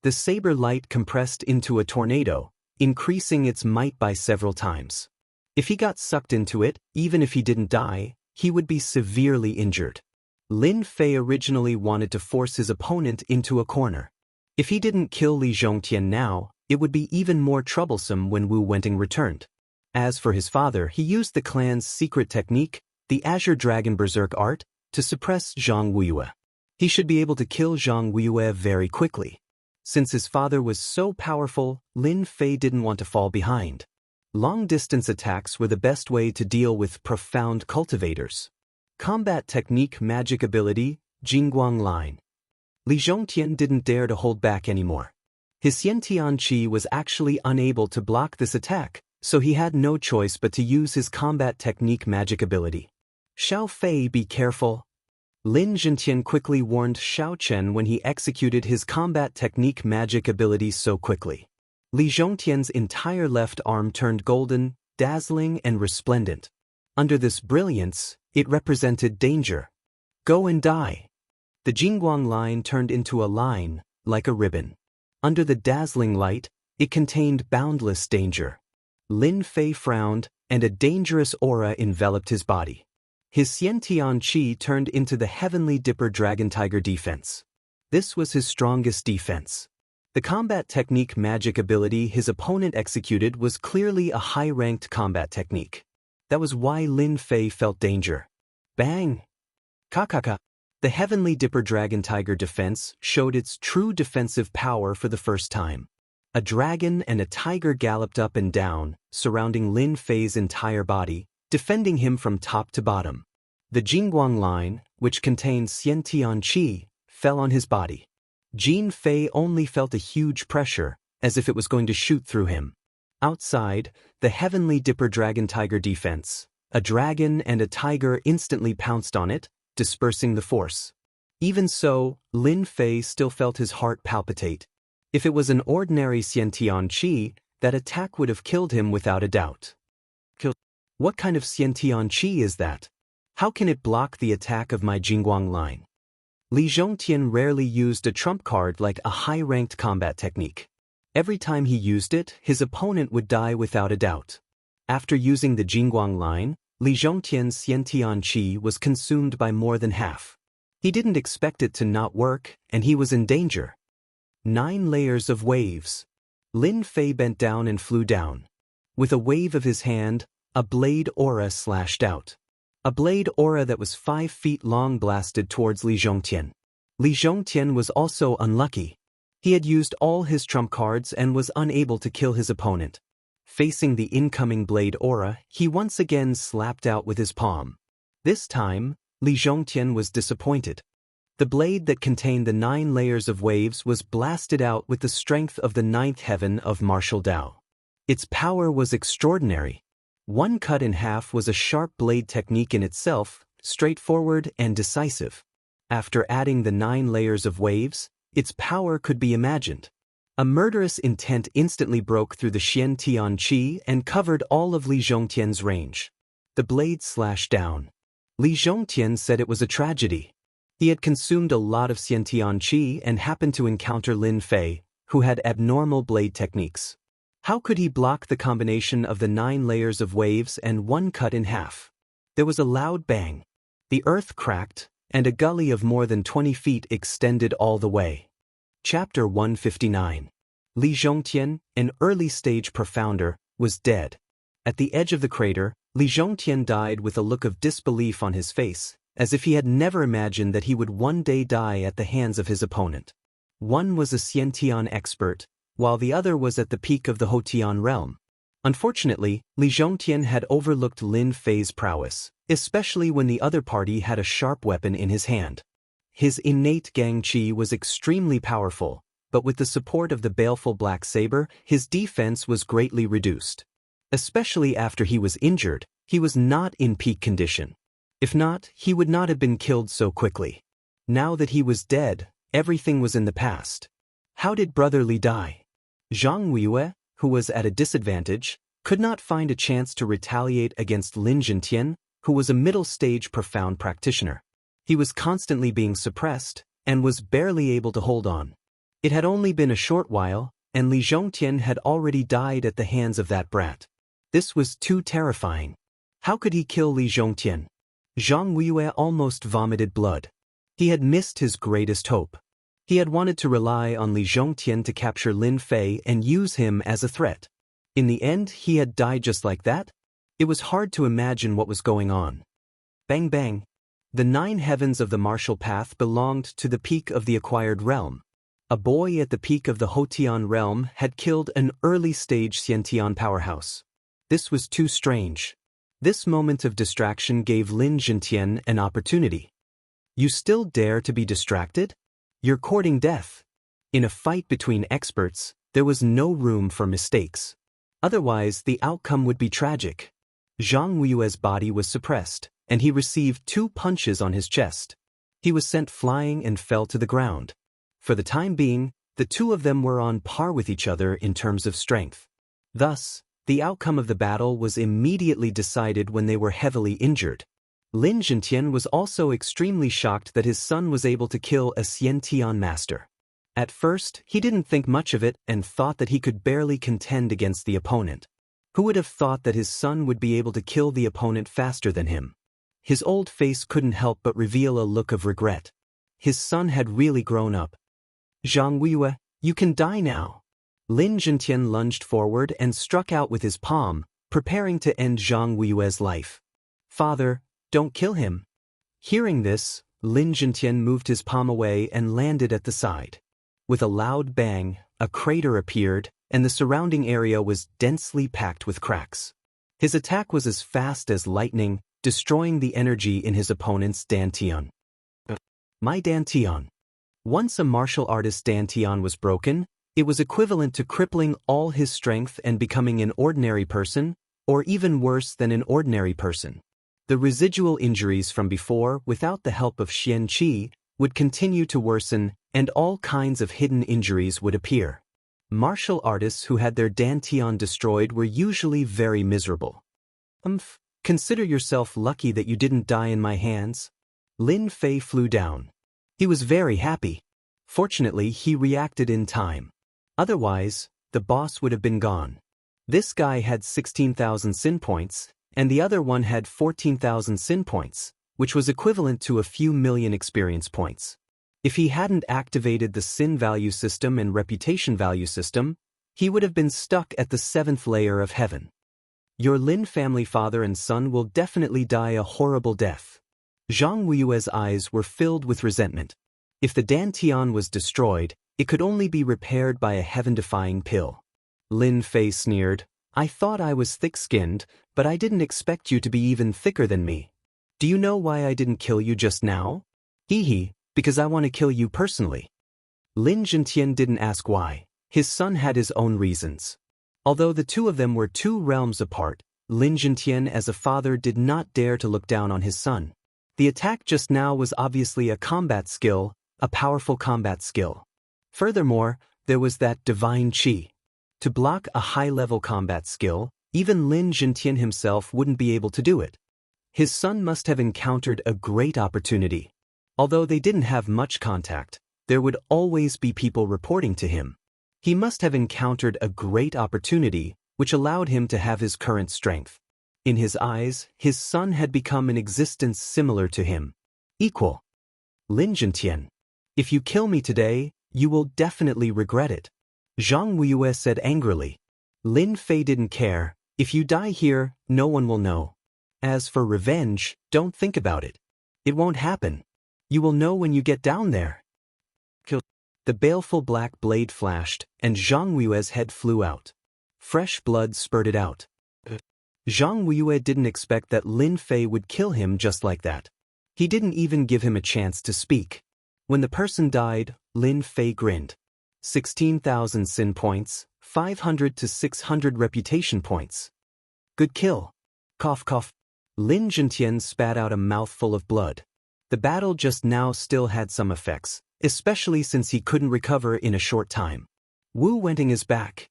The saber light compressed into a tornado, increasing its might by several times. If he got sucked into it, even if he didn't die, he would be severely injured. Lin Fei originally wanted to force his opponent into a corner. If he didn't kill Li Zhongtian now, it would be even more troublesome when Wu Wenting returned. As for his father, he used the clan's secret technique, the Azure Dragon Berserk art, to suppress Zhang Weiyue. He should be able to kill Zhang Weiyue very quickly. Since his father was so powerful, Lin Fei didn't want to fall behind. Long-distance attacks were the best way to deal with profound cultivators. Combat technique magic ability, Jingguang Line. Li Zhongtian didn't dare to hold back anymore. His Xiantian qi was actually unable to block this attack, so he had no choice but to use his combat technique magic ability. Xiao Fei, be careful. Lin Zhongtian quickly warned Xiao Chen when he executed his combat technique magic ability so quickly. Li Zhongtian's entire left arm turned golden, dazzling and resplendent. Under this brilliance, it represented danger. Go and die. The Jingguang line turned into a line, like a ribbon. Under the dazzling light, it contained boundless danger. Lin Fei frowned, and a dangerous aura enveloped his body. His Xiantian qi turned into the Heavenly Dipper Dragon Tiger defense. This was his strongest defense. The combat technique magic ability his opponent executed was clearly a high-ranked combat technique. That was why Lin Fei felt danger. Bang! Kakaka! The Heavenly Dipper Dragon Tiger defense showed its true defensive power for the first time. A dragon and a tiger galloped up and down, surrounding Lin Fei's entire body, defending him from top to bottom. The Jingguang line, which contained Xiantian qi, fell on his body. Jin Fei only felt a huge pressure, as if it was going to shoot through him. Outside, the Heavenly Dipper Dragon Tiger defense, a dragon and a tiger instantly pounced on it, dispersing the force. Even so, Lin Fei still felt his heart palpitate. If it was an ordinary Xiantian qi, that attack would have killed him without a doubt. What kind of Xiantian qi is that? How can it block the attack of my Jingguang line? Li Zhongtian rarely used a trump card like a high-ranked combat technique. Every time he used it, his opponent would die without a doubt. After using the Jingguang line, Li Zhongtian's Xiantian qi was consumed by more than half. He didn't expect it to not work, and he was in danger. 9 layers of waves. Lin Fei bent down and flew down. With a wave of his hand, a blade aura slashed out. A blade aura that was 5 feet long blasted towards Li Zhongtian. Li Zhongtian was also unlucky. He had used all his trump cards and was unable to kill his opponent. Facing the incoming blade aura, he once again slapped out with his palm. This time, Li Zhongtian was disappointed. The blade that contained the 9 layers of waves was blasted out with the strength of the 9th heaven of martial Dao. Its power was extraordinary. One cut in half was a sharp blade technique in itself, straightforward and decisive. After adding the 9 layers of waves, its power could be imagined. A murderous intent instantly broke through the Xiantian qi and covered all of Li Zhongtian's range. The blade slashed down. Li Zhongtian said it was a tragedy. He had consumed a lot of Xiantian qi and happened to encounter Lin Fei, who had abnormal blade techniques. How could he block the combination of the 9 layers of waves and one cut in half? There was a loud bang. The earth cracked, and a gully of more than 20 feet extended all the way. Chapter 159. Li Zhongtian, an early-stage profounder, was dead. At the edge of the crater, Li Zhongtian died with a look of disbelief on his face, as if he had never imagined that he would one day die at the hands of his opponent. One was a Xiantian expert, while the other was at the peak of the Hotian realm. Unfortunately, Li Zhongtian had overlooked Lin Fei's prowess, especially when the other party had a sharp weapon in his hand. His innate gang qi was extremely powerful, but with the support of the baleful black saber, his defense was greatly reduced. Especially after he was injured, he was not in peak condition. If not, he would not have been killed so quickly. Now that he was dead, everything was in the past. How did Brother Li die? Zhang Weiyue, who was at a disadvantage, could not find a chance to retaliate against Lin Zhongtian, who was a middle-stage profound practitioner. He was constantly being suppressed, and was barely able to hold on. It had only been a short while, and Li Zhongtian had already died at the hands of that brat. This was too terrifying. How could he kill Li Zhongtian? Zhang Weiyue almost vomited blood. He had missed his greatest hope. He had wanted to rely on Li Zhongtian to capture Lin Fei and use him as a threat. In the end, he had died just like that? It was hard to imagine what was going on. Bang bang. The 9 heavens of the martial path belonged to the peak of the acquired realm. A boy at the peak of the Hotian realm had killed an early-stage Xiantian powerhouse. This was too strange. This moment of distraction gave Lin Zhongtian an opportunity. You still dare to be distracted? You're courting death. In a fight between experts, there was no room for mistakes. Otherwise, the outcome would be tragic. Zhang Weiyue's body was suppressed, and he received 2 punches on his chest. He was sent flying and fell to the ground. For the time being, the two of them were on par with each other in terms of strength. Thus, the outcome of the battle was immediately decided when they were heavily injured. Lin Zhongtian was also extremely shocked that his son was able to kill a Xiantian master. At first, he didn't think much of it and thought that he could barely contend against the opponent. Who would have thought that his son would be able to kill the opponent faster than him? His old face couldn't help but reveal a look of regret. His son had really grown up. Zhang Weiyue, you can die now. Lin Zhongtian lunged forward and struck out with his palm, preparing to end Zhang Weiyue's life. Father, don't kill him. Hearing this, Lin Zhongtian moved his palm away and landed at the side. With a loud bang, a crater appeared, and the surrounding area was densely packed with cracks. His attack was as fast as lightning, destroying the energy in his opponent's dantian. My dantian. Once a martial artist's dantian was broken, it was equivalent to crippling all his strength and becoming an ordinary person, or even worse than an ordinary person. The residual injuries from before, without the help of Xian Qi, would continue to worsen, and all kinds of hidden injuries would appear. Martial artists who had their dantian destroyed were usually very miserable. Consider yourself lucky that you didn't die in my hands. Lin Fei flew down. He was very happy. Fortunately, he reacted in time. Otherwise, the boss would have been gone. This guy had 16,000 sin points, and the other one had 14,000 sin points, which was equivalent to a few million experience points. If he hadn't activated the sin value system and reputation value system, he would have been stuck at the 7th layer of heaven. Your Lin family father and son will definitely die a horrible death. Zhang Weiyue's eyes were filled with resentment. If the dantian was destroyed, it could only be repaired by a heaven-defying pill. Lin Fei sneered, I thought I was thick-skinned, but I didn't expect you to be even thicker than me. Do you know why I didn't kill you just now? Hee, because I want to kill you personally. Lin Zhongtian didn't ask why. His son had his own reasons. Although the two of them were 2 realms apart, Lin Zhongtian as a father did not dare to look down on his son. The attack just now was obviously a combat skill, a powerful combat skill. Furthermore, there was that divine qi. To block a high-level combat skill, even Lin Zhentian himself wouldn't be able to do it. His son must have encountered a great opportunity. Although they didn't have much contact, there would always be people reporting to him. He must have encountered a great opportunity, which allowed him to have his current strength. In his eyes, his son had become an existence similar to him. Equal. Lin Zhentian. If you kill me today, you will definitely regret it. Zhang Weiyue said angrily. Lin Fei didn't care. If you die here, no one will know. As for revenge, don't think about it. It won't happen. You will know when you get down there. Kill. The baleful black blade flashed, and Zhang Weiyue's head flew out. Fresh blood spurted out. Zhang Weiyue didn't expect that Lin Fei would kill him just like that. He didn't even give him a chance to speak. When the person died, Lin Fei grinned. 16,000 sin points, 500 to 600 reputation points. Good kill. Cough cough. Lin Zhentian spat out a mouthful of blood. The battle just now still had some effects, especially since he couldn't recover in a short time. Wu Wenting is back.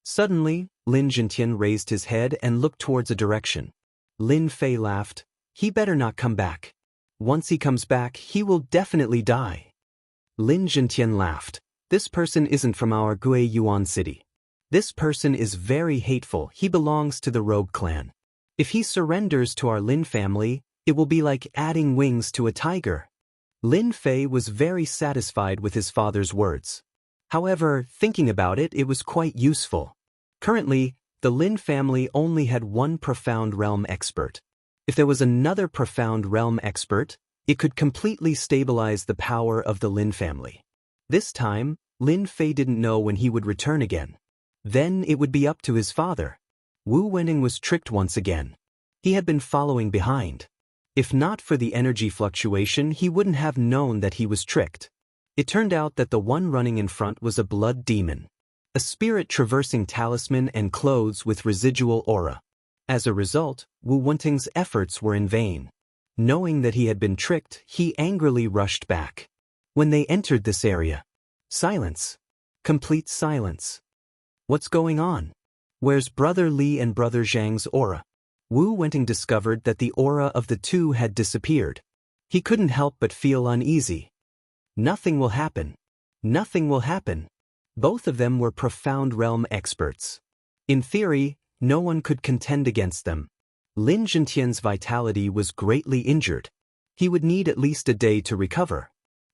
Suddenly, Lin Zhentian raised his head and looked towards a direction. Lin Fei laughed. He better not come back. Once he comes back, he will definitely die. Lin Zhentian laughed. This person isn't from our Gui Yuan city. This person is very hateful. He belongs to the rogue clan. If he surrenders to our Lin family, it will be like adding wings to a tiger. Lin Fei was very satisfied with his father's words. However, thinking about it, it was quite useful. Currently, the Lin family only had one profound realm expert. If there was another profound realm expert, it could completely stabilize the power of the Lin family. This time, Lin Fei didn't know when he would return again. Then it would be up to his father. Wu Wenting was tricked once again. He had been following behind. If not for the energy fluctuation, he wouldn't have known that he was tricked. It turned out that the one running in front was a blood demon. A spirit traversing talisman and clothes with residual aura. As a result, Wu Wenting's efforts were in vain. Knowing that he had been tricked, he angrily rushed back. When they entered this area, silence. Complete silence. What's going on? Where's Brother Li and Brother Zhang's aura? Wu Wenting discovered that the aura of the two had disappeared. He couldn't help but feel uneasy. Nothing will happen. Nothing will happen. Both of them were profound realm experts. In theory, no one could contend against them. Lin Zhentian's vitality was greatly injured. He would need at least a day to recover.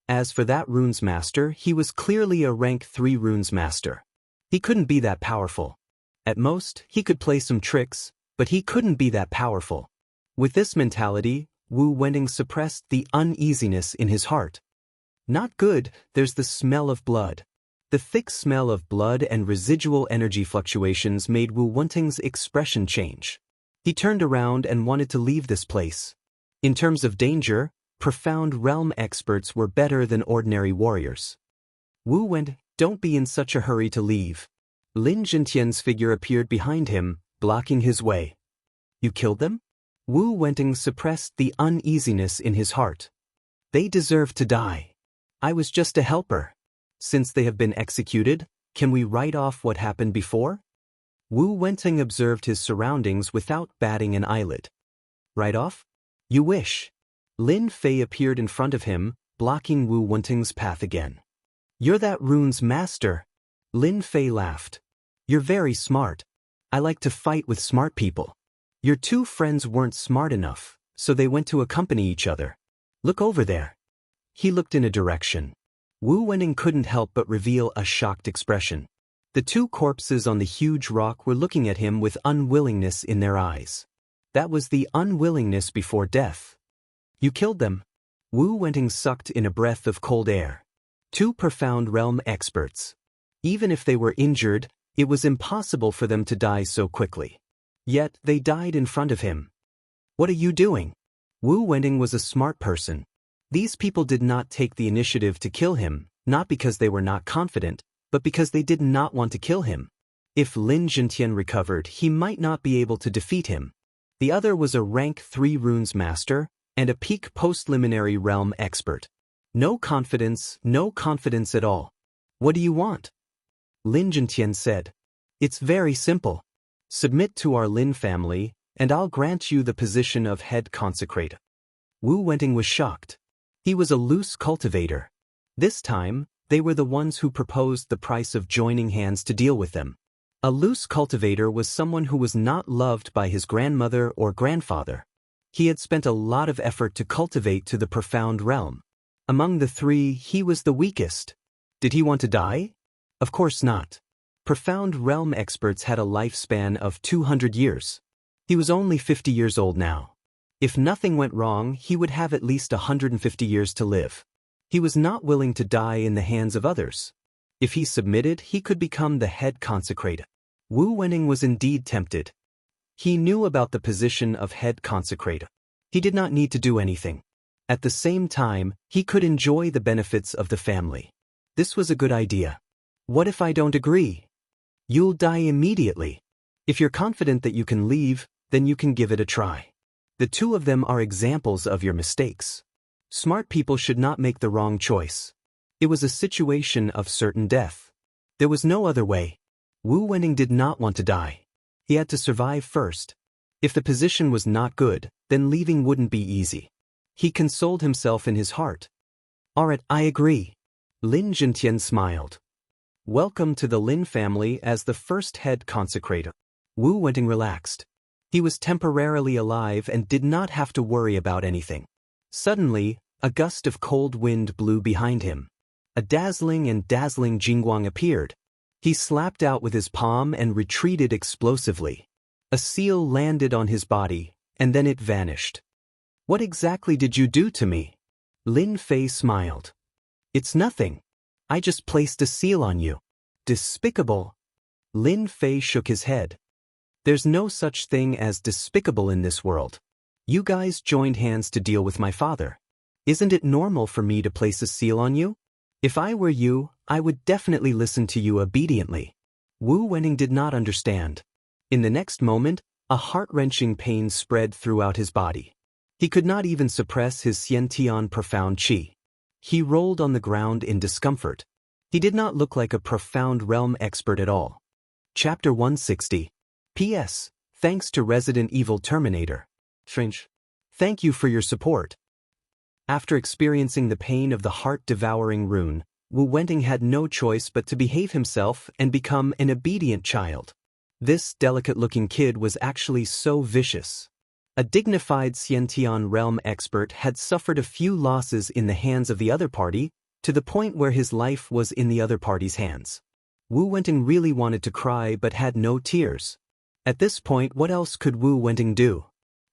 As for that runes master, he was clearly a rank 3 runes master. He couldn't be that powerful. At most, he could play some tricks, but he couldn't be that powerful. With this mentality, Wu Wenting suppressed the uneasiness in his heart. Not good, there's the smell of blood. The thick smell of blood and residual energy fluctuations made Wu Wenting's expression change. He turned around and wanted to leave this place. In terms of danger, profound realm experts were better than ordinary warriors. Wu Wenting, don't be in such a hurry to leave. Lin Zhentian's figure appeared behind him, blocking his way. You killed them? Wu Wenting suppressed the uneasiness in his heart. They deserve to die. I was just a helper. Since they have been executed, can we write off what happened before? Wu Wenting observed his surroundings without batting an eyelid. Write off? You wish. Lin Fei appeared in front of him, blocking Wu Wenting's path again. You're that rune's master. Lin Fei laughed. You're very smart. I like to fight with smart people. Your two friends weren't smart enough, so they went to accompany each other. Look over there. He looked in a direction. Wu Wenting couldn't help but reveal a shocked expression. The two corpses on the huge rock were looking at him with unwillingness in their eyes. That was the unwillingness before death. You killed them. Wu Wenting sucked in a breath of cold air. Two profound realm experts. Even if they were injured, it was impossible for them to die so quickly. Yet they died in front of him. What are you doing? Wu Wenting was a smart person. These people did not take the initiative to kill him, not because they were not confident, but because they did not want to kill him. If Lin Zhentian recovered, he might not be able to defeat him. The other was a rank 3 runes master, and a peak postliminary realm expert. No confidence at all. What do you want? Lin Zhentian said. It's very simple. Submit to our Lin family, and I'll grant you the position of head consecrator. Wu Wenting was shocked. He was a loose cultivator. This time, they were the ones who proposed the price of joining hands to deal with them. A loose cultivator was someone who was not loved by his grandmother or grandfather. He had spent a lot of effort to cultivate to the profound realm. Among the three, he was the weakest. Did he want to die? Of course not. Profound realm experts had a lifespan of 200 years. He was only 50 years old now. If nothing went wrong, he would have at least 150 years to live. He was not willing to die in the hands of others. If he submitted, he could become the head consecrator. Wu Wenting was indeed tempted. He knew about the position of head consecrator. He did not need to do anything. At the same time, he could enjoy the benefits of the family. This was a good idea. What if I don't agree? You'll die immediately. If you're confident that you can leave, then you can give it a try. The two of them are examples of your mistakes. Smart people should not make the wrong choice. It was a situation of certain death. There was no other way. Wu Wenting did not want to die. He had to survive first. If the position was not good, then leaving wouldn't be easy. He consoled himself in his heart. Alright, I agree. Lin Zhentian smiled. Welcome to the Lin family as the first head consecrator. Wu Wenting relaxed. He was temporarily alive and did not have to worry about anything. Suddenly, a gust of cold wind blew behind him. A dazzling jingguang appeared. He slapped out with his palm and retreated explosively. A seal landed on his body, and then it vanished. What exactly did you do to me? Lin Fei smiled. It's nothing. I just placed a seal on you. Despicable. Lin Fei shook his head. There's no such thing as despicable in this world. You guys joined hands to deal with my father. Isn't it normal for me to place a seal on you? If I were you, I would definitely listen to you obediently. Wu Wenting did not understand. In the next moment, a heart-wrenching pain spread throughout his body. He could not even suppress his Xiantian profound qi. He rolled on the ground in discomfort. He did not look like a profound realm expert at all. Chapter 160. P.S. Thanks to Resident Evil Terminator. Strange. Thank you for your support. After experiencing the pain of the heart-devouring rune, Wu Wenting had no choice but to behave himself and become an obedient child. This delicate-looking kid was actually so vicious. A dignified Xiantian realm expert had suffered a few losses in the hands of the other party, to the point where his life was in the other party's hands. Wu Wenting really wanted to cry but had no tears. At this point, what else could Wu Wenting do?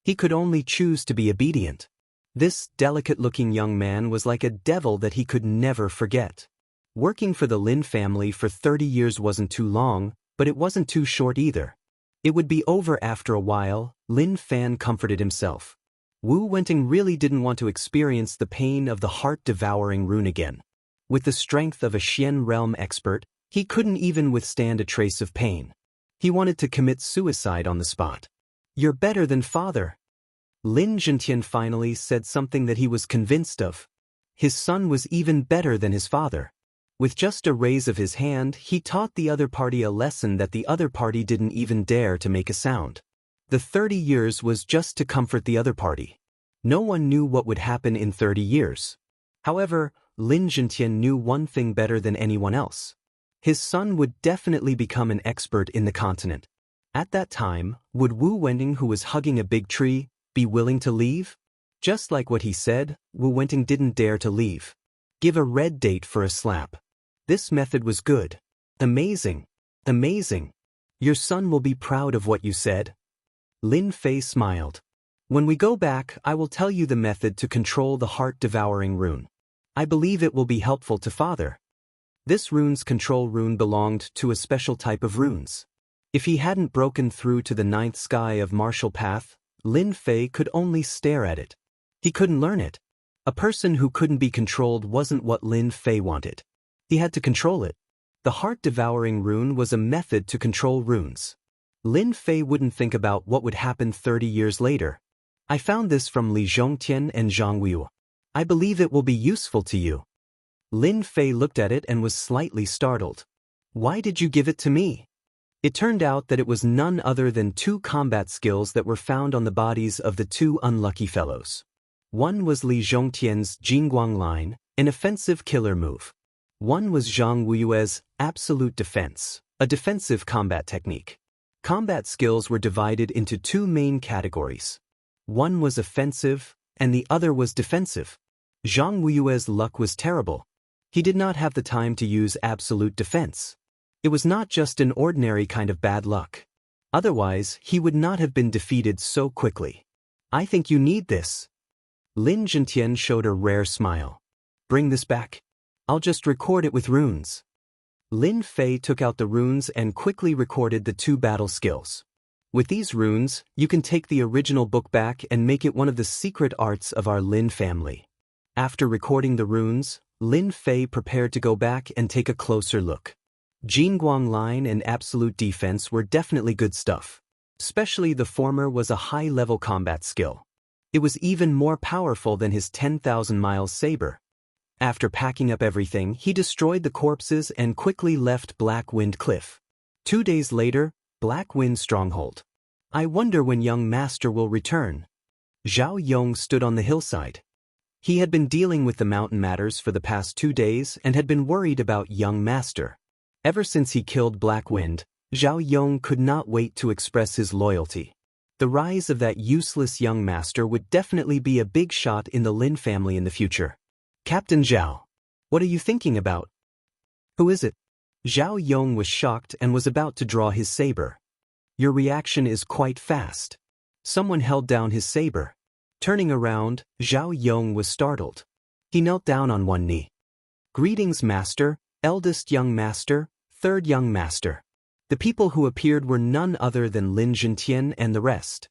He could only choose to be obedient. This delicate-looking young man was like a devil that he could never forget. Working for the Lin family for 30 years wasn't too long, but it wasn't too short either. It would be over after a while, Lin Fan comforted himself. Wu Wenting really didn't want to experience the pain of the heart-devouring rune again. With the strength of a Xian realm expert, he couldn't even withstand a trace of pain. He wanted to commit suicide on the spot. You're better than father. Lin Zhentian finally said something that he was convinced of. His son was even better than his father. With just a raise of his hand, he taught the other party a lesson that the other party didn't even dare to make a sound. The 30 years was just to comfort the other party. No one knew what would happen in 30 years. However, Lin Zhentian knew one thing better than anyone else. His son would definitely become an expert in the continent. At that time, would Wu Wenting, who was hugging a big tree, be willing to leave? Just like what he said, Wu Wenting didn't dare to leave. Give a red date for a slap. This method was good. Amazing. Amazing. Your son will be proud of what you said. Lin Fei smiled. When we go back, I will tell you the method to control the heart-devouring rune. I believe it will be helpful to father. This rune's control rune belonged to a special type of runes. If he hadn't broken through to the 9th sky of martial path, Lin Fei could only stare at it. He couldn't learn it. A person who couldn't be controlled wasn't what Lin Fei wanted. He had to control it. The heart-devouring rune was a method to control runes. Lin Fei wouldn't think about what would happen 30 years later. I found this from Li Zhongtian and Zhang Wu. I believe it will be useful to you. Lin Fei looked at it and was slightly startled. Why did you give it to me? It turned out that it was none other than 2 combat skills that were found on the bodies of the 2 unlucky fellows. One was Li Zhongtian's Jingguang Line, an offensive killer move. One was Zhang Wuyue's absolute defense, a defensive combat technique. Combat skills were divided into 2 main categories. One was offensive, and the other was defensive. Zhang Wuyue's luck was terrible. He did not have the time to use absolute defense. It was not just an ordinary kind of bad luck. Otherwise, he would not have been defeated so quickly. I think you need this. Lin Zhentian showed a rare smile. Bring this back. I'll just record it with runes. Lin Fei took out the runes and quickly recorded the 2 battle skills. With these runes, you can take the original book back and make it one of the secret arts of our Lin family. After recording the runes, Lin Fei prepared to go back and take a closer look. Jingguang Line and Absolute Defense were definitely good stuff. Especially the former was a high-level combat skill. It was even more powerful than his 10,000 miles saber. After packing up everything, he destroyed the corpses and quickly left Black Wind Cliff. 2 days later, Black Wind Stronghold. I wonder when young master will return. Zhao Yong stood on the hillside. He had been dealing with the mountain matters for the past 2 days and had been worried about young master. Ever since he killed Black Wind, Zhao Yong could not wait to express his loyalty. The rise of that useless young master would definitely be a big shot in the Lin family in the future. Captain Zhao, what are you thinking about? Who is it? Zhao Yong was shocked and was about to draw his saber. Your reaction is quite fast. Someone held down his saber. Turning around, Zhao Yong was startled. He knelt down on one knee. Greetings, master, eldest young master, third young master. The people who appeared were none other than Lin Zhentian and the rest.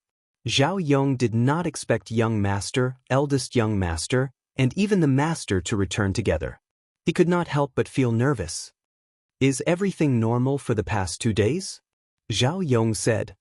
Zhao Yong did not expect young master, eldest young master, and even the master to return together. He could not help but feel nervous. Is everything normal for the past 2 days? Zhao Yong said.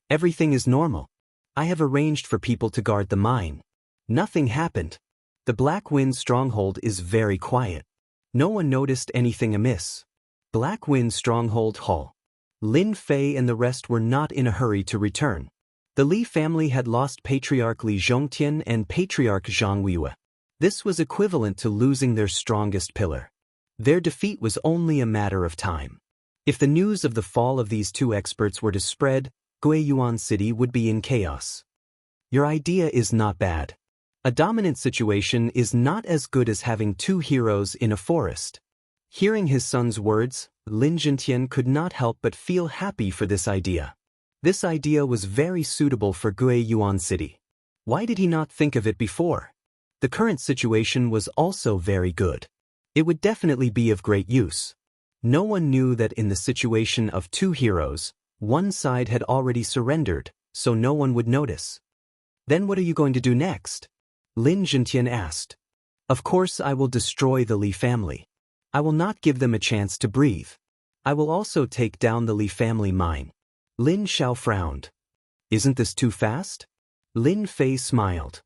Everything is normal. I have arranged for people to guard the mine. Nothing happened. The Black Wind Stronghold is very quiet. No one noticed anything amiss. Black Wind Stronghold Hall. Lin Fei and the rest were not in a hurry to return. The Li family had lost Patriarch Li Zhongtian and Patriarch Zhang Wuyue. This was equivalent to losing their strongest pillar. Their defeat was only a matter of time. If the news of the fall of these 2 experts were to spread, Guiyuan City would be in chaos. Your idea is not bad. A dominant situation is not as good as having 2 heroes in a forest. Hearing his son's words, Lin Zhentian could not help but feel happy for this idea. This idea was very suitable for Guiyuan City. Why did he not think of it before? The current situation was also very good. It would definitely be of great use. No one knew that in the situation of 2 heroes, one side had already surrendered, so no one would notice. Then what are you going to do next? Lin Zhentian asked. Of course I will destroy the Li family. I will not give them a chance to breathe. I will also take down the Li family mine. Lin Xiao frowned. Isn't this too fast? Lin Fei smiled.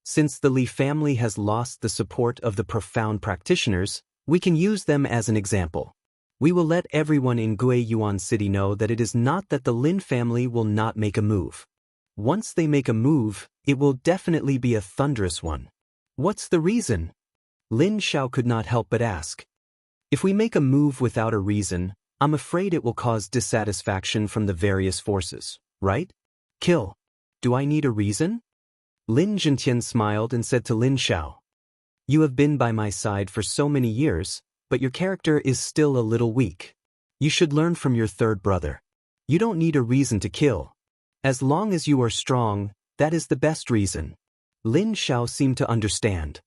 Since the Li family has lost the support of the profound practitioners, we can use them as an example. We will let everyone in Guiyuan City know that it is not that the Lin family will not make a move. Once they make a move, it will definitely be a thunderous one. What's the reason? Lin Xiao could not help but ask. If we make a move without a reason, I'm afraid it will cause dissatisfaction from the various forces, right? Kill. Do I need a reason? Lin Zhentian smiled and said to Lin Xiao. You have been by my side for so many years, but your character is still a little weak. You should learn from your third brother. You don't need a reason to kill. As long as you are strong, that is the best reason. Lin Xiao seemed to understand.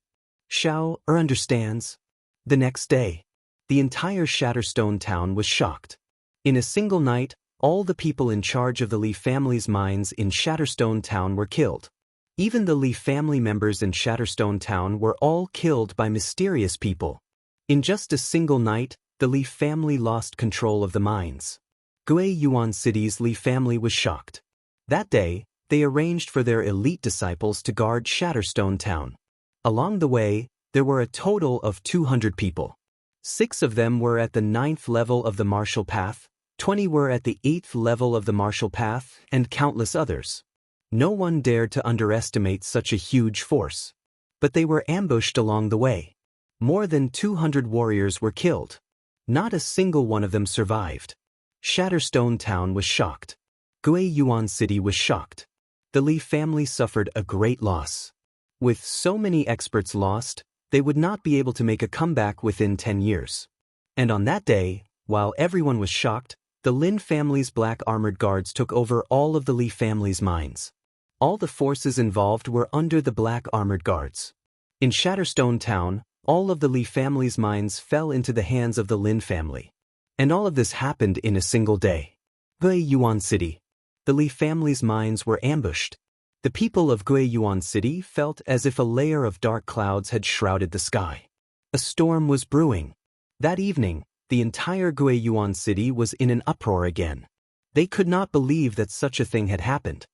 Xiao understands. The next day, the entire Shatterstone town was shocked. In a single night, all the people in charge of the Li family's mines in Shatterstone town were killed. Even the Li family members in Shatterstone town were all killed by mysterious people. In just a single night, the Li family lost control of the mines. Guiyuan City's Li family was shocked. That day, they arranged for their elite disciples to guard Shatterstone Town. Along the way, there were a total of 200 people. 6 of them were at the 9th level of the martial path, 20 were at the 8th level of the martial path, and countless others. No one dared to underestimate such a huge force. But they were ambushed along the way. More than 200 warriors were killed. Not a single one of them survived. Shatterstone Town was shocked. Guiyuan City was shocked. The Li family suffered a great loss. With so many experts lost, they would not be able to make a comeback within 10 years. And on that day, while everyone was shocked, the Lin family's black armored guards took over all of the Li family's mines. All the forces involved were under the black armored guards. In Shatterstone Town, all of the Li family's mines fell into the hands of the Lin family. And all of this happened in a single day. Guiyuan City. The Li family's mines were ambushed. The people of Guiyuan City felt as if a layer of dark clouds had shrouded the sky. A storm was brewing. That evening, the entire Guiyuan City was in an uproar again. They could not believe that such a thing had happened.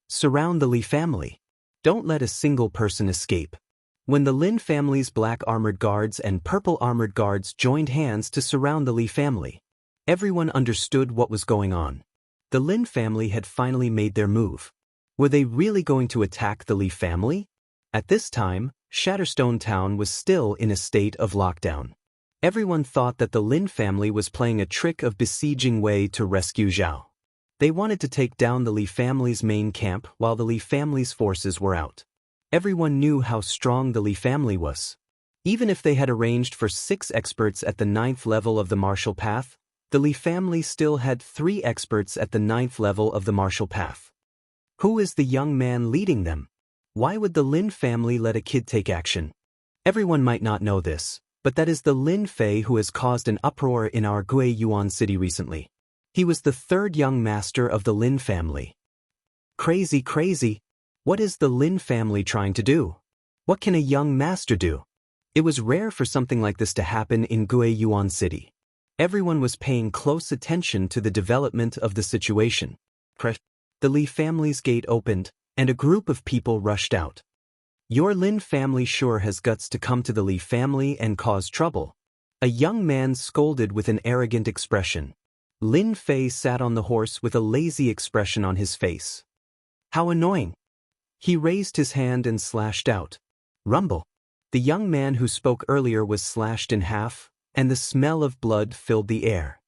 Surround the Li family. Don't let a single person escape. When the Lin family's black armored guards and purple armored guards joined hands to surround the Li family, everyone understood what was going on. The Lin family had finally made their move. Were they really going to attack the Li family? At this time, Shatterstone Town was still in a state of lockdown. Everyone thought that the Lin family was playing a trick of besieging Wei to rescue Zhao. They wanted to take down the Li family's main camp while the Li family's forces were out. Everyone knew how strong the Li family was. Even if they had arranged for 6 experts at the 9th level of the martial path, the Li family still had 3 experts at the 9th level of the martial path. Who is the young man leading them? Why would the Lin family let a kid take action? Everyone might not know this, but that is the Lin Fei who has caused an uproar in our Guiyuan City recently. He was the 3rd young master of the Lin family. Crazy. What is the Lin family trying to do? What can a young master do? It was rare for something like this to happen in Guiyuan City. Everyone was paying close attention to the development of the situation. The Li family's gate opened, and a group of people rushed out. Your Lin family sure has guts to come to the Li family and cause trouble. A young man scolded with an arrogant expression. Lin Fei sat on the horse with a lazy expression on his face. How annoying! He raised his hand and slashed out. Rumble! The young man who spoke earlier was slashed in half, and the smell of blood filled the air.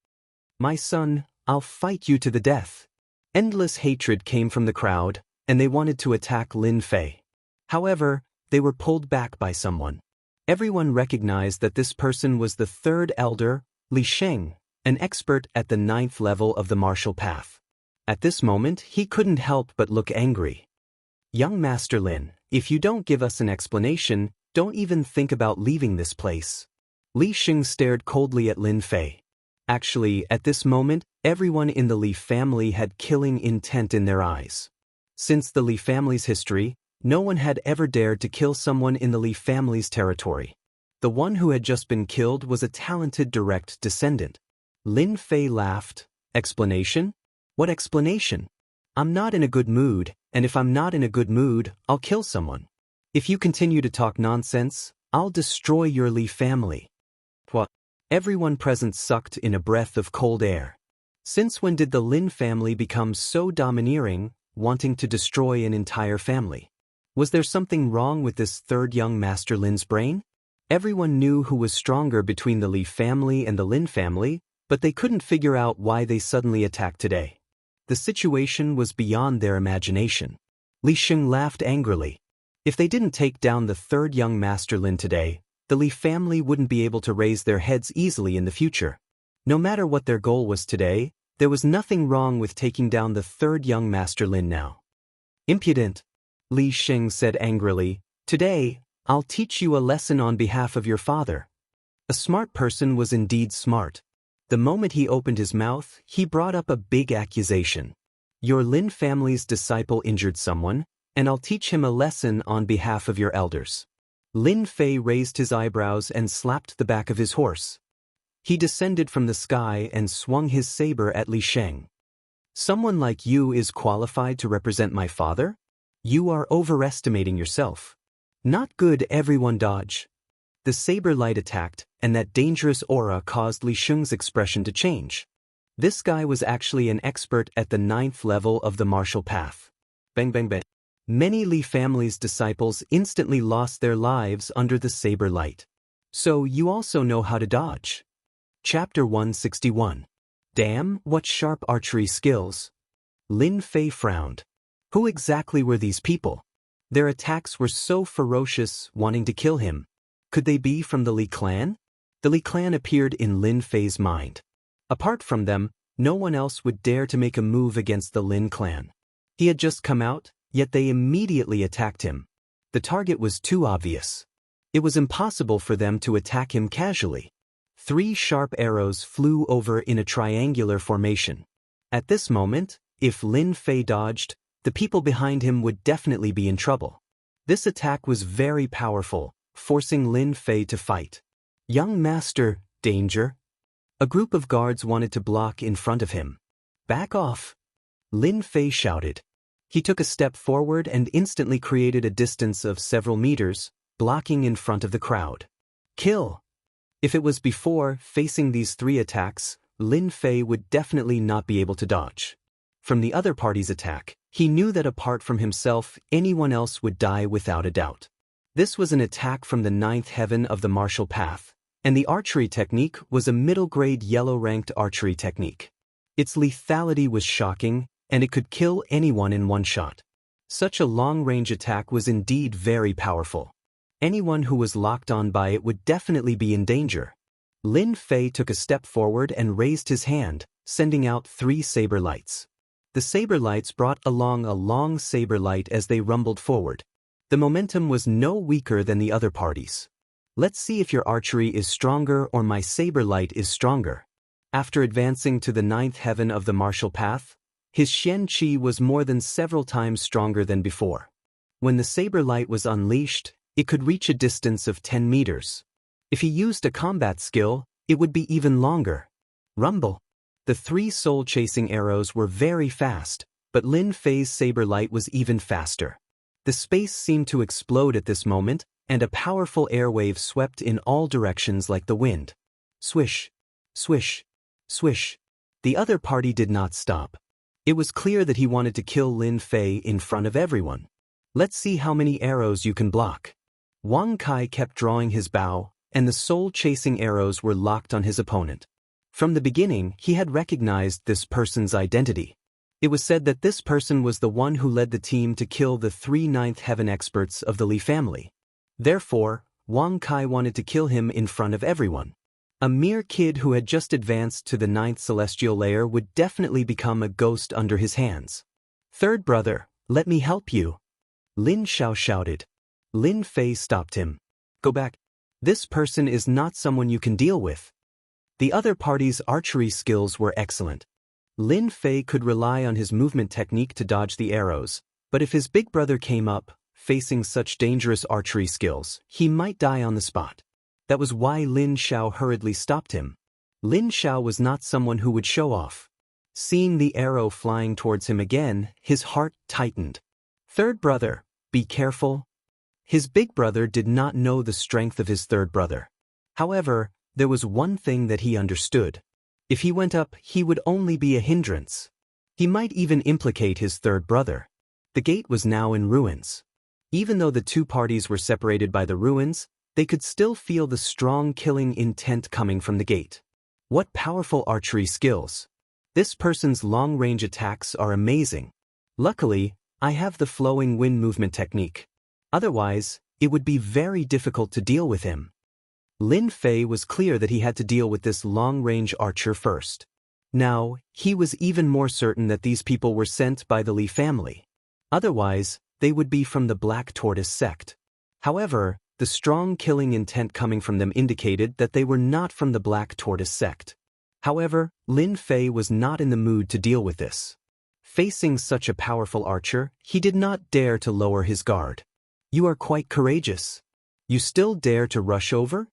My son, I'll fight you to the death. Endless hatred came from the crowd, and they wanted to attack Lin Fei. However, they were pulled back by someone. Everyone recognized that this person was the 3rd elder, Li Sheng, an expert at the 9th level of the martial path. At this moment, he couldn't help but look angry. Young Master Lin, if you don't give us an explanation, don't even think about leaving this place. Li Sheng stared coldly at Lin Fei. Actually, at this moment, everyone in the Li family had killing intent in their eyes. Since the Li family's history, no one had ever dared to kill someone in the Li family's territory. The one who had just been killed was a talented direct descendant. Lin Fei laughed. Explanation? What explanation? I'm not in a good mood, and if I'm not in a good mood, I'll kill someone. If you continue to talk nonsense, I'll destroy your Li family. What? Everyone present sucked in a breath of cold air. Since when did the Lin family become so domineering, wanting to destroy an entire family? Was there something wrong with this 3rd young Master Lin's brain? Everyone knew who was stronger between the Li family and the Lin family, but they couldn't figure out why they suddenly attacked today. The situation was beyond their imagination. Li Sheng laughed angrily. If they didn't take down the 3rd young Master Lin today, the Li family wouldn't be able to raise their heads easily in the future. No matter what their goal was today, there was nothing wrong with taking down the 3rd young Master Lin now. Impudent! Li Sheng said angrily. Today, I'll teach you a lesson on behalf of your father. A smart person was indeed smart. The moment he opened his mouth, he brought up a big accusation. Your Lin family's disciple injured someone, and I'll teach him a lesson on behalf of your elders. Lin Fei raised his eyebrows and slapped the back of his horse. He descended from the sky and swung his saber at Li Sheng. Someone like you is qualified to represent my father? You are overestimating yourself. Not good, everyone dodge. The saber light attacked, and that dangerous aura caused Li Sheng's expression to change. This guy was actually an expert at the 9th level of the martial path. Bang bang bang. Many Li family's disciples instantly lost their lives under the saber light. So you also know how to dodge. Chapter 161. Damn, what sharp archery skills. Lin Fei frowned. Who exactly were these people? Their attacks were so ferocious, wanting to kill him. Could they be from the Li clan? The Li clan appeared in Lin Fei's mind. Apart from them, no one else would dare to make a move against the Lin clan. He had just come out, yet they immediately attacked him. The target was too obvious. It was impossible for them to attack him casually. 3 sharp arrows flew over in a triangular formation. At this moment, if Lin Fei dodged, the people behind him would definitely be in trouble. This attack was very powerful, forcing Lin Fei to fight. Young master, danger. A group of guards wanted to block in front of him. Back off. Lin Fei shouted. He took a step forward and instantly created a distance of several meters, blocking in front of the crowd. Kill. If it was before, facing these 3 attacks, Lin Fei would definitely not be able to dodge. From the other party's attack, he knew that apart from himself, anyone else would die without a doubt. This was an attack from the 9th heaven of the martial path, and the archery technique was a middle-grade yellow-ranked archery technique. Its lethality was shocking, and it could kill anyone in one shot. Such a long-range attack was indeed very powerful. Anyone who was locked on by it would definitely be in danger. Lin Fei took a step forward and raised his hand, sending out 3 saber lights. The saber lights brought along a long saber light as they rumbled forward. The momentum was no weaker than the other parties. Let's see if your archery is stronger or my saber light is stronger. After advancing to the 9th heaven of the martial path, his Xian Qi was more than several times stronger than before. When the saber light was unleashed, it could reach a distance of 10 meters. If he used a combat skill, it would be even longer. Rumble. The 3 soul-chasing arrows were very fast, but Lin Fei's saber light was even faster. The space seemed to explode at this moment, and a powerful airwave swept in all directions like the wind. Swish, swish, swish. The other party did not stop. It was clear that he wanted to kill Lin Fei in front of everyone. Let's see how many arrows you can block. Wang Kai kept drawing his bow, and the soul-chasing arrows were locked on his opponent. From the beginning, he had recognized this person's identity. It was said that this person was the one who led the team to kill the 3 9th heaven experts of the Li family. Therefore, Wang Kai wanted to kill him in front of everyone. A mere kid who had just advanced to the 9th celestial layer would definitely become a ghost under his hands. Third brother, let me help you. Lin Xiao shouted. Lin Fei stopped him. Go back. This person is not someone you can deal with. The other party's archery skills were excellent. Lin Fei could rely on his movement technique to dodge the arrows, but if his big brother came up, facing such dangerous archery skills, he might die on the spot. That was why Lin Xiao hurriedly stopped him. Lin Xiao was not someone who would show off. Seeing the arrow flying towards him again, his heart tightened. Third brother, be careful. His big brother did not know the strength of his third brother. However, there was one thing that he understood. If he went up, he would only be a hindrance. He might even implicate his third brother. The gate was now in ruins. Even though the 2 parties were separated by the ruins, they could still feel the strong killing intent coming from the gate. What powerful archery skills! This person's long-range attacks are amazing. Luckily, I have the flowing wind movement technique. Otherwise, it would be very difficult to deal with him. Lin Fei was clear that he had to deal with this long-range archer first. Now, he was even more certain that these people were sent by the Li family. Otherwise, they would be from the Black Tortoise sect. However, the strong killing intent coming from them indicated that they were not from the Black Tortoise sect. However, Lin Fei was not in the mood to deal with this. Facing such a powerful archer, he did not dare to lower his guard. You are quite courageous. You still dare to rush over?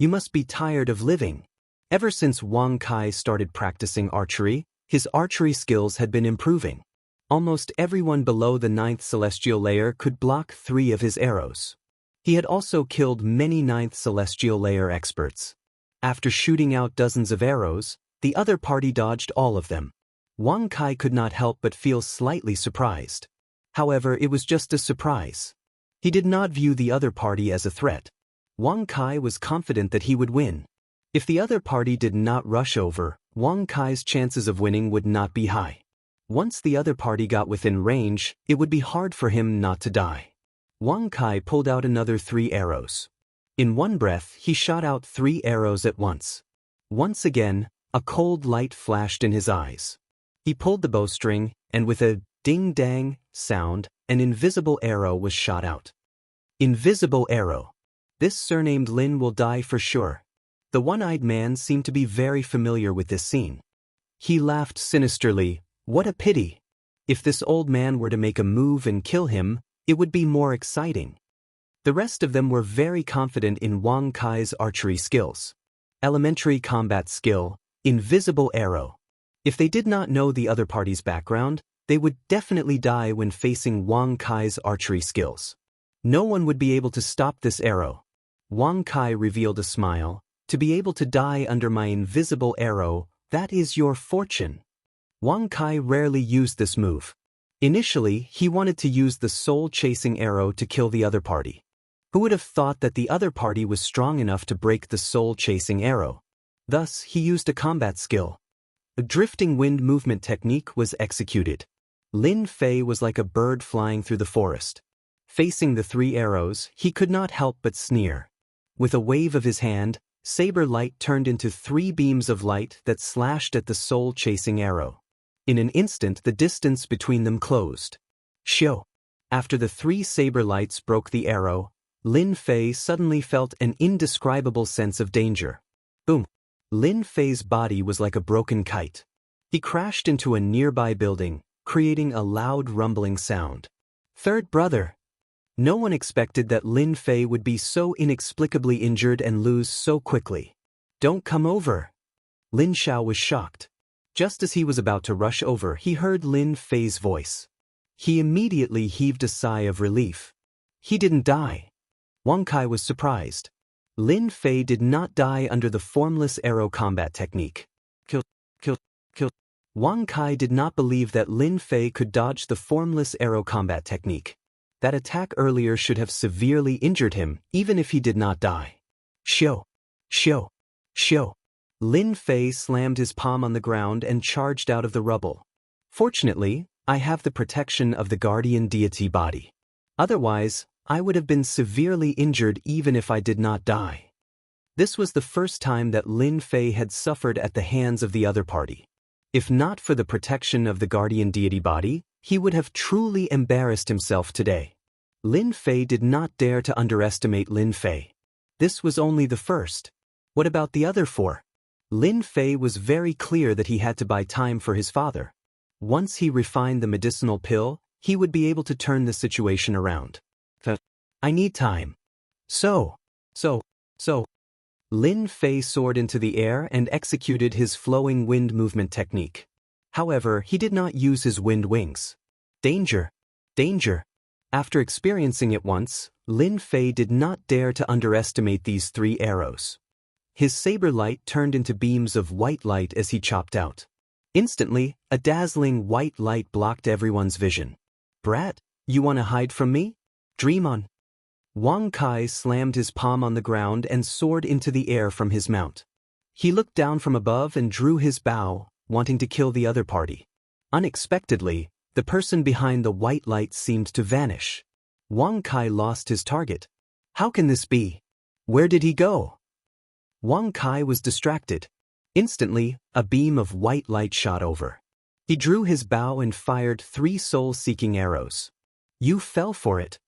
You must be tired of living. Ever since Wang Kai started practicing archery, His archery skills had been improving. Almost everyone below the 9th celestial layer could block 3 of his arrows. He had also killed many 9th celestial layer experts. After shooting out dozens of arrows, the other party dodged all of them. Wang Kai could not help but feel slightly surprised. However, it was just a surprise. He did not view the other party as a threat. Wang Kai was confident that he would win. If the other party did not rush over, Wang Kai's chances of winning would not be high. Once the other party got within range, it would be hard for him not to die. Wang Kai pulled out another 3 arrows. In one breath, he shot out 3 arrows at once. Once again, a cold light flashed in his eyes. He pulled the bowstring, and with a ding-dang sound, an invisible arrow was shot out. Invisible arrow. This surnamed Lin will die for sure. The one-eyed man seemed to be very familiar with this scene. He laughed sinisterly. What a pity. If this old man were to make a move and kill him, it would be more exciting. The rest of them were very confident in Wang Kai's archery skills. Elementary combat skill, invisible arrow. If they did not know the other party's background, they would definitely die when facing Wang Kai's archery skills. No one would be able to stop this arrow. Wang Kai revealed a smile. To be able to die under my invisible arrow, that is your fortune. Wang Kai rarely used this move. Initially, he wanted to use the soul-chasing arrow to kill the other party. Who would have thought that the other party was strong enough to break the soul-chasing arrow? Thus, he used a combat skill. A drifting wind movement technique was executed. Lin Fei was like a bird flying through the forest. Facing the 3 arrows, he could not help but sneer. With a wave of his hand, saber light turned into 3 beams of light that slashed at the soul-chasing arrow. In an instant, the distance between them closed. Shio. After the 3 saber lights broke the arrow, Lin Fei suddenly felt an indescribable sense of danger. Boom. Lin Fei's body was like a broken kite. He crashed into a nearby building, creating a loud rumbling sound. Third brother. No one expected that Lin Fei would be so inexplicably injured and lose so quickly. Don't come over. Lin Xiao was shocked. Just as he was about to rush over, he heard Lin Fei's voice. He immediately heaved a sigh of relief. He didn't die. Wang Kai was surprised. Lin Fei did not die under the formless arrow combat technique. Kill. Wang Kai did not believe that Lin Fei could dodge the formless arrow combat technique. That attack earlier should have severely injured him, even if he did not die. Shio. Lin Fei slammed his palm on the ground and charged out of the rubble. Fortunately, I have the protection of the guardian deity body. Otherwise, I would have been severely injured even if I did not die. This was the first time that Lin Fei had suffered at the hands of the other party. If not for the protection of the guardian deity body, he would have truly embarrassed himself today. Lin Fei did not dare to underestimate Lin Fei. This was only the first. What about the other 4? Lin Fei was very clear that he had to buy time for his father. Once he refined the medicinal pill, he would be able to turn the situation around. I need time. So. Lin Fei soared into the air and executed his flowing wind movement technique. However, he did not use his wind wings. Danger. After experiencing it once, Lin Fei did not dare to underestimate these 3 arrows. His saber light turned into beams of white light as he chopped out. Instantly, a dazzling white light blocked everyone's vision. Brat, you want to hide from me? Dream on. Wang Kai slammed his palm on the ground and soared into the air from his mount. He looked down from above and drew his bow, wanting to kill the other party. Unexpectedly, the person behind the white light seemed to vanish. Wang Kai lost his target. How can this be? Where did he go? Wang Kai was distracted. Instantly, a beam of white light shot over. He drew his bow and fired 3 soul-seeking arrows. You fell for it.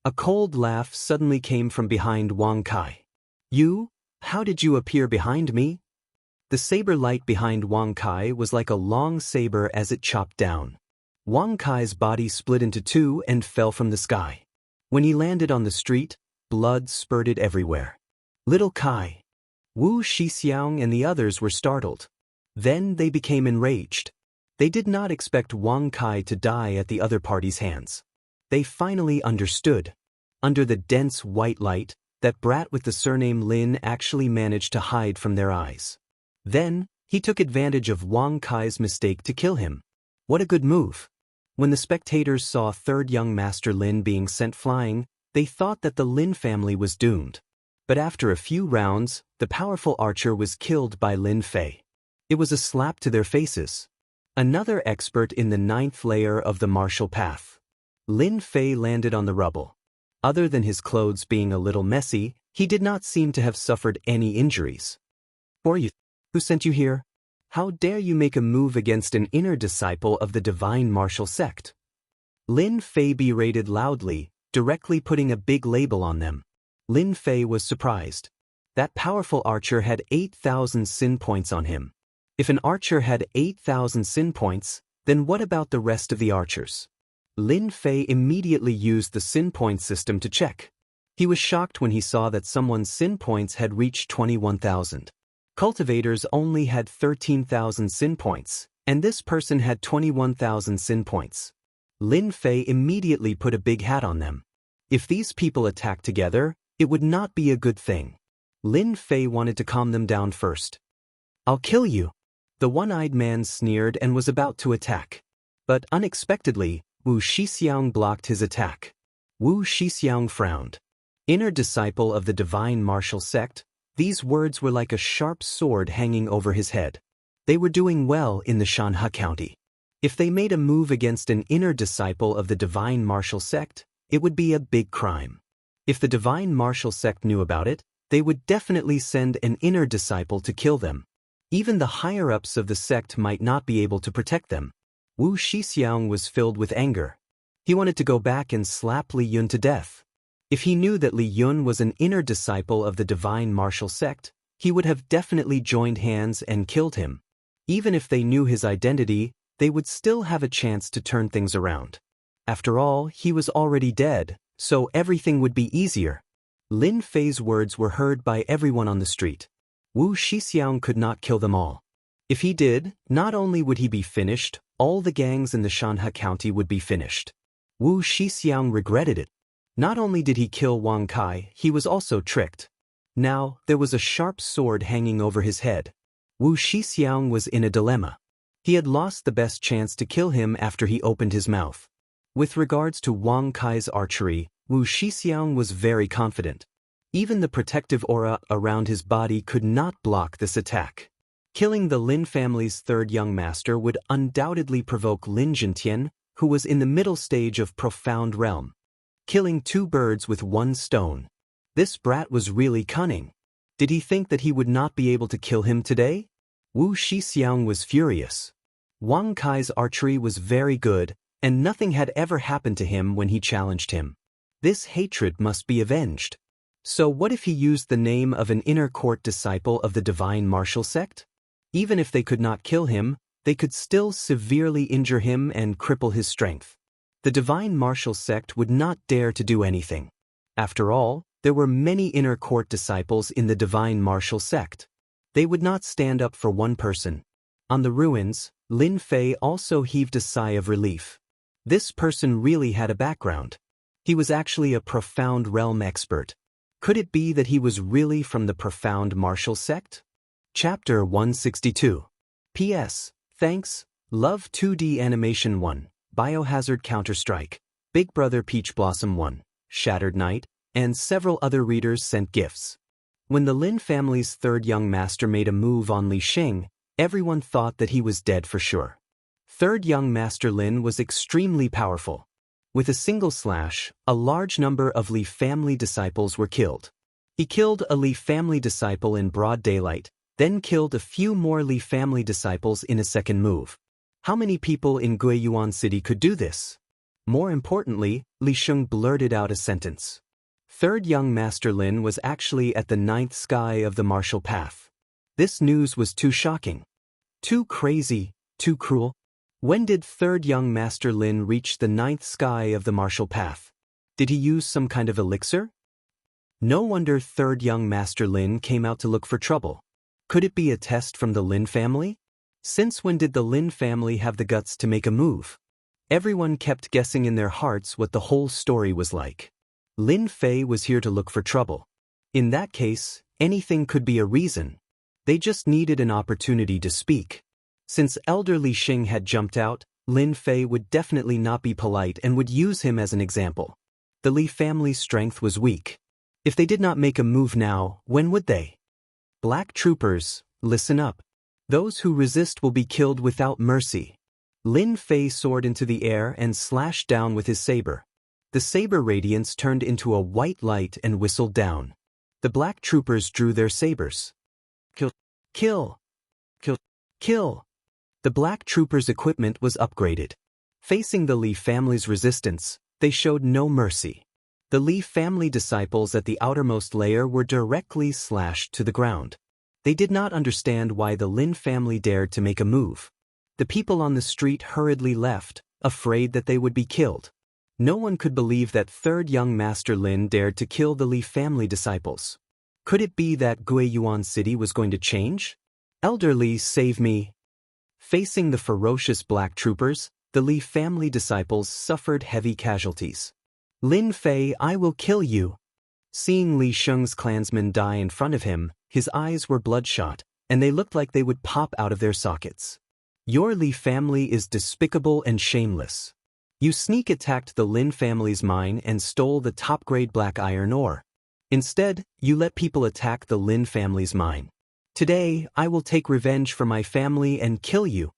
A cold laugh suddenly came from behind Wang Kai. You? How did you appear behind me? The saber light behind Wang Kai was like a long saber as it chopped down. Wang Kai's body split into 2 and fell from the sky. When he landed on the street, blood spurted everywhere. Little Kai, Wu Shixiang and the others were startled. Then they became enraged. They did not expect Wang Kai to die at the other party's hands. They finally understood. Under the dense white light, that brat with the surname Lin actually managed to hide from their eyes. Then, he took advantage of Wang Kai's mistake to kill him. What a good move. When the spectators saw third young master Lin being sent flying, they thought that the Lin family was doomed. But after a few rounds, the powerful archer was killed by Lin Fei. It was a slap to their faces. Another expert in the 9th layer of the martial path. Lin Fei landed on the rubble. Other than his clothes being a little messy, he did not seem to have suffered any injuries. Who sent you here? How dare you make a move against an inner disciple of the divine martial sect? Lin Fei berated loudly, directly putting a big label on them. Lin Fei was surprised. That powerful archer had 8,000 sin points on him. If an archer had 8,000 sin points, then what about the rest of the archers? Lin Fei immediately used the sin point system to check. He was shocked when he saw that someone's sin points had reached 21,000. Cultivators only had 13,000 sin points, and this person had 21,000 sin points. Lin Fei immediately put a big hat on them. If these people attacked together, it would not be a good thing. Lin Fei wanted to calm them down first. I'll kill you. The one-eyed man sneered and was about to attack. But unexpectedly, Wu Shixiang blocked his attack. Wu Shixiang frowned. Inner disciple of the divine martial sect, these words were like a sharp sword hanging over his head. They were doing well in the Xianxia County. If they made a move against an inner disciple of the divine martial sect, it would be a big crime. If the divine martial sect knew about it, they would definitely send an inner disciple to kill them. Even the higher-ups of the sect might not be able to protect them. Wu Shixiang was filled with anger. He wanted to go back and slap Li Yun to death. If he knew that Li Yun was an inner disciple of the divine martial sect, he would have definitely joined hands and killed him. Even if they knew his identity, they would still have a chance to turn things around. After all, he was already dead, so everything would be easier. Lin Fei's words were heard by everyone on the street. Wu Shixiang could not kill them all. If he did, not only would he be finished, all the gangs in the Xianxia County would be finished. Wu Shixiang regretted it. Not only did he kill Wang Kai, he was also tricked. Now, there was a sharp sword hanging over his head. Wu Shixiang was in a dilemma. He had lost the best chance to kill him after he opened his mouth. With regards to Wang Kai's archery, Wu Shixiang was very confident. Even the protective aura around his body could not block this attack. Killing the Lin family's third young master would undoubtedly provoke Lin Zhentian, who was in the middle stage of profound realm. Killing two birds with one stone. This brat was really cunning. Did he think that he would not be able to kill him today? Wu Shixiang was furious. Wang Kai's archery was very good, and nothing had ever happened to him when he challenged him. This hatred must be avenged. So what if he used the name of an inner court disciple of the divine martial sect? Even if they could not kill him, they could still severely injure him and cripple his strength. The divine martial sect would not dare to do anything. After all, there were many inner court disciples in the divine martial sect. They would not stand up for one person. On the ruins, Lin Fei also heaved a sigh of relief. This person really had a background. He was actually a profound realm expert. Could it be that he was really from the profound martial sect? Chapter 162. P.S. Thanks, Love 2D Animation 1, Biohazard Counter-Strike, Big Brother Peach Blossom 1, Shattered Knight, and several other readers sent gifts. When the Lin family's third young master made a move on Li Xing, everyone thought that he was dead for sure. Third young master Lin was extremely powerful. With a single slash, a large number of Li family disciples were killed. He killed a Li family disciple in broad daylight, then killed a few more Li family disciples in a second move. How many people in Guiyuan City could do this? More importantly, Li Sheng blurted out a sentence. Third young master Lin was actually at the 9th sky of the martial path. This news was too shocking. Too crazy, too cruel. When did third young master Lin reach the 9th sky of the martial path? Did he use some kind of elixir? No wonder third young master Lin came out to look for trouble. Could it be a test from the Lin family? Since when did the Lin family have the guts to make a move? Everyone kept guessing in their hearts what the whole story was like. Lin Fei was here to look for trouble. In that case, anything could be a reason. They just needed an opportunity to speak. Since Elder Li Xing had jumped out, Lin Fei would definitely not be polite and would use him as an example. The Li family's strength was weak. If they did not make a move now, when would they? Black troopers, listen up. Those who resist will be killed without mercy. Lin Fei soared into the air and slashed down with his saber. The saber radiance turned into a white light and whistled down. The black troopers drew their sabers. Kill! Kill! Kill! Kill! The black troopers' equipment was upgraded. Facing the Li family's resistance, they showed no mercy. The Li family disciples at the outermost layer were directly slashed to the ground. They did not understand why the Lin family dared to make a move. The people on the street hurriedly left, afraid that they would be killed. No one could believe that third young Master Lin dared to kill the Li family disciples. Could it be that Guiyuan City was going to change? Elder Li, save me! Facing the ferocious black troopers, the Li family disciples suffered heavy casualties. Lin Fei, I will kill you! Seeing Li Sheng's clansmen die in front of him, his eyes were bloodshot, and they looked like they would pop out of their sockets. Your Li family is despicable and shameless. You sneak attacked the Lin family's mine and stole the top-grade black iron ore. Instead, you let people attack the Lin family's mine. Today, I will take revenge for my family and kill you.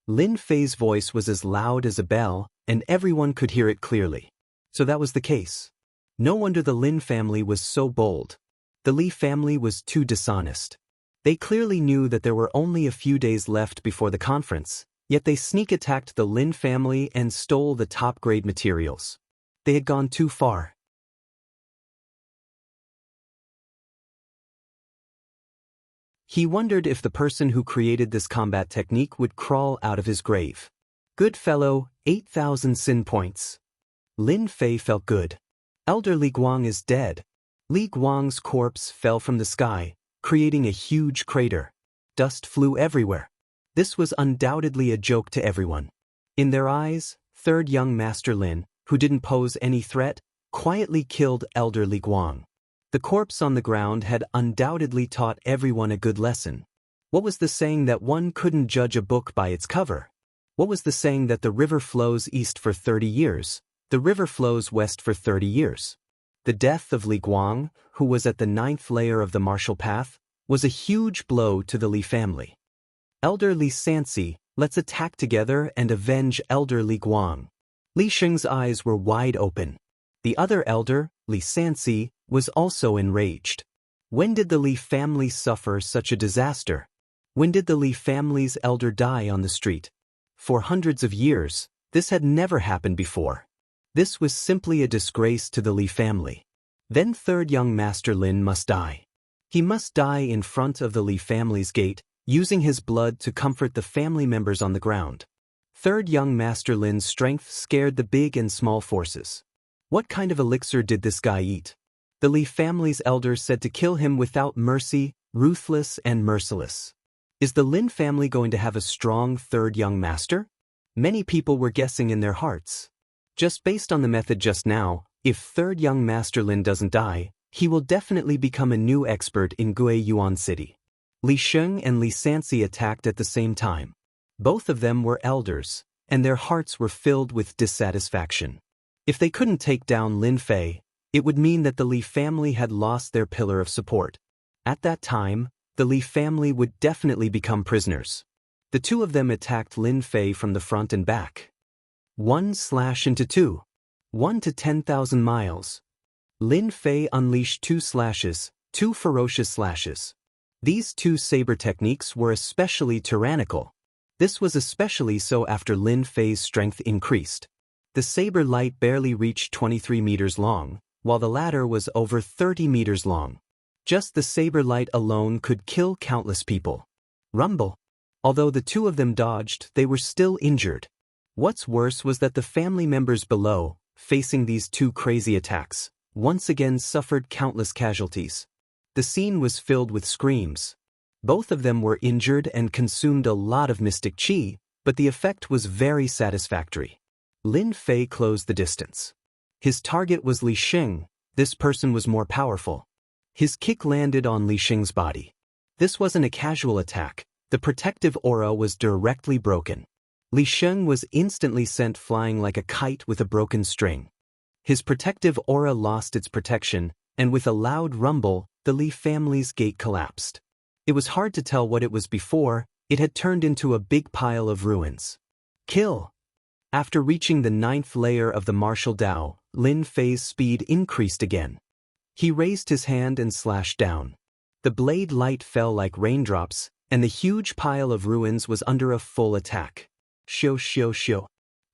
Lin Fei's voice was as loud as a bell, and everyone could hear it clearly. So that was the case. No wonder the Lin family was so bold. The Li family was too dishonest. They clearly knew that there were only a few days left before the conference, yet they sneak attacked the Lin family and stole the top-grade materials. They had gone too far. He wondered if the person who created this combat technique would crawl out of his grave. Good fellow, 8,000 sin points. Lin Fei felt good. Elder Li Guang is dead. Li Guang's corpse fell from the sky, creating a huge crater. Dust flew everywhere. This was undoubtedly a joke to everyone. In their eyes, third young Master Lin, who didn't pose any threat, quietly killed Elder Li Guang. The corpse on the ground had undoubtedly taught everyone a good lesson. What was the saying that one couldn't judge a book by its cover? What was the saying that the river flows east for 30 years, the river flows west for 30 years? The death of Li Guang, who was at the 9th layer of the martial path, was a huge blow to the Li family. Elder Li Xianxia, let's attack together and avenge Elder Li Guang. Li Sheng's eyes were wide open. The other elder, Li Xianxia, was also enraged. When did the Li family suffer such a disaster? When did the Li family's elder die on the street? For hundreds of years, this had never happened before. This was simply a disgrace to the Li family. Then third young Master Lin must die. He must die in front of the Li family's gate, using his blood to comfort the family members on the ground. Third young Master Lin's strength scared the big and small forces. What kind of elixir did this guy eat? The Li family's elders said to kill him without mercy, ruthless and merciless. Is the Lin family going to have a strong third young master? Many people were guessing in their hearts. Just based on the method just now, if third young Master Lin doesn't die, he will definitely become a new expert in Guiyuan City. Li Sheng and Li Xianxia attacked at the same time. Both of them were elders, and their hearts were filled with dissatisfaction. If they couldn't take down Lin Fei, it would mean that the Li family had lost their pillar of support. At that time, the Li family would definitely become prisoners. The two of them attacked Lin Fei from the front and back. 1/2. 1 to 10,000 miles. Lin Fei unleashed 2 slashes, 2 ferocious slashes. These 2 saber techniques were especially tyrannical. This was especially so after Lin Fei's strength increased. The saber light barely reached 23 meters long, while the latter was over 30 meters long. Just the saber light alone could kill countless people. Rumble. Although the two of them dodged, they were still injured. What's worse was that the family members below, facing these 2 crazy attacks, once again suffered countless casualties. The scene was filled with screams. Both of them were injured and consumed a lot of mystic qi, but the effect was very satisfactory. Lin Fei closed the distance. His target was Li Xing. This person was more powerful. His kick landed on Li Xing's body. This wasn't a casual attack. The protective aura was directly broken. Li Xing was instantly sent flying like a kite with a broken string. His protective aura lost its protection, and with a loud rumble, the Li family's gate collapsed. It was hard to tell what it was before. It had turned into a big pile of ruins. Kill! After reaching the 9th layer of the martial Dao, Lin Fei's speed increased again. He raised his hand and slashed down. The blade light fell like raindrops, and the huge pile of ruins was under a full attack. Xiu xiu xiu.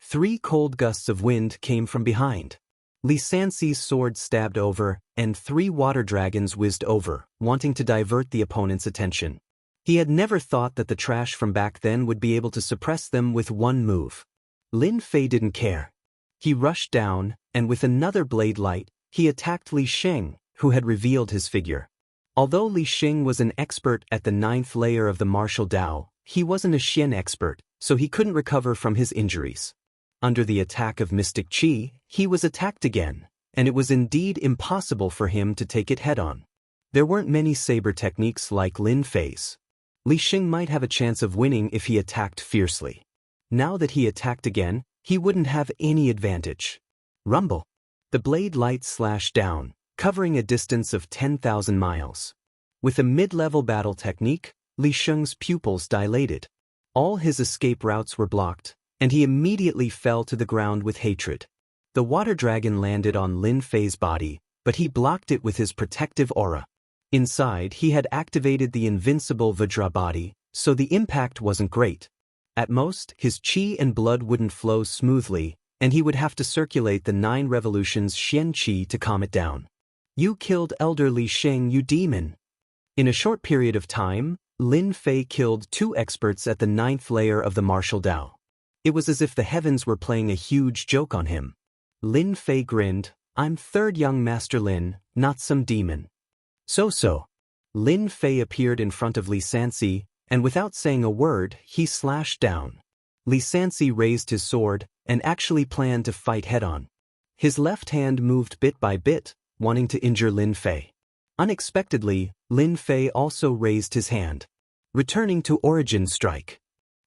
3 cold gusts of wind came from behind. Li Xianxi's sword stabbed over, and 3 water dragons whizzed over, wanting to divert the opponent's attention. He had never thought that the trash from back then would be able to suppress them with one move. Lin Fei didn't care. He rushed down, and with another blade light, he attacked Li Xing, who had revealed his figure. Although Li Xing was an expert at the 9th layer of the martial Dao, he wasn't a Xian expert, so he couldn't recover from his injuries. Under the attack of mystic qi, he was attacked again, and it was indeed impossible for him to take it head-on. There weren't many saber techniques like Lin Fei's. Li Xing might have a chance of winning if he attacked fiercely. Now that he attacked again, he wouldn't have any advantage. Rumble. The blade light slashed down, covering a distance of 10,000 miles. With a mid-level battle technique, Li Xing's pupils dilated. All his escape routes were blocked, and he immediately fell to the ground with hatred. The water dragon landed on Lin Fei's body, but he blocked it with his protective aura. Inside, he had activated the invincible Vajra body, so the impact wasn't great. At most, his qi and blood wouldn't flow smoothly, and he would have to circulate the 9 revolutions Xian qi to calm it down. You killed Elder Li Xing, you demon! In a short period of time, Lin Fei killed 2 experts at the 9th layer of the martial Dao. It was as if the heavens were playing a huge joke on him. Lin Fei grinned. I'm 3rd young Master Lin, not some demon. So. Lin Fei appeared in front of Li Xianxia, and without saying a word, he slashed down. Li Xianxia raised his sword, and actually planned to fight head-on. His left hand moved bit by bit, wanting to injure Lin Fei. Unexpectedly, Lin Fei also raised his hand, returning to origin strike.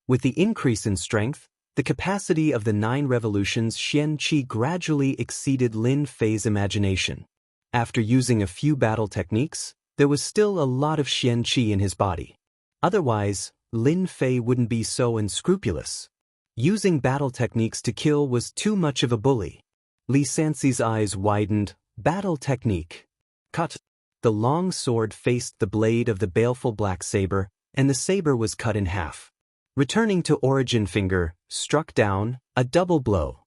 With the increase in strength, the capacity of the 9 revolutions Xian qi gradually exceeded Lin Fei's imagination. After using a few battle techniques, there was still a lot of Xian qi in his body. Otherwise, Lin Fei wouldn't be so unscrupulous. Using battle techniques to kill was too much of a bully. Li Xianxi's eyes widened. Battle technique. Cut. The long sword faced the blade of the baleful black saber, and the saber was cut in half. Returning to origin finger, struck down, a double blow.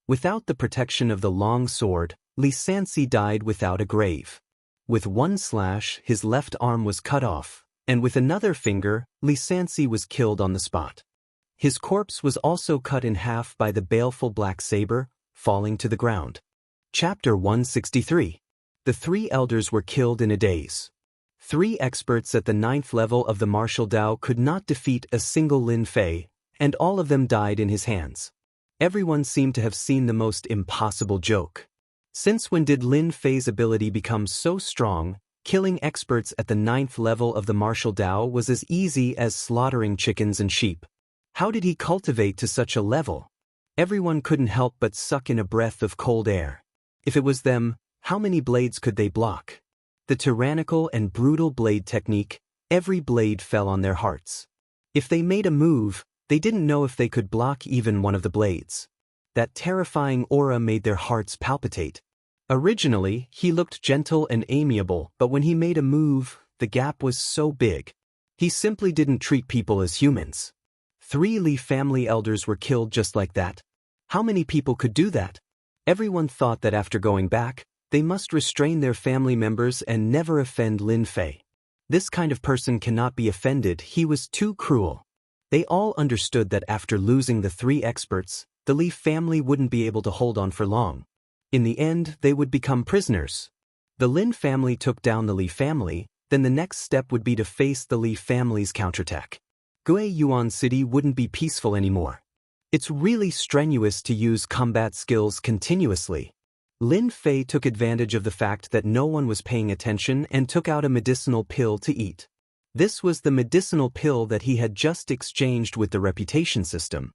Without the protection of the long sword, Li Xianxia died without a grave. With one slash, his left arm was cut off, and with another finger, Li Xianxia was killed on the spot. His corpse was also cut in half by the baleful black saber, falling to the ground. Chapter 163. The 3 elders were killed in a daze. 3 experts at the 9th level of the martial Dao could not defeat a single Lin Fei, and all of them died in his hands. Everyone seemed to have seen the most impossible joke. Since when did Lin Fei's ability become so strong, killing experts at the 9th level of the martial Dao was as easy as slaughtering chickens and sheep? How did he cultivate to such a level? Everyone couldn't help but suck in a breath of cold air. If it was them, how many blades could they block? The tyrannical and brutal blade technique, every blade fell on their hearts. If they made a move, they didn't know if they could block even one of the blades. That terrifying aura made their hearts palpitate. Originally, he looked gentle and amiable, but when he made a move, the gap was so big. He simply didn't treat people as humans. 3 Li family elders were killed just like that. How many people could do that? Everyone thought that after going back, they must restrain their family members and never offend Lin Fei. This kind of person cannot be offended, he was too cruel. They all understood that after losing the 3 experts, the Li family wouldn't be able to hold on for long. In the end, they would become prisoners. The Lin family took down the Li family, then the next step would be to face the Li family's counterattack. Guiyuan City wouldn't be peaceful anymore. It's really strenuous to use combat skills continuously. Lin Fei took advantage of the fact that no one was paying attention and took out a medicinal pill to eat. This was the medicinal pill that he had just exchanged with the reputation system.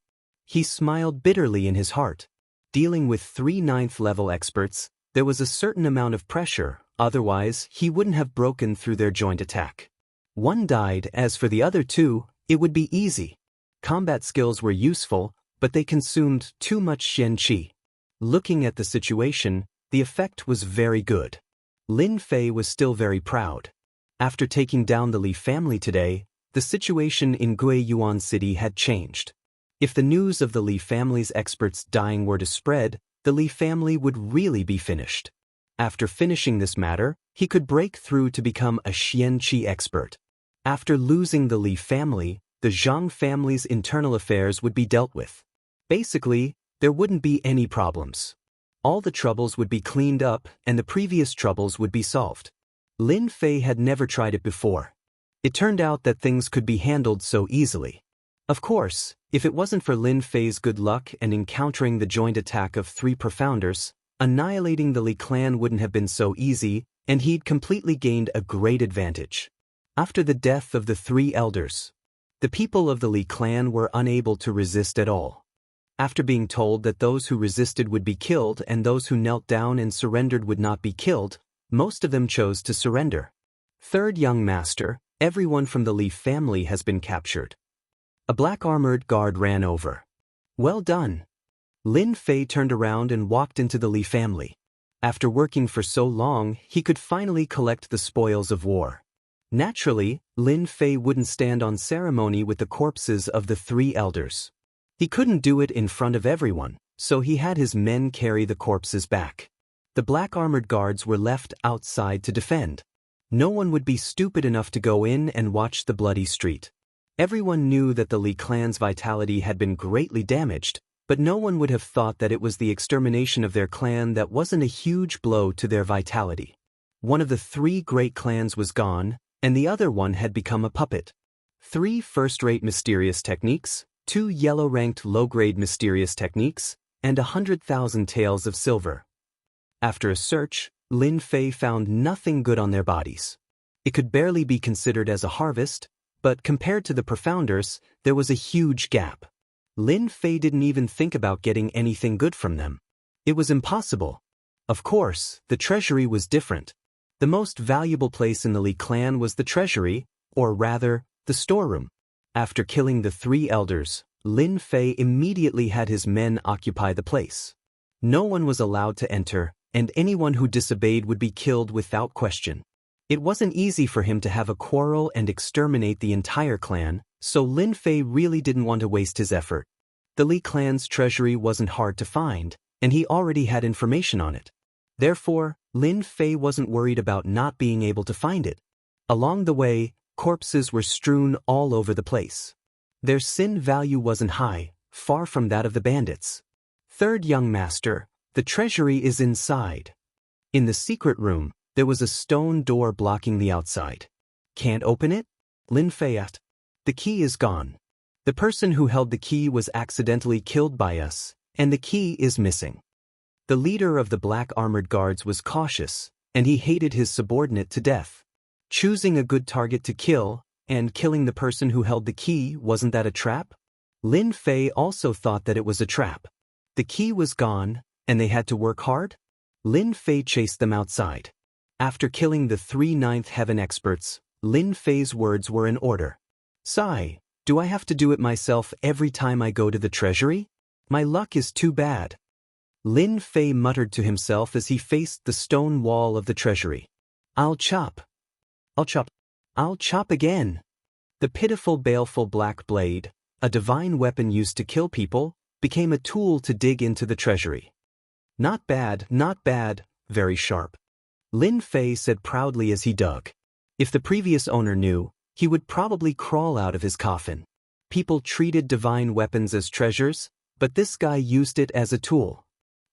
He smiled bitterly in his heart. Dealing with 3 9th-level experts, there was a certain amount of pressure, otherwise he wouldn't have broken through their joint attack. One died, as for the other 2, it would be easy. Combat skills were useful, but they consumed too much Xian Qi. Looking at the situation, the effect was very good. Lin Fei was still very proud. After taking down the Li family today, the situation in Guiyuan City had changed. If the news of the Li family's experts dying were to spread, the Li family would really be finished. After finishing this matter, he could break through to become a Xian Qi expert. After losing the Li family, the Zhang family's internal affairs would be dealt with. Basically, there wouldn't be any problems. All the troubles would be cleaned up and the previous troubles would be solved. Lin Fei had never tried it before. It turned out that things could be handled so easily. Of course, if it wasn't for Lin Fei's good luck and encountering the joint attack of 3 profounders, annihilating the Li clan wouldn't have been so easy, and he'd completely gained a great advantage. After the death of the 3 elders, the people of the Li clan were unable to resist at all. After being told that those who resisted would be killed and those who knelt down and surrendered would not be killed, most of them chose to surrender. Third young master, everyone from the Li family has been captured. A black-armored guard ran over. Well done. Lin Fei turned around and walked into the Li family. After working for so long, he could finally collect the spoils of war. Naturally, Lin Fei wouldn't stand on ceremony with the corpses of the 3 elders. He couldn't do it in front of everyone, so he had his men carry the corpses back. The black-armored guards were left outside to defend. No one would be stupid enough to go in and watch the bloody street. Everyone knew that the Li clan's vitality had been greatly damaged, but no one would have thought that it was the extermination of their clan that wasn't a huge blow to their vitality. One of the 3 great clans was gone, and the other one had become a puppet. 3 first-rate mysterious techniques, 2 yellow-ranked low-grade mysterious techniques, and 100,000 taels of silver. After a search, Lin Fei found nothing good on their bodies. It could barely be considered as a harvest, but compared to the profounders, there was a huge gap. Lin Fei didn't even think about getting anything good from them. It was impossible. Of course, the treasury was different. The most valuable place in the Li clan was the treasury, or rather, the storeroom. After killing the 3 elders, Lin Fei immediately had his men occupy the place. No one was allowed to enter, and anyone who disobeyed would be killed without question. It wasn't easy for him to have a quarrel and exterminate the entire clan, so Lin Fei really didn't want to waste his effort. The Li clan's treasury wasn't hard to find, and he already had information on it. Therefore, Lin Fei wasn't worried about not being able to find it. Along the way, corpses were strewn all over the place. Their sin value wasn't high, far from that of the bandits. Third young master, the treasury is inside. In the secret room, there was a stone door blocking the outside. Can't open it? Lin Fei asked. The key is gone. The person who held the key was accidentally killed by us, and the key is missing. The leader of the black-armored guards was cautious, and he hated his subordinate to death. Choosing a good target to kill, and killing the person who held the key, wasn't that a trap? Lin Fei also thought that it was a trap. The key was gone, and they had to work hard? Lin Fei chased them outside. After killing the 3 9th heaven experts, Lin Fei's words were in order. Sigh, do I have to do it myself every time I go to the treasury? My luck is too bad. Lin Fei muttered to himself as he faced the stone wall of the treasury. I'll chop. I'll chop. I'll chop again. The pitiful baleful black blade, a divine weapon used to kill people, became a tool to dig into the treasury. Not bad, very sharp. Lin Fei said proudly as he dug. If the previous owner knew, he would probably crawl out of his coffin. People treated divine weapons as treasures, but this guy used it as a tool.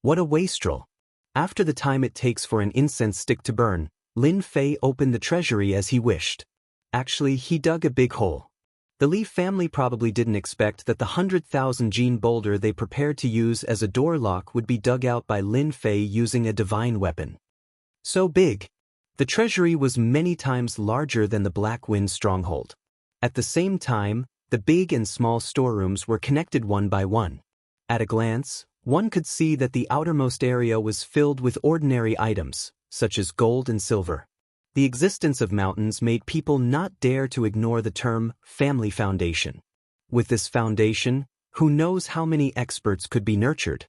What a wastrel. After the time it takes for an incense stick to burn, Lin Fei opened the treasury as he wished. Actually, he dug a big hole. The Li family probably didn't expect that the 100,000 gene boulder they prepared to use as a door lock would be dug out by Lin Fei using a divine weapon. So big. The treasury was many times larger than the Black Wind stronghold. At the same time, the big and small storerooms were connected one by one. At a glance, one could see that the outermost area was filled with ordinary items, such as gold and silver. The existence of mountains made people not dare to ignore the term family foundation. With this foundation, who knows how many experts could be nurtured?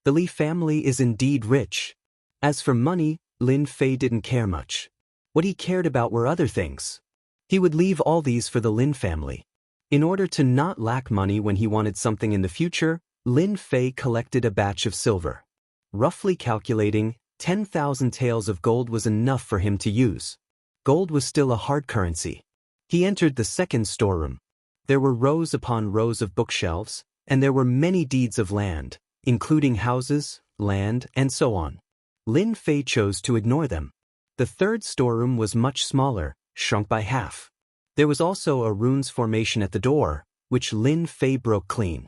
The Li family is indeed rich. As for money, Lin Fei didn't care much. What he cared about were other things. He would leave all these for the Lin family. In order to not lack money when he wanted something in the future, Lin Fei collected a batch of silver. Roughly calculating, 10,000 taels of gold was enough for him to use. Gold was still a hard currency. He entered the second storeroom. There were rows upon rows of bookshelves, and there were many deeds of land, including houses, land, and so on. Lin Fei chose to ignore them. The third storeroom was much smaller, shrunk by half. There was also a runes formation at the door, which Lin Fei broke clean.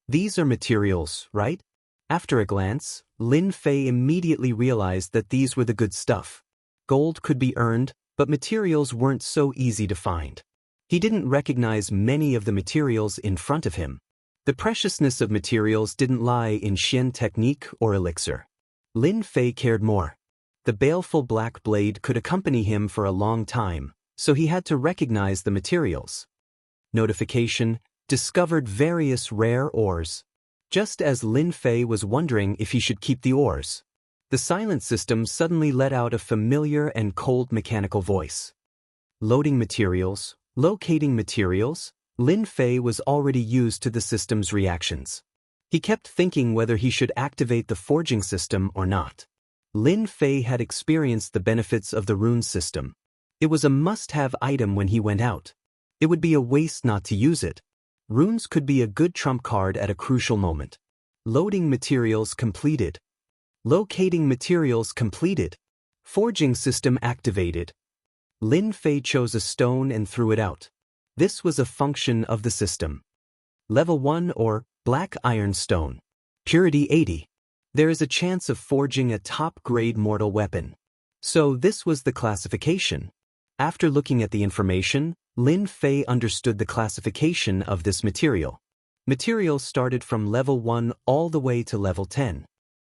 These are materials, right? After a glance, Lin Fei immediately realized that these were the good stuff. Gold could be earned, but materials weren't so easy to find. He didn't recognize many of the materials in front of him. The preciousness of materials didn't lie in Xian technique or elixir. Lin Fei cared more. The baleful black blade could accompany him for a long time, so he had to recognize the materials. Notification: discovered various rare ores. Just as Lin Fei was wondering if he should keep the ores, the silent system suddenly let out a familiar and cold mechanical voice. Loading materials, locating materials. Lin Fei was already used to the system's reactions. He kept thinking whether he should activate the forging system or not. Lin Fei had experienced the benefits of the rune system. It was a must-have item when he went out. It would be a waste not to use it. Runes could be a good trump card at a crucial moment. Loading materials completed. Locating materials completed. Forging system activated. Lin Fei chose a stone and threw it out. This was a function of the system. Level 1 or Black Iron Stone. Purity 80. There is a chance of forging a top-grade mortal weapon. So this was the classification. After looking at the information, Lin Fei understood the classification of this material. Materials started from level 1 all the way to level 10.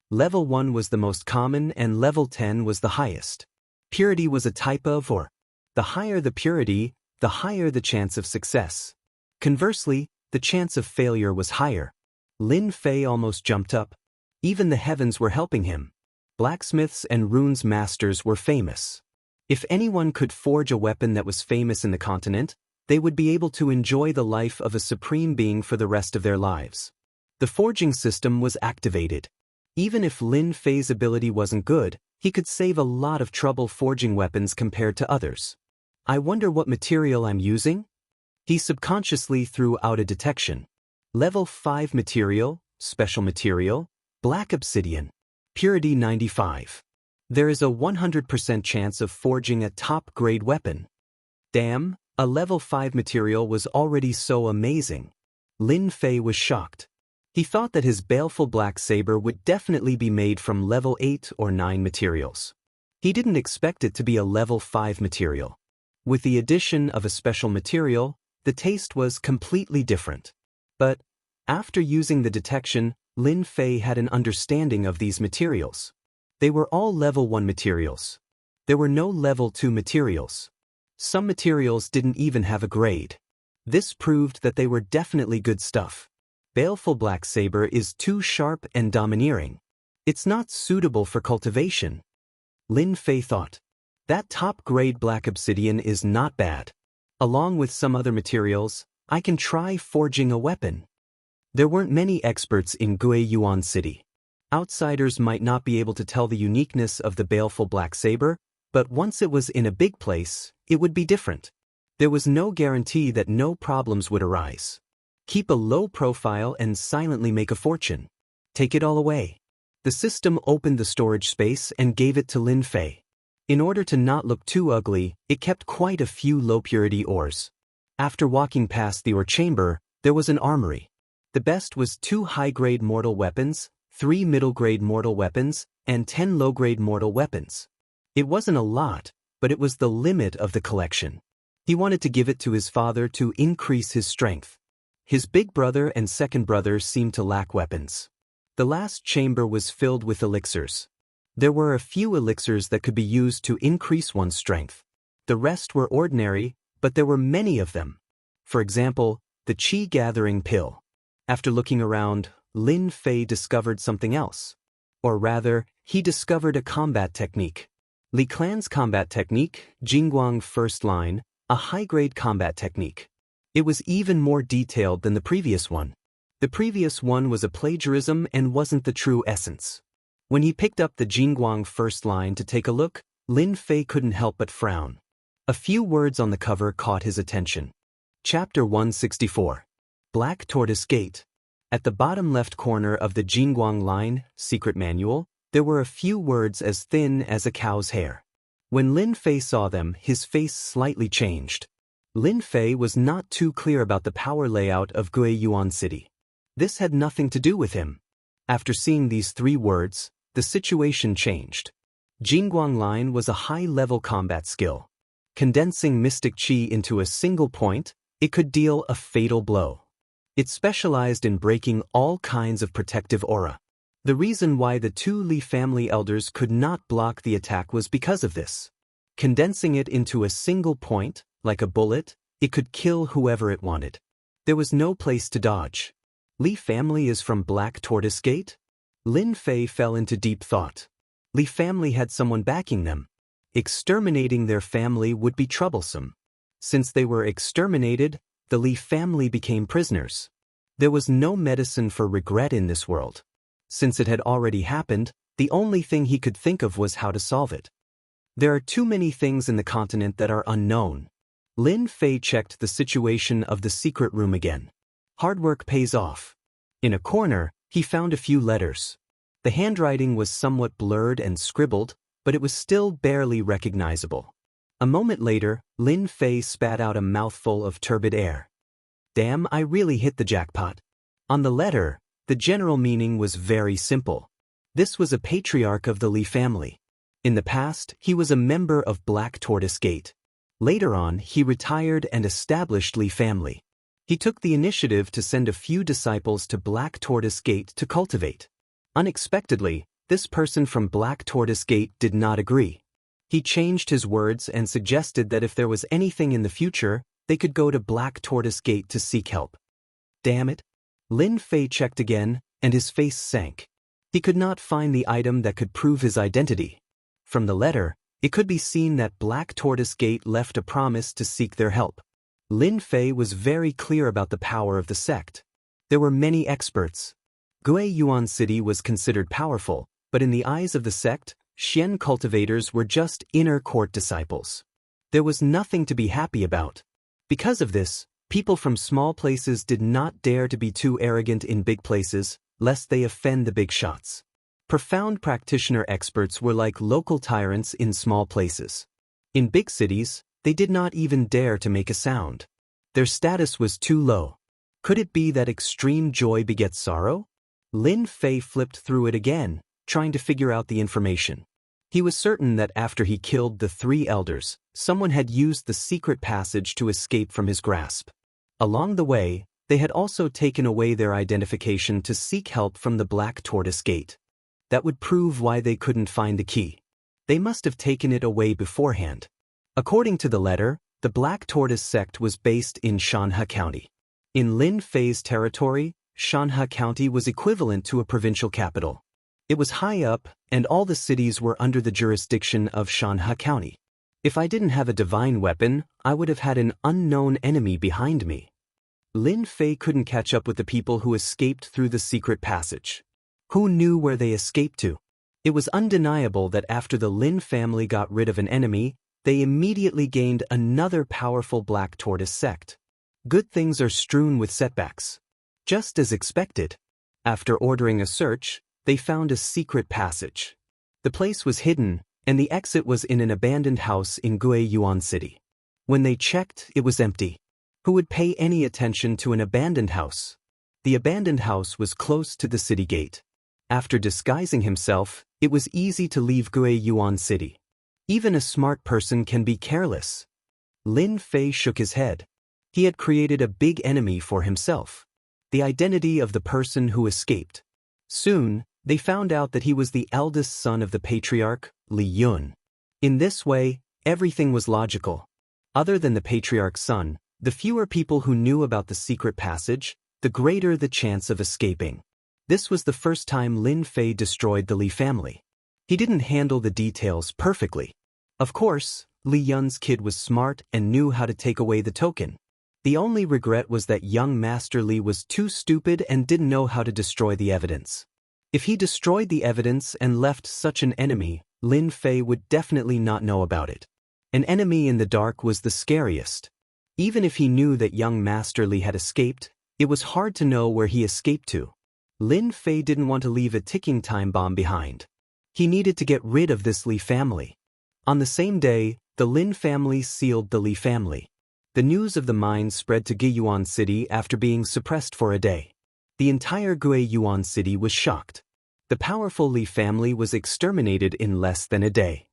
Level 1 was the most common and level 10 was the highest. Purity was a type of or. The higher the purity, the higher the chance of success. Conversely, the chance of failure was higher. Lin Fei almost jumped up. Even the heavens were helping him. Blacksmiths and runes masters were famous. If anyone could forge a weapon that was famous in the continent, they would be able to enjoy the life of a supreme being for the rest of their lives. The forging system was activated. Even if Lin Fei's ability wasn't good, he could save a lot of trouble forging weapons compared to others. I wonder what material I'm using? He subconsciously threw out a detection. Level 5 material, special material, black obsidian. Purity 95. There is a 100% chance of forging a top-grade weapon. Damn, a level 5 material was already so amazing. Lin Fei was shocked. He thought that his baleful black saber would definitely be made from level 8 or 9 materials. He didn't expect it to be a level 5 material. With the addition of a special material, the taste was completely different. But, after using the detection, Lin Fei had an understanding of these materials. They were all level 1 materials. There were no level 2 materials. Some materials didn't even have a grade. This proved that they were definitely good stuff. Baleful black saber is too sharp and domineering. It's not suitable for cultivation. Lin Fei thought. That top-grade black obsidian is not bad. Along with some other materials, I can try forging a weapon. There weren't many experts in Guiyuan City. Outsiders might not be able to tell the uniqueness of the baleful black saber, but once it was in a big place, it would be different. There was no guarantee that no problems would arise. Keep a low profile and silently make a fortune. Take it all away. The system opened the storage space and gave it to Lin Fei. In order to not look too ugly, it kept quite a few low-purity ores. After walking past the ore chamber, there was an armory. The best was 2 high-grade mortal weapons, 3 middle-grade mortal weapons, and 10 low-grade mortal weapons. It wasn't a lot, but it was the limit of the collection. He wanted to give it to his father to increase his strength. His big brother and second brother seemed to lack weapons. The last chamber was filled with elixirs. There were a few elixirs that could be used to increase one's strength. The rest were ordinary, but there were many of them. For example, the Qi gathering pill. After looking around, Lin Fei discovered something else. Or rather, he discovered a combat technique. Li Clan's combat technique, Jingguang First Line, a high-grade combat technique. It was even more detailed than the previous one. The previous one was a plagiarism and wasn't the true essence. When he picked up the Jingguang First Line to take a look, Lin Fei couldn't help but frown. A few words on the cover caught his attention. Chapter 164. Black Tortoise Gate. At the bottom left corner of the Jingguang Line, Secret Manual, there were a few words as thin as a cow's hair. When Lin Fei saw them, his face slightly changed. Lin Fei was not too clear about the power layout of Guiyuan City. This had nothing to do with him. After seeing these 3 words, the situation changed. Jingguang Line was a high-level combat skill. Condensing mystic qi into a single point, it could deal a fatal blow. It specialized in breaking all kinds of protective aura. The reason why the 2 Li family elders could not block the attack was because of this. Condensing it into a single point, like a bullet, it could kill whoever it wanted. There was no place to dodge. Li family is from Black Tortoise Gate? Lin Fei fell into deep thought. Li family had someone backing them. Exterminating their family would be troublesome. Since they were exterminated, the Li family became prisoners. There was no medicine for regret in this world. Since it had already happened, the only thing he could think of was how to solve it. There are too many things in the continent that are unknown. Lin Fei checked the situation of the secret room again. Hard work pays off. In a corner, he found a few letters. The handwriting was somewhat blurred and scribbled, but it was still barely recognizable. A moment later, Lin Fei spat out a mouthful of turbid air. Damn, I really hit the jackpot. On the letter, the general meaning was very simple. This was a patriarch of the Li family. In the past, he was a member of Black Tortoise Gate. Later on, he retired and established Li family. He took the initiative to send a few disciples to Black Tortoise Gate to cultivate. Unexpectedly, this person from Black Tortoise Gate did not agree. He changed his words and suggested that if there was anything in the future, they could go to Black Tortoise Gate to seek help. Damn it. Lin Fei checked again, and his face sank. He could not find the item that could prove his identity. From the letter, it could be seen that Black Tortoise Gate left a promise to seek their help. Lin Fei was very clear about the power of the sect. There were many experts. Guiyuan City was considered powerful, but in the eyes of the sect, Xian cultivators were just inner court disciples. There was nothing to be happy about. Because of this, people from small places did not dare to be too arrogant in big places, lest they offend the big shots. Profound practitioner experts were like local tyrants in small places. In big cities, they did not even dare to make a sound. Their status was too low. Could it be that extreme joy begets sorrow? Lin Fei flipped through it again, trying to figure out the information. He was certain that after he killed the 3 elders, someone had used the secret passage to escape from his grasp. Along the way, they had also taken away their identification to seek help from the Black Tortoise Gate. That would prove why they couldn't find the key. They must have taken it away beforehand. According to the letter, the Black Tortoise sect was based in Xianxia County. In Lin Fei's territory, Xianxia County was equivalent to a provincial capital. It was high up, and all the cities were under the jurisdiction of Xianxia County. If I didn't have a divine weapon, I would have had an unknown enemy behind me. Lin Fei couldn't catch up with the people who escaped through the secret passage. Who knew where they escaped to? It was undeniable that after the Lin family got rid of an enemy, they immediately gained another powerful Black Tortoise sect. Good things are strewn with setbacks. Just as expected. After ordering a search, they found a secret passage. The place was hidden, and the exit was in an abandoned house in Guiyuan City. When they checked, it was empty. Who would pay any attention to an abandoned house? The abandoned house was close to the city gate. After disguising himself, it was easy to leave Guiyuan City. Even a smart person can be careless. Lin Fei shook his head. He had created a big enemy for himself. The identity of the person who escaped. Soon, they found out that he was the eldest son of the patriarch, Li Yun. In this way, everything was logical. Other than the patriarch's son, the fewer people who knew about the secret passage, the greater the chance of escaping. This was the first time Lin Fei destroyed the Li family. He didn't handle the details perfectly. Of course, Li Yun's kid was smart and knew how to take away the token. The only regret was that young Master Li was too stupid and didn't know how to destroy the evidence. If he destroyed the evidence and left such an enemy, Lin Fei would definitely not know about it. An enemy in the dark was the scariest. Even if he knew that young Master Li had escaped, it was hard to know where he escaped to. Lin Fei didn't want to leave a ticking time bomb behind. He needed to get rid of this Li family. On the same day, the Lin family sealed the Li family. The news of the mine spread to Guiyuan City after being suppressed for a day. The entire Guiyuan City was shocked. The powerful Li family was exterminated in less than a day.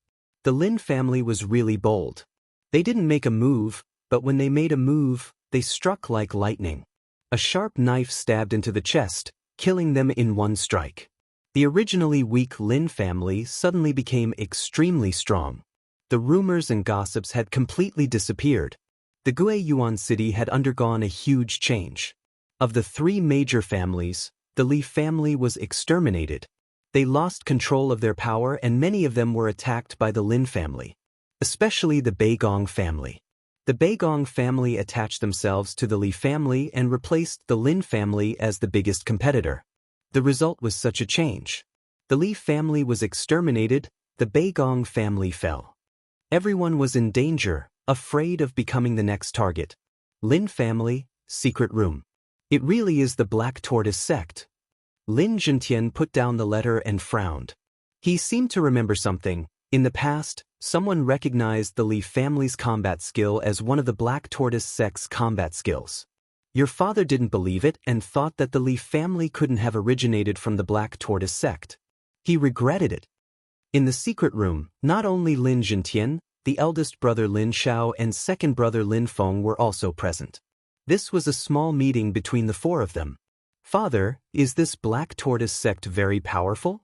The Lin family was really bold. They didn't make a move, but when they made a move, they struck like lightning. A sharp knife stabbed into the chest, killing them in one strike. The originally weak Lin family suddenly became extremely strong. The rumors and gossips had completely disappeared. The Guiyuan City had undergone a huge change. Of the three major families, the Li family was exterminated. They lost control of their power and many of them were attacked by the Lin family. Especially the Beigong family. The Beigong family attached themselves to the Li family and replaced the Lin family as the biggest competitor. The result was such a change. The Li family was exterminated, the Beigong family fell. Everyone was in danger, afraid of becoming the next target. Lin family, secret room. It really is the Black Tortoise sect. Lin Zhentian put down the letter and frowned. He seemed to remember something. In the past, someone recognized the Li family's combat skill as one of the Black Tortoise sect's combat skills. Your father didn't believe it and thought that the Li family couldn't have originated from the Black Tortoise sect. He regretted it. In the secret room, not only Lin Zhentian, the eldest brother Lin Xiao and second brother Lin Feng were also present. This was a small meeting between the four of them. Father, is this Black Tortoise sect very powerful?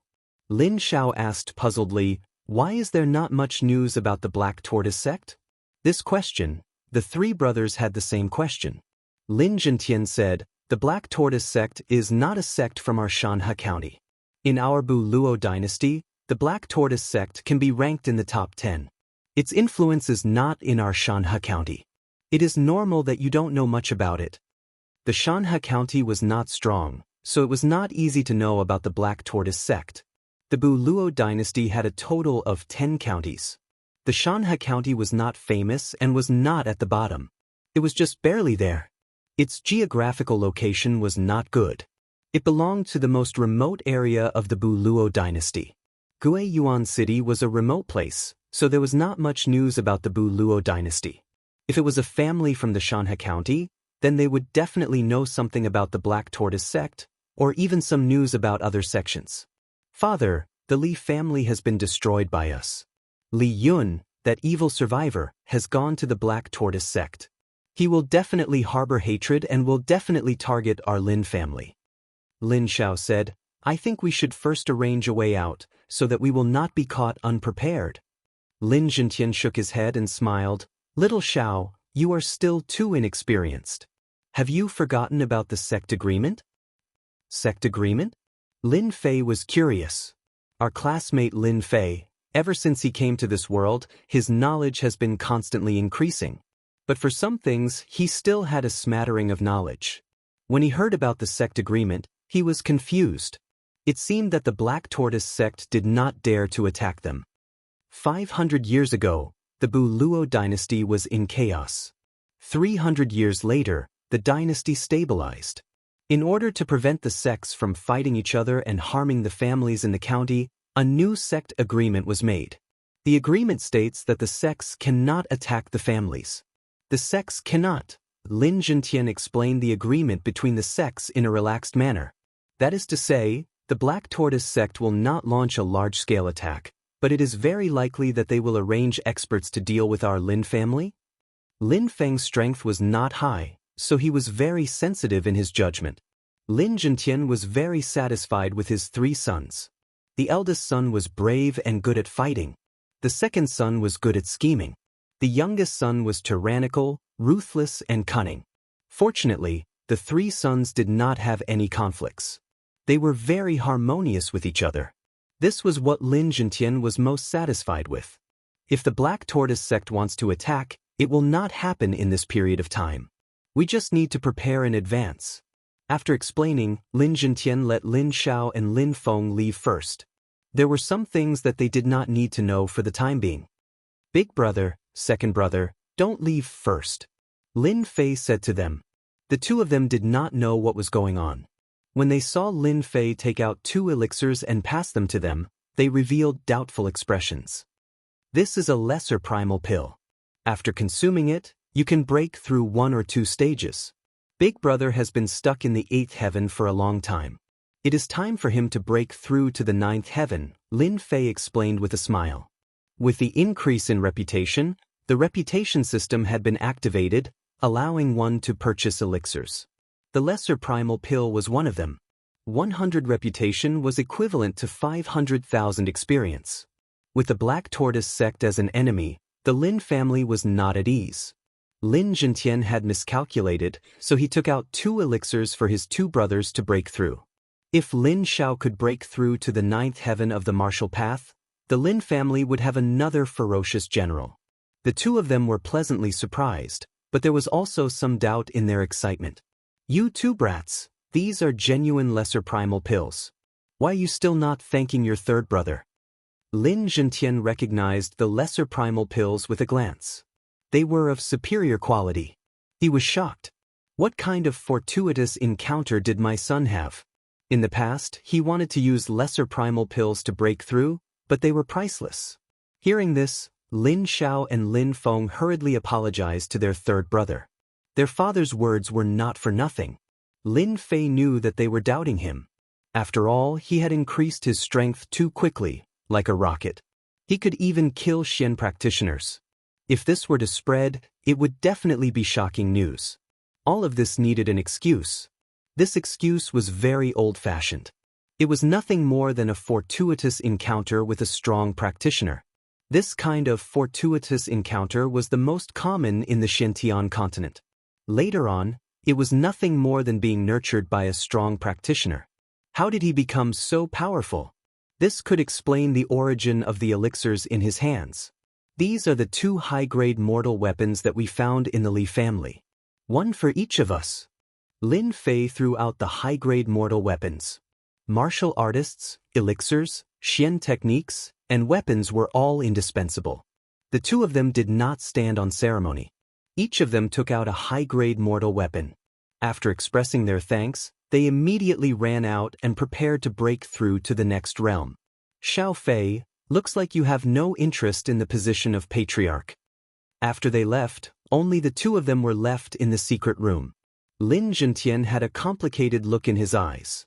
Lin Xiao asked puzzledly, why is there not much news about the Black Tortoise sect? This question, the three brothers had the same question. Lin Zhentian said, the Black Tortoise sect is not a sect from our Xianxia County. In our Bu Luo dynasty, the Black Tortoise sect can be ranked in the top 10. Its influence is not in our Xianxia County. It is normal that you don't know much about it. The Xianxia County was not strong, so it was not easy to know about the Black Tortoise sect. The Bu Luo dynasty had a total of 10 counties. The Xianxia County was not famous and was not at the bottom. It was just barely there. Its geographical location was not good. It belonged to the most remote area of the Bu Luo dynasty. Guiyuan City was a remote place, so there was not much news about the Bu Luo dynasty. If it was a family from the Xianxia County, then they would definitely know something about the Black Tortoise sect, or even some news about other sections. Father, the Li family has been destroyed by us. Li Yun, that evil survivor, has gone to the Black Tortoise sect. He will definitely harbor hatred and will definitely target our Lin family. Lin Xiao said, I think we should first arrange a way out, so that we will not be caught unprepared. Lin Zhentian shook his head and smiled, Little Xiao, you are still too inexperienced. Have you forgotten about the sect agreement? Sect agreement? Lin Fei was curious. Our classmate Lin Fei, ever since he came to this world, his knowledge has been constantly increasing. But for some things, he still had a smattering of knowledge. When he heard about the sect agreement, he was confused. It seemed that the Black Tortoise sect did not dare to attack them. 500 years ago, the Bu Luo dynasty was in chaos. 300 years later, the dynasty stabilized. In order to prevent the sects from fighting each other and harming the families in the county, a new sect agreement was made. The agreement states that the sects cannot attack the families. The sects cannot. Lin Zhentian explained the agreement between the sects in a relaxed manner. That is to say, the Black Tortoise sect will not launch a large-scale attack, but it is very likely that they will arrange experts to deal with our Lin family. Lin Feng's strength was not high, so he was very sensitive in his judgment. Lin Zhentian was very satisfied with his 3 sons. The eldest son was brave and good at fighting. The second son was good at scheming. The youngest son was tyrannical, ruthless, and cunning. Fortunately, the 3 sons did not have any conflicts. They were very harmonious with each other. This was what Lin Zhentian was most satisfied with. If the Black Tortoise sect wants to attack, it will not happen in this period of time. We just need to prepare in advance. After explaining, Lin Zhentian let Lin Xiao and Lin Feng leave first. There were some things that they did not need to know for the time being. Big brother, second brother, don't leave first, Lin Fei said to them. The 2 of them did not know what was going on. When they saw Lin Fei take out 2 elixirs and pass them to them, they revealed doubtful expressions. This is a lesser primal pill. After consuming it, you can break through 1 or 2 stages. Big brother has been stuck in the 8th heaven for a long time. It is time for him to break through to the 9th heaven, Lin Fei explained with a smile. With the increase in reputation, the reputation system had been activated, allowing one to purchase elixirs. The lesser primal pill was one of them. 100 reputation was equivalent to 500,000 experience. With the Black Tortoise sect as an enemy, the Lin family was not at ease. Lin Zhentian had miscalculated, so he took out 2 elixirs for his 2 brothers to break through. If Lin Xiao could break through to the 9th heaven of the martial path, the Lin family would have another ferocious general. The 2 of them were pleasantly surprised, but there was also some doubt in their excitement. You 2 brats, these are genuine lesser primal pills. Why are you still not thanking your 3rd brother? Lin Zhentian recognized the lesser primal pills with a glance. They were of superior quality. He was shocked. What kind of fortuitous encounter did my son have? In the past, he wanted to use lesser primal pills to break through, but they were priceless. Hearing this, Lin Xiao and Lin Feng hurriedly apologized to their 3rd brother. Their father's words were not for nothing. Lin Fei knew that they were doubting him. After all, he had increased his strength too quickly, like a rocket. He could even kill Xian practitioners. If this were to spread, it would definitely be shocking news. All of this needed an excuse. This excuse was very old-fashioned. It was nothing more than a fortuitous encounter with a strong practitioner. This kind of fortuitous encounter was the most common in the Xintian continent. Later on, it was nothing more than being nurtured by a strong practitioner. How did he become so powerful? This could explain the origin of the elixirs in his hands. These are the 2 high-grade mortal weapons that we found in the Li family. 1 for each of us. Lin Fei threw out the high-grade mortal weapons. Martial artists, elixirs, Xian techniques, and weapons were all indispensable. The 2 of them did not stand on ceremony. Each of them took out a high-grade mortal weapon. After expressing their thanks, they immediately ran out and prepared to break through to the next realm. Xiao Fei, looks like you have no interest in the position of patriarch. After they left, only the 2 of them were left in the secret room. Lin Zhentian had a complicated look in his eyes.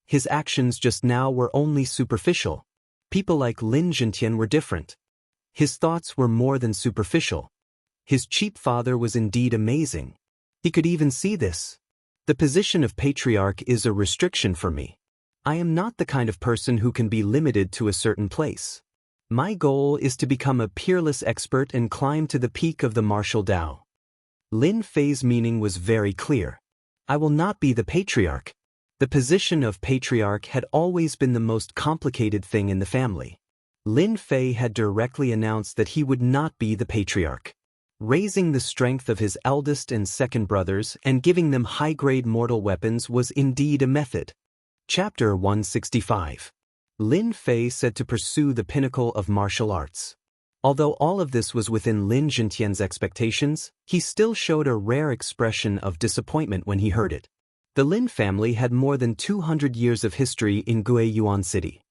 His actions just now were only superficial. People like Lin Zhentian were different. His thoughts were more than superficial. His cheap father was indeed amazing. He could even see this. The position of patriarch is a restriction for me. I am not the kind of person who can be limited to a certain place. My goal is to become a peerless expert and climb to the peak of the martial Dao. Lin Fei's meaning was very clear. I will not be the patriarch. The position of patriarch had always been the most complicated thing in the family. Lin Fei had directly announced that he would not be the patriarch. Raising the strength of his eldest and second brothers and giving them high-grade mortal weapons was indeed a method. Chapter 165. Lin Fei said to pursue the pinnacle of martial arts. Although all of this was within Lin Zhentian's expectations, he still showed a rare expression of disappointment when he heard it. The Lin family had more than 200 years of history in Guiyuan City.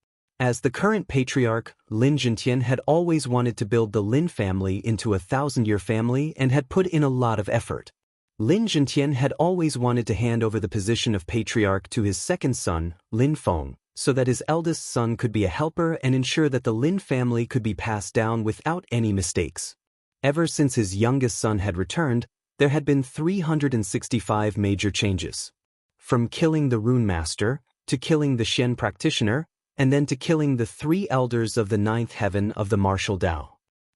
As the current patriarch, Lin Zhentian had always wanted to build the Lin family into a 1,000-year family and had put in a lot of effort. Lin Zhentian had always wanted to hand over the position of patriarch to his second son, Lin Feng, so that his eldest son could be a helper and ensure that the Lin family could be passed down without any mistakes. Ever since his youngest son had returned, there had been 365 major changes. From killing the Rune Master, to killing the Shen practitioner, and then to killing the 3 elders of the 9th heaven of the martial Dao.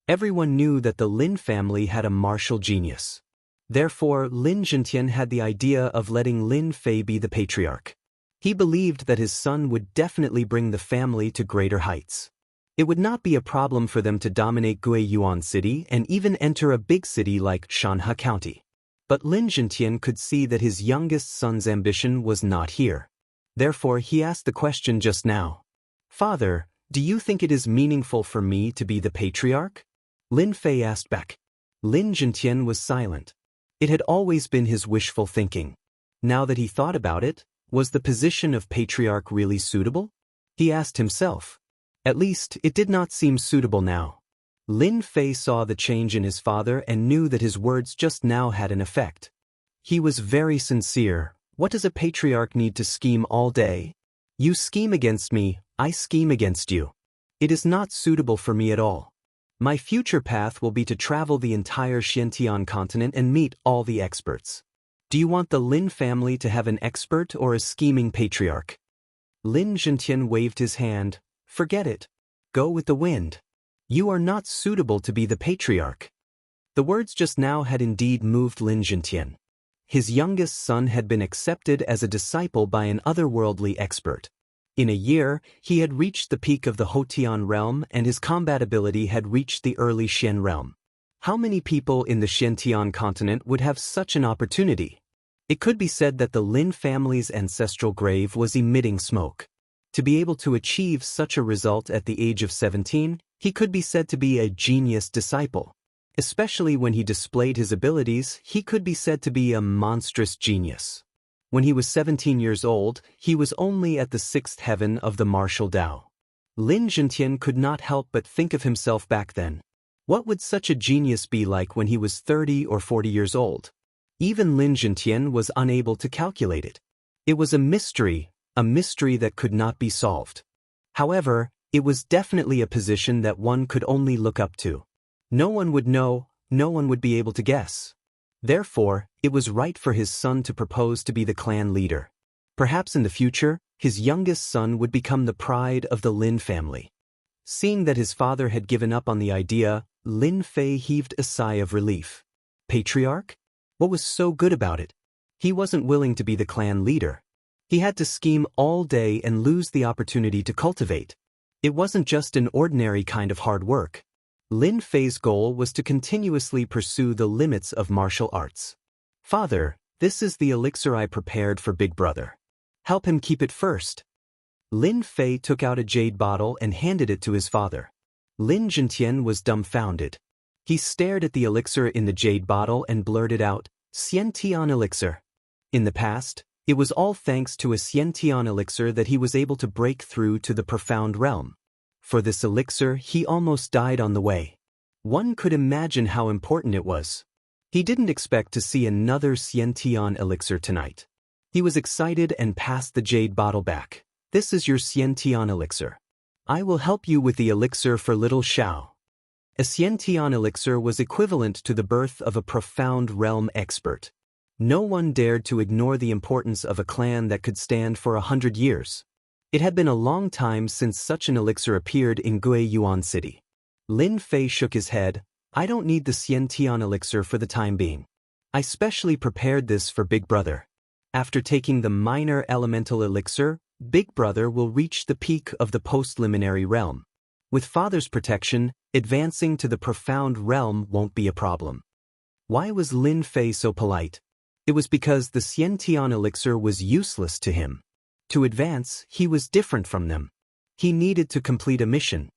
Everyone knew that the Lin family had a martial genius. Therefore, Lin Zhentian had the idea of letting Lin Fei be the patriarch. He believed that his son would definitely bring the family to greater heights. It would not be a problem for them to dominate Guiyuan City and even enter a big city like Shanhe County. But Lin Zhentian could see that his youngest son's ambition was not here. Therefore, he asked the question just now. "Father, do you think it is meaningful for me to be the patriarch?" Lin Fei asked back. Lin Zhentian was silent. It had always been his wishful thinking. Now that he thought about it, was the position of patriarch really suitable? He asked himself. At least, it did not seem suitable now. Lin Fei saw the change in his father and knew that his words just now had an effect. He was very sincere. What does a patriarch need to scheme all day? You scheme against me, I scheme against you. It is not suitable for me at all. My future path will be to travel the entire Xiantian continent and meet all the experts. Do you want the Lin family to have an expert or a scheming patriarch? Lin Zhentian waved his hand. Forget it. Go with the wind. You are not suitable to be the patriarch. The words just now had indeed moved Lin Zhentian. His youngest son had been accepted as a disciple by an otherworldly expert. In a year, he had reached the peak of the Hotian realm and his combat ability had reached the early Shen realm. How many people in the Xiantian continent would have such an opportunity? It could be said that the Lin family's ancestral grave was emitting smoke. To be able to achieve such a result at the age of 17, he could be said to be a genius disciple. Especially when he displayed his abilities, he could be said to be a monstrous genius. When he was 17 years old, he was only at the 6th heaven of the martial Dao. Lin Zhentian could not help but think of himself back then. What would such a genius be like when he was 30 or 40 years old? Even Lin Zhentian was unable to calculate it. It was a mystery that could not be solved. However, it was definitely a position that one could only look up to. No one would know, no one would be able to guess. Therefore, it was right for his son to propose to be the clan leader. Perhaps in the future, his youngest son would become the pride of the Lin family. Seeing that his father had given up on the idea, Lin Fei heaved a sigh of relief. Patriarch? What was so good about it? He wasn't willing to be the clan leader. He had to scheme all day and lose the opportunity to cultivate. It wasn't just an ordinary kind of hard work. Lin Fei's goal was to continuously pursue the limits of martial arts. Father, this is the elixir I prepared for Big Brother. Help him keep it first. Lin Fei took out a jade bottle and handed it to his father. Lin Zhentian was dumbfounded. He stared at the elixir in the jade bottle and blurted out, Xiantian elixir. In the past, it was all thanks to a Xiantian elixir that he was able to break through to the profound realm. For this elixir, he almost died on the way. One could imagine how important it was. He didn't expect to see another Xiantian elixir tonight. He was excited and passed the jade bottle back. This is your Xiantian elixir. I will help you with the elixir for little Xiao. A Xiantian elixir was equivalent to the birth of a profound realm expert. No one dared to ignore the importance of a clan that could stand for 100 years. It had been a long time since such an elixir appeared in Guiyuan City. Lin Fei shook his head. I don't need the Xiantian elixir for the time being. I specially prepared this for Big Brother. After taking the minor elemental elixir, Big Brother will reach the peak of the postliminary realm. With Father's protection, advancing to the profound realm won't be a problem. Why was Lin Fei so polite? It was because the Xiantian elixir was useless to him. To advance, he was different from them. He needed to complete a mission.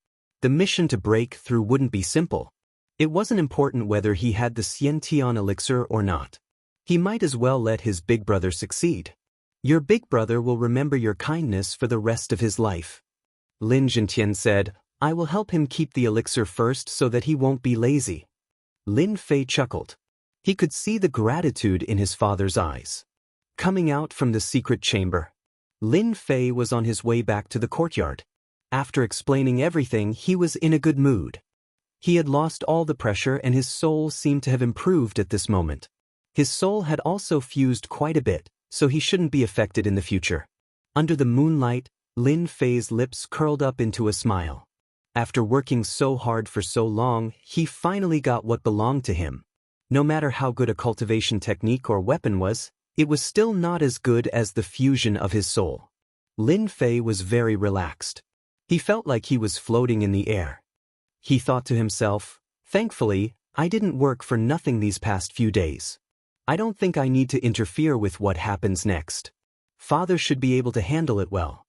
The mission to break through wouldn't be simple. It wasn't important whether he had the Xiantian elixir or not. He might as well let his big brother succeed. Your big brother will remember your kindness for the rest of his life. Lin Zhentian said, I will help him keep the elixir first so that he won't be lazy. Lin Fei chuckled. He could see the gratitude in his father's eyes. Coming out from the secret chamber, Lin Fei was on his way back to the courtyard. After explaining everything, he was in a good mood. He had lost all the pressure and his soul seemed to have improved at this moment. His soul had also fused quite a bit, so he shouldn't be affected in the future. Under the moonlight, Lin Fei's lips curled up into a smile. After working so hard for so long, he finally got what belonged to him. No matter how good a cultivation technique or weapon was, it was still not as good as the fusion of his soul. Lin Fei was very relaxed. He felt like he was floating in the air. He thought to himself, thankfully, I didn't work for nothing these past few days. I don't think I need to interfere with what happens next. Father should be able to handle it well.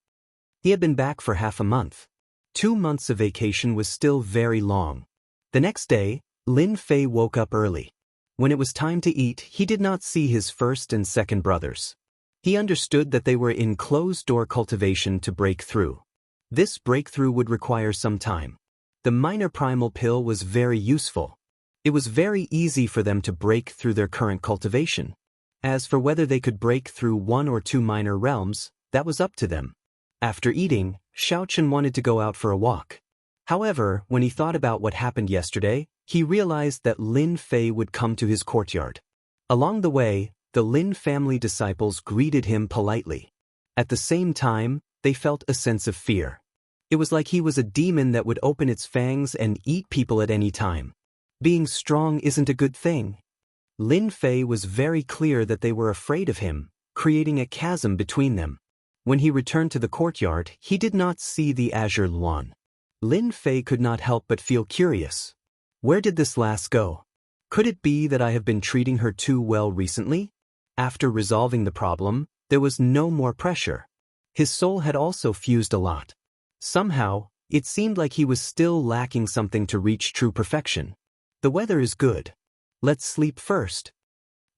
He had been back for half a month. 2 months of vacation was still very long. The next day, Lin Fei woke up early. When it was time to eat, he did not see his first and second brothers. He understood that they were in closed-door cultivation to break through. This breakthrough would require some time. The minor primal pill was very useful. It was very easy for them to break through their current cultivation. As for whether they could break through 1 or 2 minor realms, that was up to them. After eating, Xiaochen wanted to go out for a walk. However, when he thought about what happened yesterday, he realized that Lin Fei would come to his courtyard. Along the way, the Lin family disciples greeted him politely. At the same time, they felt a sense of fear. It was like he was a demon that would open its fangs and eat people at any time. Being strong isn't a good thing. Lin Fei was very clear that they were afraid of him, creating a chasm between them. When he returned to the courtyard, he did not see the azure luan. Lin Fei could not help but feel curious. Where did this lass go? Could it be that I have been treating her too well recently? After resolving the problem, there was no more pressure. His soul had also fused a lot. Somehow, it seemed like he was still lacking something to reach true perfection. The weather is good. Let's sleep first.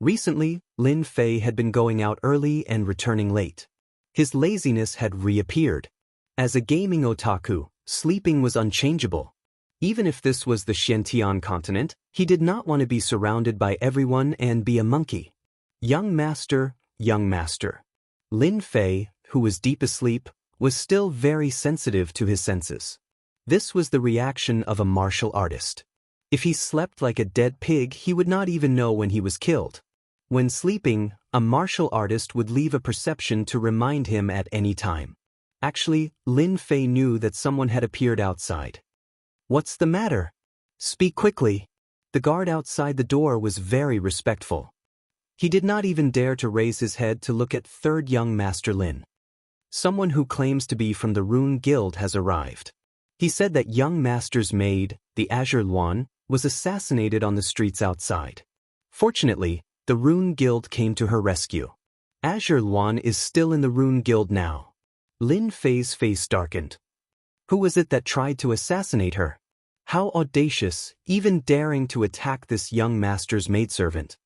Recently, Lin Fei had been going out early and returning late. His laziness had reappeared. As a gaming otaku, sleeping was unchangeable. Even if this was the Xiantian continent, he did not want to be surrounded by everyone and be a monkey. Young master. Lin Fei, who was deep asleep, was still very sensitive to his senses. This was the reaction of a martial artist. If he slept like a dead pig, he would not even know when he was killed. When sleeping, a martial artist would leave a perception to remind him at any time. Actually, Lin Fei knew that someone had appeared outside. What's the matter? Speak quickly. The guard outside the door was very respectful. He did not even dare to raise his head to look at third young Master Lin. Someone who claims to be from the Rune Guild has arrived. He said that young master's maid, the Azure Luan, was assassinated on the streets outside. Fortunately, the Rune Guild came to her rescue. Azure Luan is still in the Rune Guild now. Lin Fei's face darkened. Who was it that tried to assassinate her? How audacious, even daring to attack this young master's maidservant.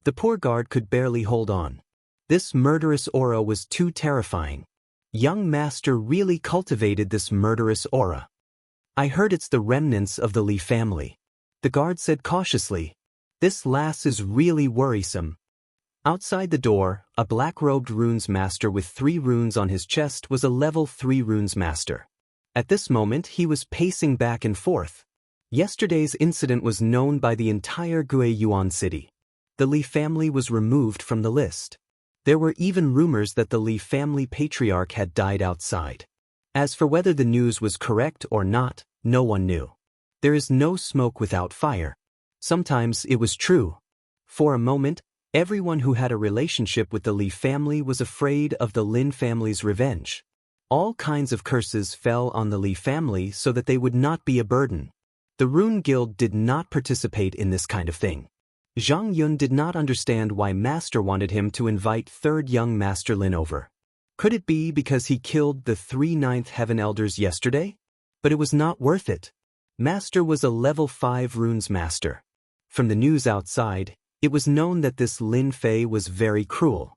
The poor guard could barely hold on. This murderous aura was too terrifying. Young master really cultivated this murderous aura. I heard it's the remnants of the Li family. The guard said cautiously. This lass is really worrisome. Outside the door, a black-robed runes master with 3 runes on his chest was a level 3 runes master. At this moment, he was pacing back and forth. Yesterday's incident was known by the entire Guiyuan city. The Li family was removed from the list. There were even rumors that the Li family patriarch had died outside. As for whether the news was correct or not, no one knew. There is no smoke without fire. Sometimes it was true. For a moment, everyone who had a relationship with the Li family was afraid of the Lin family's revenge. All kinds of curses fell on the Li family so that they would not be a burden. The Rune Guild did not participate in this kind of thing. Zhang Yun did not understand why Master wanted him to invite third young Master Lin over. Could it be because he killed the 3 ninth Heaven Elders yesterday? But it was not worth it. Master was a level 5 runes master. From the news outside, it was known that this Lin Fei was very cruel.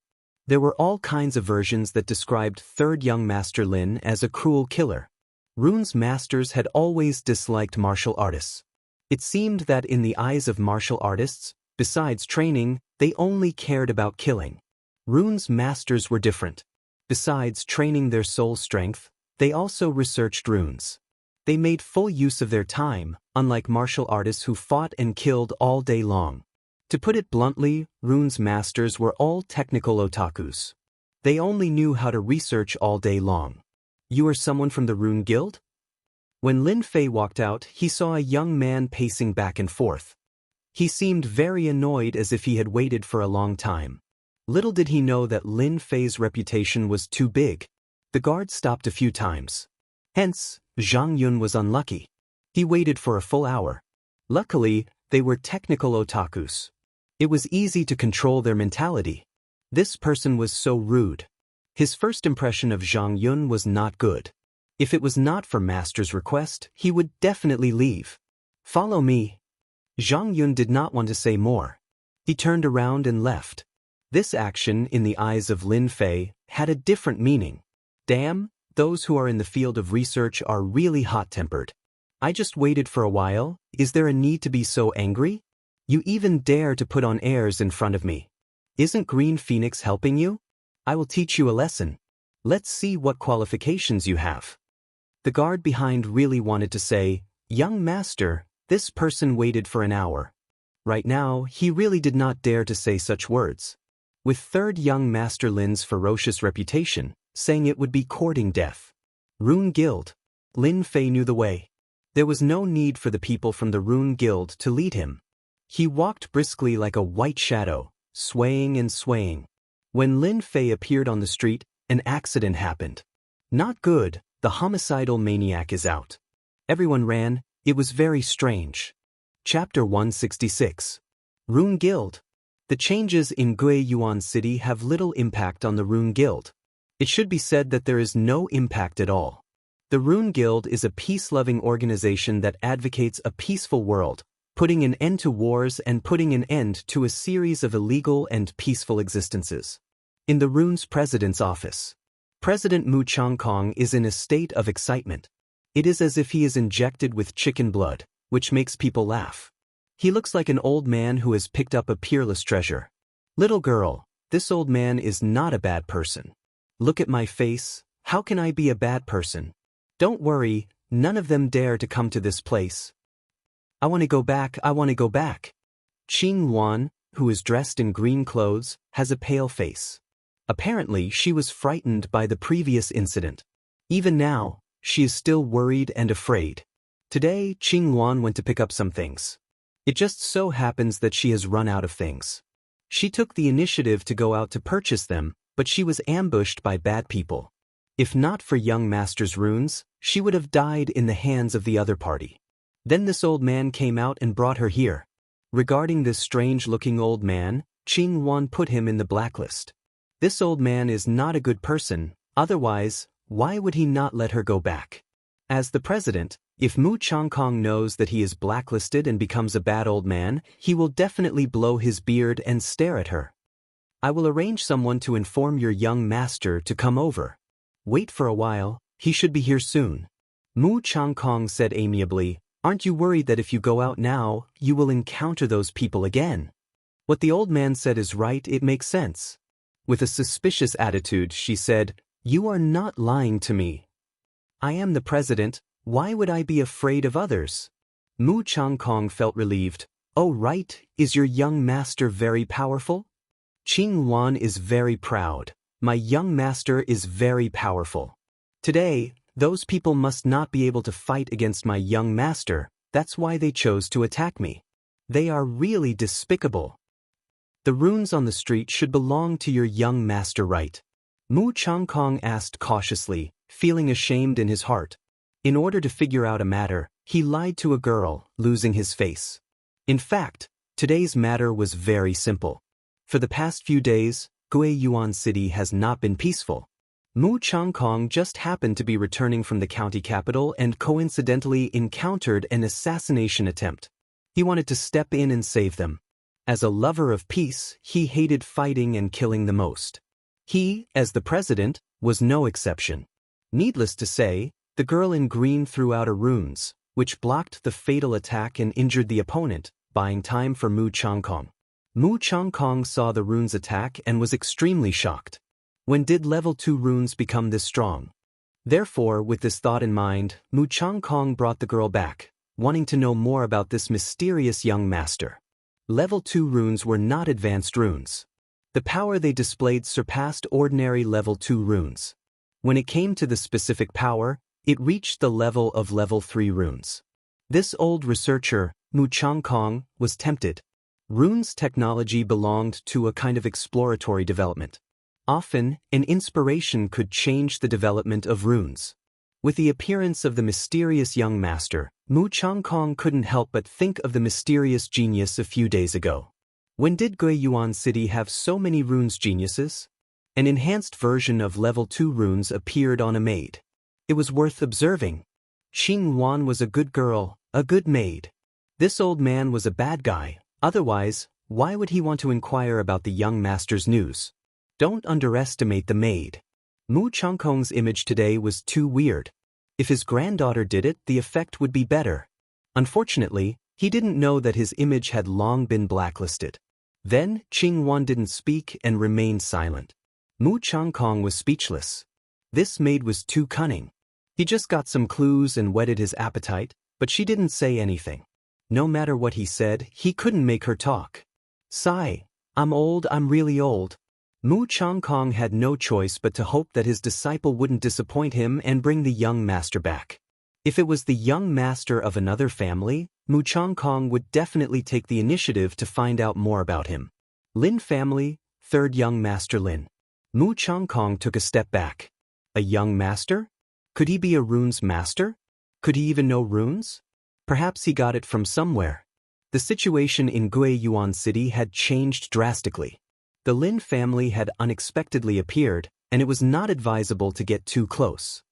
There were all kinds of versions that described third young Master Lin as a cruel killer. Rune's masters had always disliked martial artists. It seemed that in the eyes of martial artists, besides training, they only cared about killing. Rune's masters were different. Besides training their soul strength, they also researched runes. They made full use of their time, unlike martial artists who fought and killed all day long. To put it bluntly, Rune's masters were all technical otakus. They only knew how to research all day long. You are someone from the Rune Guild? When Lin Fei walked out, he saw a young man pacing back and forth. He seemed very annoyed, as if he had waited for a long time. Little did he know that Lin Fei's reputation was too big. The guard stopped a few times. Hence, Zhang Yun was unlucky. He waited for a full hour. Luckily, they were technical otakus. It was easy to control their mentality. This person was so rude. His first impression of Zhang Yun was not good. If it was not for Master's request, he would definitely leave. Follow me. Zhang Yun did not want to say more. He turned around and left. This action, in the eyes of Lin Fei, had a different meaning. Damn, those who are in the field of research are really hot-tempered. I just waited for a while. Is there a need to be so angry? You even dare to put on airs in front of me. Isn't Green Phoenix helping you? I will teach you a lesson. Let's see what qualifications you have. The guard behind really wanted to say, "Young master, this person waited for an hour." Right now, he really did not dare to say such words. With third young master Lin's ferocious reputation, saying it would be courting death. Rune Guild. Lin Fei knew the way. There was no need for the people from the Rune Guild to lead him. He walked briskly like a white shadow, swaying and swaying. When Lin Fei appeared on the street, an accident happened. Not good, the homicidal maniac is out. Everyone ran. It was very strange. Chapter 166. Rune Guild. The changes in Guiyuan City have little impact on the Rune Guild. It should be said that there is no impact at all. The Rune Guild is a peace-loving organization that advocates a peaceful world, putting an end to wars and putting an end to a series of illegal and peaceful existences. In the Rune's president's office, President Mu Changkong is in a state of excitement. It is as if he is injected with chicken blood, which makes people laugh. He looks like an old man who has picked up a peerless treasure. Little girl, this old man is not a bad person. Look at my face. How can I be a bad person? Don't worry, none of them dare to come to this place. I want to go back. I want to go back. Qing Luan, who is dressed in green clothes, has a pale face. Apparently, she was frightened by the previous incident. Even now, she is still worried and afraid. Today, Qing Luan went to pick up some things. It just so happens that she has run out of things. She took the initiative to go out to purchase them, but she was ambushed by bad people. If not for young master's runes, she would have died in the hands of the other party. Then this old man came out and brought her here. Regarding this strange-looking old man, Qing Luan put him in the blacklist. This old man is not a good person, otherwise, why would he not let her go back? As the president, if Mu Changkong knows that he is blacklisted and becomes a bad old man, he will definitely blow his beard and stare at her. I will arrange someone to inform your young master to come over. Wait for a while, he should be here soon. Mu Changkong said amiably, aren't you worried that if you go out now, you will encounter those people again? What the old man said is right, it makes sense. With a suspicious attitude, she said, you are not lying to me. I am the president. Why would I be afraid of others? Mu Changkong felt relieved. Oh right, is your young master very powerful? Qing Luan is very proud. My young master is very powerful. Today, those people must not be able to fight against my young master. That's why they chose to attack me. They are really despicable. The runes on the street should belong to your young master, right? Mu Changkong asked cautiously, feeling ashamed in his heart. In order to figure out a matter, he lied to a girl, losing his face. In fact, today's matter was very simple. For the past few days, Guiyuan City has not been peaceful. Mu Changkong just happened to be returning from the county capital and coincidentally encountered an assassination attempt. He wanted to step in and save them. As a lover of peace, he hated fighting and killing the most. He, as the president, was no exception. Needless to say, The girl in green threw out a runes, which blocked the fatal attack and injured the opponent, buying time for Mu Changkong. Mu Changkong saw the runes attack and was extremely shocked. When did level 2 runes become this strong? Therefore, with this thought in mind, Mu Changkong brought the girl back, wanting to know more about this mysterious young master. Level 2 runes were not advanced runes. The power they displayed surpassed ordinary level 2 runes. When it came to the specific power, it reached the level of level 3 runes. This old researcher, Mu Changkong, was tempted. Runes technology belonged to a kind of exploratory development. Often, an inspiration could change the development of runes. With the appearance of the mysterious young master, Mu Changkong couldn't help but think of the mysterious genius a few days ago. When did Guiyuan City have so many runes geniuses? An enhanced version of level 2 runes appeared on a maid. It was worth observing. Xing Wan was a good girl, a good maid. This old man was a bad guy, otherwise, why would he want to inquire about the young master's news? Don't underestimate the maid. Mu Changkong's image today was too weird. If his granddaughter did it, the effect would be better. Unfortunately, he didn't know that his image had long been blacklisted. Then, Xing Wan didn't speak and remained silent. Mu Changkong was speechless. This maid was too cunning. He just got some clues and whetted his appetite, but she didn't say anything. No matter what he said, he couldn't make her talk. Sigh, I'm old, I'm really old. Mu Changkong had no choice but to hope that his disciple wouldn't disappoint him and bring the young master back. If it was the young master of another family, Mu Changkong would definitely take the initiative to find out more about him. Lin family, third young master Lin. Mu Changkong took a step back. A young master? Could he be a runes master? Could he even know runes? Perhaps he got it from somewhere. The situation in Guiyuan City had changed drastically. The Lin family had unexpectedly appeared, and it was not advisable to get too close.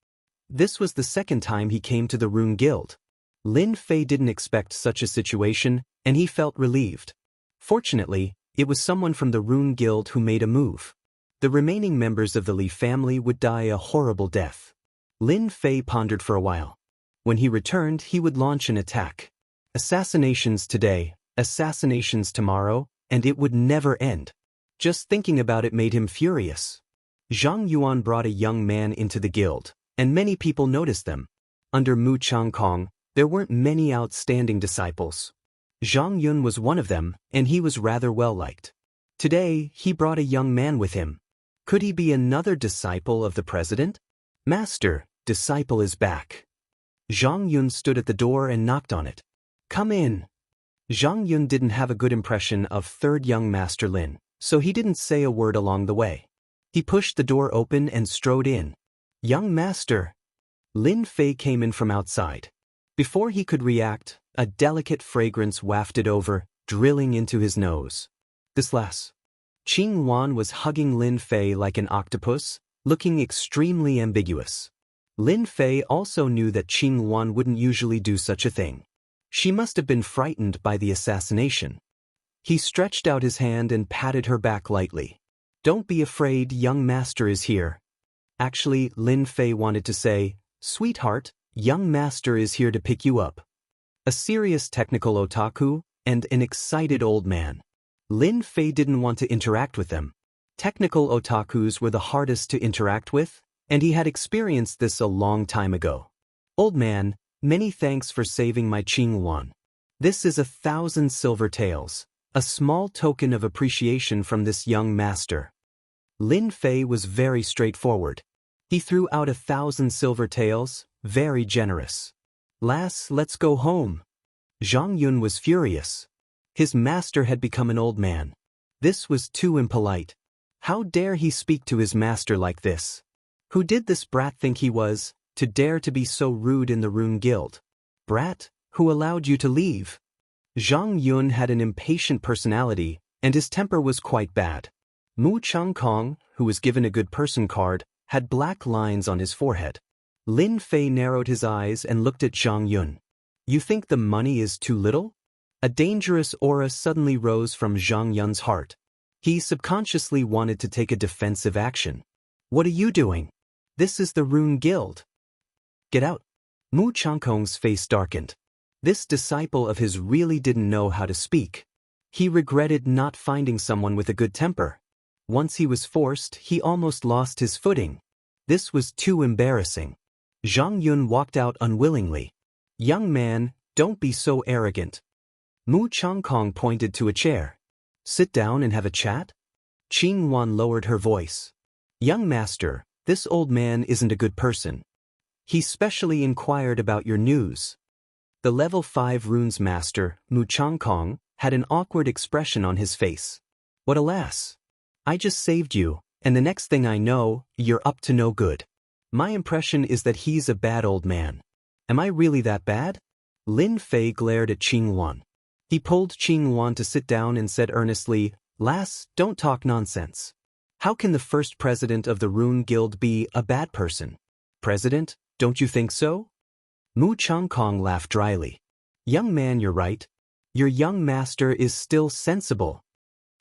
This was the second time he came to the Rune Guild. Lin Fei didn't expect such a situation, and he felt relieved. Fortunately, it was someone from the Rune Guild who made a move. The remaining members of the Li family would die a horrible death. Lin Fei pondered for a while. When he returned, he would launch an attack. Assassinations today, assassinations tomorrow, and it would never end. Just thinking about it made him furious. Zhang Yuan brought a young man into the guild, and many people noticed them. Under Mu Changkong, there weren't many outstanding disciples. Zhang Yun was one of them, and he was rather well liked. Today, he brought a young man with him. Could he be another disciple of the president? Master, disciple is back. Zhang Yun stood at the door and knocked on it. Come in. Zhang Yun didn't have a good impression of third young master Lin, so he didn't say a word along the way. He pushed the door open and strode in. Young master. Lin Fei came in from outside. Before he could react, a delicate fragrance wafted over, drilling into his nose. This lass. Qing Wan was hugging Lin Fei like an octopus, looking extremely ambiguous. Lin Fei also knew that Qing Wan wouldn't usually do such a thing. She must have been frightened by the assassination. He stretched out his hand and patted her back lightly. Don't be afraid, young master is here. Actually, Lin Fei wanted to say, sweetheart, young master is here to pick you up. A serious technical otaku, and an excited old man. Lin Fei didn't want to interact with them. Technical otakus were the hardest to interact with, and he had experienced this a long time ago. Old man, many thanks for saving my Qing Wan. This is 1,000 silver taels, a small token of appreciation from this young master. Lin Fei was very straightforward. He threw out 1,000 silver taels, very generous. Lass, let's go home. Zhang Yun was furious. His master had become an old man. This was too impolite. How dare he speak to his master like this? Who did this brat think he was, to dare to be so rude in the Rune Guild? Brat, who allowed you to leave? Zhang Yun had an impatient personality, and his temper was quite bad. Mu Changkong, who was given a good person card, had black lines on his forehead. Lin Fei narrowed his eyes and looked at Zhang Yun. You think the money is too little? A dangerous aura suddenly rose from Zhang Yun's heart. He subconsciously wanted to take a defensive action. What are you doing? This is the Rune Guild. Get out. Mu Changkong's face darkened. This disciple of his really didn't know how to speak. He regretted not finding someone with a good temper. Once he was forced, he almost lost his footing. This was too embarrassing. Zhang Yun walked out unwillingly. Young man, don't be so arrogant. Mu Changkong pointed to a chair. Sit down and have a chat? Qing Wan lowered her voice. Young master, this old man isn't a good person. He specially inquired about your news. The level 5 runes master, Mu Changkong, had an awkward expression on his face. What alas! I just saved you, and the next thing I know, you're up to no good. My impression is that he's a bad old man. Am I really that bad? Lin Fei glared at Qing Wan. He pulled Qing Wan to sit down and said earnestly, Lass, don't talk nonsense. How can the first president of the Rune Guild be a bad person? President, don't you think so? Mu Changkong laughed dryly. Young man, you're right. Your young master is still sensible.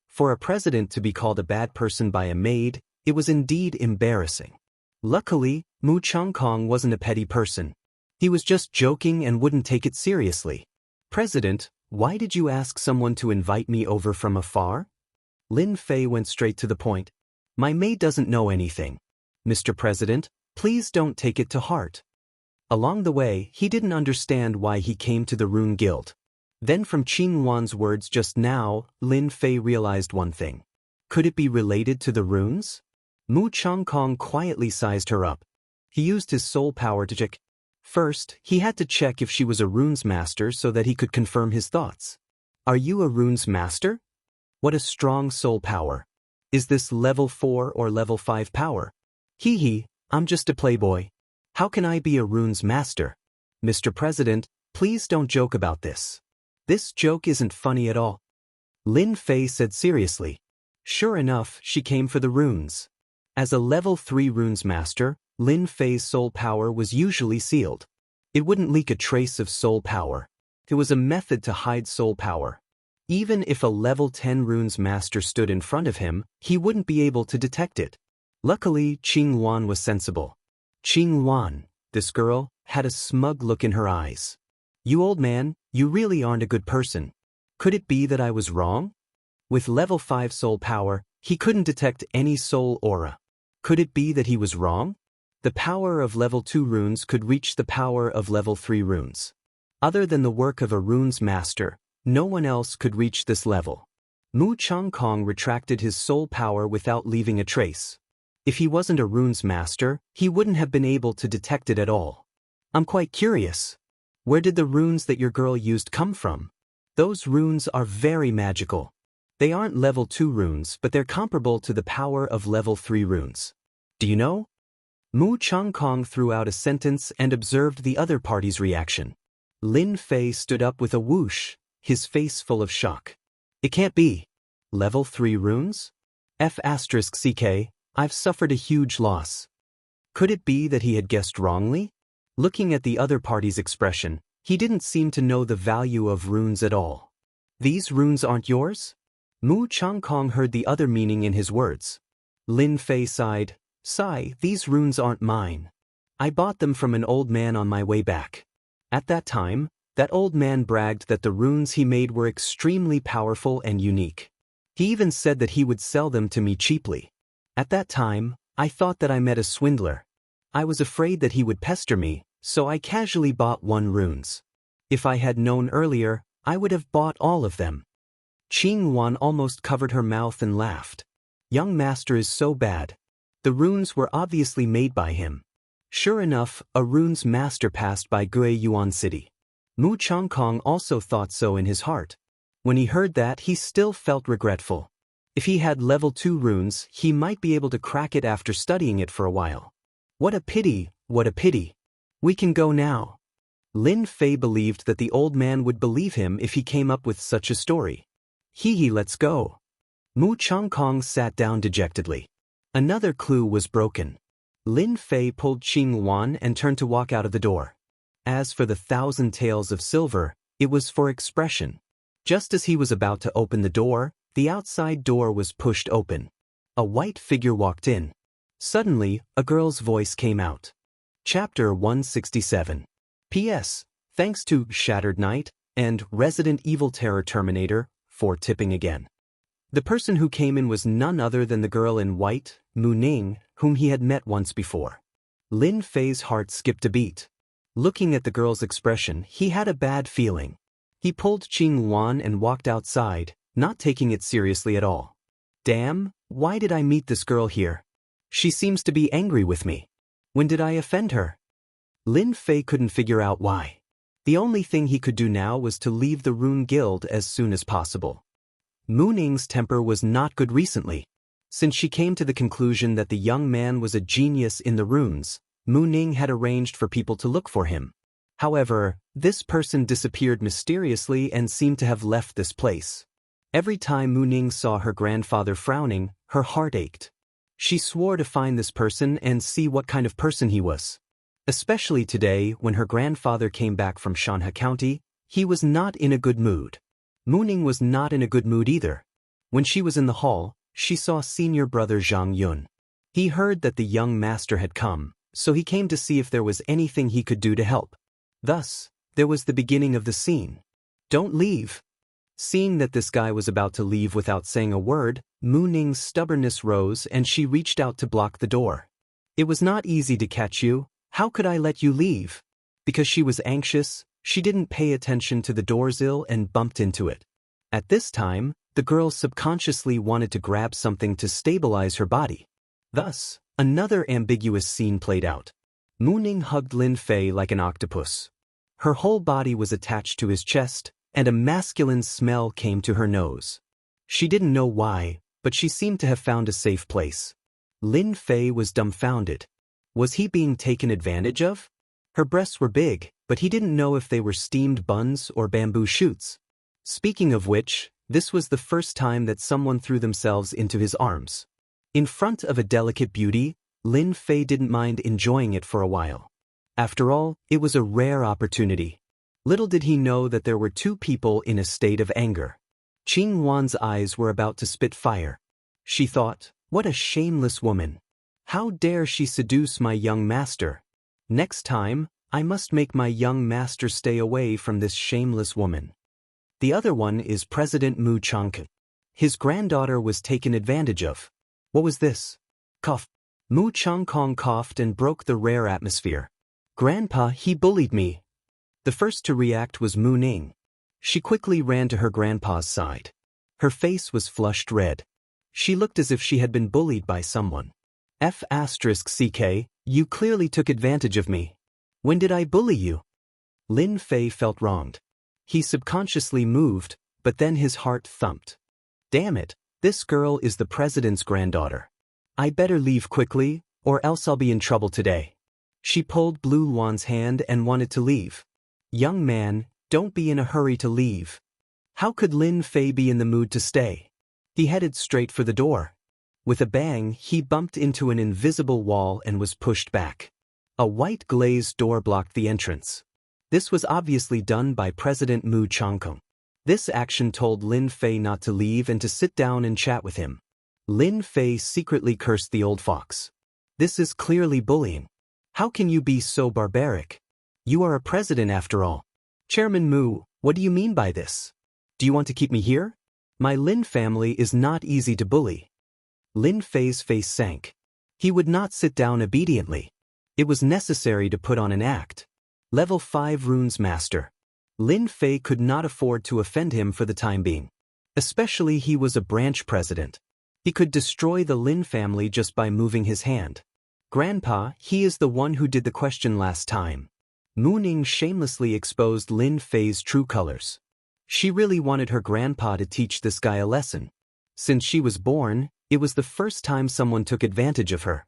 For a president to be called a bad person by a maid, it was indeed embarrassing. Luckily, Mu Changkong wasn't a petty person. He was just joking and wouldn't take it seriously. President, why did you ask someone to invite me over from afar? Lin Fei went straight to the point. My maid doesn't know anything. Mr. President, please don't take it to heart. Along the way, he didn't understand why he came to the Rune Guild. Then from Qing Wan's words just now, Lin Fei realized one thing. Could it be related to the runes? Mu Changkong quietly sized her up. He used his soul power to check. First, he had to check if she was a runes master so that he could confirm his thoughts. Are you a runes master? What a strong soul power. Is this level 4 or level 5 power? Hee hee, I'm just a playboy. How can I be a runes master? Mr. President, please don't joke about this. This joke isn't funny at all. Lin Fei said seriously. Sure enough, she came for the runes. As a level 3 runes master, Lin Fei's soul power was usually sealed. It wouldn't leak a trace of soul power. It was a method to hide soul power. Even if a level 10 runes master stood in front of him, he wouldn't be able to detect it. Luckily, Qing Wan was sensible. Qing Wan, this girl, had a smug look in her eyes. You old man, you really aren't a good person. Could it be that I was wrong? With level 5 soul power, he couldn't detect any soul aura. Could it be that he was wrong? The power of level 2 runes could reach the power of level 3 runes. Other than the work of a runes master, no one else could reach this level. Mu Changkong retracted his soul power without leaving a trace. If he wasn't a runes master, he wouldn't have been able to detect it at all. I'm quite curious. Where did the runes that your girl used come from? Those runes are very magical. They aren't level 2 runes, but they're comparable to the power of level 3 runes. Do you know? Mu Changkong threw out a sentence and observed the other party's reaction. Lin Fei stood up with a whoosh, his face full of shock. It can't be. Level 3 runes? F***ck, I've suffered a huge loss. Could it be that he had guessed wrongly? Looking at the other party's expression, he didn't seem to know the value of runes at all. These runes aren't yours? Mu Changkong heard the other meaning in his words. Lin Fei sighed. Sigh, these runes aren't mine. I bought them from an old man on my way back. At that time, that old man bragged that the runes he made were extremely powerful and unique. He even said that he would sell them to me cheaply. At that time, I thought that I met a swindler. I was afraid that he would pester me, so I casually bought 1 runes. If I had known earlier, I would have bought all of them. Qing Wan almost covered her mouth and laughed. Young master is so bad. The runes were obviously made by him. Sure enough, a runes master passed by Gui Yuan City. Mu Changkong also thought so in his heart. When he heard that, he still felt regretful. If he had level 2 runes, he might be able to crack it after studying it for a while. What a pity, what a pity. We can go now. Lin Fei believed that the old man would believe him if he came up with such a story. Hee hee, let's go. Mu Changkong sat down dejectedly. Another clue was broken. Lin Fei pulled Qing Wan and turned to walk out of the door. As for the 1,000 taels of silver, it was for expression. Just as he was about to open the door, the outside door was pushed open. A white figure walked in. Suddenly, a girl's voice came out. Chapter 167. P.S. Thanks to Shattered Knight and Resident Evil Terror Terminator for tipping again. The person who came in was none other than the girl in white, Mu Ning, whom he had met once before. Lin Fei's heart skipped a beat. Looking at the girl's expression, he had a bad feeling. He pulled Qing Wan and walked outside, not taking it seriously at all. Damn, why did I meet this girl here? She seems to be angry with me. When did I offend her? Lin Fei couldn't figure out why. The only thing he could do now was to leave the Rune Guild as soon as possible. Mu Ning's temper was not good recently. Since she came to the conclusion that the young man was a genius in the runes, Mu Ning had arranged for people to look for him. However, this person disappeared mysteriously and seemed to have left this place. Every time Mu Ning saw her grandfather frowning, her heart ached. She swore to find this person and see what kind of person he was. Especially today, when her grandfather came back from Shanhe County, he was not in a good mood. Mu Ning was not in a good mood either. When she was in the hall, she saw senior brother Zhang Yun. He heard that the young master had come, so he came to see if there was anything he could do to help. Thus, there was the beginning of the scene. Don't leave. Seeing that this guy was about to leave without saying a word, Mu Ning's stubbornness rose and she reached out to block the door. It was not easy to catch you. How could I let you leave? Because she was anxious, she didn't pay attention to the doorsill and bumped into it. At this time, the girl subconsciously wanted to grab something to stabilize her body. Thus, another ambiguous scene played out. Mu Ning hugged Lin Fei like an octopus. Her whole body was attached to his chest, and a masculine smell came to her nose. She didn't know why, but she seemed to have found a safe place. Lin Fei was dumbfounded. Was he being taken advantage of? Her breasts were big, but he didn't know if they were steamed buns or bamboo shoots. Speaking of which, this was the first time that someone threw themselves into his arms. In front of a delicate beauty, Lin Fei didn't mind enjoying it for a while. After all, it was a rare opportunity. Little did he know that there were two people in a state of anger. Qing Wan's eyes were about to spit fire. She thought, what a shameless woman. How dare she seduce my young master? Next time, I must make my young master stay away from this shameless woman. The other one is President Mu Changke. His granddaughter was taken advantage of. What was this? Cough. Mu Changkong coughed and broke the rare atmosphere. Grandpa, he bullied me. The first to react was Mu Ning. She quickly ran to her grandpa's side. Her face was flushed red. She looked as if she had been bullied by someone. F***ck, you clearly took advantage of me. When did I bully you? Lin Fei felt wronged. He subconsciously moved, but then his heart thumped. Damn it, this girl is the president's granddaughter. I better leave quickly, or else I'll be in trouble today. She pulled Blue Luan's hand and wanted to leave. Young man, don't be in a hurry to leave. How could Lin Fei be in the mood to stay? He headed straight for the door. With a bang, he bumped into an invisible wall and was pushed back. A white glazed door blocked the entrance. This was obviously done by President Mu Changkong. This action told Lin Fei not to leave and to sit down and chat with him. Lin Fei secretly cursed the old fox. This is clearly bullying. How can you be so barbaric? You are a president after all. Chairman Mu, what do you mean by this? Do you want to keep me here? My Lin family is not easy to bully. Lin Fei's face sank. He would not sit down obediently. It was necessary to put on an act. Level 5 Runes Master. Lin Fei could not afford to offend him for the time being. Especially he was a branch president. He could destroy the Lin family just by moving his hand. Grandpa, he is the one who did the question last time. Mu Ning shamelessly exposed Lin Fei's true colors. She really wanted her grandpa to teach this guy a lesson. Since she was born, it was the first time someone took advantage of her.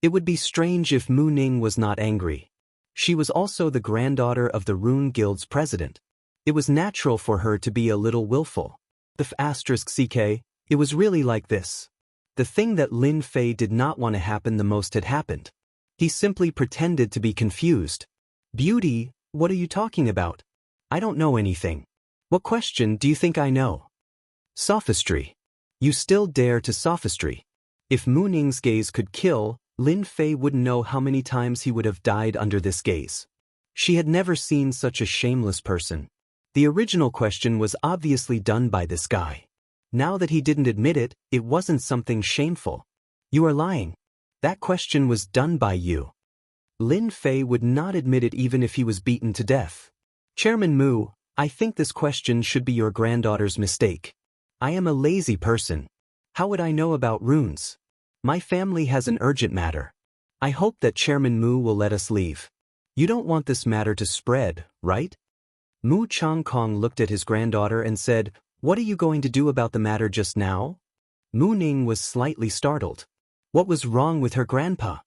It would be strange if Mu Ning was not angry. She was also the granddaughter of the Rune Guild's president. It was natural for her to be a little willful. The **ck, it was really like this. The thing that Lin Fei did not want to happen the most had happened. He simply pretended to be confused. Beauty, what are you talking about? I don't know anything. What question do you think I know? Sophistry. You still dare to sophistry. If Mu Ning's gaze could kill, Lin Fei wouldn't know how many times he would have died under this gaze. She had never seen such a shameless person. The original question was obviously done by this guy. Now that he didn't admit it, it wasn't something shameful. You are lying. That question was done by you. Lin Fei would not admit it even if he was beaten to death. Chairman Mu, I think this question should be your granddaughter's mistake. I am a lazy person. How would I know about runes? My family has an urgent matter. I hope that Chairman Mu will let us leave. You don't want this matter to spread, right? Mu Changkong looked at his granddaughter and said, "What are you going to do about the matter just now?" Mu Ning was slightly startled. What was wrong with her grandpa?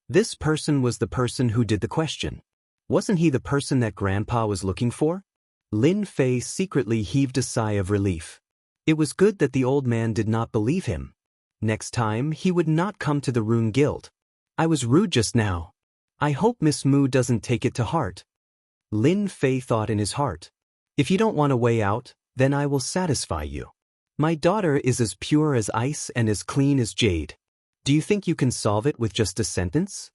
This person was the person who did the question. Wasn't he the person that grandpa was looking for? Lin Fei secretly heaved a sigh of relief. It was good that the old man did not believe him. Next time, he would not come to the Rune Guild. I was rude just now. I hope Miss Mu doesn't take it to heart. Lin Fei thought in his heart. If you don't want a way out, then I will satisfy you. My daughter is as pure as ice and as clean as jade. Do you think you can solve it with just a sentence?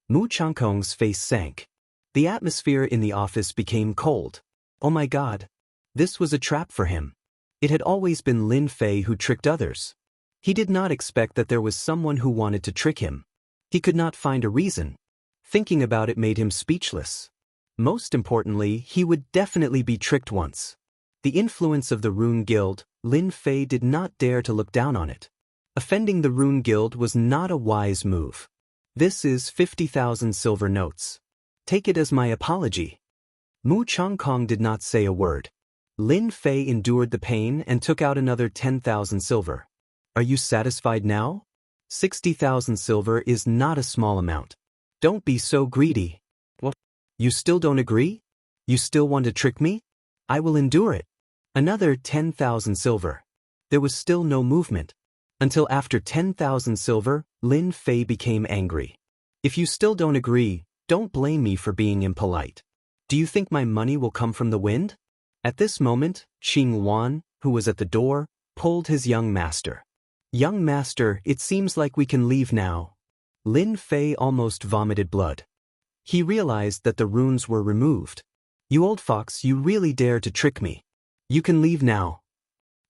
Mu Changkong's face sank. The atmosphere in the office became cold. Oh my God. This was a trap for him. It had always been Lin Fei who tricked others. He did not expect that there was someone who wanted to trick him. He could not find a reason. Thinking about it made him speechless. Most importantly, he would definitely be tricked once. The influence of the Rune Guild, Lin Fei did not dare to look down on it. Offending the Rune Guild was not a wise move. This is 50,000 silver notes. Take it as my apology. Mu Changkong did not say a word. Lin Fei endured the pain and took out another 10,000 silver. Are you satisfied now? 60,000 silver is not a small amount. Don't be so greedy. What? You still don't agree? You still want to trick me? I will endure it. Another 10,000 silver. There was still no movement. Until after 10,000 silver, Lin Fei became angry. If you still don't agree, don't blame me for being impolite. Do you think my money will come from the wind? At this moment, Qing Wan, who was at the door, pulled his young master. Young master, it seems like we can leave now. Lin Fei almost vomited blood. He realized that the runes were removed. You old fox, you really dare to trick me. You can leave now.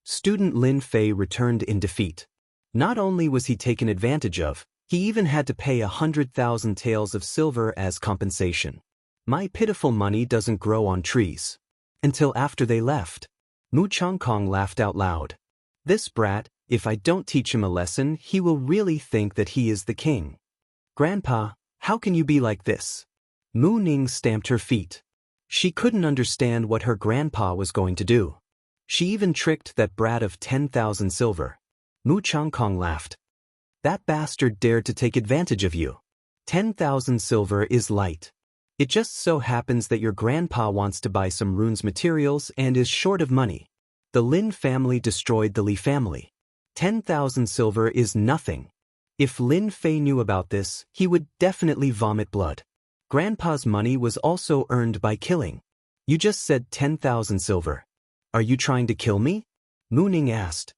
Student Lin Fei returned in defeat. Not only was he taken advantage of, he even had to pay 100,000 taels of silver as compensation. My pitiful money doesn't grow on trees. Until after they left. Mu Changkong laughed out loud. This brat, if I don't teach him a lesson, he will really think that he is the king. Grandpa, how can you be like this? Mu Ning stamped her feet. She couldn't understand what her grandpa was going to do. She even tricked that brat of 10,000 silver. Mu Changkong laughed. That bastard dared to take advantage of you. 10,000 silver is light. It just so happens that your grandpa wants to buy some runes materials and is short of money. The Lin family destroyed the Li family. 10,000 silver is nothing. If Lin Fei knew about this, he would definitely vomit blood. Grandpa's money was also earned by killing. You just said 10,000 silver. Are you trying to kill me? Mu Ning asked.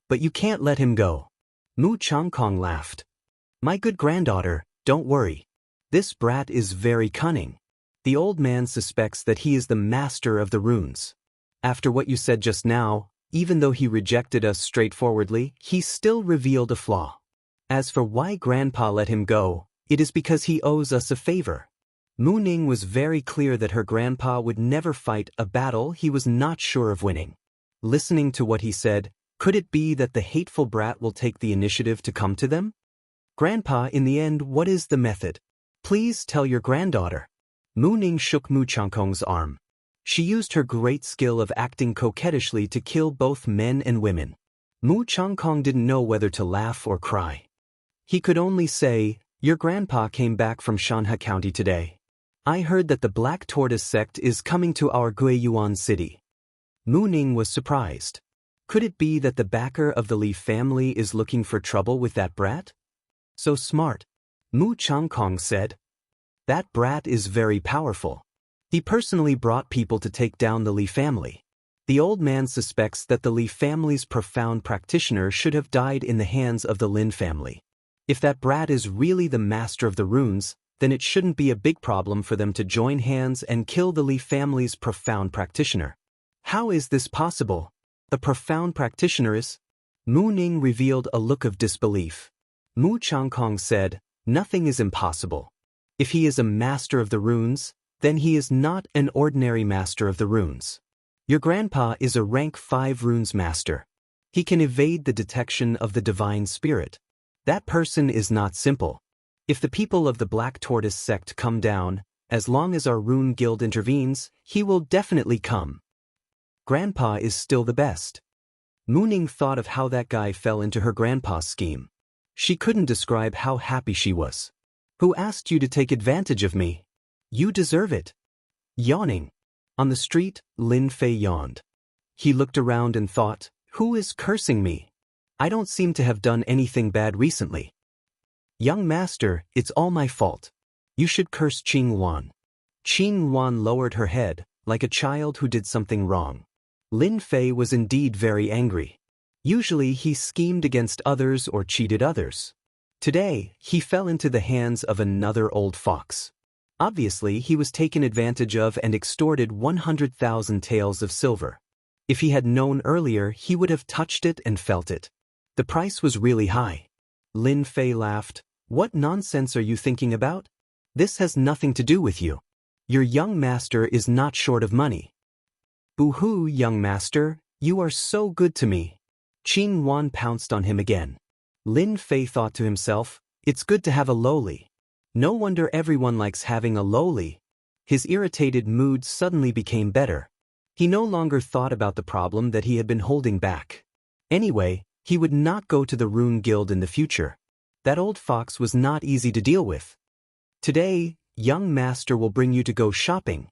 But you can't let him go. Mu Changkong laughed. My good granddaughter, don't worry. This brat is very cunning. The old man suspects that he is the master of the runes. After what you said just now, even though he rejected us straightforwardly, he still revealed a flaw. As for why Grandpa let him go, it is because he owes us a favor. Mu Ning was very clear that her grandpa would never fight a battle he was not sure of winning. Listening to what he said, could it be that the hateful brat will take the initiative to come to them? Grandpa, in the end, what is the method? Please tell your granddaughter. Mu Ning shook Mu Changkong's arm. She used her great skill of acting coquettishly to kill both men and women. Mu Changkong didn't know whether to laugh or cry. He could only say, your grandpa came back from Shanha County today. I heard that the Black Tortoise sect is coming to our Guiyuan city. Mu Ning was surprised. Could it be that the backer of the Li family is looking for trouble with that brat? So smart. Mu Changkong said. That brat is very powerful. He personally brought people to take down the Li family. The old man suspects that the Li family's profound practitioner should have died in the hands of the Lin family. If that brat is really the master of the runes, then it shouldn't be a big problem for them to join hands and kill the Li family's profound practitioner. How is this possible? A profound practitioner is? Mu Ning revealed a look of disbelief. Mu Changkong said, nothing is impossible. If he is a master of the runes, then he is not an ordinary master of the runes. Your grandpa is a rank 5 runes master. He can evade the detection of the divine spirit. That person is not simple. If the people of the Black Tortoise sect come down, as long as our rune guild intervenes, he will definitely come. Grandpa is still the best. Mu Ning thought of how that guy fell into her grandpa's scheme. She couldn't describe how happy she was. Who asked you to take advantage of me? You deserve it. Yawning. On the street, Lin Fei yawned. He looked around and thought, who is cursing me? I don't seem to have done anything bad recently. Young master, it's all my fault. You should curse Qing Wan. Qing Wan lowered her head, like a child who did something wrong. Lin Fei was indeed very angry. Usually he schemed against others or cheated others. Today, he fell into the hands of another old fox. Obviously, he was taken advantage of and extorted 100,000 taels of silver. If he had known earlier, he would have touched it and felt it. The price was really high. Lin Fei laughed. What nonsense are you thinking about? This has nothing to do with you. Your young master is not short of money. Boo-hoo, young master, you are so good to me. Qing Wan pounced on him again. Lin Fei thought to himself, it's good to have a lowly. No wonder everyone likes having a lowly. His irritated mood suddenly became better. He no longer thought about the problem that he had been holding back. Anyway, he would not go to the Rune Guild in the future. That old fox was not easy to deal with. Today, young master will bring you to go shopping.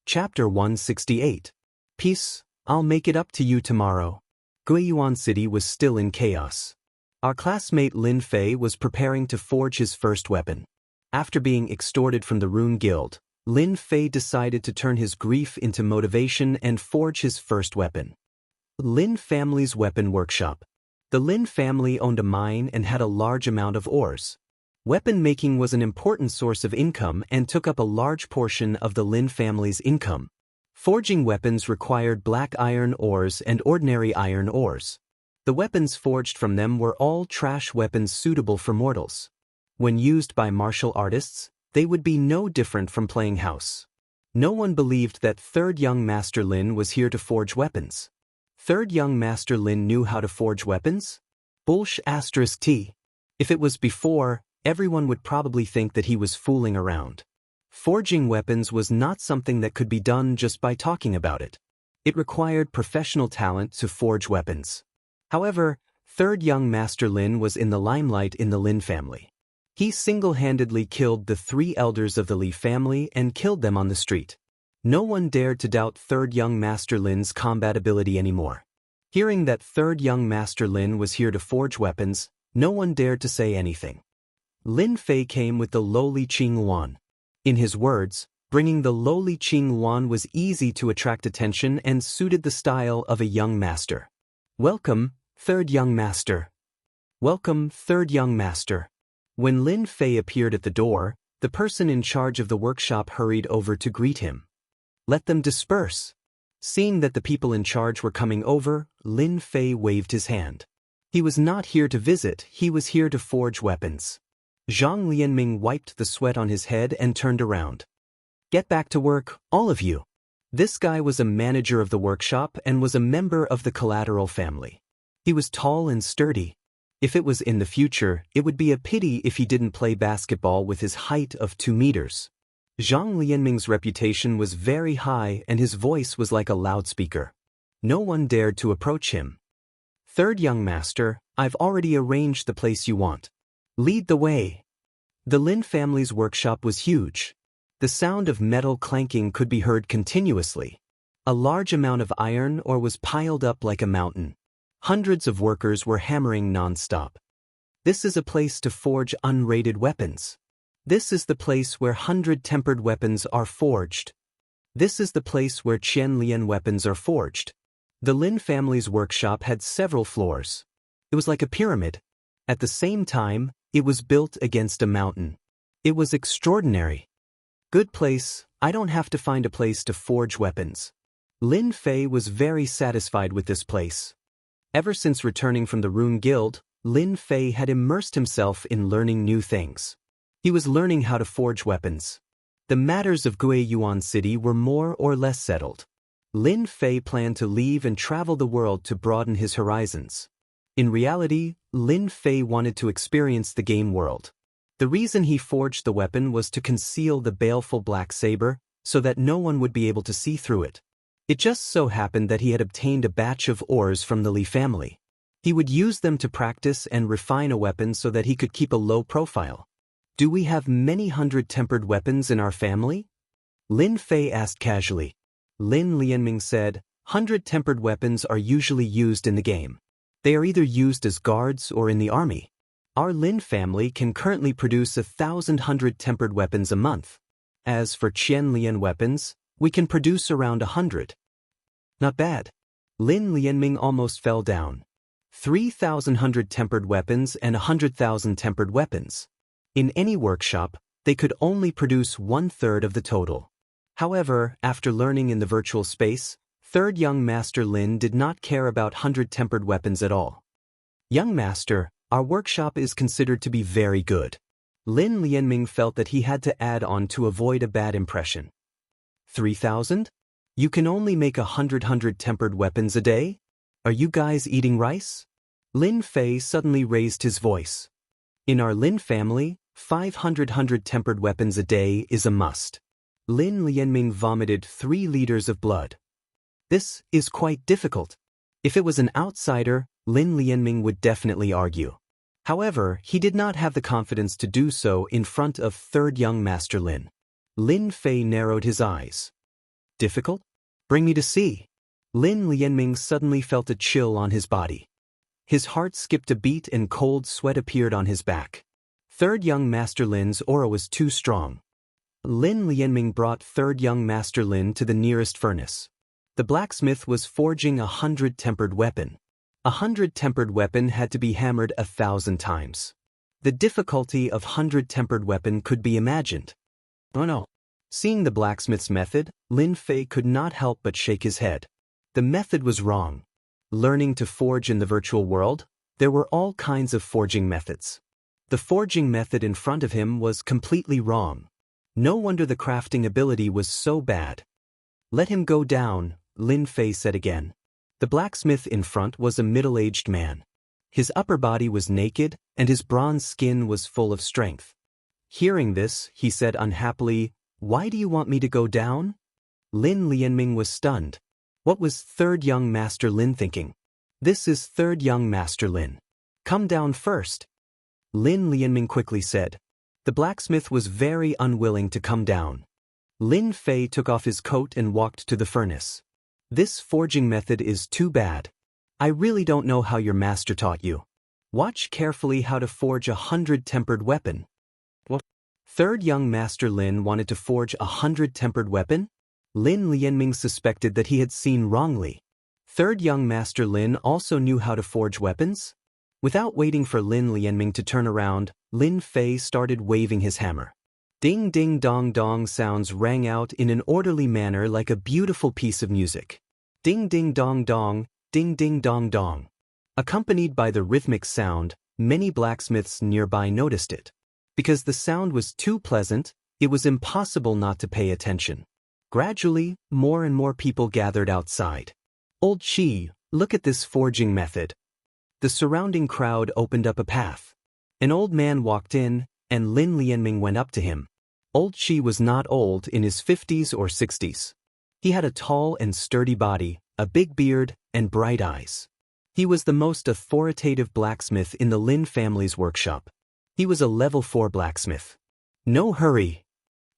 Chapter 168. Peace, I'll make it up to you tomorrow. Guiyuan City was still in chaos. Our classmate Lin Fei was preparing to forge his first weapon. After being extorted from the Rune Guild, Lin Fei decided to turn his grief into motivation and forge his first weapon. Lin family's weapon workshop. The Lin family owned a mine and had a large amount of ores. Weapon making was an important source of income and took up a large portion of the Lin family's income. Forging weapons required black iron ores and ordinary iron ores. The weapons forged from them were all trash weapons suitable for mortals. When used by martial artists, they would be no different from playing house. No one believed that Third Young Master Lin was here to forge weapons. Third Young Master Lin knew how to forge weapons? T. If it was before, everyone would probably think that he was fooling around. Forging weapons was not something that could be done just by talking about it. It required professional talent to forge weapons. However, Third Young Master Lin was in the limelight in the Lin family. He single-handedly killed the 3 elders of the Li family and killed them on the street. No one dared to doubt Third Young Master Lin's combat ability anymore. Hearing that Third Young Master Lin was here to forge weapons, no one dared to say anything. Lin Fei came with the lowly Qing Wan. In his words, bringing the lowly Qing Wan was easy to attract attention and suited the style of a young master. Welcome, Third Young Master. Welcome, Third Young Master. When Lin Fei appeared at the door, the person in charge of the workshop hurried over to greet him. Let them disperse. Seeing that the people in charge were coming over, Lin Fei waved his hand. He was not here to visit, he was here to forge weapons. Zhang Lianming wiped the sweat on his head and turned around. Get back to work, all of you. This guy was a manager of the workshop and was a member of the Collateral family. He was tall and sturdy. If it was in the future, it would be a pity if he didn't play basketball with his height of 2 meters. Zhang Lianming's reputation was very high and his voice was like a loudspeaker. No one dared to approach him. Third Young Master, I've already arranged the place you want. Lead the way. The Lin family's workshop was huge. The sound of metal clanking could be heard continuously. A large amount of iron ore was piled up like a mountain. Hundreds of workers were hammering non-stop. This is a place to forge unrated weapons. This is the place where 100-tempered weapons are forged. This is the place where Qianlian weapons are forged. The Lin family's workshop had several floors. It was like a pyramid. At the same time, It was built against a mountain. It was extraordinary. Good place, I don't have to find a place to forge weapons. Lin Fei was very satisfied with this place. Ever since returning from the Rune Guild, Lin Fei had immersed himself in learning new things. He was learning how to forge weapons. The matters of Guiyuan City were more or less settled. Lin Fei planned to leave and travel the world to broaden his horizons. In reality, Lin Fei wanted to experience the game world. The reason he forged the weapon was to conceal the baleful black saber, so that no one would be able to see through it. It just so happened that he had obtained a batch of ores from the Li family. He would use them to practice and refine a weapon so that he could keep a low profile. Do we have many hundred tempered weapons in our family? Lin Fei asked casually. Lin Lianming said, 100 tempered weapons are usually used in the game. They are either used as guards or in the army. Our Lin family can currently produce 1,100 tempered weapons a month. As for Qian Lian weapons, we can produce around 100. Not bad. Lin Lianming almost fell down. 3,100 tempered weapons and 100,000 tempered weapons. In any workshop, they could only produce 1/3 of the total. However, after learning in the virtual space, third young Master Lin did not care about 100 tempered weapons at all. Young Master, our workshop is considered to be very good. Lin Lianming felt that he had to add on to avoid a bad impression. 3,000? You can only make 100 tempered weapons a day? Are you guys eating rice? Lin Fei suddenly raised his voice. In our Lin family, 500 tempered weapons a day is a must. Lin Lianming vomited 3 liters of blood. This is quite difficult. If it was an outsider, Lin Lianming would definitely argue. However, he did not have the confidence to do so in front of third young Master Lin. Lin Fei narrowed his eyes. Difficult? Bring me to see. Lin Lianming suddenly felt a chill on his body. His heart skipped a beat and cold sweat appeared on his back. Third young Master Lin's aura was too strong. Lin Lianming brought third young Master Lin to the nearest furnace. The blacksmith was forging 100 tempered weapon. 100 tempered weapon had to be hammered 1,000 times. The difficulty of 100 tempered weapon could be imagined. Oh no. Seeing the blacksmith's method, Lin Fei could not help but shake his head. The method was wrong. Learning to forge in the virtual world, there were all kinds of forging methods. The forging method in front of him was completely wrong. No wonder the crafting ability was so bad. Let him go down, Lin Fei said again. The blacksmith in front was a middle-aged man. His upper body was naked, and his bronze skin was full of strength. Hearing this, he said unhappily, "Why do you want me to go down?" Lin Lianming was stunned. What was third young Master Lin thinking? This is third young Master Lin. Come down first. Lin Lianming quickly said. The blacksmith was very unwilling to come down. Lin Fei took off his coat and walked to the furnace. This forging method is too bad. I really don't know how your master taught you. Watch carefully how to forge 100 tempered weapon. What? Third young Master Lin wanted to forge 100 tempered weapon? Lin Lianming suspected that he had seen wrongly. Third young Master Lin also knew how to forge weapons? Without waiting for Lin Lianming to turn around, Lin Fei started waving his hammer. Ding ding dong dong sounds rang out in an orderly manner like a beautiful piece of music. Ding ding dong dong, ding ding dong dong. Accompanied by the rhythmic sound, many blacksmiths nearby noticed it. Because the sound was too pleasant, it was impossible not to pay attention. Gradually, more and more people gathered outside. Old Chi, look at this forging method. The surrounding crowd opened up a path. An old man walked in, and Lin Lianming went up to him. Old Chi was not old, in his 50s or 60s. He had a tall and sturdy body, a big beard, and bright eyes. He was the most authoritative blacksmith in the Lin family's workshop. He was a level 4 blacksmith. No hurry.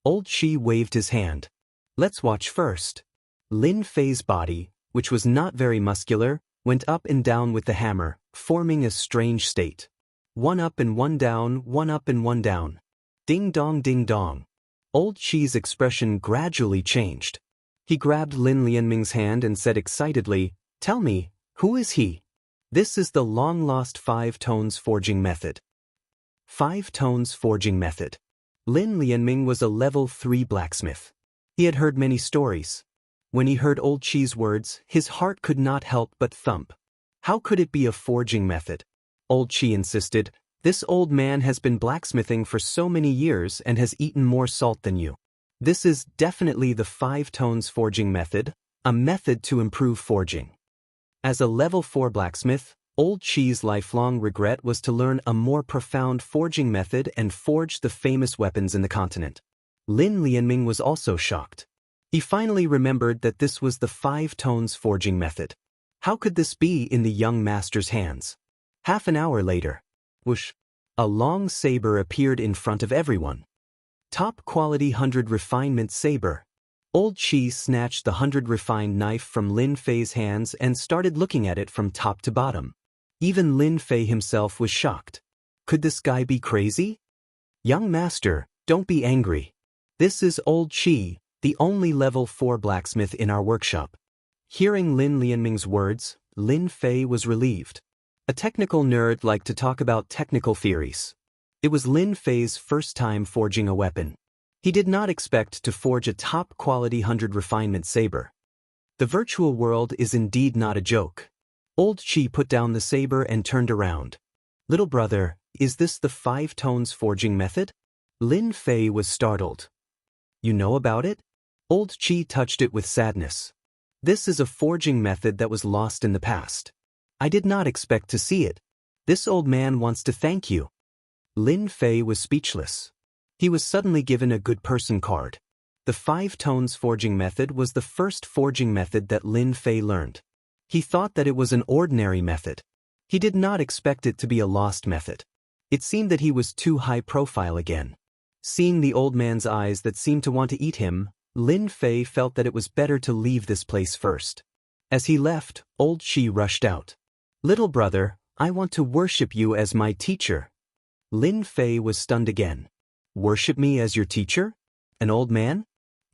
Old Chi waved his hand. Let's watch first. Lin Fei's body, which was not very muscular, went up and down with the hammer, forming a strange state. One up and one down, one up and one down. Ding dong ding dong. Old Chi's expression gradually changed. He grabbed Lin Lianming's hand and said excitedly, "Tell me, who is he?" This is the long-lost 5 tones forging method. 5 Tones Forging Method. Lin Lianming was a level 3 blacksmith. He had heard many stories. When he heard Old Qi's words, his heart could not help but thump. How could it be a forging method? Old Qi insisted, "This old man has been blacksmithing for so many years and has eaten more salt than you. This is definitely the 5 Tones Forging Method, a method to improve forging." As a level 4 blacksmith, Old Qi's lifelong regret was to learn a more profound forging method and forge the famous weapons in the continent. Lin Lianming was also shocked. He finally remembered that this was the 5 Tones Forging Method. How could this be in the young master's hands? Half an hour later, whoosh, a long saber appeared in front of everyone. Top quality 100 refinement saber. Old Qi snatched the 100 refined knife from Lin Fei's hands and started looking at it from top to bottom. Even Lin Fei himself was shocked. Could this guy be crazy? "Young master, don't be angry. This is Old Qi, the only level 4 blacksmith in our workshop." Hearing Lin Lianming's words, Lin Fei was relieved. A technical nerd liked to talk about technical theories. It was Lin Fei's first time forging a weapon. He did not expect to forge a top-quality 100 refinement saber. The virtual world is indeed not a joke. Old Qi put down the saber and turned around. "Little brother, is this the 5 Tones Forging Method?" Lin Fei was startled. "You know about it?" Old Qi touched it with sadness. "This is a forging method that was lost in the past. I did not expect to see it. This old man wants to thank you." Lin Fei was speechless. He was suddenly given a good person card. The 5 Tones Forging Method was the first forging method that Lin Fei learned. He thought that it was an ordinary method. He did not expect it to be a lost method. It seemed that he was too high profile again. Seeing the old man's eyes that seemed to want to eat him, Lin Fei felt that it was better to leave this place first. As he left, Old Qi rushed out. "Little brother, I want to worship you as my teacher." Lin Fei was stunned again. "Worship me as your teacher? An old man?"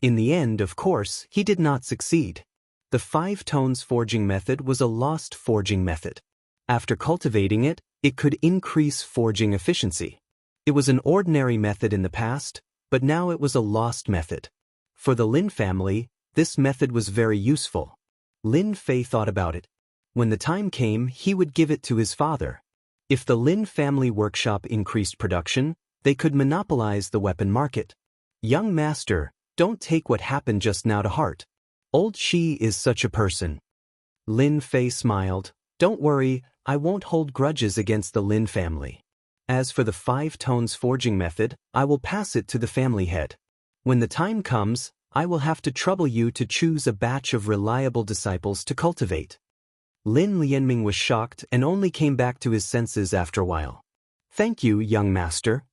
In the end, of course, he did not succeed. The 5 Tones Forging Method was a lost forging method. After cultivating it, it could increase forging efficiency. It was an ordinary method in the past, but now it was a lost method. For the Lin family, this method was very useful. Lin Fei thought about it. When the time came, he would give it to his father. If the Lin family workshop increased production, they could monopolize the weapon market. "Young master, don't take what happened just now to heart. Old Qi is such a person." Lin Fei smiled. "Don't worry, I won't hold grudges against the Lin family. As for the 5 Tones Forging Method, I will pass it to the family head. When the time comes, I will have to trouble you to choose a batch of reliable disciples to cultivate." Lin Lianming was shocked and only came back to his senses after a while. "Thank you, young master."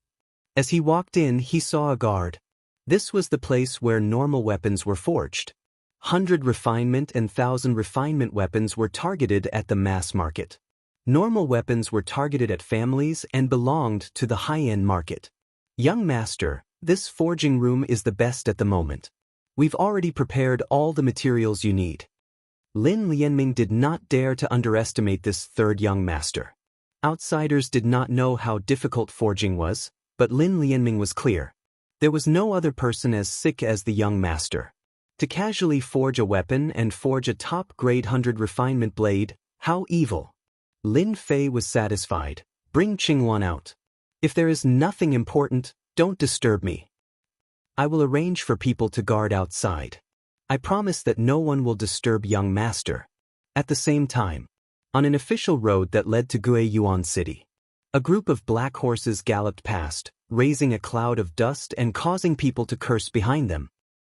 As he walked in, he saw a guard. This was the place where normal weapons were forged. 100 refinement and 1,000 refinement weapons were targeted at the mass market. Normal weapons were targeted at families and belonged to the high-end market. "Young master, this forging room is the best at the moment. We've already prepared all the materials you need." Lin Lianming did not dare to underestimate this third young master. Outsiders did not know how difficult forging was, but Lin Lianming was clear. There was no other person as sick as the young master. To casually forge a weapon and forge a top-grade 100 refinement blade, how evil. Lin Fei was satisfied. "Bring Qingwan out. If there is nothing important, don't disturb me. I will arrange for people to guard outside. I promise that no one will disturb young master." At the same time, on an official road that led to Guiyuan City, a group of black horses galloped past, raising a cloud of dust and causing people to curse behind them.